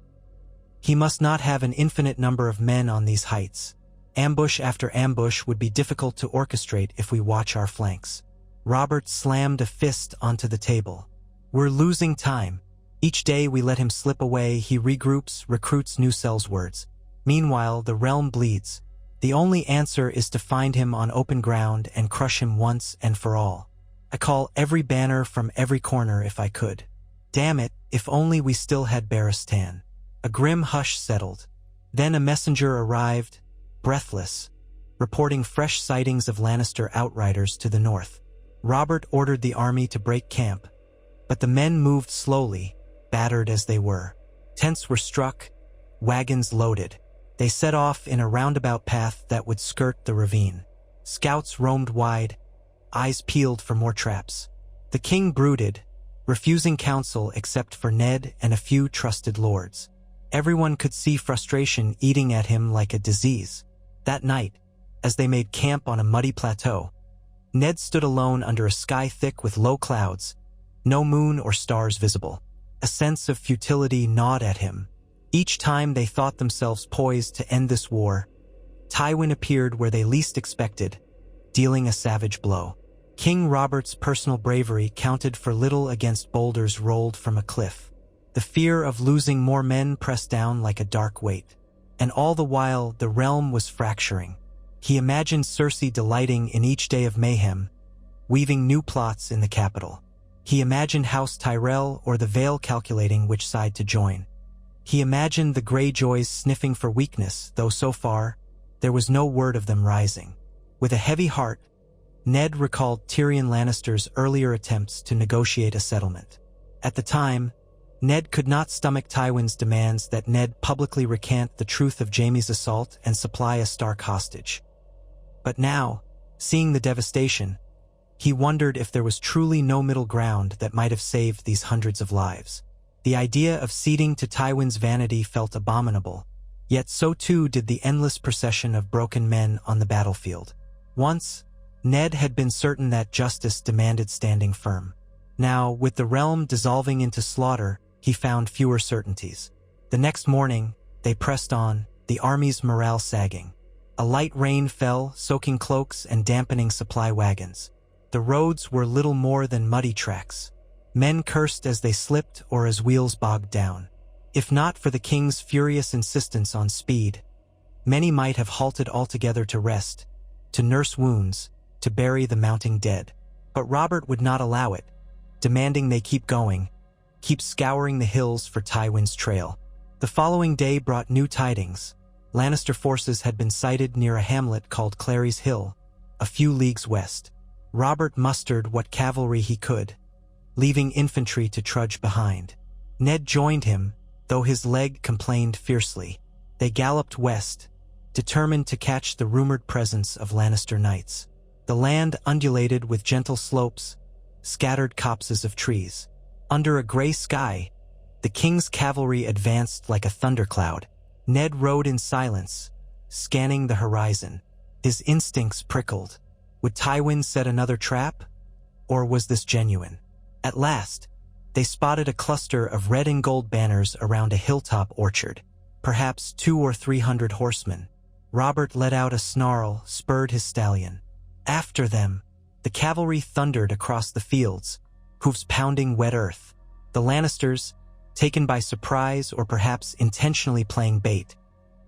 He must not have an infinite number of men on these heights. Ambush after ambush would be difficult to orchestrate if we watch our flanks." Robert slammed a fist onto the table. "We're losing time. Each day we let him slip away, he regroups, recruits new sellswords. Meanwhile, the realm bleeds. The only answer is to find him on open ground and crush him once and for all. I call every banner from every corner if I could. Damn it, if only we still had Barristan." A grim hush settled. Then a messenger arrived, breathless, reporting fresh sightings of Lannister outriders to the north. Robert ordered the army to break camp, but the men moved slowly, battered as they were. Tents were struck, wagons loaded. They set off in a roundabout path that would skirt the ravine. Scouts roamed wide, eyes peeled for more traps. The king brooded, refusing counsel except for Ned and a few trusted lords. Everyone could see frustration eating at him like a disease. That night, as they made camp on a muddy plateau, Ned stood alone under a sky thick with low clouds, no moon or stars visible. A sense of futility gnawed at him. Each time they thought themselves poised to end this war, Tywin appeared where they least expected, dealing a savage blow. King Robert's personal bravery counted for little against boulders rolled from a cliff. The fear of losing more men pressed down like a dark weight. And all the while, the realm was fracturing. He imagined Cersei delighting in each day of mayhem, weaving new plots in the capital. He imagined House Tyrell or the Vale calculating which side to join. He imagined the Greyjoys sniffing for weakness, though so far, there was no word of them rising. With a heavy heart, Ned recalled Tyrion Lannister's earlier attempts to negotiate a settlement. At the time, Ned could not stomach Tywin's demands that Ned publicly recant the truth of Jaime's assault and supply a Stark hostage. But now, seeing the devastation, he wondered if there was truly no middle ground that might have saved these hundreds of lives. The idea of ceding to Tywin's vanity felt abominable, yet so too did the endless procession of broken men on the battlefield. Once, Ned had been certain that justice demanded standing firm. Now, with the realm dissolving into slaughter, he found fewer certainties. The next morning, they pressed on, the army's morale sagging. A light rain fell, soaking cloaks and dampening supply wagons. The roads were little more than muddy tracks. Men cursed as they slipped or as wheels bogged down. If not for the king's furious insistence on speed, many might have halted altogether to rest, to nurse wounds, to bury the mounting dead. But Robert would not allow it, demanding they keep going, keep scouring the hills for Tywin's trail. The following day brought new tidings. Lannister forces had been sighted near a hamlet called Clary's Hill, a few leagues west. Robert mustered what cavalry he could, leaving infantry to trudge behind. Ned joined him, though his leg complained fiercely. They galloped west, determined to catch the rumored presence of Lannister knights. The land undulated with gentle slopes, scattered copses of trees. Under a gray sky, the king's cavalry advanced like a thundercloud. Ned rode in silence, scanning the horizon. His instincts prickled. Would Tywin set another trap? Or was this genuine? At last, they spotted a cluster of red and gold banners around a hilltop orchard. Perhaps 200 or 300 horsemen. Robert let out a snarl, spurred his stallion. After them, the cavalry thundered across the fields, hooves pounding wet earth. The Lannisters, taken by surprise or perhaps intentionally playing bait,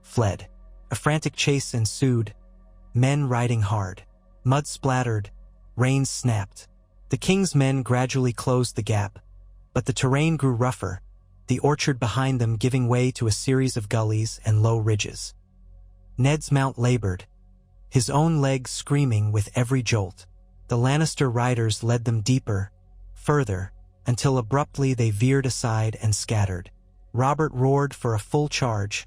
fled. A frantic chase ensued, men riding hard. Mud splattered, reins snapped. The king's men gradually closed the gap, but the terrain grew rougher, the orchard behind them giving way to a series of gullies and low ridges. Ned's mount labored, his own legs screaming with every jolt. The Lannister riders led them deeper, further, until abruptly they veered aside and scattered. Robert roared for a full charge,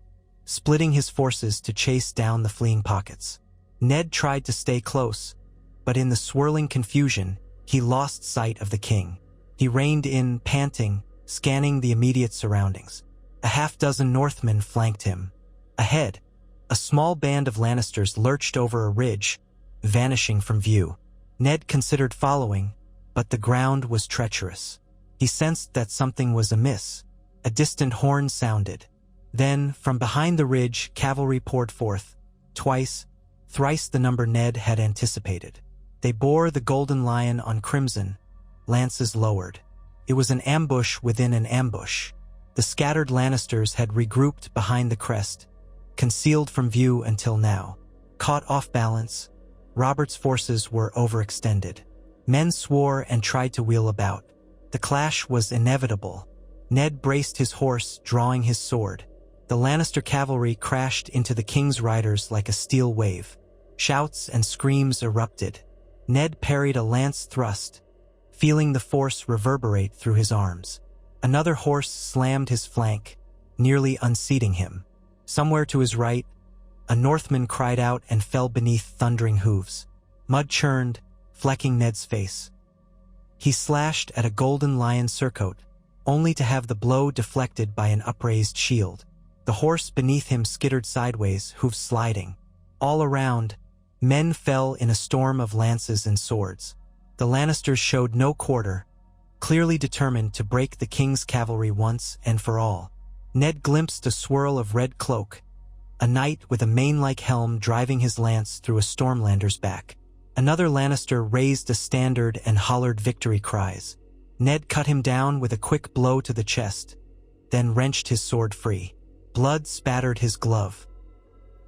splitting his forces to chase down the fleeing pockets. Ned tried to stay close, but in the swirling confusion, he lost sight of the king. He reined in, panting, scanning the immediate surroundings. A half-dozen Northmen flanked him. Ahead, a small band of Lannisters lurched over a ridge, vanishing from view. Ned considered following, but the ground was treacherous. He sensed that something was amiss. A distant horn sounded. Then, from behind the ridge, cavalry poured forth. Twice, thrice the number Ned had anticipated. They bore the golden lion on crimson, lances lowered. It was an ambush within an ambush. The scattered Lannisters had regrouped behind the crest, concealed from view until now. Caught off balance, Robert's forces were overextended. Men swore and tried to wheel about. The clash was inevitable. Ned braced his horse, drawing his sword. The Lannister cavalry crashed into the king's riders like a steel wave. Shouts and screams erupted. Ned parried a lance thrust, feeling the force reverberate through his arms. Another horse slammed his flank, nearly unseating him. Somewhere to his right, a Northman cried out and fell beneath thundering hooves. Mud churned, flecking Ned's face. He slashed at a golden lion surcoat, only to have the blow deflected by an upraised shield. The horse beneath him skittered sideways, hooves sliding. All around, men fell in a storm of lances and swords. The Lannisters showed no quarter, clearly determined to break the king's cavalry once and for all. Ned glimpsed a swirl of red cloak, a knight with a mane-like helm driving his lance through a Stormlander's back. Another Lannister raised a standard and hollered victory cries. Ned cut him down with a quick blow to the chest, then wrenched his sword free. Blood spattered his glove.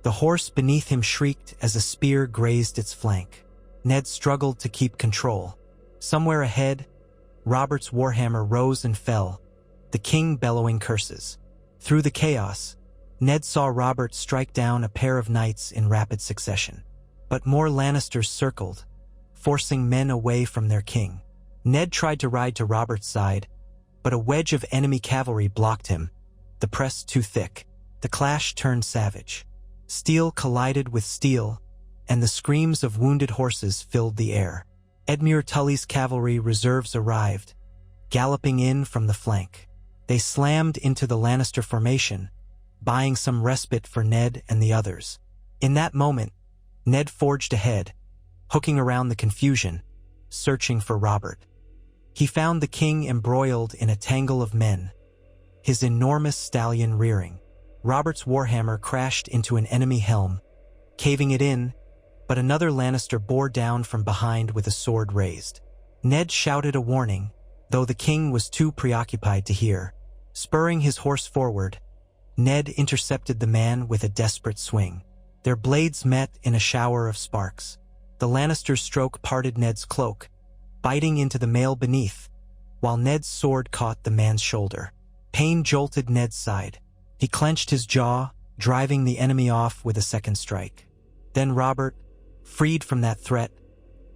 The horse beneath him shrieked as a spear grazed its flank. Ned struggled to keep control. Somewhere ahead, Robert's warhammer rose and fell, the king bellowing curses. Through the chaos, Ned saw Robert strike down a pair of knights in rapid succession. But more Lannisters circled, forcing men away from their king. Ned tried to ride to Robert's side, but a wedge of enemy cavalry blocked him, the press too thick. The clash turned savage. Steel collided with steel, and the screams of wounded horses filled the air. Edmure Tully's cavalry reserves arrived, galloping in from the flank. They slammed into the Lannister formation, buying some respite for Ned and the others. In that moment, Ned forged ahead, hooking around the confusion, searching for Robert. He found the king embroiled in a tangle of men, his enormous stallion rearing. Robert's warhammer crashed into an enemy helm, caving it in, but another Lannister bore down from behind with a sword raised. Ned shouted a warning, though the king was too preoccupied to hear. Spurring his horse forward, Ned intercepted the man with a desperate swing. Their blades met in a shower of sparks. The Lannister's stroke parted Ned's cloak, biting into the mail beneath, while Ned's sword caught the man's shoulder. Pain jolted Ned's side. He clenched his jaw, driving the enemy off with a second strike. Then Robert, freed from that threat,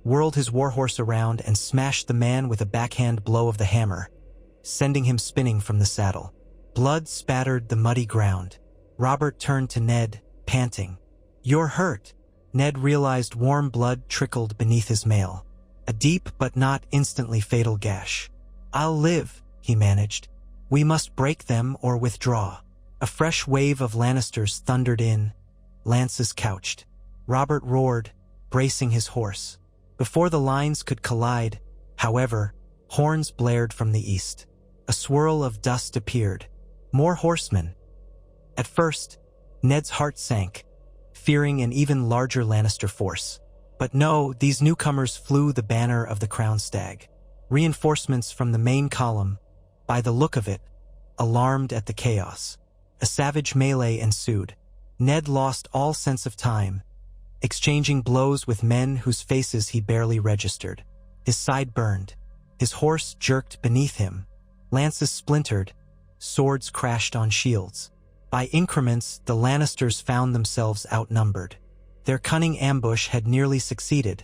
whirled his warhorse around and smashed the man with a backhand blow of the hammer, sending him spinning from the saddle. Blood spattered the muddy ground. Robert turned to Ned, panting. "You're hurt." Ned realized warm blood trickled beneath his mail, a deep but not instantly fatal gash. "I'll live," he managed. "We must break them or withdraw." A fresh wave of Lannisters thundered in, lances couched. Robert roared, bracing his horse. Before the lines could collide, however, horns blared from the east. A swirl of dust appeared. More horsemen. At first, Ned's heart sank, fearing an even larger Lannister force. But no, these newcomers flew the banner of the Crown Stag. Reinforcements from the main column, by the look of it, alarmed at the chaos. A savage melee ensued. Ned lost all sense of time, exchanging blows with men whose faces he barely registered. His side burned. His horse jerked beneath him. Lances splintered. Swords crashed on shields. By increments, the Lannisters found themselves outnumbered. Their cunning ambush had nearly succeeded,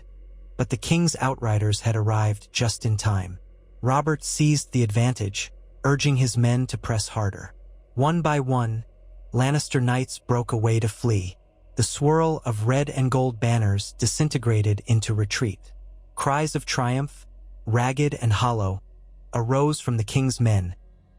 but the king's outriders had arrived just in time. Robert seized the advantage, urging his men to press harder. One by one, Lannister knights broke away to flee. The swirl of red and gold banners disintegrated into retreat. Cries of triumph, ragged and hollow, arose from the king's men,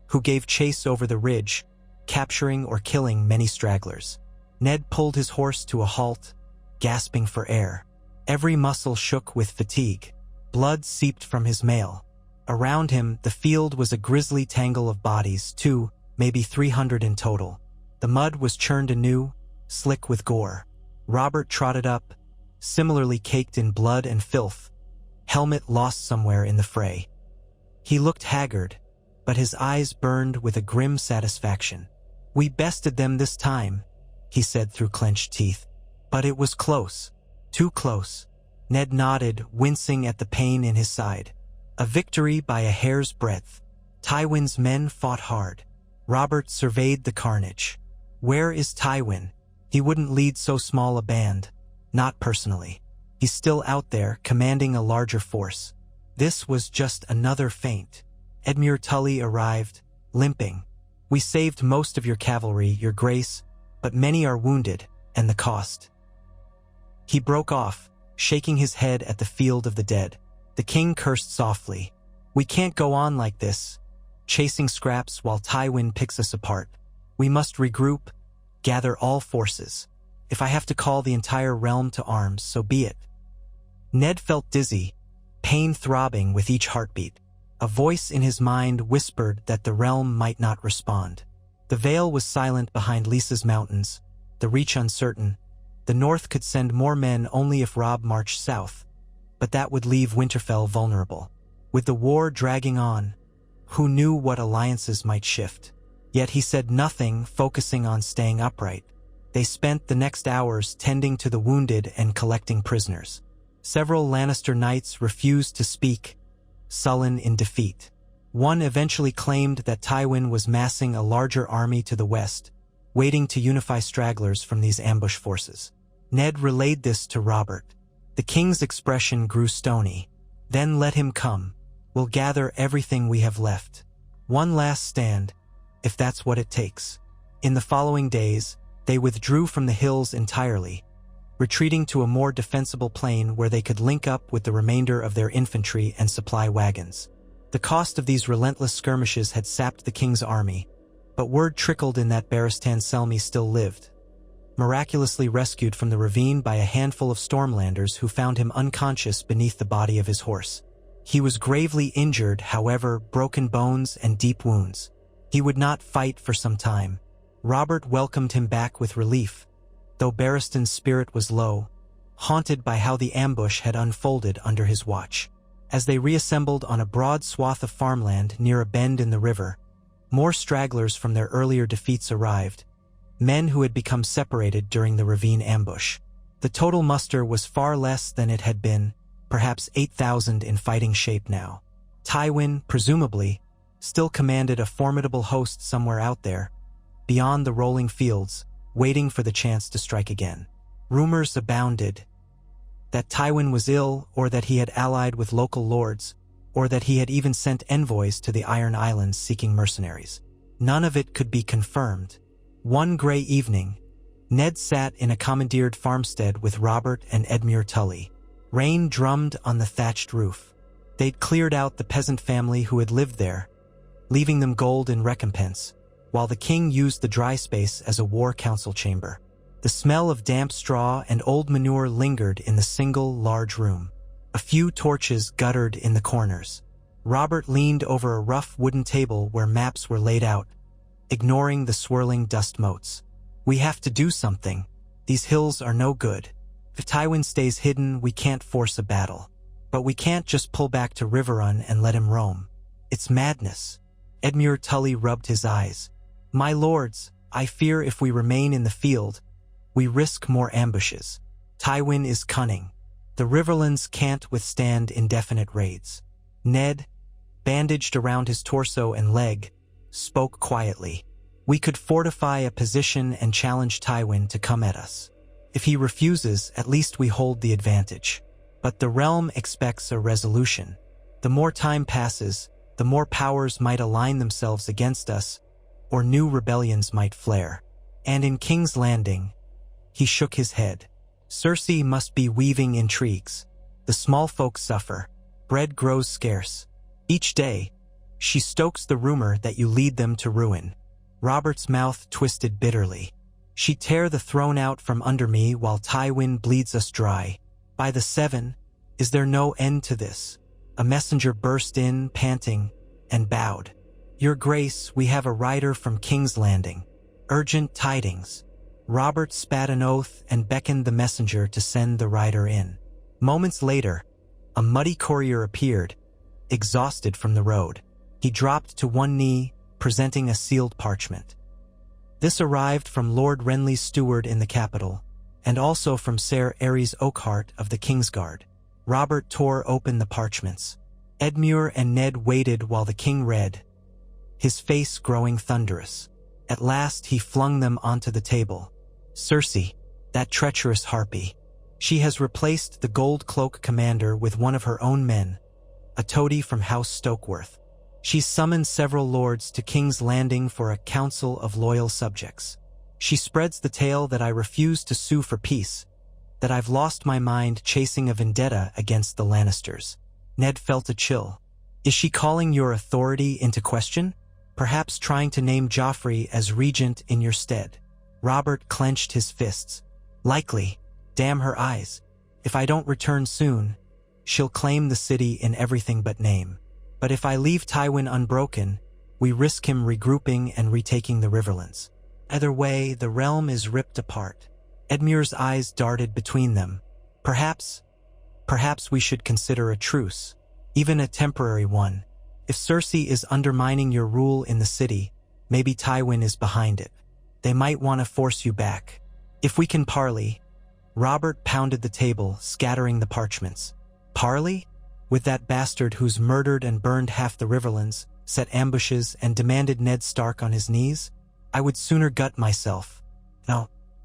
who gave chase over the ridge, capturing or killing many stragglers. Ned pulled his horse to a halt, gasping for air. Every muscle shook with fatigue. Blood seeped from his mail. Around him, the field was a grisly tangle of bodies, 2, maybe 300 in total. The mud was churned anew, slick with gore. Robert trotted up, similarly caked in blood and filth, helmet lost somewhere in the fray. He looked haggard, but his eyes burned with a grim satisfaction. "We bested them this time," he said through clenched teeth. "But it was close. Too close." Ned nodded, wincing at the pain in his side. A victory by a hair's breadth. Tywin's men fought hard. Robert surveyed the carnage. Where is Tywin? He wouldn't lead so small a band. Not personally. He's still out there, commanding a larger force. This was just another feint. Edmure Tully arrived, limping. "We saved most of your cavalry, your grace, but many are wounded, and the cost." He broke off, shaking his head at the field of the dead. The king cursed softly. "We can't go on like this, chasing scraps while Tywin picks us apart. We must regroup, gather all forces. If I have to call the entire realm to arms, so be it." Ned felt dizzy, pain throbbing with each heartbeat. A voice in his mind whispered that the realm might not respond. The Vale was silent behind Lisa's mountains, the reach uncertain. The North could send more men only if Robb marched south, but that would leave Winterfell vulnerable. With the war dragging on, who knew what alliances might shift? Yet he said nothing, focusing on staying upright. They spent the next hours tending to the wounded and collecting prisoners. Several Lannister knights refused to speak, sullen in defeat. One eventually claimed that Tywin was massing a larger army to the west, waiting to unify stragglers from these ambush forces. Ned relayed this to Robert. The king's expression grew stony. "Then let him come. We'll gather everything we have left. One last stand, if that's what it takes." In the following days, they withdrew from the hills entirely, retreating to a more defensible plain where they could link up with the remainder of their infantry and supply wagons. The cost of these relentless skirmishes had sapped the king's army, but word trickled in that Barristan Selmy still lived, miraculously rescued from the ravine by a handful of Stormlanders who found him unconscious beneath the body of his horse. He was gravely injured, however, broken bones and deep wounds. He would not fight for some time. Robert welcomed him back with relief, though Barristan's spirit was low, haunted by how the ambush had unfolded under his watch. As they reassembled on a broad swath of farmland near a bend in the river, more stragglers from their earlier defeats arrived, men who had become separated during the ravine ambush. The total muster was far less than it had been, perhaps 8,000 in fighting shape now. Tywin, presumably, still commanded a formidable host somewhere out there, beyond the rolling fields, waiting for the chance to strike again. Rumors abounded that Tywin was ill, or that he had allied with local lords, or that he had even sent envoys to the Iron Islands seeking mercenaries. None of it could be confirmed. One gray evening, Ned sat in a commandeered farmstead with Robert and Edmure Tully. Rain drummed on the thatched roof. They'd cleared out the peasant family who had lived there, leaving them gold in recompense, while the king used the dry space as a war council chamber. The smell of damp straw and old manure lingered in the single large room. A few torches guttered in the corners. Robert leaned over a rough wooden table where maps were laid out, ignoring the swirling dust motes. "We have to do something. These hills are no good. If Tywin stays hidden, we can't force a battle. But we can't just pull back to Riverrun and let him roam. It's madness." Edmure Tully rubbed his eyes. "My lords, I fear if we remain in the field, we risk more ambushes. Tywin is cunning. The Riverlands can't withstand indefinite raids." Ned, bandaged around his torso and leg, spoke quietly. "We could fortify a position and challenge Tywin to come at us. If he refuses, at least we hold the advantage. But the realm expects a resolution. The more time passes, the more powers might align themselves against us, or new rebellions might flare. And in King's Landing, he shook his head. Cersei must be weaving intrigues. The small folk suffer. Bread grows scarce. Each day, she stokes the rumor that you lead them to ruin. Robert's mouth twisted bitterly. She tear the throne out from under me while Tywin bleeds us dry. By the 7, is there no end to this? A messenger burst in, panting, and bowed. Your Grace, we have a rider from King's Landing. Urgent tidings. Robert spat an oath and beckoned the messenger to send the rider in. Moments later, a muddy courier appeared, exhausted from the road. He dropped to one knee, presenting a sealed parchment. This arrived from Lord Renly's steward in the capital, and also from Ser Ares Oakhart of the Kingsguard. Robert tore open the parchments. Edmure and Ned waited while the king read, his face growing thunderous. At last he flung them onto the table. Cersei, that treacherous harpy. She has replaced the Gold Cloak commander with one of her own men, a toady from House Stokeworth. She's summoned several lords to King's Landing for a council of loyal subjects. She spreads the tale that I refuse to sue for peace, that I've lost my mind chasing a vendetta against the Lannisters. Ned felt a chill. Is she calling your authority into question? Perhaps trying to name Joffrey as regent in your stead? Robert clenched his fists. Likely. Damn her eyes. If I don't return soon, she'll claim the city in everything but name. But if I leave Tywin unbroken, we risk him regrouping and retaking the Riverlands. Either way, the realm is ripped apart. Edmure's eyes darted between them. Perhaps we should consider a truce, even a temporary one. If Cersei is undermining your rule in the city, maybe Tywin is behind it. They might want to force you back. If we can parley. Robert pounded the table, scattering the parchments. Parley? With that bastard who's murdered and burned half the Riverlands, set ambushes, and demanded Ned Stark on his knees? I would sooner gut myself.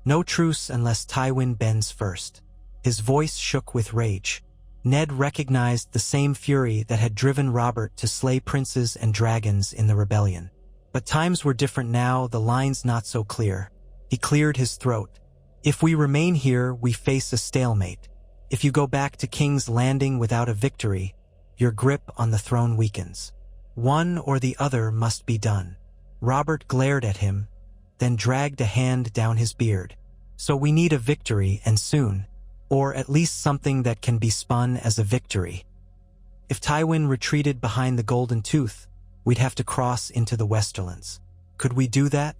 No truce unless Tywin bends first. His voice shook with rage. Ned recognized the same fury that had driven Robert to slay princes and dragons in the rebellion. But times were different now, the lines not so clear. He cleared his throat. If we remain here, we face a stalemate. If you go back to King's Landing without a victory, your grip on the throne weakens. One or the other must be done. Robert glared at him, then dragged a hand down his beard. So we need a victory, and soon. Or at least something that can be spun as a victory. If Tywin retreated behind the Golden Tooth, we'd have to cross into the Westerlands. Could we do that?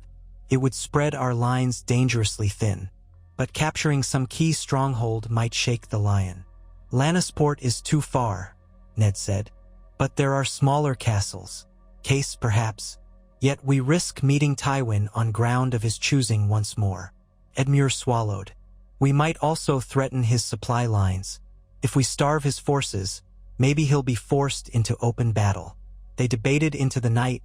It would spread our lines dangerously thin. But capturing some key stronghold might shake the lion. Lannisport is too far, Ned said. But there are smaller castles. Case perhaps. Yet we risk meeting Tywin on ground of his choosing once more. Edmure swallowed. We might also threaten his supply lines. If we starve his forces, maybe he'll be forced into open battle. They debated into the night,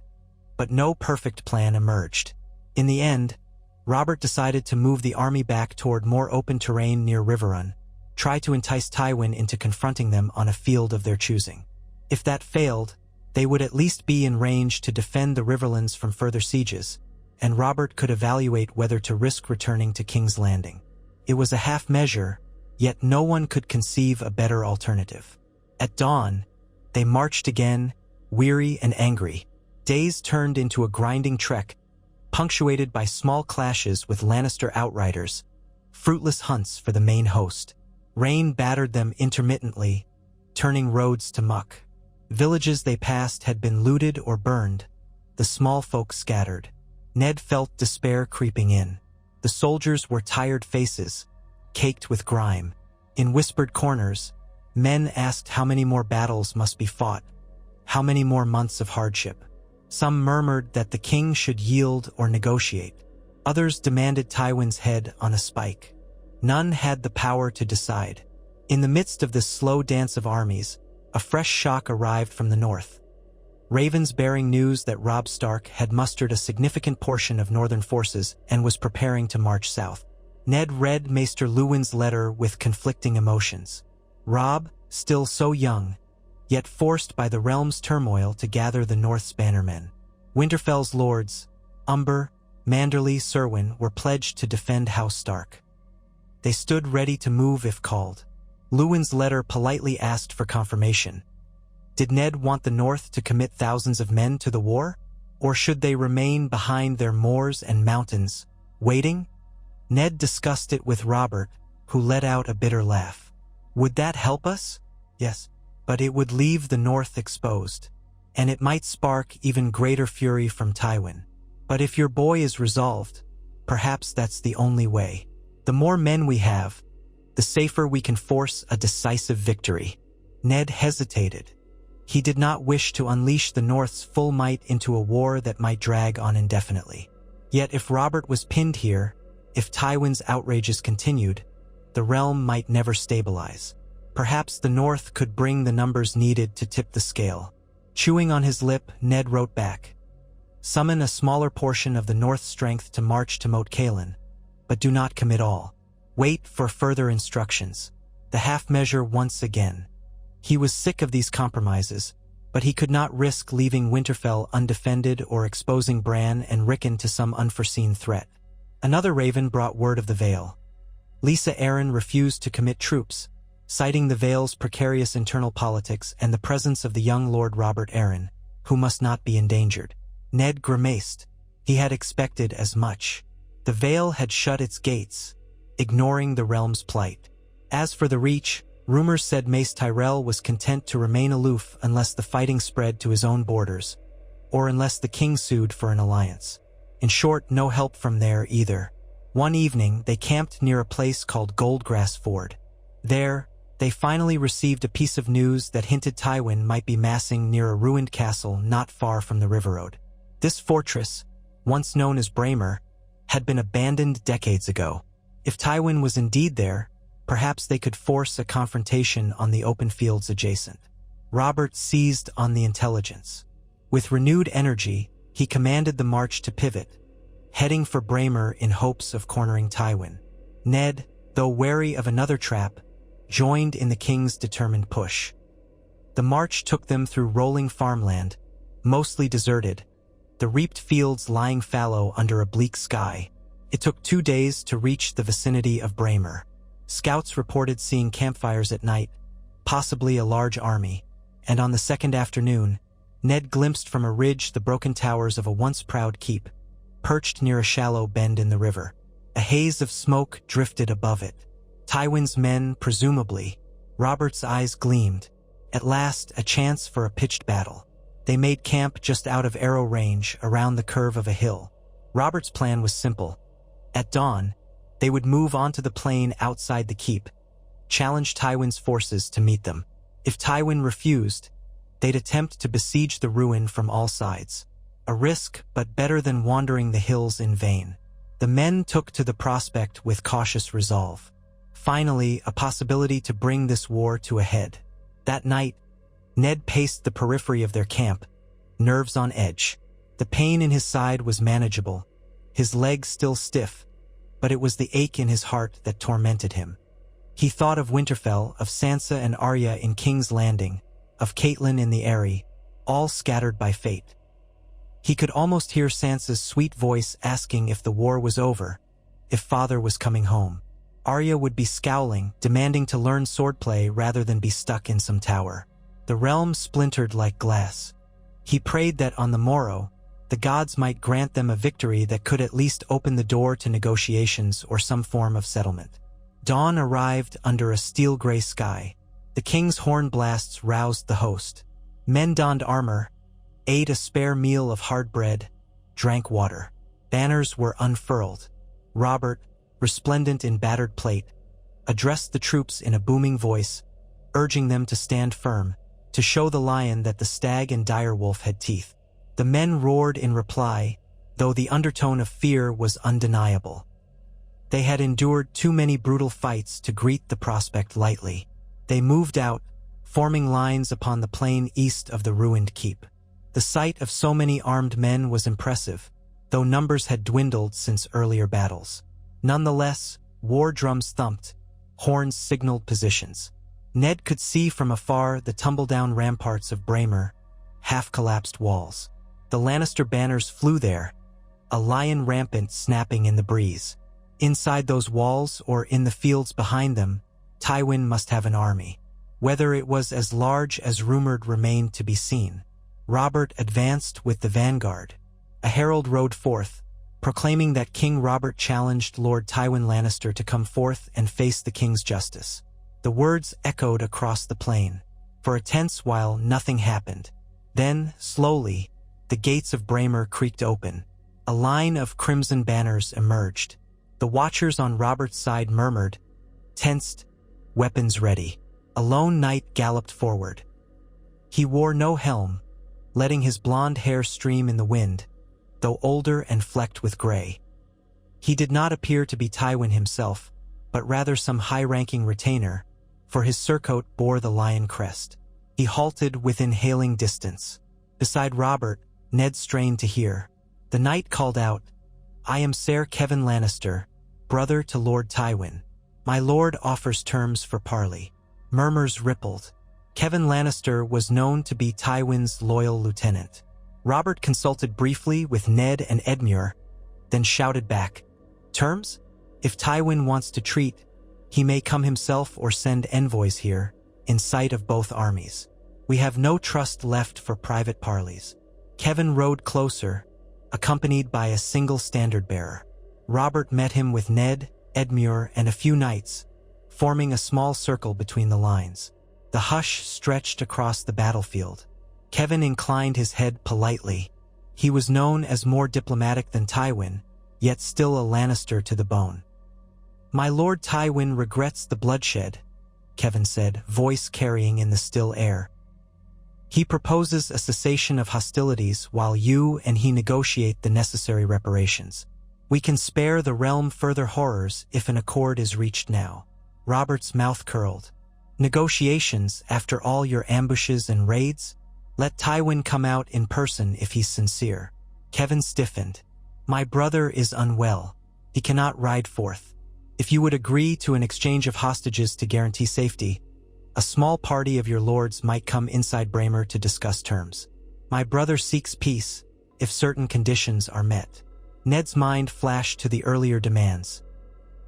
but no perfect plan emerged. In the end, Robert decided to move the army back toward more open terrain near Riverrun, try to entice Tywin into confronting them on a field of their choosing. If that failed, they would at least be in range to defend the Riverlands from further sieges, and Robert could evaluate whether to risk returning to King's Landing. It was a half measure, yet no one could conceive a better alternative. At dawn, they marched again, weary and angry. Days turned into a grinding trek, punctuated by small clashes with Lannister outriders, fruitless hunts for the main host. Rain battered them intermittently, turning roads to muck. Villages they passed had been looted or burned, the small folk scattered. Ned felt despair creeping in. The soldiers were tired faces, caked with grime. In whispered corners, men asked how many more battles must be fought, how many more months of hardship. Some murmured that the king should yield or negotiate. Others demanded Tywin's head on a spike. None had the power to decide. In the midst of this slow dance of armies, a fresh shock arrived from the north. Ravens bearing news that Robb Stark had mustered a significant portion of northern forces and was preparing to march south. Ned read Maester Luwin's letter with conflicting emotions. Robb, still so young, yet forced by the realm's turmoil to gather the North's bannermen. Winterfell's lords, Umber, Manderly, Serwyn were pledged to defend House Stark. They stood ready to move if called. Luwin's letter politely asked for confirmation. Did Ned want the North to commit thousands of men to the war? Or should they remain behind their moors and mountains, waiting? Ned discussed it with Robert, who let out a bitter laugh. Would that help us? Yes, but it would leave the North exposed, and it might spark even greater fury from Tywin. But if your boy is resolved, perhaps that's the only way. The more men we have, the safer we can force a decisive victory. Ned hesitated. He did not wish to unleash the North's full might into a war that might drag on indefinitely. Yet if Robert was pinned here, if Tywin's outrages continued, the realm might never stabilize. Perhaps the North could bring the numbers needed to tip the scale. Chewing on his lip, Ned wrote back. Summon a smaller portion of the North's strength to march to Moat Cailin, but do not commit all. Wait for further instructions. The half measure once again. He was sick of these compromises, but he could not risk leaving Winterfell undefended or exposing Bran and Rickon to some unforeseen threat. Another raven brought word of the Vale. Lisa Arryn refused to commit troops, citing the Vale's precarious internal politics and the presence of the young Lord Robert Arryn, who must not be endangered. Ned grimaced. He had expected as much. The Vale had shut its gates, ignoring the realm's plight. As for the Reach, rumors said Mace Tyrell was content to remain aloof unless the fighting spread to his own borders, or unless the king sued for an alliance. In short, no help from there either. One evening, they camped near a place called Goldgrass Ford. There, they finally received a piece of news that hinted Tywin might be massing near a ruined castle not far from the river road. This fortress, once known as Braemar, had been abandoned decades ago. If Tywin was indeed there, perhaps they could force a confrontation on the open fields adjacent. Robert seized on the intelligence. With renewed energy, he commanded the march to pivot, heading for Braemar in hopes of cornering Tywin. Ned, though wary of another trap, joined in the king's determined push. The march took them through rolling farmland, mostly deserted, the reaped fields lying fallow under a bleak sky. It took 2 days to reach the vicinity of Braemar. Scouts reported seeing campfires at night, possibly a large army, and on the second afternoon, Ned glimpsed from a ridge the broken towers of a once proud keep, perched near a shallow bend in the river. A haze of smoke drifted above it. Tywin's men, presumably. Robert's eyes gleamed. At last, a chance for a pitched battle. They made camp just out of arrow range around the curve of a hill. Robert's plan was simple. At dawn, they would move onto the plain outside the keep, challenge Tywin's forces to meet them. If Tywin refused, they'd attempt to besiege the ruin from all sides. A risk, but better than wandering the hills in vain. The men took to the prospect with cautious resolve. Finally, a possibility to bring this war to a head. That night, Ned paced the periphery of their camp, nerves on edge. The pain in his side was manageable, his legs still stiff, but it was the ache in his heart that tormented him. He thought of Winterfell, of Sansa and Arya in King's Landing, of Catelyn in the Eyrie, all scattered by fate. He could almost hear Sansa's sweet voice asking if the war was over, if father was coming home. Arya would be scowling, demanding to learn swordplay rather than be stuck in some tower. The realm splintered like glass. He prayed that on the morrow, the gods might grant them a victory that could at least open the door to negotiations or some form of settlement. Dawn arrived under a steel-gray sky. The king's horn blasts roused the host. Men donned armor, ate a spare meal of hard bread, drank water. Banners were unfurled. Robert, resplendent in battered plate, addressed the troops in a booming voice, urging them to stand firm, to show the lion that the stag and direwolf had teeth. The men roared in reply, though the undertone of fear was undeniable. They had endured too many brutal fights to greet the prospect lightly. They moved out, forming lines upon the plain east of the ruined keep. The sight of so many armed men was impressive, though numbers had dwindled since earlier battles. Nonetheless, war drums thumped, horns signaled positions. Ned could see from afar the tumble-down ramparts of Braemar, half-collapsed walls. The Lannister banners flew there, a lion rampant snapping in the breeze. Inside those walls or in the fields behind them, Tywin must have an army. Whether it was as large as rumored remained to be seen. Robert advanced with the vanguard. A herald rode forth, proclaiming that King Robert challenged Lord Tywin Lannister to come forth and face the king's justice. The words echoed across the plain. For a tense while, nothing happened. Then, slowly, the gates of Braemar creaked open. A line of crimson banners emerged. The watchers on Robert's side murmured, tensed, weapons ready. A lone knight galloped forward. He wore no helm, letting his blonde hair stream in the wind, though older and flecked with gray. He did not appear to be Tywin himself, but rather some high-ranking retainer, for his surcoat bore the lion crest. He halted within hailing distance. Beside Robert, Ned strained to hear. The knight called out, "I am Ser Kevan Lannister, brother to Lord Tywin. My lord offers terms for parley." Murmurs rippled. Kevan Lannister was known to be Tywin's loyal lieutenant. Robert consulted briefly with Ned and Edmure, then shouted back, "Terms? If Tywin wants to treat, he may come himself or send envoys here, in sight of both armies. We have no trust left for private parleys." Kevan rode closer, accompanied by a single standard-bearer. Robert met him with Ned, Edmure, and a few knights, forming a small circle between the lines. The hush stretched across the battlefield. Kevan inclined his head politely. He was known as more diplomatic than Tywin, yet still a Lannister to the bone. "My Lord Tywin regrets the bloodshed," Kevan said, voice carrying in the still air. "He proposes a cessation of hostilities while you and he negotiate the necessary reparations. We can spare the realm further horrors if an accord is reached now." Robert's mouth curled. "Negotiations after all your ambushes and raids? Let Tywin come out in person if he's sincere." Kevan stiffened. "My brother is unwell. He cannot ride forth. If you would agree to an exchange of hostages to guarantee safety, a small party of your lords might come inside Braemar to discuss terms. My brother seeks peace if certain conditions are met." Ned's mind flashed to the earlier demands.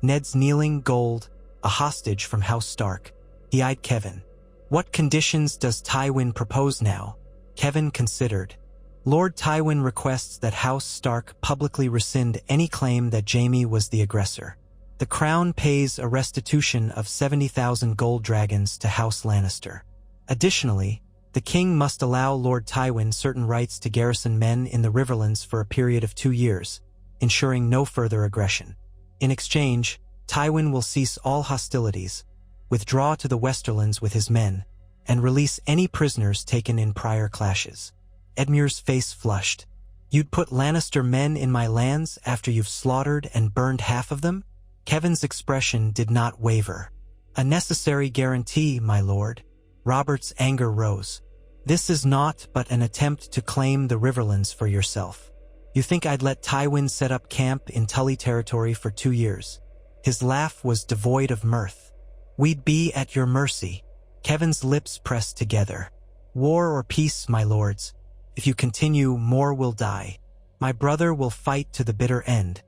Ned's kneeling gold, a hostage from House Stark. He eyed Kevan. "What conditions does Tywin propose now?" Kevan considered. "Lord Tywin requests that House Stark publicly rescind any claim that Jaime was the aggressor. The crown pays a restitution of 70,000 gold dragons to House Lannister. Additionally, the king must allow Lord Tywin certain rights to garrison men in the Riverlands for a period of 2 years, ensuring no further aggression. In exchange, Tywin will cease all hostilities, withdraw to the Westerlands with his men, and release any prisoners taken in prior clashes." Edmure's face flushed. "You'd put Lannister men in my lands after you've slaughtered and burned half of them?" Kevan's expression did not waver. "A necessary guarantee, my lord." Robert's anger rose. "This is naught but an attempt to claim the Riverlands for yourself. You think I'd let Tywin set up camp in Tully territory for 2 years? His laugh was devoid of mirth. "We'd be at your mercy." Kevan's lips pressed together. "War or peace, my lords. If you continue, more will die. My brother will fight to the bitter end,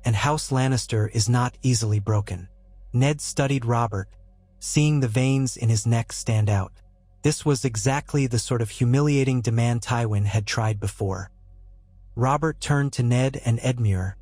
and House Lannister is not easily broken." Ned studied Robert, seeing the veins in his neck stand out. This was exactly the sort of humiliating demand Tywin had tried before. Robert turned to Ned and Edmure,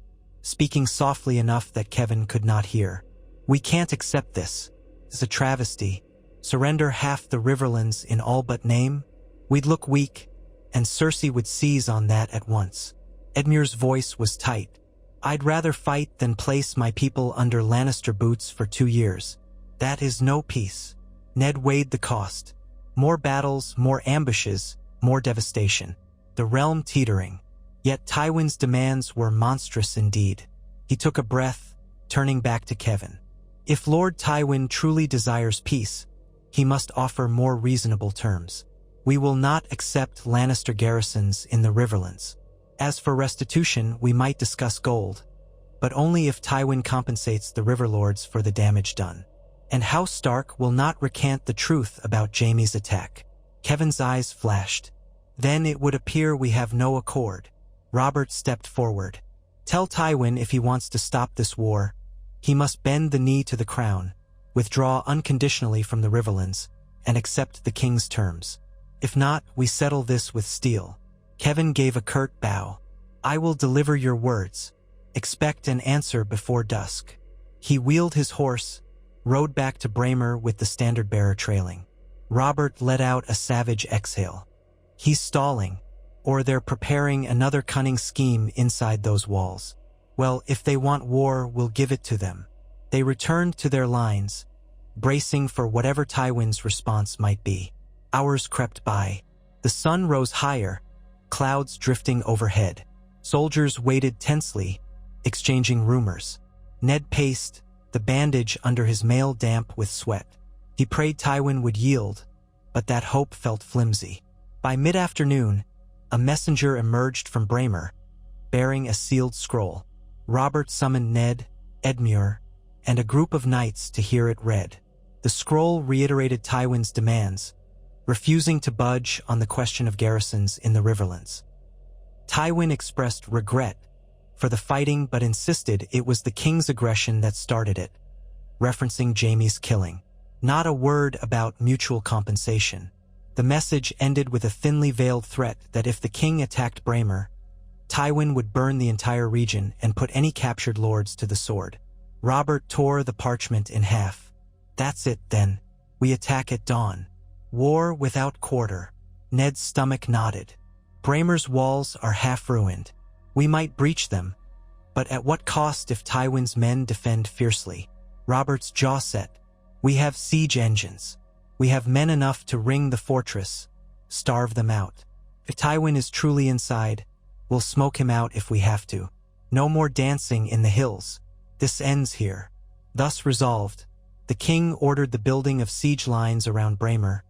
speaking softly enough that Kevan could not hear. "We can't accept this. It's a travesty. Surrender half the Riverlands in all but name? We'd look weak, and Cersei would seize on that at once." Edmure's voice was tight. "I'd rather fight than place my people under Lannister boots for 2 years. That is no peace." Ned weighed the cost. More battles, more ambushes, more devastation. The realm teetering. Yet Tywin's demands were monstrous indeed. He took a breath, turning back to Kevan. "If Lord Tywin truly desires peace, he must offer more reasonable terms. We will not accept Lannister garrisons in the Riverlands. As for restitution, we might discuss gold, but only if Tywin compensates the Riverlords for the damage done. And House Stark will not recant the truth about Jaime's attack." Kevan's eyes flashed. "Then it would appear we have no accord." Robert stepped forward. Tell Tywin if he wants to stop this war, he must bend the knee to the crown, withdraw unconditionally from the Riverlands, and accept the king's terms. If not, we settle this with steel." Kevin gave a curt bow. "I will deliver your words. Expect an answer before dusk." He wheeled his horse, rode back to Braemar with the standard-bearer trailing. Robert let out a savage exhale. He's stalling, or they're preparing another cunning scheme inside those walls. Well, if they want war, we'll give it to them. They returned to their lines, bracing for whatever Tywin's response might be. Hours crept by. The sun rose higher, clouds drifting overhead. Soldiers waited tensely, exchanging rumors. Ned paced, the bandage under his mail damp with sweat. He prayed Tywin would yield, but that hope felt flimsy. By mid-afternoon, a messenger emerged from Braemar, bearing a sealed scroll. Robert summoned Ned, Edmure, and a group of knights to hear it read. The scroll reiterated Tywin's demands, refusing to budge on the question of garrisons in the Riverlands. Tywin expressed regret for the fighting but insisted it was the king's aggression that started it, referencing Jaime's killing. Not a word about mutual compensation. The message ended with a thinly veiled threat that if the king attacked Braemar, Tywin would burn the entire region and put any captured lords to the sword. Robert tore the parchment in half. "That's it, then. We attack at dawn. War without quarter." Ned's stomach nodded. "Braemar's walls are half ruined. We might breach them, but at what cost if Tywin's men defend fiercely?" Robert's jaw set. "We have siege engines. We have men enough to ring the fortress, starve them out. If Tywin is truly inside, we'll smoke him out if we have to. No more dancing in the hills. This ends here." Thus resolved, the king ordered the building of siege lines around Braemar,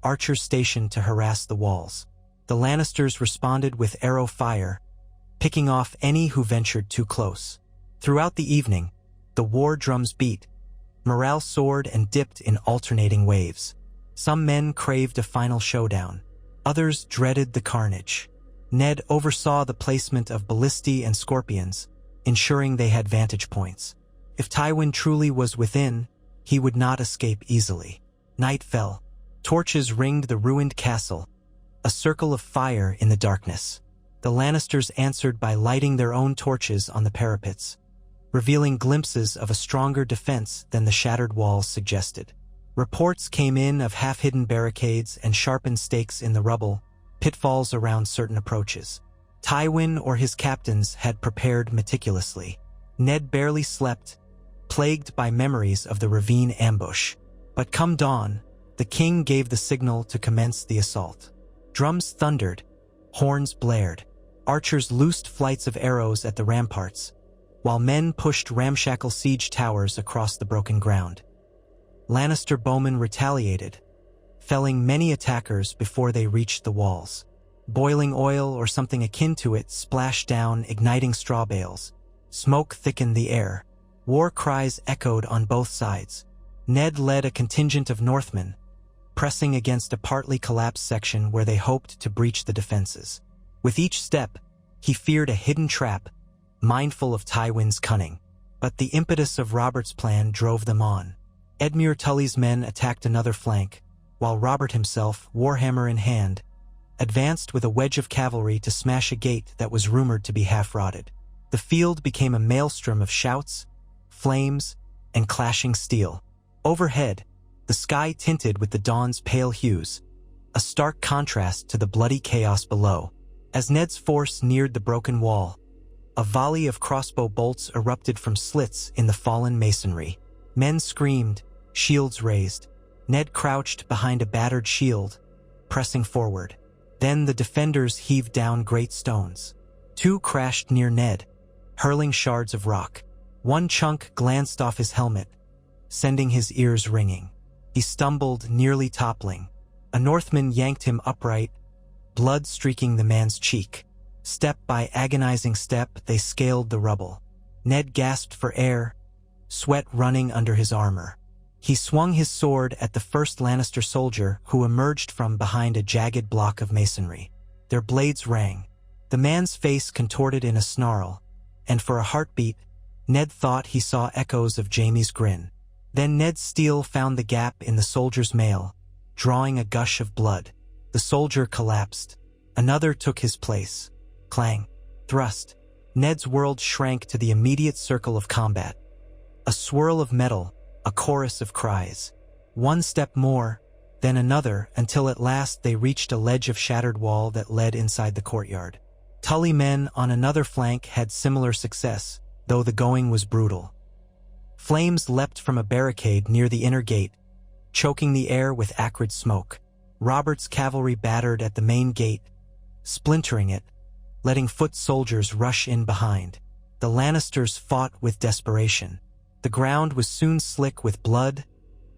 archers stationed to harass the walls. The Lannisters responded with arrow fire, picking off any who ventured too close. Throughout the evening, the war drums beat. Morale soared and dipped in alternating waves. Some men craved a final showdown. Others dreaded the carnage. Ned oversaw the placement of ballistae and scorpions, ensuring they had vantage points. If Tywin truly was within, he would not escape easily. Night fell. Torches ringed the ruined castle, a circle of fire in the darkness. The Lannisters answered by lighting their own torches on the parapets, revealing glimpses of a stronger defense than the shattered walls suggested. Reports came in of half-hidden barricades and sharpened stakes in the rubble, pitfalls around certain approaches. Tywin or his captains had prepared meticulously. Ned barely slept, plagued by memories of the ravine ambush. But come dawn, the king gave the signal to commence the assault. Drums thundered, horns blared. Archers loosed flights of arrows at the ramparts, while men pushed ramshackle siege towers across the broken ground. Lannister bowmen retaliated, felling many attackers before they reached the walls. Boiling oil or something akin to it splashed down, igniting straw bales. Smoke thickened the air. War cries echoed on both sides. Ned led a contingent of Northmen, pressing against a partly collapsed section where they hoped to breach the defenses. With each step, he feared a hidden trap, mindful of Tywin's cunning. But the impetus of Robert's plan drove them on. Edmure Tully's men attacked another flank, while Robert himself, warhammer in hand, advanced with a wedge of cavalry to smash a gate that was rumored to be half-rotted. The field became a maelstrom of shouts, flames, and clashing steel. Overhead, the sky tinted with the dawn's pale hues, a stark contrast to the bloody chaos below. As Ned's force neared the broken wall, a volley of crossbow bolts erupted from slits in the fallen masonry. Men screamed, shields raised. Ned crouched behind a battered shield, pressing forward. Then the defenders heaved down great stones. Two crashed near Ned, hurling shards of rock. One chunk glanced off his helmet, sending his ears ringing. He stumbled, nearly toppling. A Northman yanked him upright, blood streaking the man's cheek. Step by agonizing step, they scaled the rubble. Ned gasped for air, sweat running under his armor. He swung his sword at the first Lannister soldier who emerged from behind a jagged block of masonry. Their blades rang. The man's face contorted in a snarl, and for a heartbeat, Ned thought he saw echoes of Jaime's grin. Then Ned's steel found the gap in the soldier's mail, drawing a gush of blood. The soldier collapsed. Another took his place. Clang. Thrust. Ned's world shrank to the immediate circle of combat. A swirl of metal, a chorus of cries. One step more, then another, until at last they reached a ledge of shattered wall that led inside the courtyard. Tully men on another flank had similar success, though the going was brutal. Flames leapt from a barricade near the inner gate, choking the air with acrid smoke. Robert's cavalry battered at the main gate, splintering it, letting foot soldiers rush in behind. The Lannisters fought with desperation. The ground was soon slick with blood,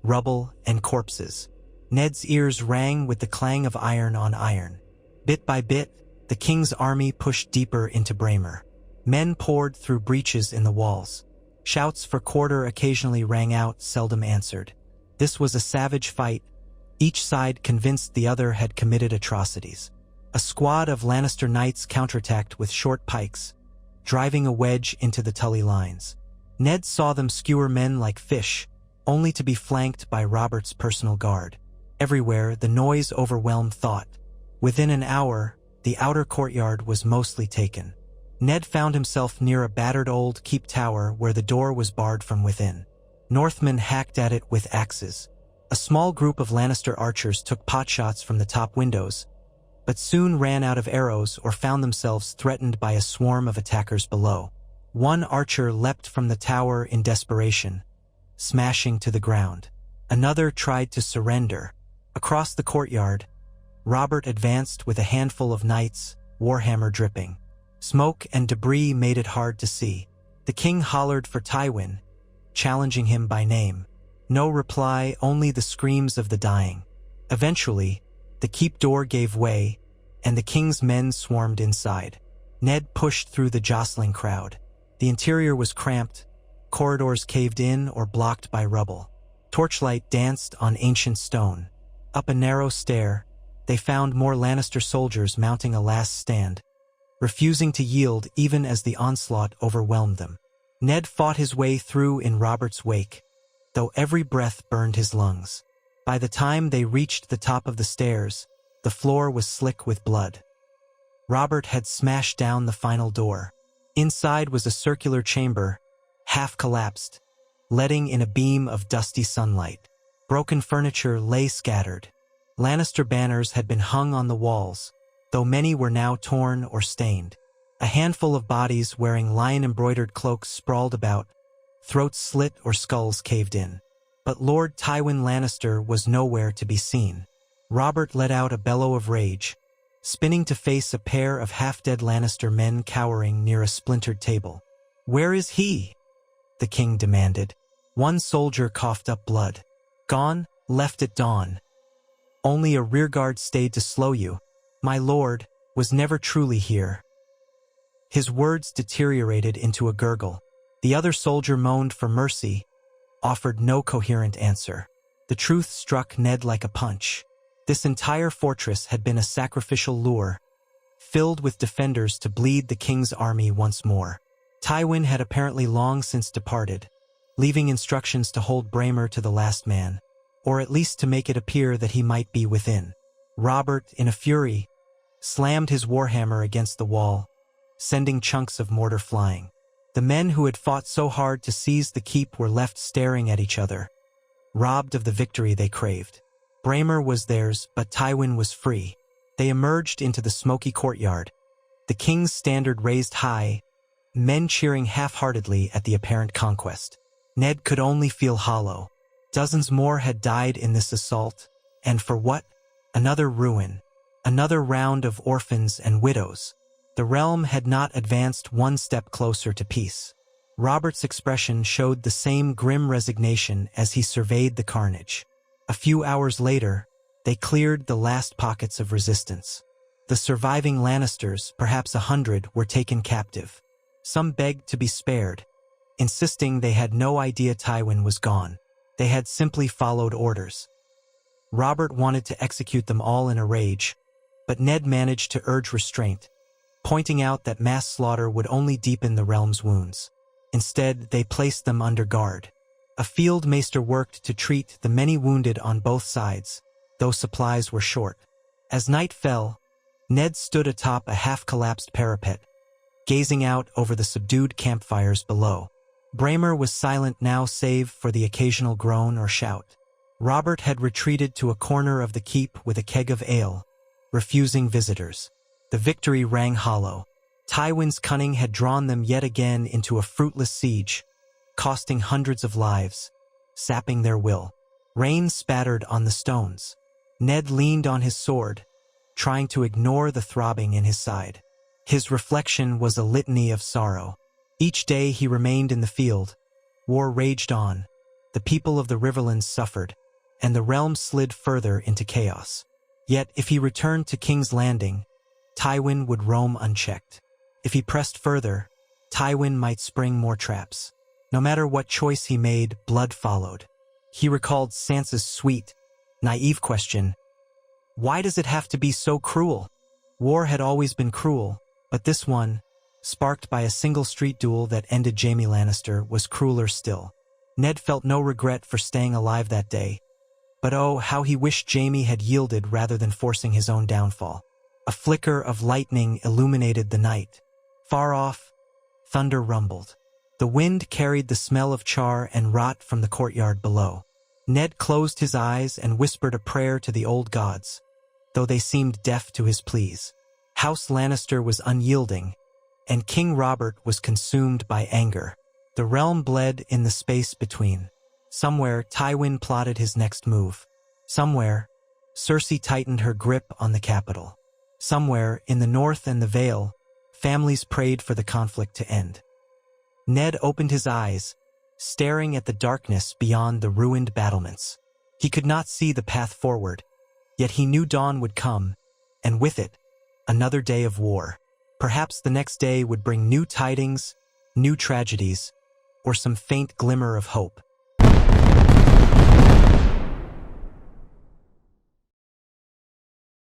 rubble, and corpses. Ned's ears rang with the clang of iron on iron. Bit by bit, the king's army pushed deeper into Braemar. Men poured through breaches in the walls. Shouts for quarter occasionally rang out, seldom answered. This was a savage fight, each side convinced the other had committed atrocities. A squad of Lannister knights counterattacked with short pikes, driving a wedge into the Tully lines. Ned saw them skewer men like fish, only to be flanked by Robert's personal guard. Everywhere, the noise overwhelmed thought. Within an hour, the outer courtyard was mostly taken. Ned found himself near a battered old keep tower where the door was barred from within. Northmen hacked at it with axes. A small group of Lannister archers took potshots from the top windows, but soon ran out of arrows or found themselves threatened by a swarm of attackers below. One archer leapt from the tower in desperation, smashing to the ground. Another tried to surrender. Across the courtyard, Robert advanced with a handful of knights, warhammer dripping. Smoke and debris made it hard to see. The king hollered for Tywin, challenging him by name. No reply, only the screams of the dying. Eventually, the keep door gave way, and the king's men swarmed inside. Ned pushed through the jostling crowd. The interior was cramped, corridors caved in or blocked by rubble. Torchlight danced on ancient stone. Up a narrow stair, they found more Lannister soldiers mounting a last stand, refusing to yield even as the onslaught overwhelmed them. Ned fought his way through in Robert's wake, though every breath burned his lungs. By the time they reached the top of the stairs, the floor was slick with blood. Robert had smashed down the final door. Inside was a circular chamber, half collapsed, letting in a beam of dusty sunlight. Broken furniture lay scattered. Lannister banners had been hung on the walls, though many were now torn or stained. A handful of bodies wearing lion-embroidered cloaks sprawled about, throats slit or skulls caved in. But Lord Tywin Lannister was nowhere to be seen. Robert let out a bellow of rage, spinning to face a pair of half-dead Lannister men cowering near a splintered table. "Where is he?" the king demanded. One soldier coughed up blood. "Gone, left at dawn. Only a rearguard stayed to slow you. My lord was never truly here." His words deteriorated into a gurgle. The other soldier moaned for mercy, offered no coherent answer. The truth struck Ned like a punch. This entire fortress had been a sacrificial lure, filled with defenders to bleed the king's army once more. Tywin had apparently long since departed, leaving instructions to hold Braemar to the last man, or at least to make it appear that he might be within. Robert, in a fury, slammed his warhammer against the wall, sending chunks of mortar flying. The men who had fought so hard to seize the keep were left staring at each other, robbed of the victory they craved. Braemar was theirs, but Tywin was free. They emerged into the smoky courtyard, the king's standard raised high, men cheering half-heartedly at the apparent conquest. Ned could only feel hollow. Dozens more had died in this assault, and for what? Another ruin, another round of orphans and widows. The realm had not advanced one step closer to peace. Robert's expression showed the same grim resignation as he surveyed the carnage. A few hours later, they cleared the last pockets of resistance. The surviving Lannisters, perhaps 100, were taken captive. Some begged to be spared, insisting they had no idea Tywin was gone. They had simply followed orders. Robert wanted to execute them all in a rage, but Ned managed to urge restraint, pointing out that mass slaughter would only deepen the realm's wounds. Instead, they placed them under guard. A field maester worked to treat the many wounded on both sides, though supplies were short. As night fell, Ned stood atop a half-collapsed parapet, gazing out over the subdued campfires below. Braemar was silent now save for the occasional groan or shout. Robert had retreated to a corner of the keep with a keg of ale, refusing visitors. The victory rang hollow. Tywin's cunning had drawn them yet again into a fruitless siege, costing hundreds of lives, sapping their will. Rain spattered on the stones. Ned leaned on his sword, trying to ignore the throbbing in his side. His reflection was a litany of sorrow. Each day he remained in the field. War raged on. The people of the Riverlands suffered, and the realm slid further into chaos. Yet, if he returned to King's Landing, Tywin would roam unchecked. If he pressed further, Tywin might spring more traps. No matter what choice he made, blood followed. He recalled Sansa's sweet, naive question, "Why does it have to be so cruel?" War had always been cruel, but this one, sparked by a single street duel that ended Jaime Lannister, was crueler still. Ned felt no regret for staying alive that day, but oh, how he wished Jaime had yielded rather than forcing his own downfall. A flicker of lightning illuminated the night. Far off, thunder rumbled. The wind carried the smell of char and rot from the courtyard below. Ned closed his eyes and whispered a prayer to the old gods, though they seemed deaf to his pleas. House Lannister was unyielding, and King Robert was consumed by anger. The realm bled in the space between. Somewhere, Tywin plotted his next move. Somewhere, Cersei tightened her grip on the capital. Somewhere, in the north and the Vale, families prayed for the conflict to end. Ned opened his eyes, staring at the darkness beyond the ruined battlements. He could not see the path forward, yet he knew dawn would come, and with it, another day of war. Perhaps the next day would bring new tidings, new tragedies, or some faint glimmer of hope.